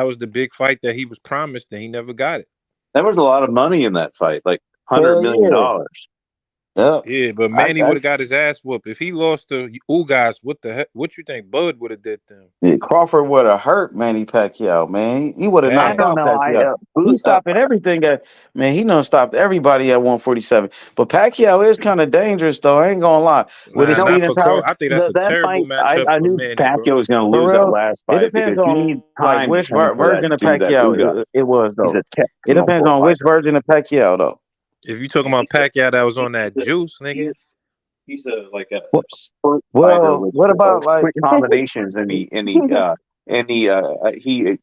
was the big fight that he was promised, and he never got it. There was a lot of money in that fight, like $100 Hell million. yeah. Yep. Yeah, but Manny would have got his ass whooped if he lost to Ugas. What the heck? What you think Bud would have did to him? Yeah, Crawford would have hurt Manny Pacquiao, man. He would have I knocked Bad. don't out know. Pacquiao. He's stopping everything at man. He done stopped everybody at 147. But Pacquiao is kind of dangerous, though. I ain't gonna lie. With his Nah, not speed and for power, Crawford. I think that's a That terrible fight, I, matchup I for knew Manny, bro. Pacquiao was going to for lose that real, last it fight depends because you on need like time to which train for that version of dude, that Pacquiao Ugas. it was He's though. a It depends technical on which fighter. version of Pacquiao though. If you talking about Pacquiao that was on that juice, nigga, He's a Well, spurt fighter well, with what about like quick combinations, and he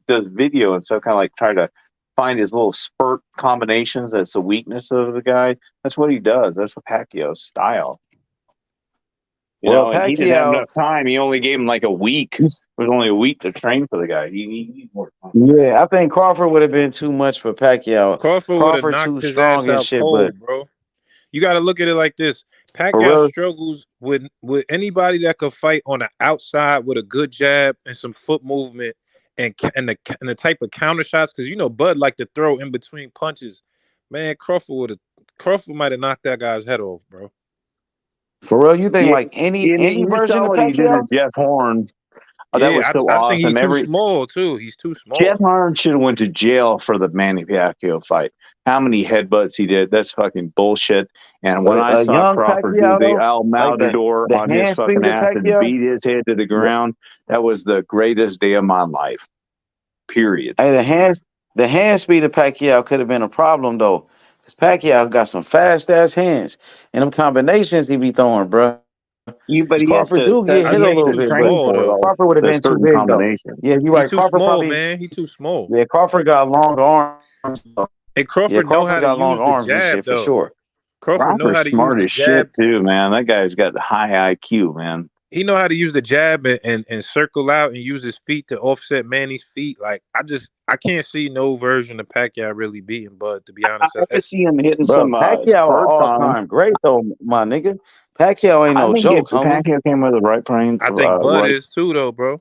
does video and so kind of like try to find his little spurt combinations. That's the weakness of the guy. That's what he does. That's Pacquiao's style. And he didn't have Pacquiao? enough time. He only gave him like a week. It was only a week to train for the guy. He needs more time. Yeah, I think Crawford would have been too much for Pacquiao. Crawford would have Crawford knocked too his ass strong and out shit, but cold, bro. You got to look at it like this. for Pacquiao real, struggles with anybody that could fight on the outside with a good jab and some foot movement and the type of counter shots. Because Bud like to throw in between punches. Man, Crawford might have knocked that guy's head off, bro. for real, you think Yeah, like any you version saw of what he did to Pacquiao? Jeff Horn. Oh, that was Yeah, so I think he's awesome. too small too. He's too Jeff small. Horn should have went to jail for the Manny Pacquiao fight. How many headbutts he did? That's fucking bullshit. And when I A saw young Crawford do Pacquiao the though, El like Matador the on his hand fucking speed of ass and Pacquiao. beat his head to the Yeah. ground, that was the greatest day of my life. Period. Hey, the hand speed of Pacquiao could have been a problem though, because Pacquiao got some fast ass hands and them combinations he be throwing, bro. But he has Crawford to do get I hit a think study he's little too and bit, but train small for though. those Crawford would have the been too certain big though. combinations. Yeah, you're He right. too Crawford small, probably, man. He too small. yeah, Crawford got long arms. And Yeah, Crawford know how Crawford to got long use the arms and jab shit for though. sure. Crawford know Crawford's how to use smart the as shit jab. too, man. That guy's got high IQ, man. He know how to use the jab and circle out and use his feet to offset Manny's feet. Like I can't see no version of Pacquiao really beating Bud. To be honest, I could see him hitting Bro, some Pacquiao an spurts all on him. time great though, my nigga. Pacquiao ain't I no think if joke, homie. Pacquiao came with the right plan, I think Bud is too though, bro.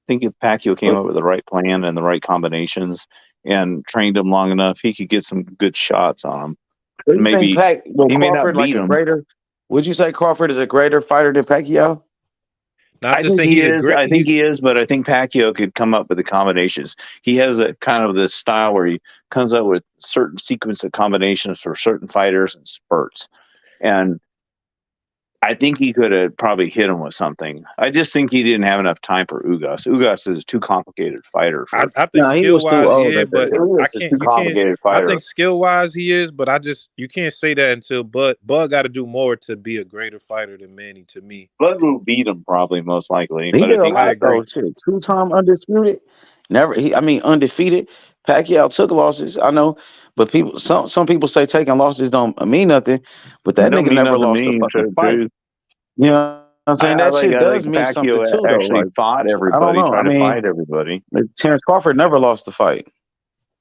think if Pacquiao came up with the right plan and the right combinations and trained him long enough, he could get some good shots on him. Do you think Maybe he may not Crawford like beat a him. greater? Would you say Crawford is a greater fighter than Pacquiao? Not I just think think he he's a is. great. I think he is, but I think Pacquiao could come up with the combinations. He has a kind of this style where he comes up with certain sequence of combinations for certain fighters and spurts. And I think he could have probably hit him with something. I just think he didn't have enough time for Ugas. Ugas is a too complicated fighter for. I think No, he skill was too wise, old yeah, at that but time. I Ugas is can't. too You can't. complicated I fighter. think skill wise he is, but you can't say that until Bud got to do more to be a greater fighter than Manny. To me, Bud will beat him probably, most likely, He but I did a think I lot agree. though. Shit, 2-time undisputed. Undefeated. Pacquiao took losses. I know, but some people say taking losses don't mean nothing. But that that don't nigga mean never nothing to lost a me. fucking fight. True. You know what I'm saying? That shit I think does mean something Pacquiao too, though. actually Like fought I don't everybody, know. I tried to mean, fight everybody. like, Terrence Crawford never lost a fight.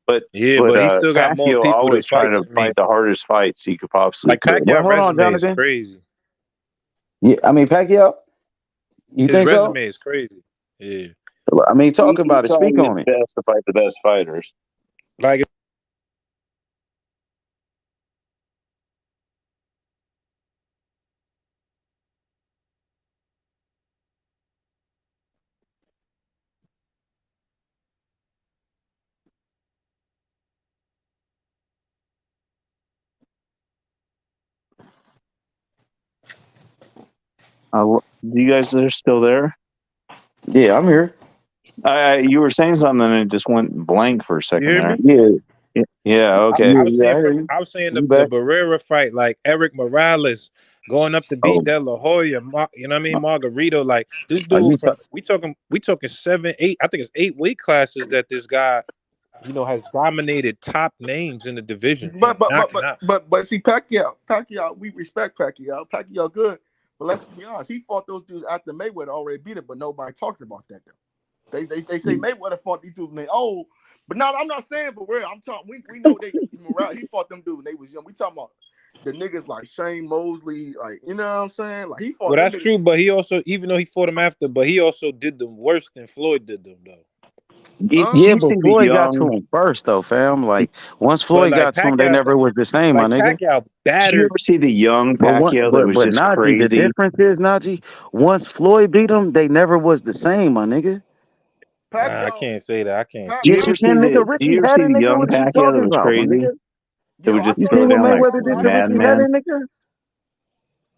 But Yeah, but he still got more Pacquiao people to always tried fight. to To fight me, the hardest fights he could possibly like could. Well, Pacquiao hold on, resume is Jonathan. crazy. Yeah, I mean Pacquiao. You His think so? resume is crazy. Yeah, I mean, talk He's about it. trying Speak to get on it. the best to fight the best fighters. like Do you guys are still there? Yeah, I'm here. You were saying something and it just went blank for a you second hear there. me? Yeah, Okay. I was yeah, saying I hear you. I was saying You the back? Barrera fight, like Eric Morales going up to beat Oh, De La Hoya, you know what I mean? Margarito, like this are you dude from we talking 7, 8, I think it's 8 weight classes that this guy, has dominated top names in the division and knocking out. But see, Pacquiao, we respect Pacquiao. Pacquiao good, but let's be honest, he fought those dudes after Mayweather already beat him, but nobody talks about that though. They say Mayweather fought these dudes when they old, but not. I'm not saying, but I'm talking. We know he fought them dudes when they was young. We talking about the niggas like Shane Mosley, like you know what I'm saying? Like he fought Well, them that's niggas. true, but he also, even though he fought him after, but he also did them worse than Floyd did them though. Yeah, but Floyd got to him first, though, fam. Like once But Floyd like got to him, they never was the same, my nigga. Pacquiao Did you battered. ever see the young Pacquiao that was But just Najee, the crazy? difference is Najee. Once Floyd beat him, they never was the same, my nigga. Nah, I can't say that. I can't say Yes, that. you can, nigga. Did you Ricky ever see Hatton, the nigga. young What you Pacquiao that talking was about, my crazy? nigga? That would just You throw seen what down like Mayweather did to Ricky madman? Hatton, nigga?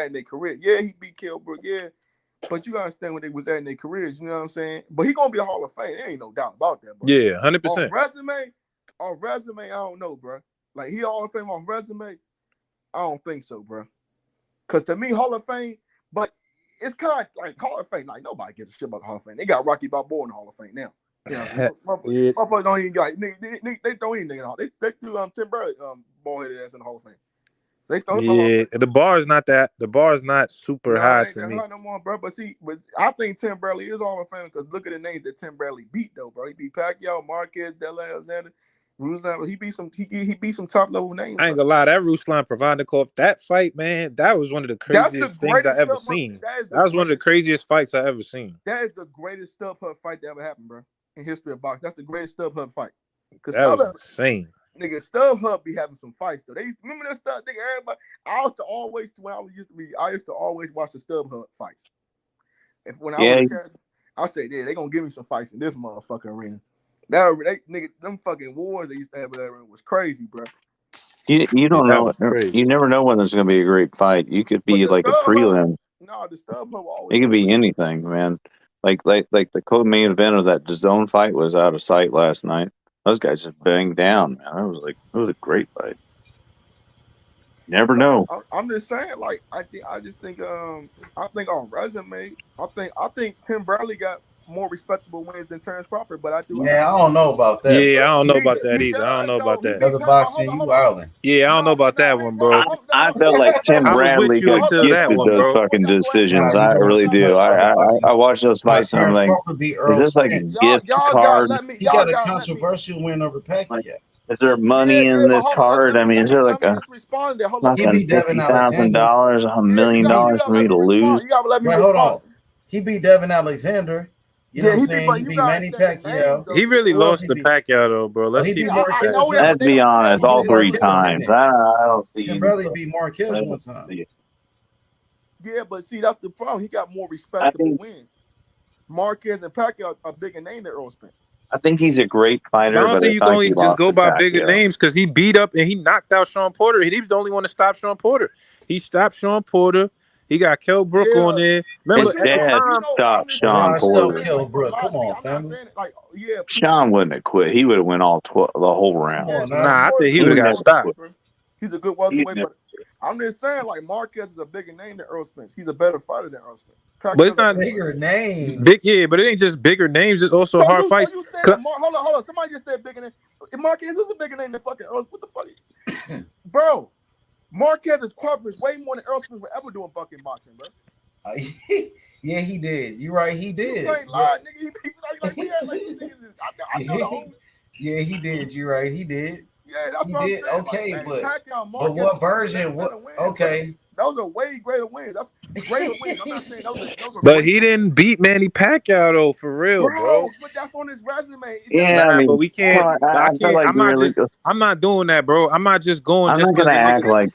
had in their career. Yeah, he beat Kell Brook. Yeah, But you gotta understand when they was at in their careers, you know what I'm saying? But he gonna be a Hall of Fame. There ain't no doubt about that, bro. Yeah, On 100%. resume, I don't know, bro. Like he Hall of Fame on resume, I don't think so, bro. Cause to me, Hall of Fame, but it's kind of like Hall of Fame. Like nobody gives a shit about the Hall of Fame. They got Rocky Balboa in the Hall of Fame now. Yeah. Motherfuckers don't even like they throw anything in the Hall. They threw Tim Burley ball headed ass in the Hall of Fame. So they throw him in the Hall of Yeah, Fame. the bar is not that. The bar is not super No, high it ain't to that me. high no more, bro. But see, I think Tim Bradley is Hall of Fame because look at the names that Tim Bradley beat, though, bro. He beat Pacquiao, Marquez, Della Alexander, Ruslan. He beat some top level names. I ain't gonna lie, that Ruslan Provodnikov, that fight, man, that was one of the That's the craziest things I greatest ever stuff. seen. That is That was one of the craziest fights I ever seen. That is the greatest StubHub fight that ever happened, bro, in history of boxing. That's the greatest StubHub fight. Cause That was insane. Nigga, StubHub be having some fights though. They used to, remember that stuff, nigga. Everybody, I used to always watch the StubHub fights. When I was a kid, I said, yeah, they gonna give me some fights in this motherfucking arena. Them fucking wars they used to have in that arena was crazy, bro. You don't know. You never know when there's going to be a great fight. You could be like a prelim. No, the StubHub always. It could be anything, man. Like the co-main event of that DAZN fight was out of sight last night. Those guys just banged down, man. It was a great fight. Never know. I'm just saying, like I think on resume, I think Tim Bradley got more respectable wins than Terrence Crawford, but I don't know about that. Yeah, bro. I don't know about that either. I don't know about that. Brother Boxing, you wildin'. Yeah, I don't know about that one, bro. I felt like Tim I was Bradley with you got until that gifted one, those bro. fucking decisions. Nah, I you doing really too do. much, brother Boxing. I watch those fights and I'm Terrence like, Crawford beat Earl is this like a Spence. gift card? He got a controversial win over Pacquiao. Is there money in this card? I mean, is there like a He beat Devin Alexander. $50,000, $1 million for me to lose? Wait, hold on. He beat Devin Alexander. You know what I'm saying? He beat Manny Pacquiao. He really Who else lost to Pacquiao, though, bro. Let's he keep beat it. Marquez. Let's be honest, all three times. I don't see. Tim Bradley beat Marquez one time. Yeah, but see, that's the problem. He got more respectable wins. Marquez and Pacquiao are bigger name than Earl Spence. I think he's a great fighter. I don't but think you can only just go by bigger names because he beat up and he knocked out Sean Porter. He was the only one to stop Sean Porter. He stopped Sean Porter. He got Kell Brook on there. Remember, his dad stopped Sean Porter. Kell Brook. Come on, family. Sean wouldn't have quit. He would have went all the whole round. Nah, I think he would have got stopped. He's a good welterweight, but I'm just saying, like Marquez is a bigger name than Earl Spence. He's a better fighter than Earl Spence. But it's not bigger name. Big, yeah, but it ain't just bigger names. It's also hard fights. So hold on. Somebody just said bigger name. Marquez is a bigger name than fucking Earl. What the fuck, bro? Marquez's corpus way more than Earl Spence would ever do in fucking boxing, bro. Yeah, he did. You right, he did. You ain't lying, nigga. I know the whole. Yeah, he did. You right, he did. Yeah, that's he what did. I'm saying. Okay, like, but what version? Okay. Those are way greater wins. That's greater wins. I'm not saying those are But he didn't beat Manny Pacquiao though, for real, bro. But that's on his resume. Yeah, I mean, but we can't. I feel like I'm not doing that, bro. I'm not just going. I'm not gonna act like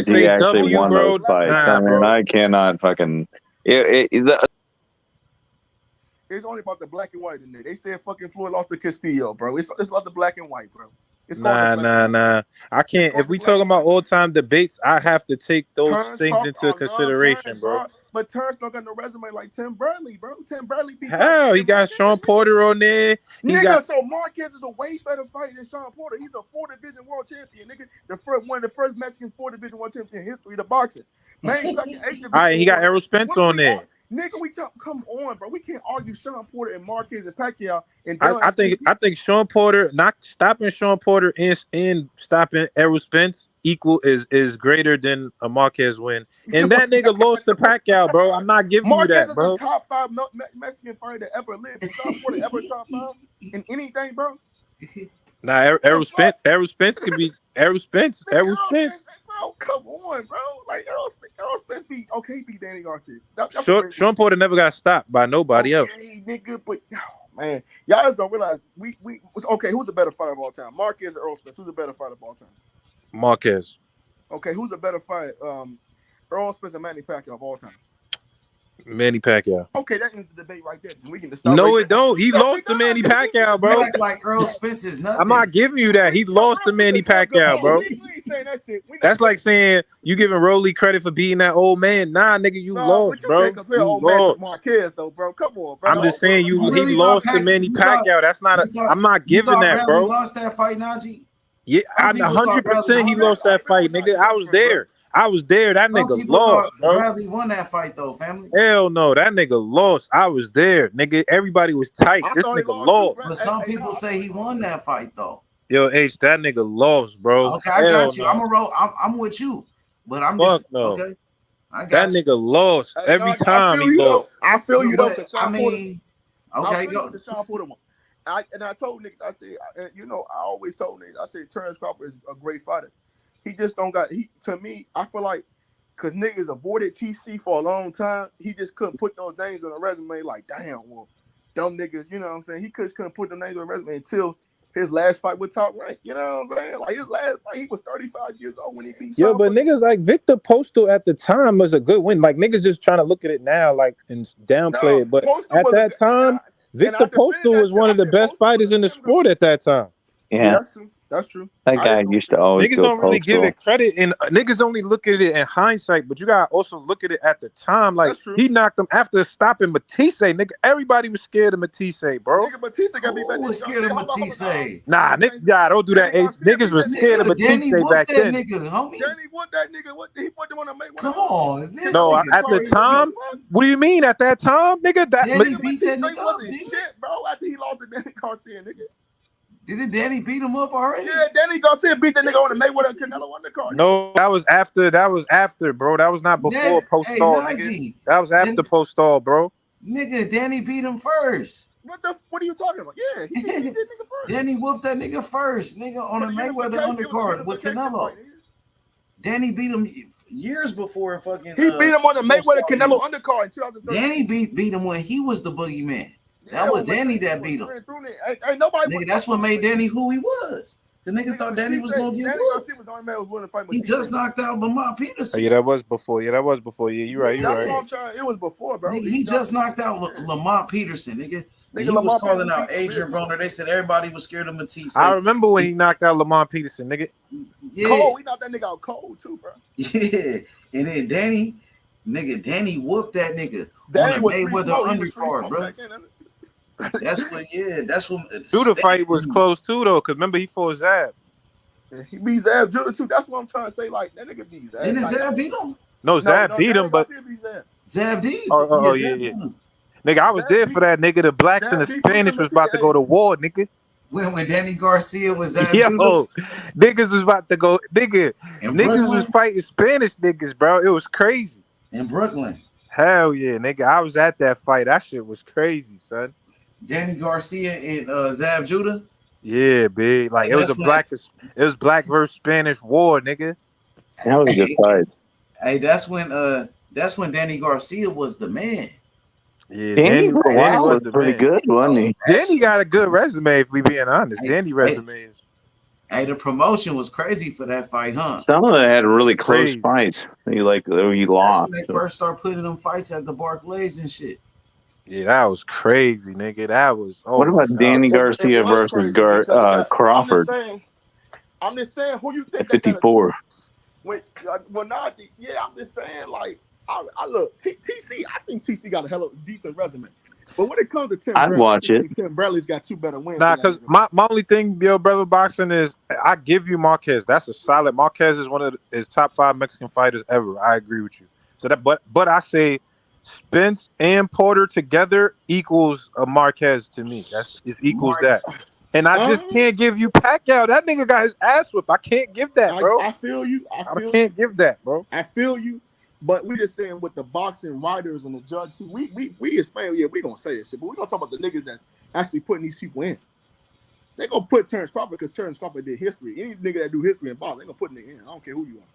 he actually won those fights. I mean, I cannot fucking. It's only about the black and white in there. They said fucking Floyd lost to Castillo, bro. It's about the black and white, bro. Nah. I can't. If we talking about all time debates, I have to take those things into consideration, bro. But Terrence don't got no resume like Tim Bradley, bro. Tim Bradley beat. Hell, he got Sean Porter on there. So Marquez is a way better fighter than Sean Porter. He's a 4-division world champion, nigga. One of the first Mexican 4-division world champion in history of boxing. Man, all right, he got Errol Spence on there. Nigga, come on, bro. We can't argue Sean Porter and Marquez and Pacquiao. And I think Sean Porter, not stopping Sean Porter and stopping Errol Spence is greater than a Marquez win. And that nigga lost to Pacquiao, bro. I'm not giving you that, bro. Marquez is a top 5 Mexican fighter that ever lived. Is Sean Porter ever top 5 in anything, bro? Nah, Errol Spence could be Errol Spence. Bro, come on, bro. Like Errol Spence beat Danny Garcia. Sean Porter never got stopped by nobody else. Nigga, but man, y'all just don't realize who's a better fighter of all time? Marquez or Errol Spence? Who's a better fighter of all time? Marquez. Okay, who's a better fighter? Errol Spence and Manny Pacquiao of all time? Manny Pacquiao. Okay, that ends the debate right there. We can just start No, right it there. don't. He Yes, lost it to does. Manny Pacquiao, You bro. act like Earl Spence is I'm nothing. not giving you that. He lost to Manny Pacquiao, bro. We ain't saying that shit. We not That's like saying you giving Rolly credit for being that old man. Nah, nigga, you No, lost, but you bro. can't compare You old man to lost. Marquez though, bro. Come on, bro. I'm just saying You he really thought lost to Manny you thought Pacquiao. That's not a. you thought I'm not you giving thought that, Bradley bro. lost that fight, Najee? Yeah, Some I'm people thought Bradley 100% he won that lost that fight. fight, nigga. I was there. I was there. That Some nigga people thought lost, bro. Bradley won that fight though, family. Hell no, that nigga lost. I was there, nigga. Everybody was tight. I This thought he nigga lost too, lost. bro. But some people say he won that fight though. Yo, H, that nigga lost, bro. Okay, I Hell got you. no. I'm a roll. I'm with you, but I'm Fuck just no. okay. I That got you. nigga lost Hey, every no, I time feel he you though. lost. I feel you though. But Cause I Sean Porter, mean, I okay, feel you go. with the Sean Porter one. I told niggas, I said, I always told niggas, I said Terrence Crawford is a great fighter. He just don't got to me. I feel like because niggas avoided TC for a long time, he just couldn't put those names on a resume. Like, damn, well, dumb niggas, you know what I'm saying? He just couldn't put the names on a resume until his last fight with Top Rank. You know what I'm saying? Like his last fight, he was 35 years old when he beat Yo, Sean but niggas like Victor Postal at the time was a good win. Like niggas just trying to look at it now, like and downplay it. But Postal at was that time, Victor Postal was one of the best fighters in the sport at that time. Yeah. that's true. That's true. That guy used to always Niggas go don't really give postal. it credit, and niggas only look at it in hindsight. But you gotta also look at it at the time. Like he knocked him after stopping Matisse. Nigga, everybody was scared of Matisse, bro. Nigga, Batista got beat back. Who was scared of Matisse? Nah, nigga, don't do that. Niggas was scared of Danny Matisse whooped back that then. nigga, homie. Danny, what that nigga? What he put them on the make? Come on, this No, nigga at the crazy. time. What do you mean at that time, nigga? That Danny beat that Matisse nigga up, wasn't didn't shit, bro. After he lost to Danny Garcia, nigga. Didn't Danny beat him up already? Yeah, Danny Garcia beat that nigga on the Mayweather and Canelo undercard. No, that was after. That was after, bro. That was not before post stall, nigga. Najee, That was after post stall, bro. Nigga, Danny beat him first. What are you talking about? Yeah, he did nigga first. Danny whooped that nigga first, nigga, on the Mayweather undercard with Canelo. Danny beat him years before fucking. He beat him on the Mayweather Canelo undercard in 2013. Danny beat him when he was the boogeyman. That was Danny that beat him. Ain't nobody. Nigga, that's what made Danny who he was. The nigga thought Danny was gonna get whooped. He just knocked out Lamont Peterson. Yeah, that was before. Yeah, you right. That's what I'm trying. It was before, bro. Nigga, he just knocked out Lamont Peterson, nigga. He was Lamont calling out Peterson, Adrian Broner. They said everybody was scared of Matisse. I remember when he knocked out Lamont Peterson, nigga. Yeah. Cold. We knocked that nigga out cold too, bro. Yeah, and then Danny whooped that nigga Danny on was the free Mayweather smoke. He was free undercard, smoke bro. back then. That's what. Judah fight was close too, though, because remember he fought Zab. He beat Zab Judah too. That's what I'm trying to say. Like that nigga beat Zab. Didn't Zab beat him? No, Zab beat him, but Zab did. yeah. Nigga, I was there for that, nigga. The blacks and the Spanish was about to go to war, nigga. When Danny Garcia was Zab Yo, Judah? niggas was about to go, niggas Brooklyn? was fighting Spanish niggas, bro. It was crazy. In Brooklyn. Hell yeah, nigga. I was at that fight. That shit was crazy, son. Danny Garcia and Zab Judah. Yeah, big. Like it was black versus Spanish war, nigga. That was a good fight. Hey, that's when Danny Garcia was the man. Yeah, Danny for a while was the pretty man. good, wasn't he? Danny got a good resume, if we being honest. Danny resume is. Hey, the promotion was crazy for that fight, huh? Some of them had really close Crazy. fights. You That's lost. when they first started putting them fights at the Barclays and shit. Yeah, that was crazy, nigga. That was. Oh What my about God. Danny Garcia versus Crawford? I'm just saying, who you think At 54. I'm just saying, like, I look TC. I think TC got a hell of a decent resume, but when it comes to Tim, I'd watch it. Tim Bradley's got two better wins. Nah, because my only thing, yo, brother, boxing is I give you Marquez. That's a solid. Marquez is one of his top 5 Mexican fighters ever. I agree with you. So that, but I say Spence and Porter together equals a Marquez to me. It equals that. And I just can't give you Pacquiao. That nigga got his ass whipped. I can't give that, bro. I feel you. I can't give that, bro. I feel you. But we just saying with the boxing writers and the judges, we as fans, we gonna say this shit, but we gonna talk about the niggas that actually putting these people in. They gonna put Terrence Crawford because Terrence Crawford did history. Any nigga that do history in boxing, they gonna put nigga in. I don't care who you are.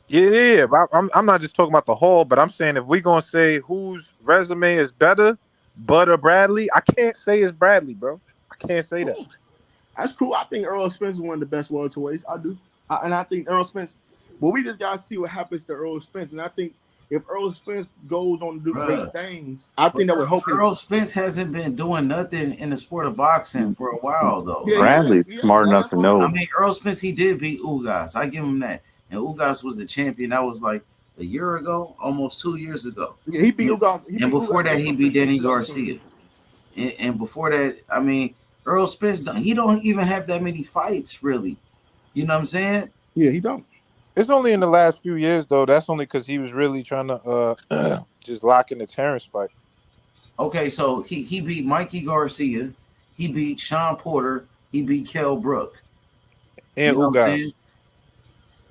Yeah. But I'm not just talking about the whole, but I'm saying if we gonna say whose resume is better, Bud or Bradley, I can't say it's Bradley, bro. I can't say that. That's cool. I think Earl Spence is one of the best welterweights. I do. And I think Earl Spence, well, we just got to see what happens to Earl Spence. And I think if Earl Spence goes on to do great Bruh. things, I But think that would help him. Earl Spence hasn't been doing nothing in the sport of boxing for a while though. Yeah, he Like, has. Bradley's He has. smart enough That's to what I'm know. I mean, Earl Spence, he did beat Ugas. I give him that. And Ugas was the champion. That was like a year ago, almost 2 years ago. Yeah, he beat Ugas. He And beat before Ugas that, he beat unofficial Danny 2022. Garcia. And before that, I mean, Earl Spence, he don't even have that many fights, really. You know what I'm saying? Yeah, he don't. It's only in the last few years though. That's only because he was really trying to just lock in the Terrence fight. Okay, so he beat Mikey Garcia, he beat Sean Porter, he beat Kell Brook. And You know what I'm Ugas. saying?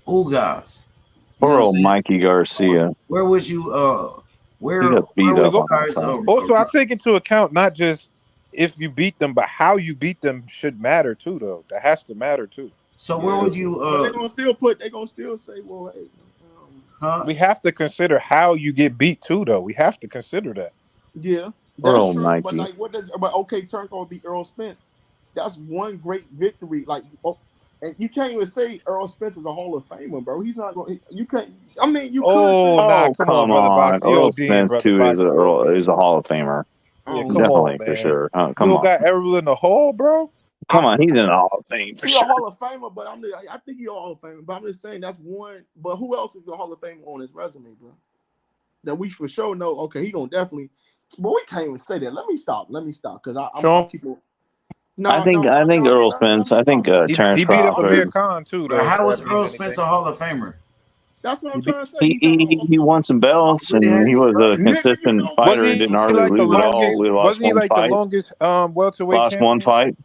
Ugas. You know Poor what I'm old saying? Mikey Garcia. Where would you He where got beat was up you on that guys fight. Also, I take into account not just if you beat them, but how you beat them should matter too, though. That has to matter too. So where would you But they're gonna still say, well, hey, huh? We have to consider how you get beat too, though. We have to consider that. yeah, Poor that's old true. Mikey. But like, what does? But okay, Turnbull beat Earl Spence. That's one great victory. Like, and you can't even say Earl Spence is a Hall of Famer, bro. He's not going. You can't. I mean, you could Oh, say. nah, Oh, come on, come brother on. Box. You Earl ODing, Spence brother too Box. You ODing. is a Hall of Famer. Yeah, Oh, come on, Definitely for man. sure. You Come don't on. got Errol in the hole, bro. Come on, he's in the Hall of Fame for He's a sure. Hall of Famer, but I think he's a Hall of Famer. But I'm just saying that's one. But who else is a Hall of Famer on his resume, bro? That we for sure know. Okay, he gonna definitely. But we can't even say that. Let me stop. Because I'm keeping. I think Earl Spence. I think Terrence He beat up Amir Crawford. Khan too, Bro, though. how If was that means Earl Spence anything. a Hall of Famer? That's what I'm trying to say. He won some belts and he was a consistent fighter and didn't hardly like the lose at all. longest? We lost Wasn't he one like the fight. longest welterweight Lost champion? one fight.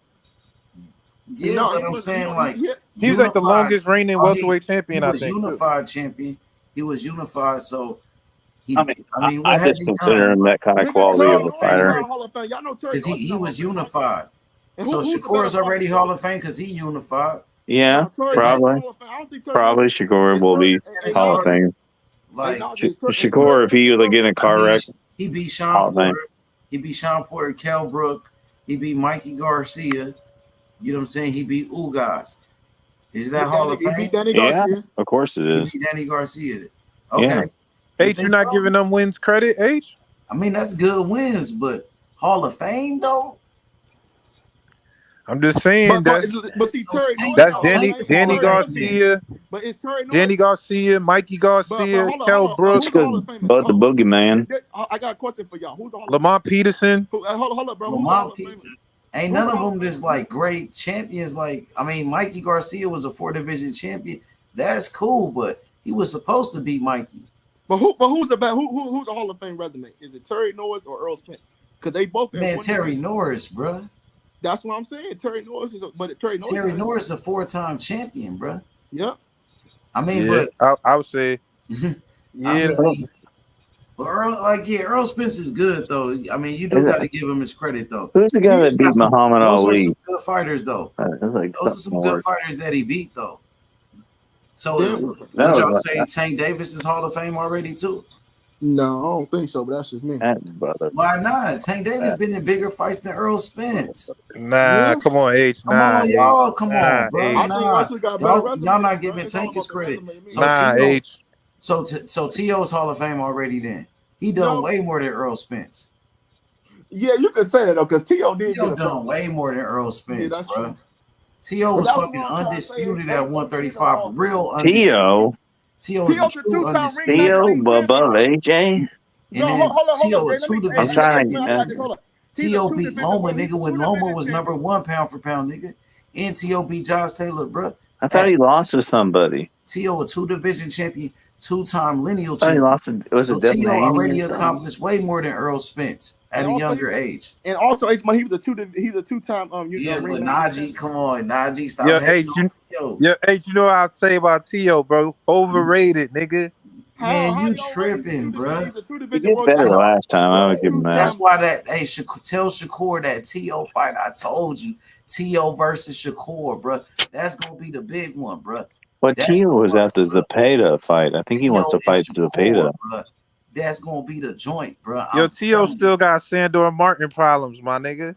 Yeah, No, but he I'm was- saying no, like He was like the longest reigning welterweight champion, He I was think. Too. unified champion. He was unified, so he. I mean, what I has just he consider done? him that kind of Nigga, quality Terry of a Norris fighter. not a Hall of Fame. Y'all know Terry Because Norris he not a was Hall of Fame. unified. And So who's the Shakur is better already fighter? Hall of Fame because he unified. Yeah, Nah, Terry Is Norris probably. Hall of Fame. I don't think Terry Norris. Probably Shakur will be It's Hall of hard. Fame. Like Shakur, if he was in a car wreck, he beat Hall Sean of Fame. Porter. He beat Sean Porter, Kell Brook. He beat Mikey Garcia. You know what I'm saying? He beat Ugas. Is that Hall of He beat Fame? Danny Yeah, Garcia. of course it He is. beat Danny Garcia. Okay. Yeah. You H, think you're not so? giving them wins credit, H? I mean, that's good wins, but Hall of Fame though. I'm just saying But see, Terry Norris. that's Hall of Danny Fame. Garcia, But it's Terry Norris. Danny Garcia, Mikey Garcia, hold on, Kell hold on. Brook, Who's the Hall of Famer? But the boogeyman. I got a question for y'all. Who's the Hall of Lamont Peterson. Famer? Hold up, bro. Who's the Hall of Famer? Ain't none of them just like great champions. Like, I mean, Mikey Garcia was a 4-division champion. That's cool, but he was supposed to be Mikey. But who's the who's a Hall of Fame resume? Is it Terry Norris or Earl Spence? Because they both have Man, one Terry division. Norris, bro. That's what I'm saying. Terry Norris is, Terry Norris is a 4-time champion, bro. Yeah. I mean, Yeah, but I would say, yeah. But Earl Spence is good though. I mean, you do got to give him his credit though. Who's the guy that beat Muhammad Those are Ali? some good fighters though. Those are some good fighters that he beat though. So would y'all say Tank Davis is Hall of Fame already too? No, I don't think so, but that's just me. Brother. Why not? Tank Davis been in bigger fights than Earl Spence. Nah, come on, H. Come Nah, on, y'all. H. Come Nah, on, bro. H. Y'all not giving Tank his credit. So Nah, T.O. H. So T.O.'s Hall of Fame already then. He done way more than Earl Spence. Yeah, you can say that though, because T.O. did T.O. get done way more than Earl Spence, that's bro. true. T.O. But was that's fucking what I'm trying to say. undisputed at 135. Real undisputed. T.O. T.O. is the T.O.'s a true two-time undisputed. T.O. above AJ. And then T.O. a 2-division I'm trying champion. to. T.O. beat Loma, nigga, when Loma was #1 pound for pound, nigga. And T.O. beat Josh Taylor, bro. I thought he lost to somebody. T.O. a 2-division champion, 2-time lineal I thought he champion. lost to, was So it Devin T.O. Haney already or something? accomplished way more than Earl Spence at And a also younger age. And also, he was he's a two-time Yeah, but ring Najee, come on, Najee, stop Yo, hating H, on T.O. you know what I say about T.O., bro? Overrated, nigga. Man, you tripping, bro. He's a He two-division did world better champion. last time. I would give him that. That's why that tell Shakur that T.O. fight. I told you, T.O. versus Shakur, bro. That's gonna be the big one, bro. But T.O. was at the Zapata fight. I think he wants to fight Zapata. Bro. That's gonna be the joint, bro. Yo, T.O. still got Sandor Martin problems, my nigga.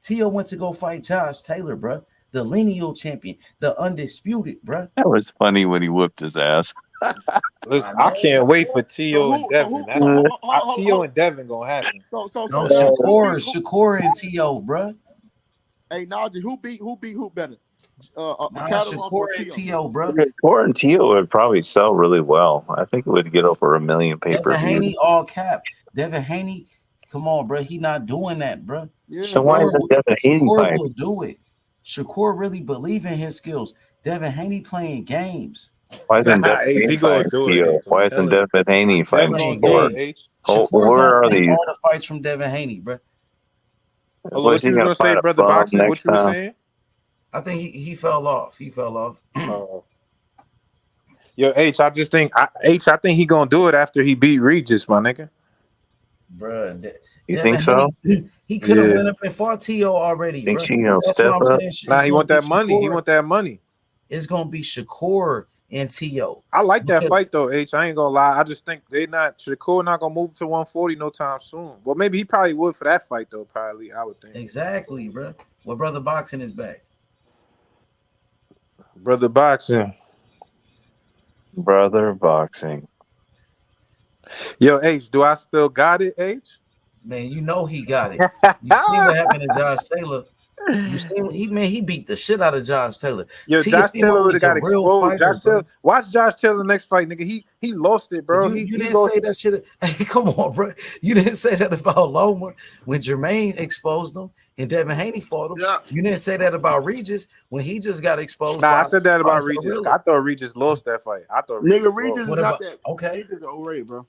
Tio went to go fight Josh Taylor, bro. The lineal champion, the undisputed, bro. That was funny when he whipped his ass. Listen, I can't wait for Tio and So Devin. hold Tio on. and Devin gonna happen. No, Who Shakur and Tio, bro. Hey, Najee, who beat who better? Nah, Catalan or Shakur and Tio? Tio, bro. Core and Tio would probably sell really well. I think it would get over 1 million Devin pay-per-view. Haney, all cap. Devin Haney, Come on, bro. He not doing that, bro. Yeah, So why Shakur, isn't Devin Haney Shakur fighting? will do it. Shakur really believe in his skills. Devin Haney playing games. Why isn't Devin H, Haney he gonna fighting do it, Theo? H. I'm Why isn't telling you. Devin Haney fighting Dev gonna Playing do Shakur? it, games. H. Oh, Shakur where gonna are take these? all the fights from Devin Haney, bro. Hold on, Was what he you was gonna gonna say, fight a brother bum boxing? next What you were time? saying? I think he fell off. He fell off. Yo, H, I just think I think he gonna do it after he beat Regis, my nigga. Bruh, You think Devin so? Haney, he could have Yeah. went up and fought T.O. already, Think bro. she gonna That's what step I'm up? saying. Nah, It's he gonna want be that money. He Shakur. want that money. It's gonna be Shakur and T.O. I like that Because fight though, H. I ain't gonna lie. I just think Shakur not gonna move to 140 no time soon. Well, maybe he probably would for that fight though. Probably, I would think. exactly, bro. Well, brother boxing is back. Brother boxing. Brother boxing. Yo, H, do I still got it, H? Man, you know he got it. You see what happened to Josh Taylor. You see he beat the shit out of Josh Taylor. Yo, Josh Taylor Tiafimo would have is a got real exposed. fighter, Josh Taylor, bro. watch Josh Taylor next fight, nigga. He lost it, bro. You He didn't lost. say that shit. Hey, come on, bro. You didn't say that about Loma when Jermaine exposed him and Devin Haney fought him. Yeah. You didn't say that about Regis when he just got exposed Nah, I by said that about Regis. Zarilla. I thought Regis lost that fight. I thought Nigga, Regis Regis lost. is What not about that. okay? Regis is overrated, bro.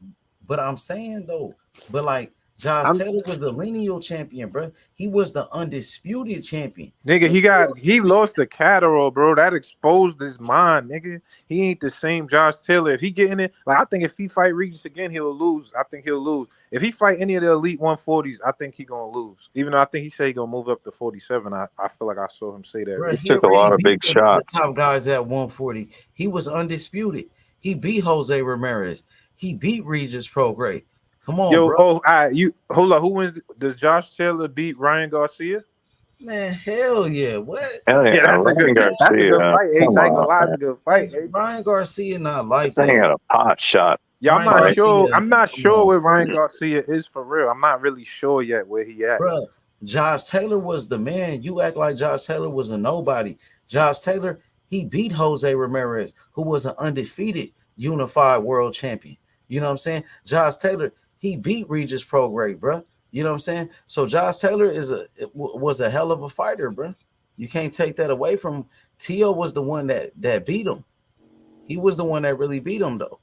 But I'm saying though, but like Josh I'm Taylor was the lineal champion, bro. He was the undisputed champion. nigga. He lost the Catterall, bro. That exposed his mind, nigga. He ain't the same Josh Taylor. If he get in it, like I think if he fight Regis again, he'll lose. I think he'll lose. If he fight any of the elite 140s, I think he gonna lose. Even though I think he said he gonna move up to 47. I feel like I saw him say that Bro, He he recently. took a already lot of beat big the shots. top guys at 140. He was undisputed. He beat Jose Ramirez. He beat Regis Prograde. Come on, Yo, bro. oh, you hold on. Who wins? Does Josh Taylor beat Ryan Garcia? Man, hell yeah. What? Hell Yeah, yeah, Ryan that's a good Garcia. fight. H, Come I ain't gonna on, lie, it's man. a good fight. Man, H. Ryan Garcia not like This thing that. had a pot shot. Yeah, I'm Ryan not Right? sure. Garcia, I'm not come sure on, where Ryan Garcia is for real. I'm not really sure yet where he at. bro. Josh Taylor was the man. You act like Josh Taylor was a nobody. Josh Taylor, he beat Jose Ramirez, who was an undefeated unified world champion. You know what I'm saying? Josh Taylor, he beat Regis Prograde, bro. You know what I'm saying? So Josh Taylor was a hell of a fighter, bro. You can't take that away from him. Tio was the one that beat him. He was the one that really beat him, though.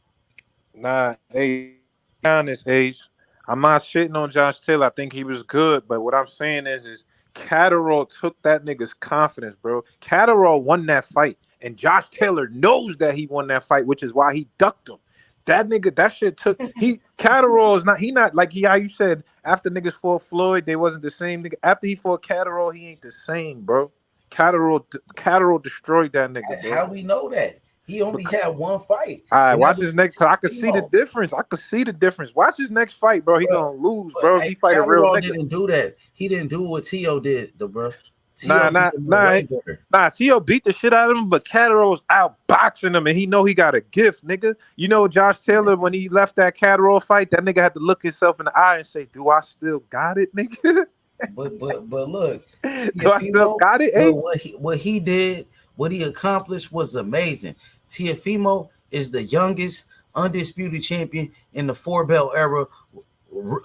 Nah, hey, be honest, Age. I'm not shitting on Josh Taylor. I think he was good, but what I'm saying is Catterall took that nigga's confidence, bro. Catterall won that fight, and Josh Taylor knows that he won that fight, which is why he ducked him. That nigga, that shit took Catterall is not like how you said after niggas fought Floyd, they wasn't the same nigga. After he fought Catterall, he ain't the same, bro. Catterall destroyed that nigga, bro. How we know that? He only had one fight. All right, And that watch was his next. I can see the Timo. difference. I can see the difference. Watch his next fight, bro. He gonna lose, bro. If Hey, he fight a real Catterall nigga. didn't do that. He didn't do what Tio did, though, bro. Nah, Tio beat him way better. Theo beat the shit out of him, but Catterall's out boxing him, and he know he got a gift, nigga. You know, Josh Taylor, when he left that Catterall fight, that nigga had to look himself in the eye and say, "Do I still got it, nigga? But look, Do I still got it?" But Eh? what he did, what he accomplished was amazing. Tiafimo is the youngest undisputed champion in the four belt era.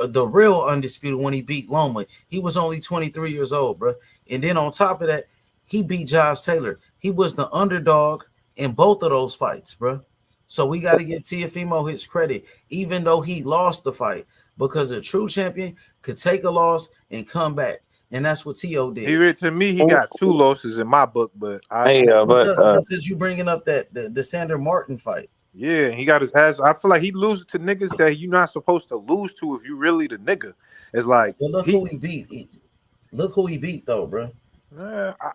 The real undisputed when he beat Loma. He was only 23 years old, bro. And then on top of that, he beat Josh Taylor. He was the underdog in both of those fights, bro. So we got to give Tiafimo his credit, even though he lost the fight, because a true champion could take a loss and come back. And that's what Tio did. To me, he got two losses in my book, but because you bringing up that the Sander Martin fight. Yeah, he got his ass. I feel like he loses to niggas that you're not supposed to lose to if you really the nigga. It's like, but look who he beat. Look who he beat, though, bro.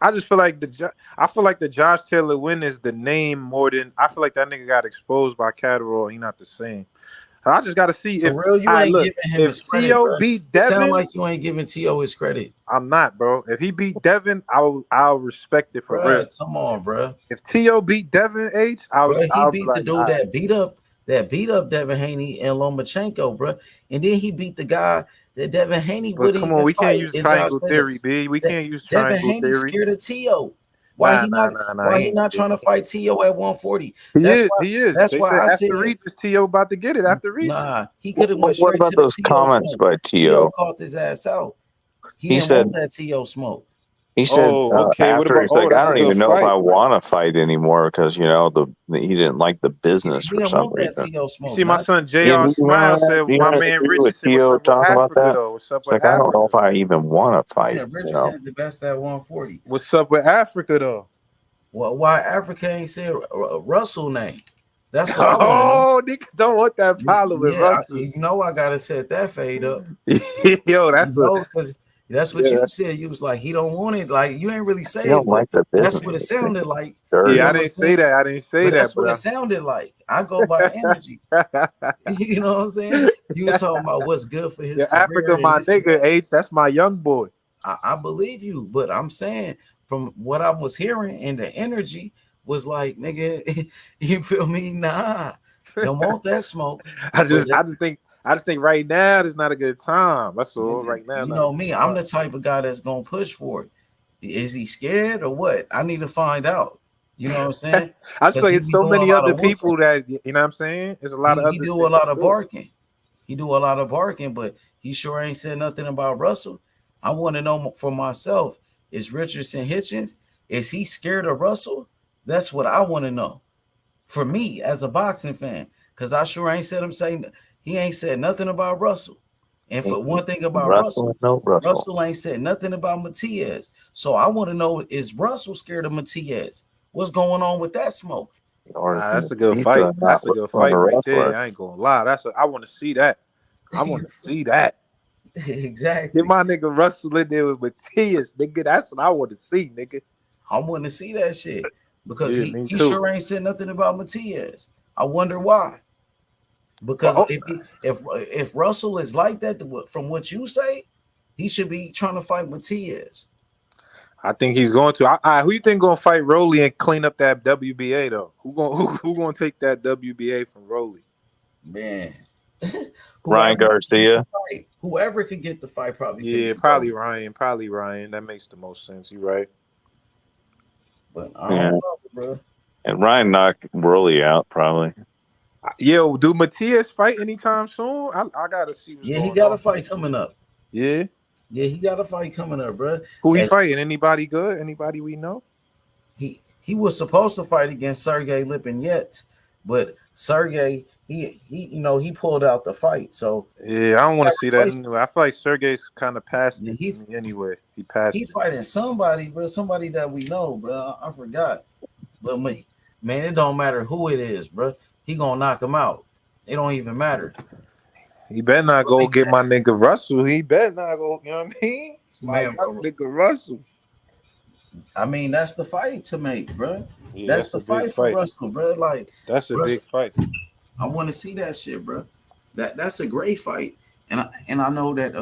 I just feel like the Josh Taylor win is the name more than I feel like that nigga got exposed by Catterall. He not the same. I just got to see For real, you ain't giving him his credit, Tio bro. beat It Devin. sound like you ain't giving Tio his credit. I'm not, bro. If he beat Devin, I'll respect it for Bruh, real. come on, bro. If Tio beat Devin, He I'll beat be the like, dude that beat up Devin Haney and Lomachenko, bro. And then he beat the guy that Devin Haney but wouldn't come on, even we can't fight use in triangle Josh Taylor. theory, B. We can't use Devin triangle Haney's theory. scared of Tio. Why Nah, he nah, not? nah, nah. Why He he ain't not gonna trying get to fight T.O. at 140? it. He That's is. why. He is. That's They why said I said, after Regis, T.O. about to get it after Regis. nah. He could have went What straight about to the those T.O. comments smoke. by T.O. T.O.? caught his ass out. He He didn't want said that T.O. smoke. he said Oh, okay. What after about? he's Oh, like, I that's a don't good even know if I fight. want to fight anymore because he didn't like the business He for didn't some want that reason. T.O. You smoke. see, my Not son Yeah, Jr. do you Smile remember that? said, Do you "My remember the man interview with Richardson, what's T.O. up with talking about Africa that? though? What's up It's with like I don't know Africa? if I even want to he fight. said Richardson's the best at 140. What's up with Africa though?" Well, why Africa ain't said Russell name? That's what I want to know. Oh, niggas don't want that problem with Yeah, Russell. you know I gotta set that fade up. Yo, that's Because that's what Yeah, you said. You was like, he don't want it. Like you ain't really he say it, don't but like the that's business. what it He thinks sounded it's like. You dirty. Yeah, know I what I'm didn't say saying? that. I didn't say But that, that's what but it sounded like. I go by energy. You know what I'm saying? You was talking about what's good for yeah, his career Africa, and my this and nigga, that. H. That's my young boy. I believe you, but I'm saying from what I was hearing and the energy was like, nigga, you feel me? Nah, don't want that smoke. But I just think right now is not a good time. That's all. nigga, Right now, you not a know good me, I'm time. the type of guy that's gonna push for it. Is he scared or what? I need to find out. You know what I'm saying? I just Because like he it's be so doing a many lot other of woofing. people that you know what I'm saying. There's a lot of He others do a that can lot of do it. barking. He do a lot of barking, but he sure ain't said nothing about Russell. I want to know for myself: is Richardson Hitchens? Is he scared of Russell? That's what I want to know. For me, as a boxing fan, because I sure ain't said him saying he ain't said nothing about Russell. And for one thing about Russell, Russell, no Russell. Russell ain't said nothing about Matias. So I want to know: is Russell scared of Matias? What's going on with that smoke? Or Nah, is that's a good fight. Batista not That's a good Russell a fight right there. wrestler? I ain't gonna lie. I want to see that. I want to see that. Get Exactly. my nigga Russell in there with Matias, nigga. That's what I want to see, nigga. I want to see that shit because Yeah, he me he too. sure ain't said nothing about Matias. I wonder why. But Because if Russell is like that, from what you say, he should be trying to fight Matias. I think he's going to. Who you think gonna fight Rolly and clean up that WBA though? Who gonna take that WBA from Rolly? Man, Ryan whoever could get the Garcia. fight, whoever could get the fight probably could Yeah, be Rolling. probably Ryan. Probably Ryan. That makes the most sense. You're right. But I don't Yeah, know, bro. and Ryan knocked Worley out probably. Yo, do Matias fight anytime soon? I gotta see what's Yeah, he going got a on. fight coming up. Yeah, Yeah, he got a fight coming up, bro. who he And fighting? Anybody good? Anybody we know? he was supposed to fight against Sergey Lipinets, but Sergey he pulled out the fight, so Yeah, I don't he want got to see that replaced. anyway. I feel like Sergey's kind of past Yeah, it to me anyway. He passed he it. fighting somebody, bro, somebody that we know, bro. I forgot, but man, it don't matter who it is, bro. He gonna knock him out. It don't even matter. He better not go get my nigga Russell. He better not go. You know what I mean? It's my Man, young nigga Russell. I mean that's the fight to make, bro. Yeah, That's that's the a big fight for fight. Russell, bro. Like That's a big Russell, fight. I want to see that shit, bro. That's a great fight, and I know that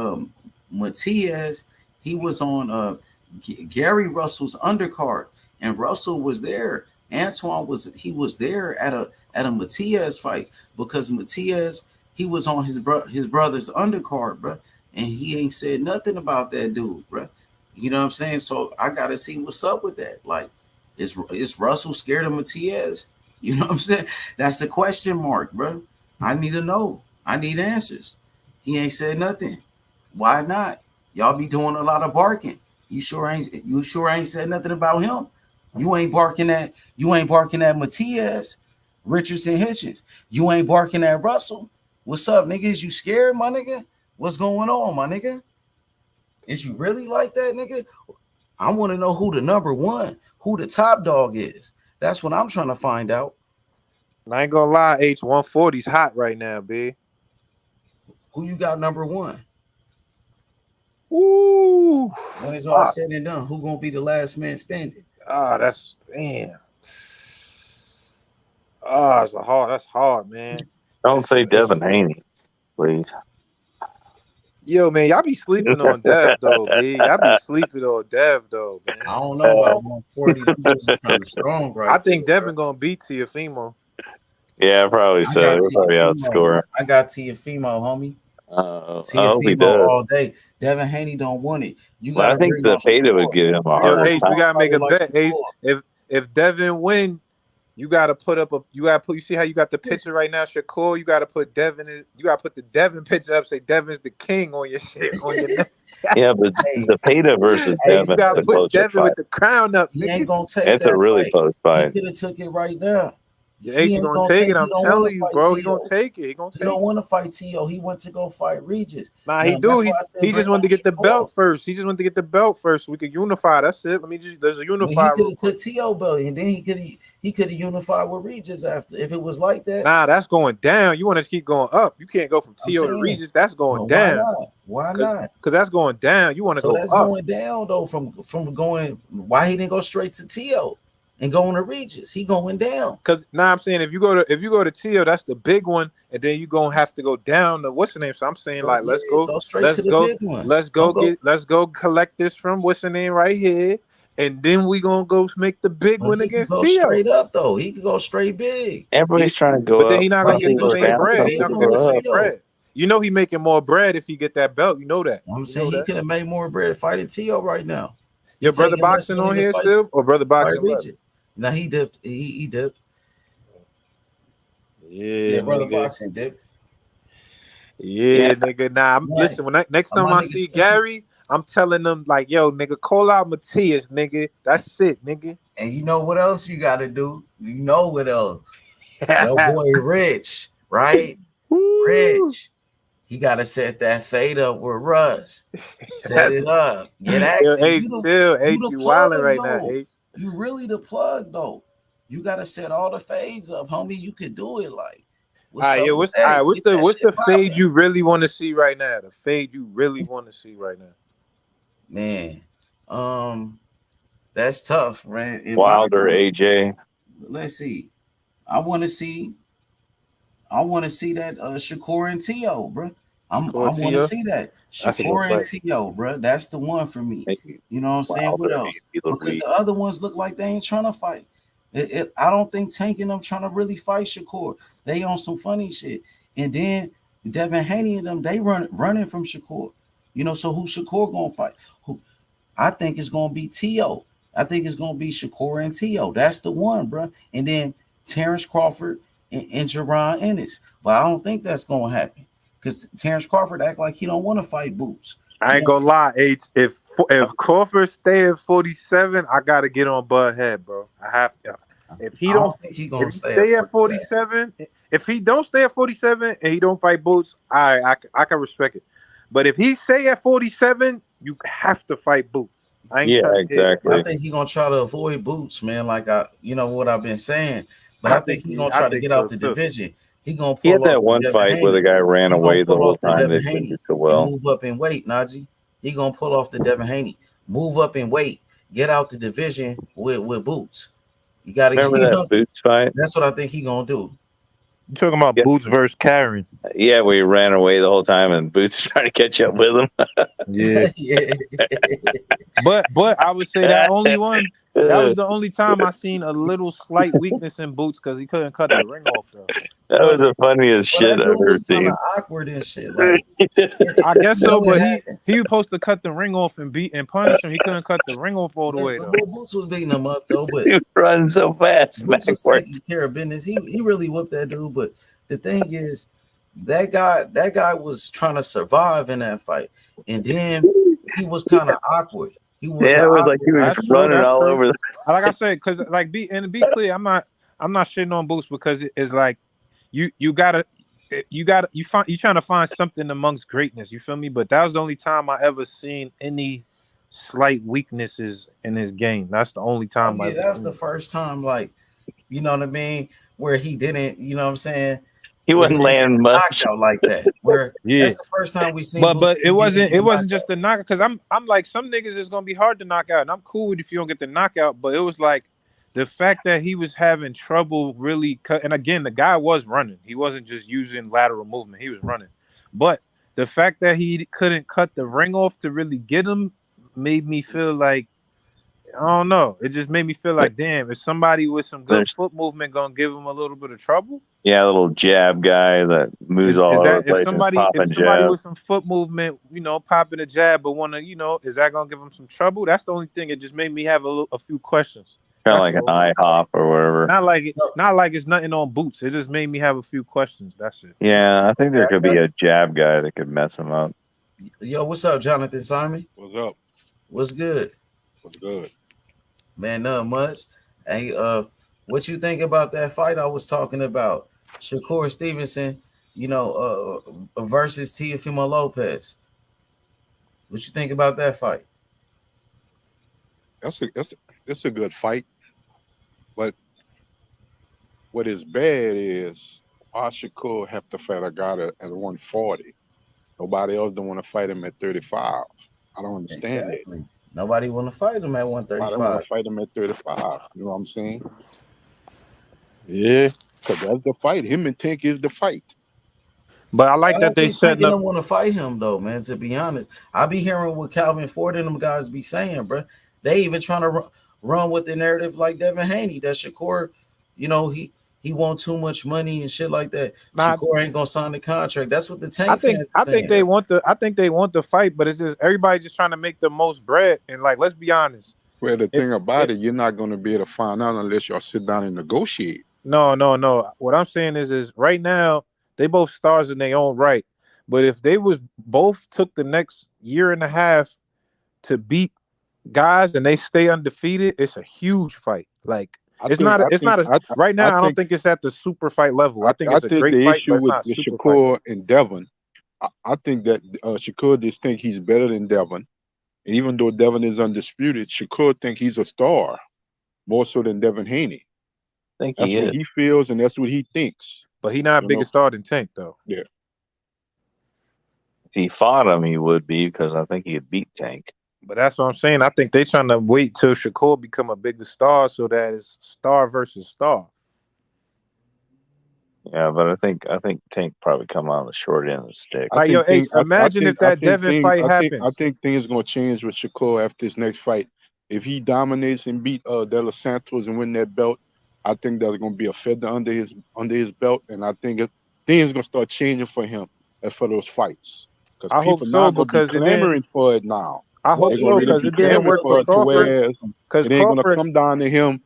Matias he was on Gary Russell's undercard, and Russell was there. Antoine was there at a Matias fight because Matias he was on his brother's undercard, bro, and he ain't said nothing about that dude, bro. You know what I'm saying? So I gotta see what's up with that. Like, is Russell scared of Matias? You know what I'm saying? That's a question mark, bro. I need to know. I need answers. He ain't said nothing. Why not? Y'all be doing a lot of barking. You sure ain't said nothing about him. You ain't barking at Matias, Richardson Hitchens. You ain't barking at Russell. What's up, niggas? You scared, my nigga? What's going on, my nigga? Is you really like that, nigga? I want to know who the number one, who the top dog is. That's what I'm trying to find out. And I ain't gonna lie, H140's hot right now, B. Who you got number one? Ooh, When it's all fuck. said and done, who gonna be the last man standing? Ah, that's damn. Ah, that's hard, man. Don't say Devin Haney, please. Yo, man, y'all be sleeping on Dev though, B. Y'all be sleeping on Dev though, man. I don't know about 140. Them dudes is kind of strong I right there, think bro. Devin gonna beat Tiafimo. Yeah, probably I so. got He'll probably Tiafimo. outscore him. I got Tiafimo, homie. I hope he TFE does. all day. Devin Haney don't want it. You Well, got I to think bring on Zepeda would Shakur. give him a Bring Yo, harder on Ace, we time. gotta make somebody a like bet, Ace. Shakur. If Devin win, you gotta put up a you see how you got the picture right now, Shakur. You gotta put you gotta put the Devin picture up. Say Devin's the king on your shit on your neck. Yeah, but Hey, Zepeda versus Hey, you Devin is gotta a put closer Devin fight. with the crown up, he ain't nigga. gonna take It's a that really fight. close He fight. could have took it right now. Yeah, He Ace, he ain't gonna gonna take take. it. He I'm don't want telling to you, fight bro. He gonna T.O. take it. He gonna He take don't it. want to fight T.O. He went to go fight Regis. Nah, he Now do. that's why I said He bring just wanted on to get the Shakur. belt first. He just wanted to get the belt first so we could unify. That's it. Let's Well, he unify could real have quick. took T.O. belt, and then he could have unified with Regis after. If it was like that, Nah, that's going down. You want to keep going up. You can't go from I'm T.O. to saying, Regis. That's going well, why down. not? Why not? Cause that's going down. You want to So go that's up. going down though from going. Why he didn't go straight to T.O. and going to Regis? He going down. Cause now I'm saying if you go to Tio, that's the big one, and then you gonna have to go down to what's the name. So I'm saying like Yeah, go straight to the big one. Don't go. let's go collect this from what's the name right here, and then we gonna go make the big Well, one he can against go Tio. straight up though. He could go straight big. Everybody's trying to go But then up. he not Why gonna Some he get didn't the go people are same straight down. to the bread. Some He big not people gonna one get the with are same up. T.O.? bread. You know he making more bread if he get that belt. You know that. I'm You know saying he that. could have made more bread fighting T.O. right now. He Your brother taking less boxing money on to here fight still, or brother boxing left? Regis. Now he dipped. He dipped. Yeah, Yeah, brother nigga. boxing dipped. Yeah, Yeah, nigga. Nah, Right. listen. Next time My I nigga see Stephen. Gary, I'm telling them like, yo, nigga, call out Matias, nigga. That's it, nigga. And you know what else you got to do? You know what else? Your boy Rich, right? Woo. Rich. He got to set that fade up with Russ. Set That's it up. Get yo, active. H, chill. You H, the you wilding plug right now, though. H. You really the plug though. You got to set all the fades up, homie. You could do it. Like, All what's right, up yo, with that? Get that what's shit the fade popping, you really want to see right now? The fade you really want to see right now. man. That's tough, right? In Wilder, boxing, AJ. let's see. I want to see. I want to see that Shakur and T.O., bro. I want to Cortia, see that that's a good Shakur and fight. T.O., bro. That's the one for me. Maybe You know what I'm saying? What Wilder, else? maybe Because Reed. the other ones look like they ain't trying to fight. I don't think Tank and them trying to really fight Shakur. They on some funny shit. And then Devin Haney and them, they running from Shakur. You know, so who Shakur gonna fight? Who I think it's gonna be T.O. I think it's gonna be Shakur and T.O. That's the one, bro. And then Terrence Crawford and Jerron Ennis. But I don't think that's gonna happen because Terrence Crawford act like he don't want to fight Boots. I ain't gonna lie, H. If Crawford stay at 47, I gotta get on Bud Head, bro. I have to. If he I don't, don't think he if gonna he stay at stay at 47. 47, if he don't stay at 47 and he don't fight Boots, I can respect it. But if he stay at 47, you have to fight Boots. I ain't Yeah, trying to hear that. I exactly. think he gonna try to avoid Boots, man. Like you know what I've been saying. But I think he gonna I try to think get out so the too. division. He gonna He had pull off that the one Devin fight where the Haney. guy ran He gonna away the pull whole off the time. Devin They didn't do Haney so and well. move up in weight, Najee. He gonna pull off the Devin Haney, move up in weight, get out the division with Boots. You gotta, Remember you that know, Boots fight? that's what I think he gonna do. You talking about Yeah, Boots versus Karen? yeah, where he ran away the whole time and Boots is trying to catch up with him. Yeah. Yeah. But I would say that only one. That was the only time I seen a little slight weakness in Boots because he couldn't cut the ring off though. That was the funniest But shit that I've dude ever was kind of seen. awkward and shit. Like, I guess you so, know, it but happens. he was supposed to cut the ring off and beat and punish him. He couldn't cut the ring off all the way though. Well, Boots was beating him up though, but He was running so fast Boots was backwards. taking care of business. He really whooped that dude. But the thing is, that guy was trying to survive in that fight, and then he was kind of awkward. He was Yeah, an it was like he awkward was fight. That's just true. running That's all true. over the. Like I said, because like be clear, I'm not shitting on Boots because it's like you gotta you trying to find something amongst greatness. You feel me? But that was the only time I ever seen any slight weaknesses in his game. That's the only Oh time I yeah, ever that was seen the it. first time. Like, you know what I mean, where he didn't. You know what I'm saying? He Where he wasn't didn't get landing the much. knockout like that. Where Yeah. that's the first time we seen But Boots it didn't get wasn't knocked just out. the knockout because I'm like some niggas is gonna be hard to knock out and I'm cool with if you don't get the knockout, but it was like the fact that he was having trouble really cut, and again the guy was running, he wasn't just using lateral movement, he was running, but the fact that he couldn't cut the ring off to really get him made me feel like I don't know. It just made me feel like, damn, is somebody with some good There's foot movement gonna give him a little bit of trouble? a little jab guy that moves Is all over the that place and is if popping somebody jabs, with some foot movement, popping a jab, but wanna, is that gonna give him some trouble? That's the only thing. It just made me have a few questions. kind of That's like an all. eye hop or whatever. Not like it's nothing on boots. It just made me have a few questions. That's it. Yeah, I think there could be a jab guy that could mess him up. Yo, what's up, Jonathan Simon? What's up? What's good? What's good? Man, not much. Hey, what you think about that fight I was talking about? Shakur Stevenson, versus Teofimo Lopez. What you think about that fight? That's a good fight, but what is bad is why Shakur have to fight a guy at 140. Nobody else don't want to fight him at 35. I don't understand that. Exactly. Nobody want to fight him at I don't want 135. to fight him at 35. You know what I'm saying? Yeah, because that's the fight. Him and Tank is the fight. But I like I that don't they think Tank setting up. don't want to fight him though, man. To be honest, I be hearing what Calvin Ford and them guys be saying, bro. They even trying to run with the narrative like Devin Haney that Shakur, he want too much money and shit like that. Nah, Shakur ain't gonna sign the contract. That's what the Tank I think fans are saying. they want the fight, but it's just everybody just trying to make the most bread. And like, let's be honest. Well, the thing about it, you're not going to be able to find out unless y'all sit down and negotiate. No. What I'm saying is right now they both stars in their own right. But if they was both took the next year and a half to beat guys and they stay undefeated, it's a huge fight. Like right now. I don't think it's at the super fight level. I think it's a great the fight, issue but it's with not a the super Shakur fight. and Devin, I think that Shakur just think he's better than Devin. And even though Devin is undisputed, Shakur think he's a star more so than Devin Haney. I think That's what he feels and that's what he thinks. But he's not a bigger star than Tank, though. Yeah. If he fought him, he would be because I think he'd beat Tank. But that's what I'm saying. I think they're trying to wait till Shakur become a bigger star so that it's star versus star. Yeah, but I think Tank probably come on the short end of the stick. Like, yo, H, imagine if that Devin fight happens. I think things going to change with Shakur after this next fight. If he dominates and beat De Los Santos and win that belt, I think there's going to be a feather under his belt, and I think things going to start changing for him as for those fights. I hope so because be clamoring for it now. I hope so because it didn't work for Crawford. Because it ain't going to come down to him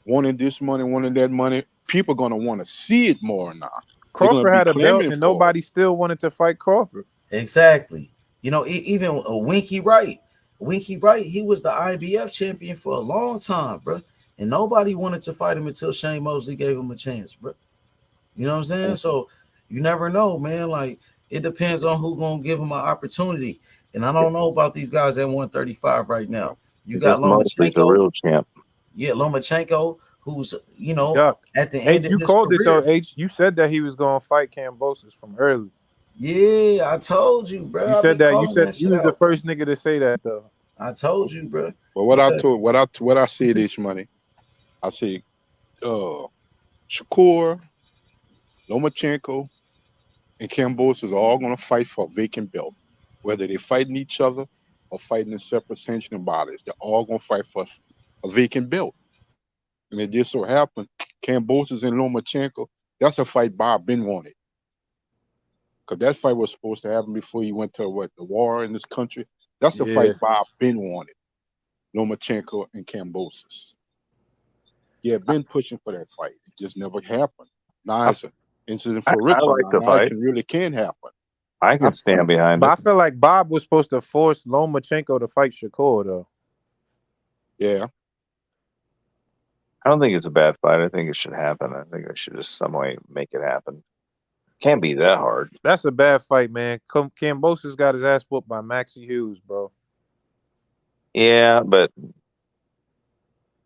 wanting this money, wanting that money. People going to want to see it more now. Crawford had a belt and nobody still wanted to fight Crawford. Exactly. Even Winky Wright, he was the IBF champion for a long time, bro. And nobody wanted to fight him until Shane Mosley gave him a chance, bro. You know what I'm saying? So you never know, man. Like, it depends on who's going to give him an opportunity. And I don't know about these guys at 135 right now. You got Lomachenko, the real champ. Yeah, Lomachenko, who's, at the H, end of you his called career. it, though, H. You said that he was going to fight Kambosos from early. Yeah, I told you, bro. You said that. You said you was the first nigga to say that, though. I told you, bro. But what I said this money, I said, Shakur, Lomachenko, and Kambosos are all going to fight for a vacant belt, whether they're fighting each other or fighting in separate sanctioning bodies. They're all going to fight for a vacant belt. And it just so happened, Kambosos and Lomachenko, that's a fight Bob been wanted. Because that fight was supposed to happen before he went to the war in this country. That's a fight Bob been wanted. Lomachenko and Kambosos. Yeah, been pushing for that fight. It just never happened. Now it's an incident for Ripper. I like the fight. It really can happen. I can stand behind But it. I feel like Bob was supposed to force Lomachenko to fight Shakur, though. Yeah. I don't think it's a bad fight. I think it should happen. I think I should just some way make it happen. Can't be that hard. That's a bad fight, man. Kambosos got his ass whooped by Maxie Hughes, bro. Yeah, but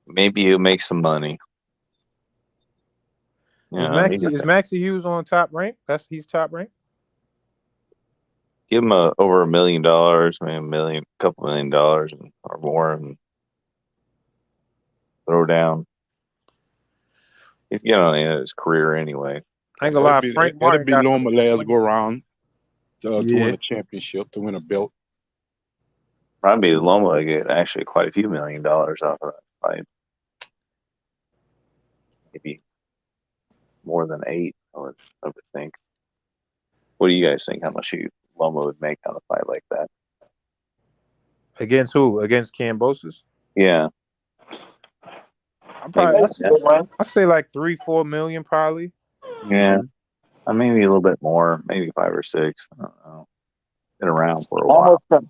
maybe he'll make some money. Is Maxie Hughes on top rank? He's top rank. Give him over $1 million, maybe couple $1 million or more, and throw down. He's getting on the end of his career anyway. I ain't gonna lie, Frank Martin got Loma last go around to win a championship, to win a belt. Probably Loma would get actually quite a few $1 million off of that fight. Maybe more than 8, I would think. What do you guys think? How much Loma would make on a fight like that? Against who? Against Cambosis? Yeah. I'm Maybe. probably I say like 3-4 million probably. Yeah. Maybe a little bit more. Maybe 5 or 6. I don't know. Been around for a Loma, while.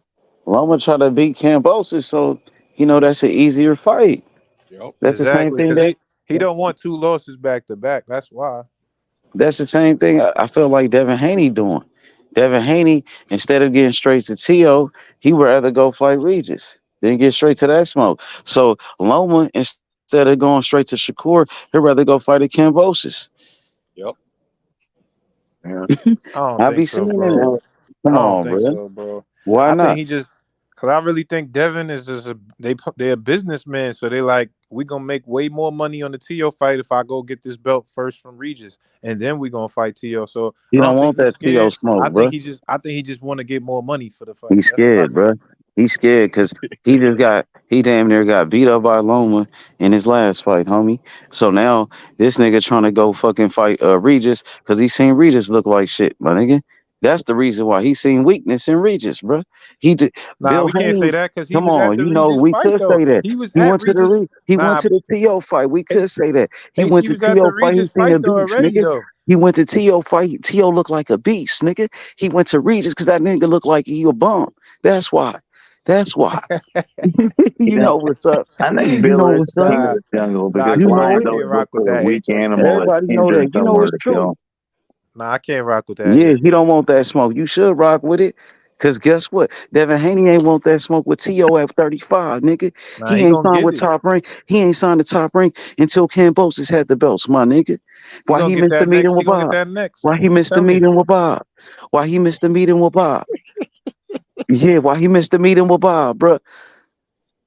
Loma try to beat Cambosis, so that's an easier fight. Yep. That's the same Exactly, thing because that he don't want 2 losses back to back. That's why. that's the same thing I feel like Devin Haney doing. Devin Haney, instead of getting straight to T.O., he would rather go fight Regis than get straight to that smoke. So Loma, instead of going straight to Shakur, he'd rather go fight at Cambosis. Yep. Yeah. I don't I be think so, seeing bro. it. I Come don't on, think bro. so, bro. Why I think not? he just because I really think Devin is just they're a businessman, so they like we gonna make way more money on the T.O. fight if I go get this belt first from Regis, and then we gonna fight T.O. So He I don't don't think want he's that T.O. scared. smoke, bro. I think he just want to get more money for the fight. He's That's what I scared, think. bro. He's scared because he damn near got beat up by Loma in his last fight, homie. So now this nigga trying to go fucking fight Regis because he seen Regis look like shit, my nigga. That's the reason why he seen weakness in Regis, bro. He did. Nah, Bill we can't say Haney, that because he come was at on, the Regis we fight could though. say that. He was He at went to the Regis. he went Nah, to the T.O. fight. We could say that. He H, went he to was at the T.O. fight. He Regis seen a fight though beast, already nigga. though. He went to T.O. fight. T.O. looked like a beast, nigga. He went to Regis because that nigga looked like he a bum. That's why. That's why. You know what's up. I think You Bill know is what's up. king of Nah, the jungle nah, because You know lions it. always can't look rock with for a that weak H. animal that's Everybody know injured that. You know somewhere it's to true. kill. Nah, I can't rock with that Yeah, H. he don't want that smoke. You should rock with it. Cause guess what? Devin Haney ain't want that smoke with T.O. at 35, nigga. Nah, He he ain't gonna signed get with it. Top Rank. He ain't signed the Top Rank until Cambosis had the belts, my nigga. He Why gonna he get missed the that meeting next. He with gonna get Bob? that next. Why he I'm just missed the telling you. meeting with Bob? Why he missed the meeting with Bob? Yeah, why he missed the meeting with Bob, bruh?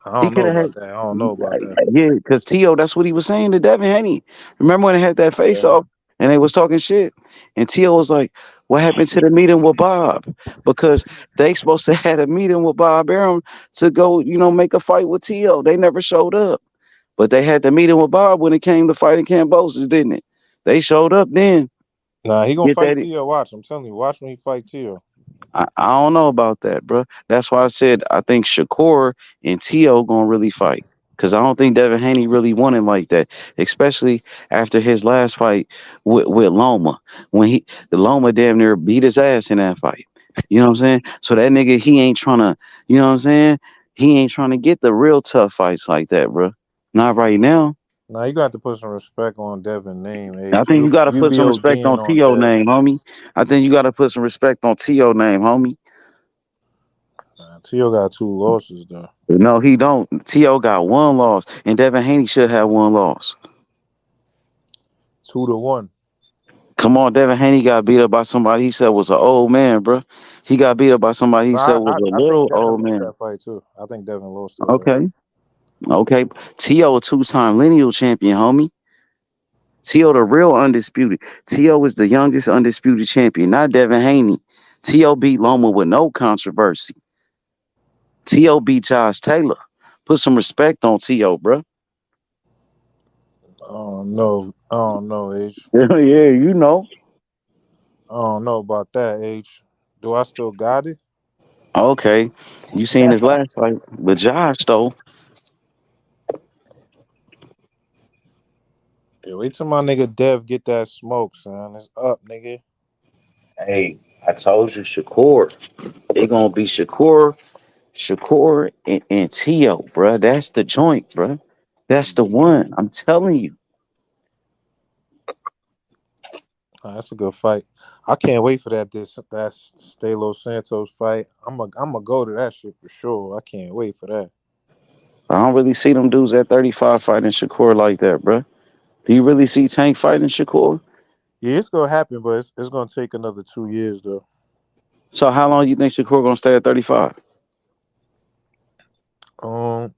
I He don't could know have about had, that. I don't know about that. yeah, because T.O., that's what he was saying to Devin Haney. Remember when they had that face Yeah. off and they was talking shit? And T.O. was like, what happened to the meeting with Bob? Because they supposed to had a meeting with Bob Arum to go, make a fight with T.O. They never showed up. But they had the meeting with Bob when it came to fighting Cambosis, didn't it? They showed up then. Nah, he gonna Get fight that? Tio. Watch, I'm telling you. Watch when he fight Tio. I don't know about that, bro. That's why I said I think Shakur and T.O. gonna really fight. Cause I don't think Devin Haney really won it like that, especially after his last fight with Loma, when the Loma damn near beat his ass in that fight. You know what I'm saying? So that nigga, he ain't trying to, you know what I'm saying? He ain't trying to get the real tough fights like that, bro. Not right now. Nah, you got to put some respect on Devin name, I H. think you gotta You put be some respect ODing on on T.O. Dev. name, homie. I think you gotta put some respect on T.O. name, homie. Nah, Tio got 2 losses though. No, he don't. T.O. got one loss, and Devin Haney should have one loss. 2-1. Come on, Devin Haney got beat up by somebody he said was an old man, bro. He got beat up by somebody he But said was a I think little Devin old lost man. that fight too. I think Devin lost that fight. Okay, okay. T.O. a two-time lineal champion, homie. T.O. the real undisputed. T.O. is the youngest undisputed champion, not Devin Haney. T.O. beat Loma with no controversy. T.O. beat Josh Taylor. Put some respect on T.O., bro. I don't know, H. Yeah, you know. I don't know about that, H. Do I still got it? Okay. You seen his last fight with Josh, though. Yeah, wait till my nigga Dev get that smoke, son. It's up, nigga. Hey, I told you, Shakur. They gonna be Shakur, and Tio, bruh. That's the joint, bruh. That's the one. I'm telling you. That's a good fight. I can't wait for that Stalo Santos fight. I'm go to that shit for sure. I can't wait for that. I don't really see them dudes at 35 fighting Shakur like that, bruh. Do you really see Tank fighting Shakur? Yeah, it's gonna happen, but it's gonna take another 2 years though. So how long you think Shakur gonna stay at 35? Um,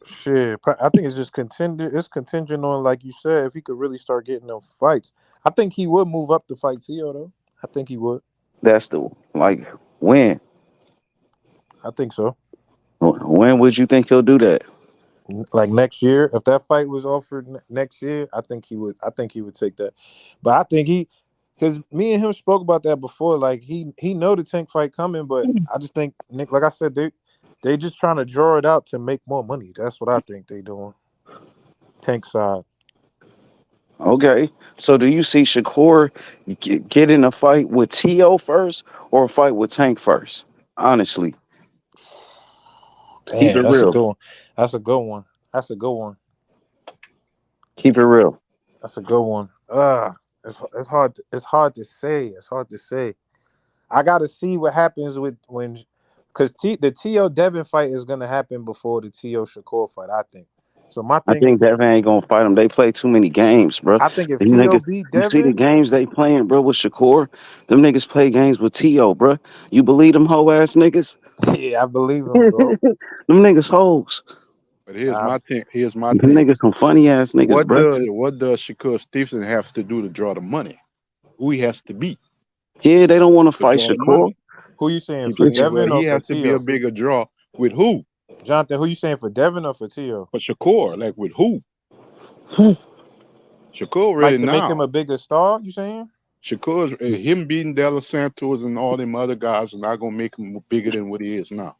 shit. I think it's just contingent. It's contingent on, like you said, if he could really start getting them fights. I think he would move up to fight Tio though. I think he would. That's the when. I think so. When would you think he'll do that? Like next year, if that fight was offered next year, I think he would. I think he would take that. But I think because me and him spoke about that before. Like he know the Tank fight coming, but I just think Nick, like I said, they just trying to draw it out to make more money. That's what I think they doing. Tank side. Okay. So do you see Shakur get in a fight with T.O. first or a fight with Tank first? Honestly, keep Damn, it that's a real. good one. That's a good one. That's a good one. Keep it real. That's a good one. It's hard. It's hard to say. It's hard to say. I got to see what happens because the T.O. Devin fight is gonna happen before the T.O. Shakur fight. I think. So my I thing think is, Devin ain't gonna fight him. They play too many games, bro. I think if These T.O. niggas, beat you see the Devin, games they playing, bro, with Shakur? Them niggas play games with T.O., bro. You believe them hoe ass niggas? yeah, I believe him, bro. Them niggas hoes. But here's my thing. Here's my Them thing. niggas some funny ass niggas, bro. What does Shakur Stevenson have to do to draw the money? Who he has to beat Yeah, they don't want to to fight draw the Shakur. money? Who you saying Keep for saying, well, Devin he or for has to be a T.O.? bigger draw with who? Jonathan, who you saying for Devin or for T.O.? For Shakur, like with who? Shakur Like ready to make him now. a bigger star? You saying? Shakur's him beating De Los Santos and all them other guys are not gonna make him bigger than what he is now.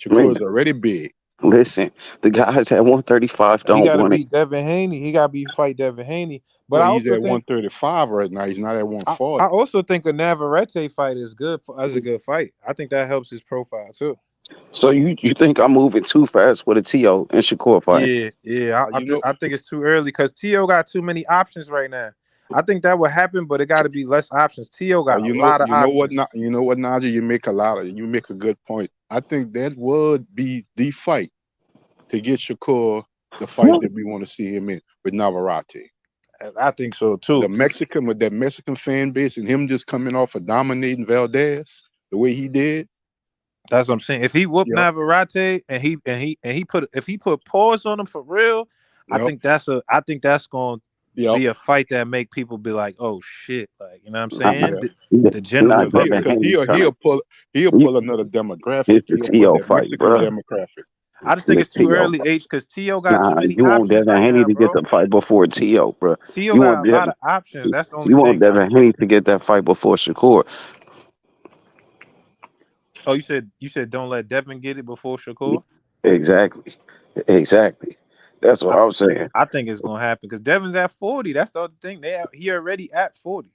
Man, Shakur is already big. listen, the guys at 135 He don't got to want it. beat Devin Haney. He got to fight Devin Haney. But Well, I he's also at think 135 right now. He's not at I 140. also think a Navarrete fight is good as a good fight. I think that helps his profile too. So you think I'm moving too fast with a T.O. and Shakur fight? Yeah. You know, I think it's too early because T.O. got too many options right now. I think that would happen, but it got to be less options. T.O. got a lot of you know what? options. Not you know what, Naja, you make a good point. I think that would be the fight to get Shakur the fight that we want to see him in with Navarrete. I think so too. The Mexican with that Mexican fan base and him just coming off of dominating Valdez the way he did. That's what I'm saying. If he whooped Yep. Navarrete and he put pause on him for real, I Yep. think that's going to Yep. be a fight that make people be like, oh shit, like you know what I'm Nah, saying? The general not Devin public. Because Haney, son. he'll pull another demographic. It's the He'll pull T.O. that fight, Mexican bro. demographic. I just think The it's too T.O. early, fight. H, because T.O. got too Nah, many you want options Devin right Haney now, to get bro. the fight before T.O., bro. T.O. You got want a lot Devin, of options. That's the only you want thing. Devin Haney to get that fight before Shakur. Oh, you said don't let Devin get it before Shakur? Exactly. Exactly. That's what I, I'm saying. I think it's gonna happen because Devin's at 40. That's the other thing. He already at 40.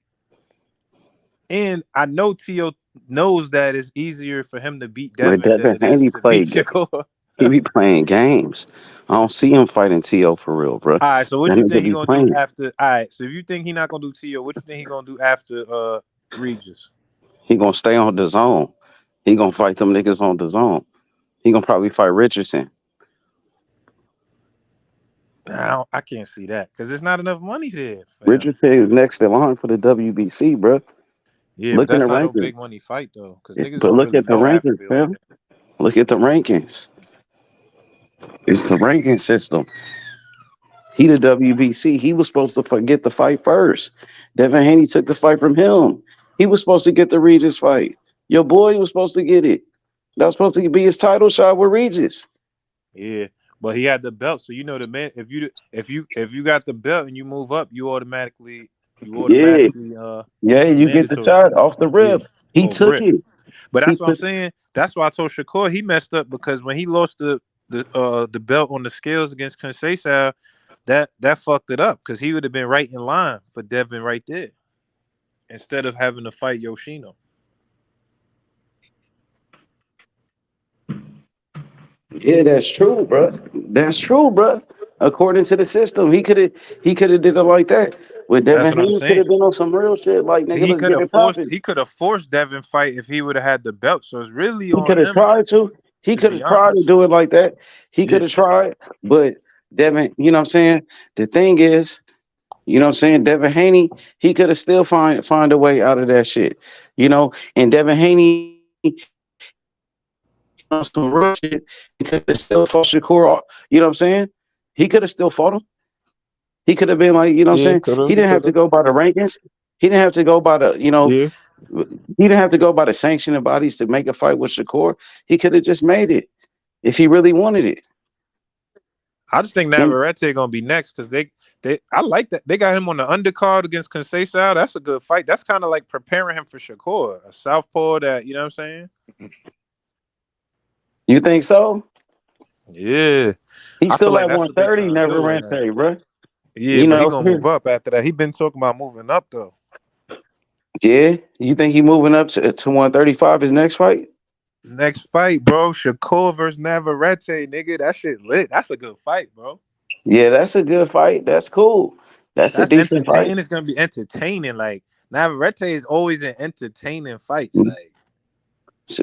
And I know T.O. knows that it's easier for him to beat But Devin than Devin it is Haney to beat played. Shakur. He be playing games. I don't see him fighting T.O. for real, bro. All right, so what That you nigga think he be gonna do playing. after? All right, so if you think he not gonna do T.O., what you think he gonna do after Regis? He gonna stay on the zone. He gonna fight them niggas on the zone. He gonna probably fight Richardson. Now I can't see that because there's not enough money there for him. Richardson is next in line for the WBC, bro. Yeah, but Look in the that's not no rankings. big money fight though, because niggas But don't look really at the go rankings, Africa like fam. that. Look at the rankings. It's the ranking system. He the WBC. He was supposed to get the fight first. Devin Haney took the fight from him. He was supposed to get the Regis fight. Your boy was supposed to get it. That was supposed to be his title shot with Regis. Yeah, but he had the belt, so you know the man. If you got the belt and you move up, you Yeah. automatically Yeah, it's you get the mandatory. shot off the Yeah, rip. He off took rip. it. But He that's what I'm took saying. That's why I told Shakur he messed up because when he lost the belt on the scales against Conceição, that fucked it up because he would have been right in line for Devin right there instead of having to fight Yoshino. Yeah, that's true, bro. That's true, bro. According to the system, he could have did it like that. With That's Devin what I'm Haney could saying. have been on some real shit. Like nigga, He let's could get have it forced popping. he could have forced Devin fight if he would have had the belt. So it's really He on could have him, tried to. He to could be have tried to honest. do it like that. He Yeah. could have tried, but Devin, you know what I'm saying? The thing is, you know what I'm saying? Devin Haney, he could have still find a way out of that shit. You know, and Devin Haney, on some real shit, he could have still fought Shakur. You know what I'm saying? He could have still fought him. He could have been like, you know what I'm Yeah, saying? could He have. He didn't have could to have. go by the rankings. He didn't have to go by the, Yeah. he didn't have to go by the sanctioning bodies to make a fight with Shakur. He could have just made it. if he really wanted it. I just think Navarrete gonna be next because I like that they got him on the undercard against Conceição. That's a good fight. That's kind of like preparing him for Shakur, a southpaw that you know what I'm saying. You think so? Yeah, He's I feel still like at that's what they 130, trying to do right Navarrete, now. bro. Yeah, You but he know, gonna move up after that. He been talking about moving up though. yeah. You think he moving up to 135 his next fight? Next fight, bro. Shakur versus Navarrete, nigga. That shit lit. That's a good fight, bro. Yeah, that's a good fight. That's cool. That's a That's decent fight. entertaining. It's gonna be entertaining. Like Navarrete is always in entertaining fights. Like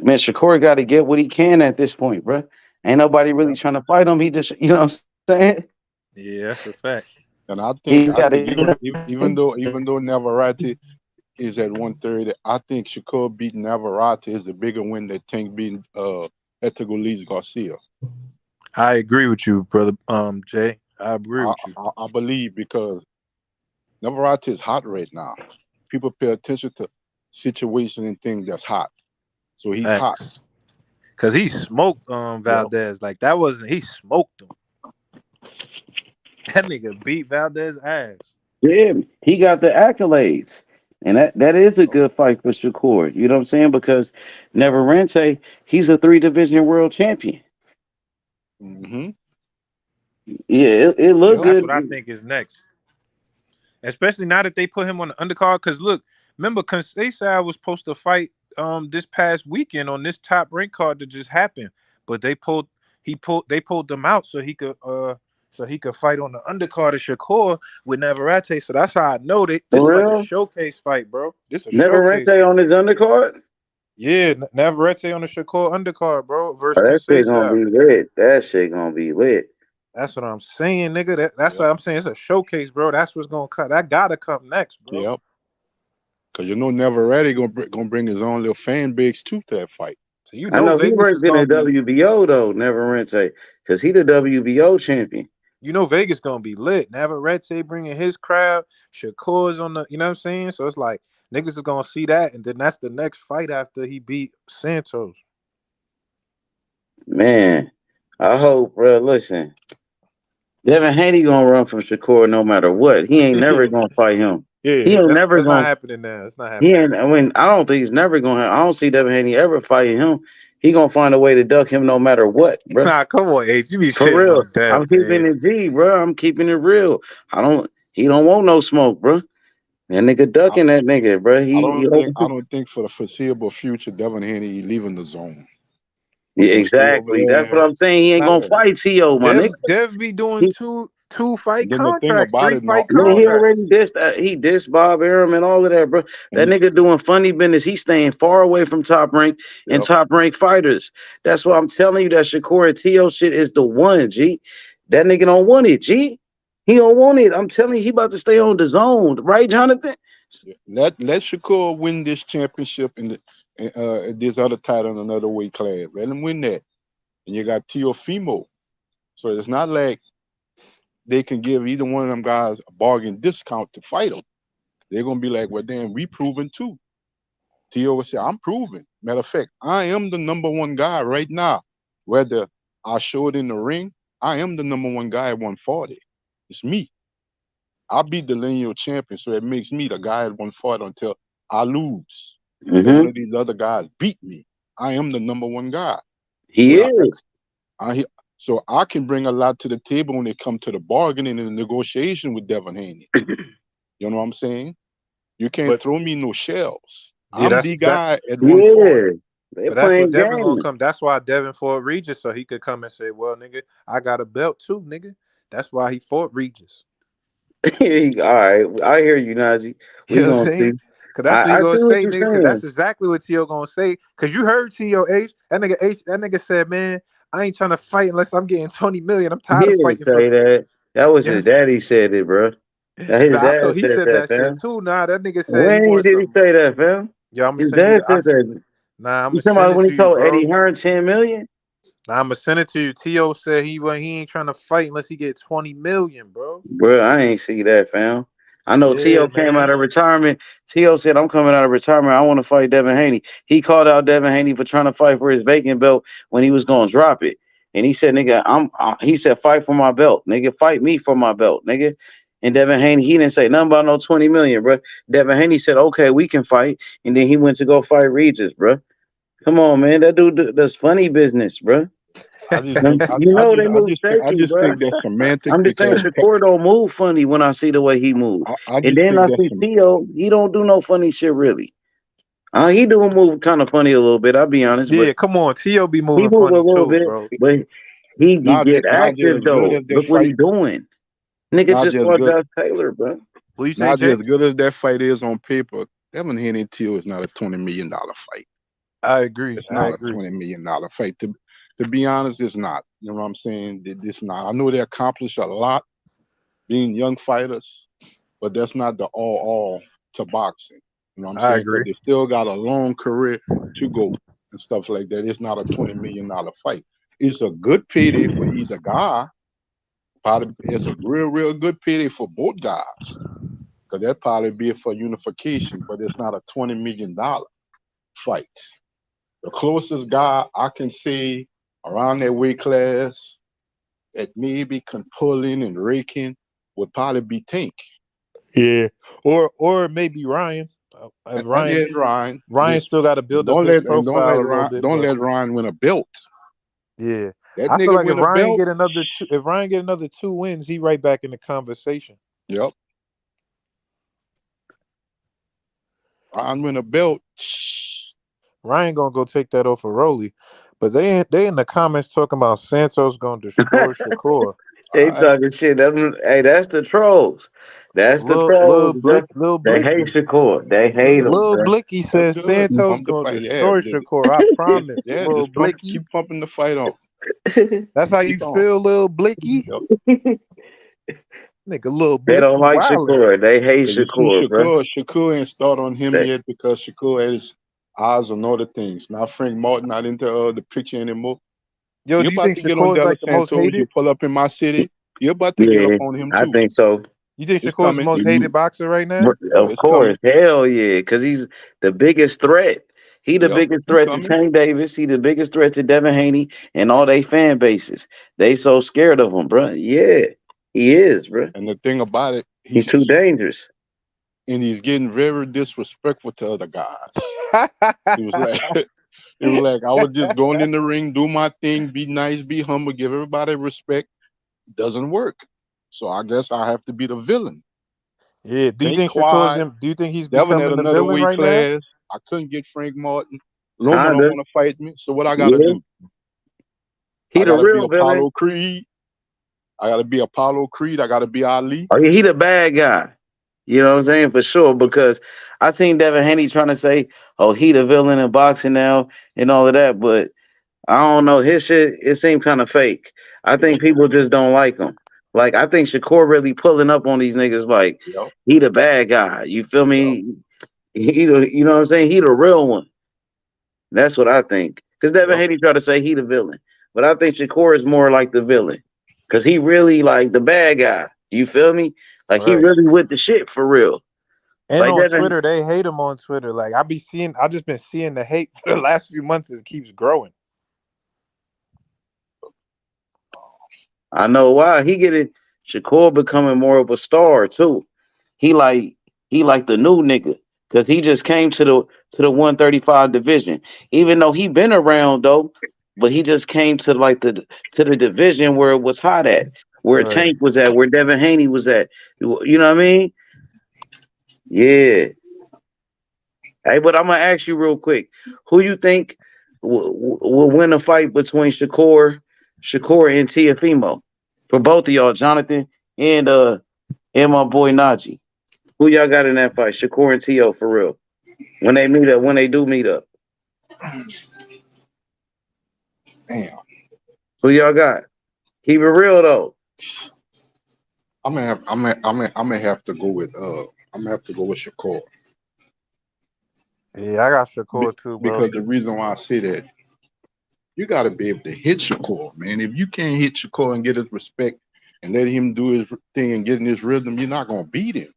Man, Shakur got to get what he can at this point, bro. Ain't nobody really trying to fight him. He just, you know what I'm saying? yeah, that's a fact. And I He think got to. even though Navarrete is at 130, I think Shakur beating Navarrete is a bigger win than Tank beating Etegolese Garcia. I agree with you, brother. Jay, I agree I, with you. I believe because Navarrete is hot right now. People pay attention to situation and things that's hot. So he's hot. Facts. Cause he smoked Valdez. Like that wasn't he smoked him. That nigga beat Valdez ass. Yeah, he got the accolades. And that is a good fight for Shakur. You know what I'm saying? Because Navarrete, he's a 3-division world champion. Mm-hmm. Yeah, it looked That's good. what I think is next. Especially now that they put him on the undercard. Cause look, remember Conceição was supposed to fight this past weekend on this top rank card that just happened. But they pulled them out so he could fight on the undercard of Shakur with Navarrete. So that's how I know that this For is like a real? showcase fight, bro. This is a showcase Navarrete fight. on his undercard? Yeah, Navarrete on the Shakur undercard, bro, versus Oh, that shit gonna Conceição. be lit. That shit gonna be lit. That's what I'm saying, nigga. That's what I'm saying. It's a showcase, bro. That's what's gonna cut. That gotta come next, bro. Yep. Cause Navarrete gonna bring his own little fan base to that fight. So you I know know he Vegas is representing gonna the be. WBO though, Navarrete, because he the WBO champion. You know Vegas gonna be lit. Navarrete bringing his crowd. Shakur's on the. You know what I'm saying? So it's like niggas is gonna see that, and then that's the next fight after he beat Santos. Man, I hope, bro. Listen, Devin Haney gonna run from Shakur no matter what. He ain't never gonna fight him. He Yeah, ain't that's never that's not gonna. happening now. It's not He happening ain't. now. I mean, I don't think he's never gonna. I don't see Devin Haney ever fighting him. He gonna find a way to duck him no matter what, bro. Nah, come on, Ace. You be For shitting real. on Dev, I'm keeping man. it G, bro. I'm keeping it real. He don't want no smoke, bro. That nigga ducking that nigga, bro. I don't think for the foreseeable future Devin Haney leaving the zone. Yeah, He's gonna stay over exactly. That's what there. I'm saying. He ain't Nah, gonna fight T.O., my nigga. Dev be doing two fight And then the thing contracts, about three it, no, fight Man, no, he contracts. already dissed. He dissed Bob Arum and all of that, bro. That and nigga doing funny business. He's staying far away from top rank and yep. top rank fighters. That's why I'm telling you that Shakur and T.O. shit is the one, G. That nigga don't want it, G. He don't want it. I'm telling you, he about to stay on the zone, right, Jonathan? Let Shakur win this championship and this other title in another weight class. Let him win that. And you got Teofimo. So it's not like they can give either one of them guys a bargain discount to fight them. They're gonna be like, well, damn, we proven too. Tio will say, I'm proven. Matter of fact, I am the number one guy right now. Whether I show it in the ring, I am the number one guy at 140. It's me. I beat the lineal champion, so it makes me the guy at 140 until I lose. Until one of these other guys beat me. I am the number one guy. He is. So I can bring a lot to the table when it comes to the bargaining and the negotiation with Devin Haney. You know what I'm saying? You can't throw me no shells. Yeah, I'm the guy at Yeah, 140. they're But that's where playing Devin gonna games. come. That's why Devin fought Regis, so he could come and say, "Well, nigga, I got a belt too, nigga." That's why he fought Regis. All right, I hear you, Najee. You We know what I'm gonna see. saying? Cause that's what he I gonna see what say, you're nigga. Cause that's saying. exactly what T.O. gonna say. Cause you heard T.O. H. That nigga said, "Man, I ain't trying to fight unless I'm getting 20 million. I'm He tired of didn't fighting for." say that. That was You know? his daddy said it, bro. His Nah, I dad thought he said said that, that shit fam. too. Nah, that nigga said he When wants did he some. say that, fam? Yeah, I'm gonna His send you dad the. said that. Nah, I'm You gonna talking send about it when to he you, told Eddie bro. Hearn 10 million? Nah, I'm gonna send it to you. T.O. said he ain't trying to fight unless he get 20 million, bro. Bro, I ain't see that, fam. I know Yeah, T.O. came out man. of retirement. T.O. said, I'm coming out of retirement. I want to fight Devin Haney. He called out Devin Haney for trying to fight for his vacant belt when he was going to drop it. And he said, nigga, he said, fight for my belt. Nigga, fight me for my belt, nigga. And Devin Haney, he didn't say nothing about no 20 million, bro. Devin Haney said, okay, we can fight. And then he went to go fight Regis, bro. Come on, man. That dude does funny business, bro. I just think You know they move I shaky, just bro. think that's semantics I'm just saying because Shakur don't move funny when I see the way he moves. I And just then think I that's see T.O., he don't do no funny shit, really. He do move kind of funny a little bit, I'll be honest, but Yeah, come on. T.O. be he moving move a funny little too, bit, bro. but he Najee get active, as good though. as that Look what he fight. doing. Nigga just Najee as fought good. Josh Taylor, bro. What you say, Najee Jay? as good as that fight is on paper. Devin Haney Till is not a $20 million fight. I agree. It's I not a agree. $20 million fight. To be honest, it's not. You know what I'm saying? It's not. I know they accomplished a lot being young fighters, but that's not the all to boxing. You know what I'm I saying? Because agree. they still got a long career to go and stuff like that. It's not a $20 million fight. It's a good payday for either guy. Probably it's a real good payday for both guys. Because that probably be for unification, but it's not a $20 million fight. The closest guy I can say around that weight class that maybe can pull in and rake in would probably be Tank. Yeah. Or maybe Ryan. And yeah, Ryan. Ryan still got to build up his profile a little bit. Don't But let Ryan win a belt. yeah, That I feel nigga like win a belt. if Ryan get another 2 wins, he right back in the conversation. Yep. Ryan win a belt. Ryan gonna go take that off of Rolly, but they in the comments talking about Santos gonna destroy Shakur. They talking shit. That's the trolls. That's the trolls, bro. Lil They hate Blicky. Shakur. They hate him, Lil bro. Blicky That's says good. Santos Pump the gonna fight. destroy Shakur. I promise. Yeah, Lil just Blicky. keep pumping the fight on. That's how Keep you on. feel, Lil Blicky? Yep. Nigga, Lil They don't Blicky like wildin'. Shakur. They hate You see Shakur, bro. Shakur ain't start on him They, yet because Shakur had his eyes on other things. Now Frank Martin not into the picture anymore. Yo, You're do you about think to get on Shakur is Della like the most Santos. You hated? pull up in my city. You're about to get up yeah, on him I too. think so. You think It's Shakur's the coming. most hated boxer right now? Of It's course, coming. hell yeah, because he's the biggest threat. He the Yep, biggest he threat to coming. Tank Davis. He the biggest threat to Devin Haney and all they fan bases. They so scared of him, bro. Yeah, he is, bro. And the thing about it, He's too dangerous. he's getting very disrespectful to other guys. He was like, it was like I was just going in the ring, do my thing, be nice, be humble, give everybody respect. It doesn't work. So I guess I have to be the villain. Yeah. Do you Stay think Shakur's quiet. him? Do you think he's Devin at becoming the another villain weight right now? class. I couldn't get Frank Martin. Loma don't Kinda. want to fight me. So what I gotta Yeah. do? He I the gotta be real villain. Apollo Creed. I gotta be Apollo Creed. I gotta be Ali. Oh, yeah, he the bad guy. You know what I'm saying? For sure. Because I seen Devin Haney trying to say, oh, he the villain in boxing now and all of that. But I don't know. His shit, it seemed kind of fake. I think people just don't like him. Like, I think Shakur really pulling up on these niggas like, Yep. he the bad guy. You feel Yep. me? You know what I'm saying? He the real one. That's what I think. Because Devin Yep. Haney tried to say he the villain. But I think Shakur is more like the villain. Because he really like the bad guy. You feel me? Like, he Right. really with the shit for real. And Like on Devin, Twitter, they hate him on Twitter. Like I just been seeing the hate for the last few months. It keeps growing. I know why. He get it. Shakur becoming more of a star too. He like the new nigga. Cause he just came to the 135 division. Even though he been around though, but he just came to like the division where it was hot at, where Right. Tank was at, where Devin Haney was at. You know what I mean? Yeah. Hey, but I'm gonna ask you real quick. Who you think will win a fight between Shakur and Tiafimo? For both of y'all, Jonathan and my boy Najee. Who y'all got in that fight? Shakur and T.O. for real. When they meet up, when they do meet up. Damn. Who y'all got? Keep it real though. I'm gonna have to go with Shakur. Yeah, I got Shakur too, bro. Because the reason why I say that, you gotta be able to hit Shakur, man. If you can't hit Shakur and get his respect and let him do his thing and get in his rhythm, you're not gonna beat him.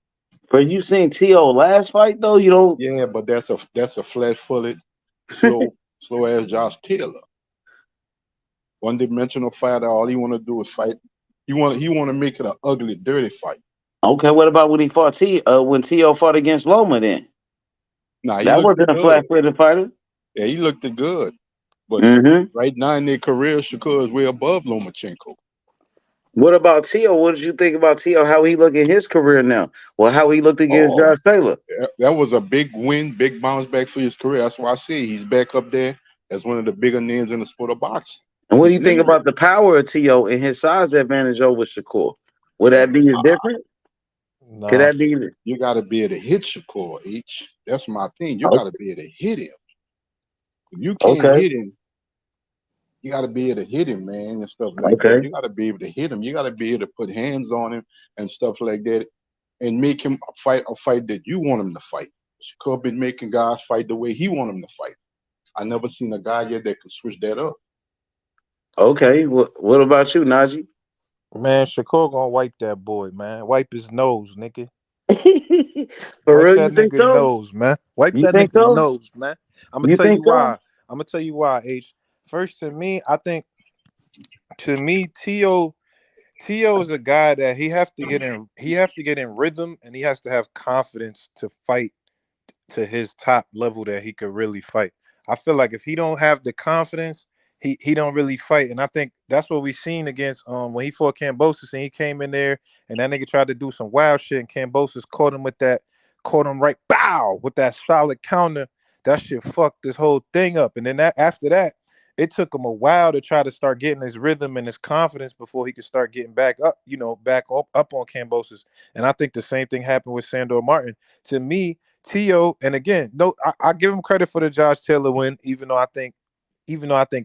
But you seen T.O. last fight though? You don't. Yeah, but that's a flat-footed, slow ass Josh Taylor. one-dimensional fighter. All he want to do is fight. He want to make it an ugly, dirty fight. Okay, what about when he fought when T.O. fought against Loma then? Nah, he That looked wasn't a good. flat-footed fighter. Yeah, he looked good. But Mm-hmm. right now in their career, Shakur is way above Lomachenko. What about T.O.? What did you think about T.O.? How he look in his career now? Well, how he looked against Oh, Josh Taylor? that was a big win, big bounce back for his career. That's why I say he's back up there as one of the bigger names in the sport of boxing. And what do He's you think literally. about the power of T.O. and his size advantage over Shakur? Would that be different? Could Nah. that be? You got to be able to hit Shakur, H. That's my thing. You Okay. got to be able to hit him. If you can't Okay. hit him, you got to be able to hit him, man, and stuff like that. Okay. You got to be able to hit him. You got to be able to put hands on him and stuff like that, and make him fight a fight that you want him to fight. Shakur been making guys fight the way he want them to fight. I never seen a guy yet that could switch that up. Okay. What about you, Najee? Man, Shakur gonna wipe that boy, man. Wipe his nose, nigga. For Wipe real, that you think nigga so? nose, man. Wipe You that think nigga so? nose, man. I'm gonna You tell you think so? why. I'm gonna tell you why, H. First, to me, I think T.O. is a guy that he have to get in rhythm, and he has to have confidence to fight to his top level that he could really fight. I feel like if he don't have the confidence, he don't really fight. And I think that's what we seen against when he fought Cambosis and he came in there and that nigga tried to do some wild shit and Cambosis caught him right bow with that solid counter. That shit fucked this whole thing up. And then after that, it took him a while to try to start getting his rhythm and his confidence before he could start getting back up, back up on Cambosis. And I think the same thing happened with Sandor Martin. To me, T.O. and again, no, I give him credit for the Josh Taylor win, even though I think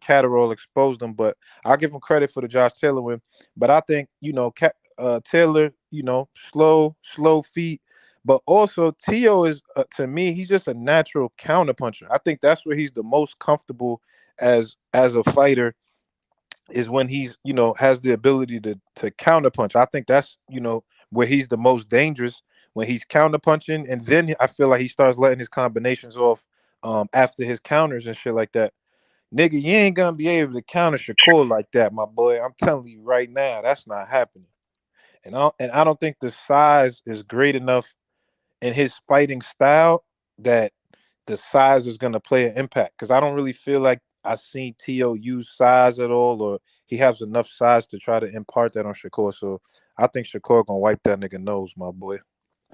Catterall exposed him, but I'll give him credit for the Josh Taylor win. But I think Taylor, slow feet, but also T.O. is to me, he's just a natural counterpuncher. I think that's where he's the most comfortable as a fighter is when he's has the ability to counterpunch. I think that's where he's the most dangerous when he's counterpunching, and then I feel like he starts letting his combinations off after his counters and shit like that. Nigga, you ain't gonna be able to counter Shakur like that, my boy. I'm telling you right now, that's not happening. And I don't think the size is great enough in his fighting style that the size is gonna play an impact. Because I don't really feel like I've seen T.O. use size at all, or he has enough size to try to impart that on Shakur. So I think Shakur gonna wipe that nigga nose, my boy.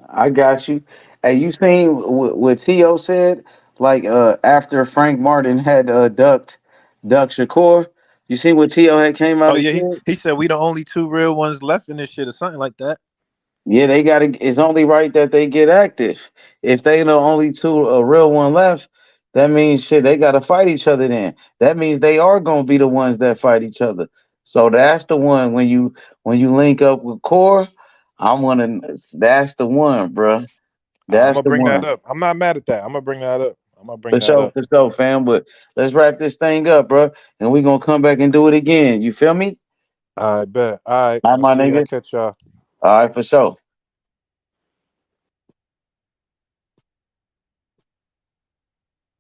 I got you. Hey, you seen what T.O. said? Like after Frank Martin had ducked Shakur, you seen what T.O. had came Oh out and yeah, said? he said we the only two real ones left in this shit or something like that. Yeah, they gotta. It's only right that they get active. If they the only two a real one left, that means shit. They gotta fight each other. Then that means they are gonna be the ones that fight each other. So that's the one when you link up with Core. I'm gonna. That's the one, bruh. I'm That's gonna the bring that one. up. I'm not mad at that. I'm gonna bring that up. I'm gonna bring that up. For sure, fam. But let's wrap this thing up, bro. And we gonna come back and do it again. You feel me? I bet. All right. All right, I'll my see you. I nigga. catch y'all. All right, for sure.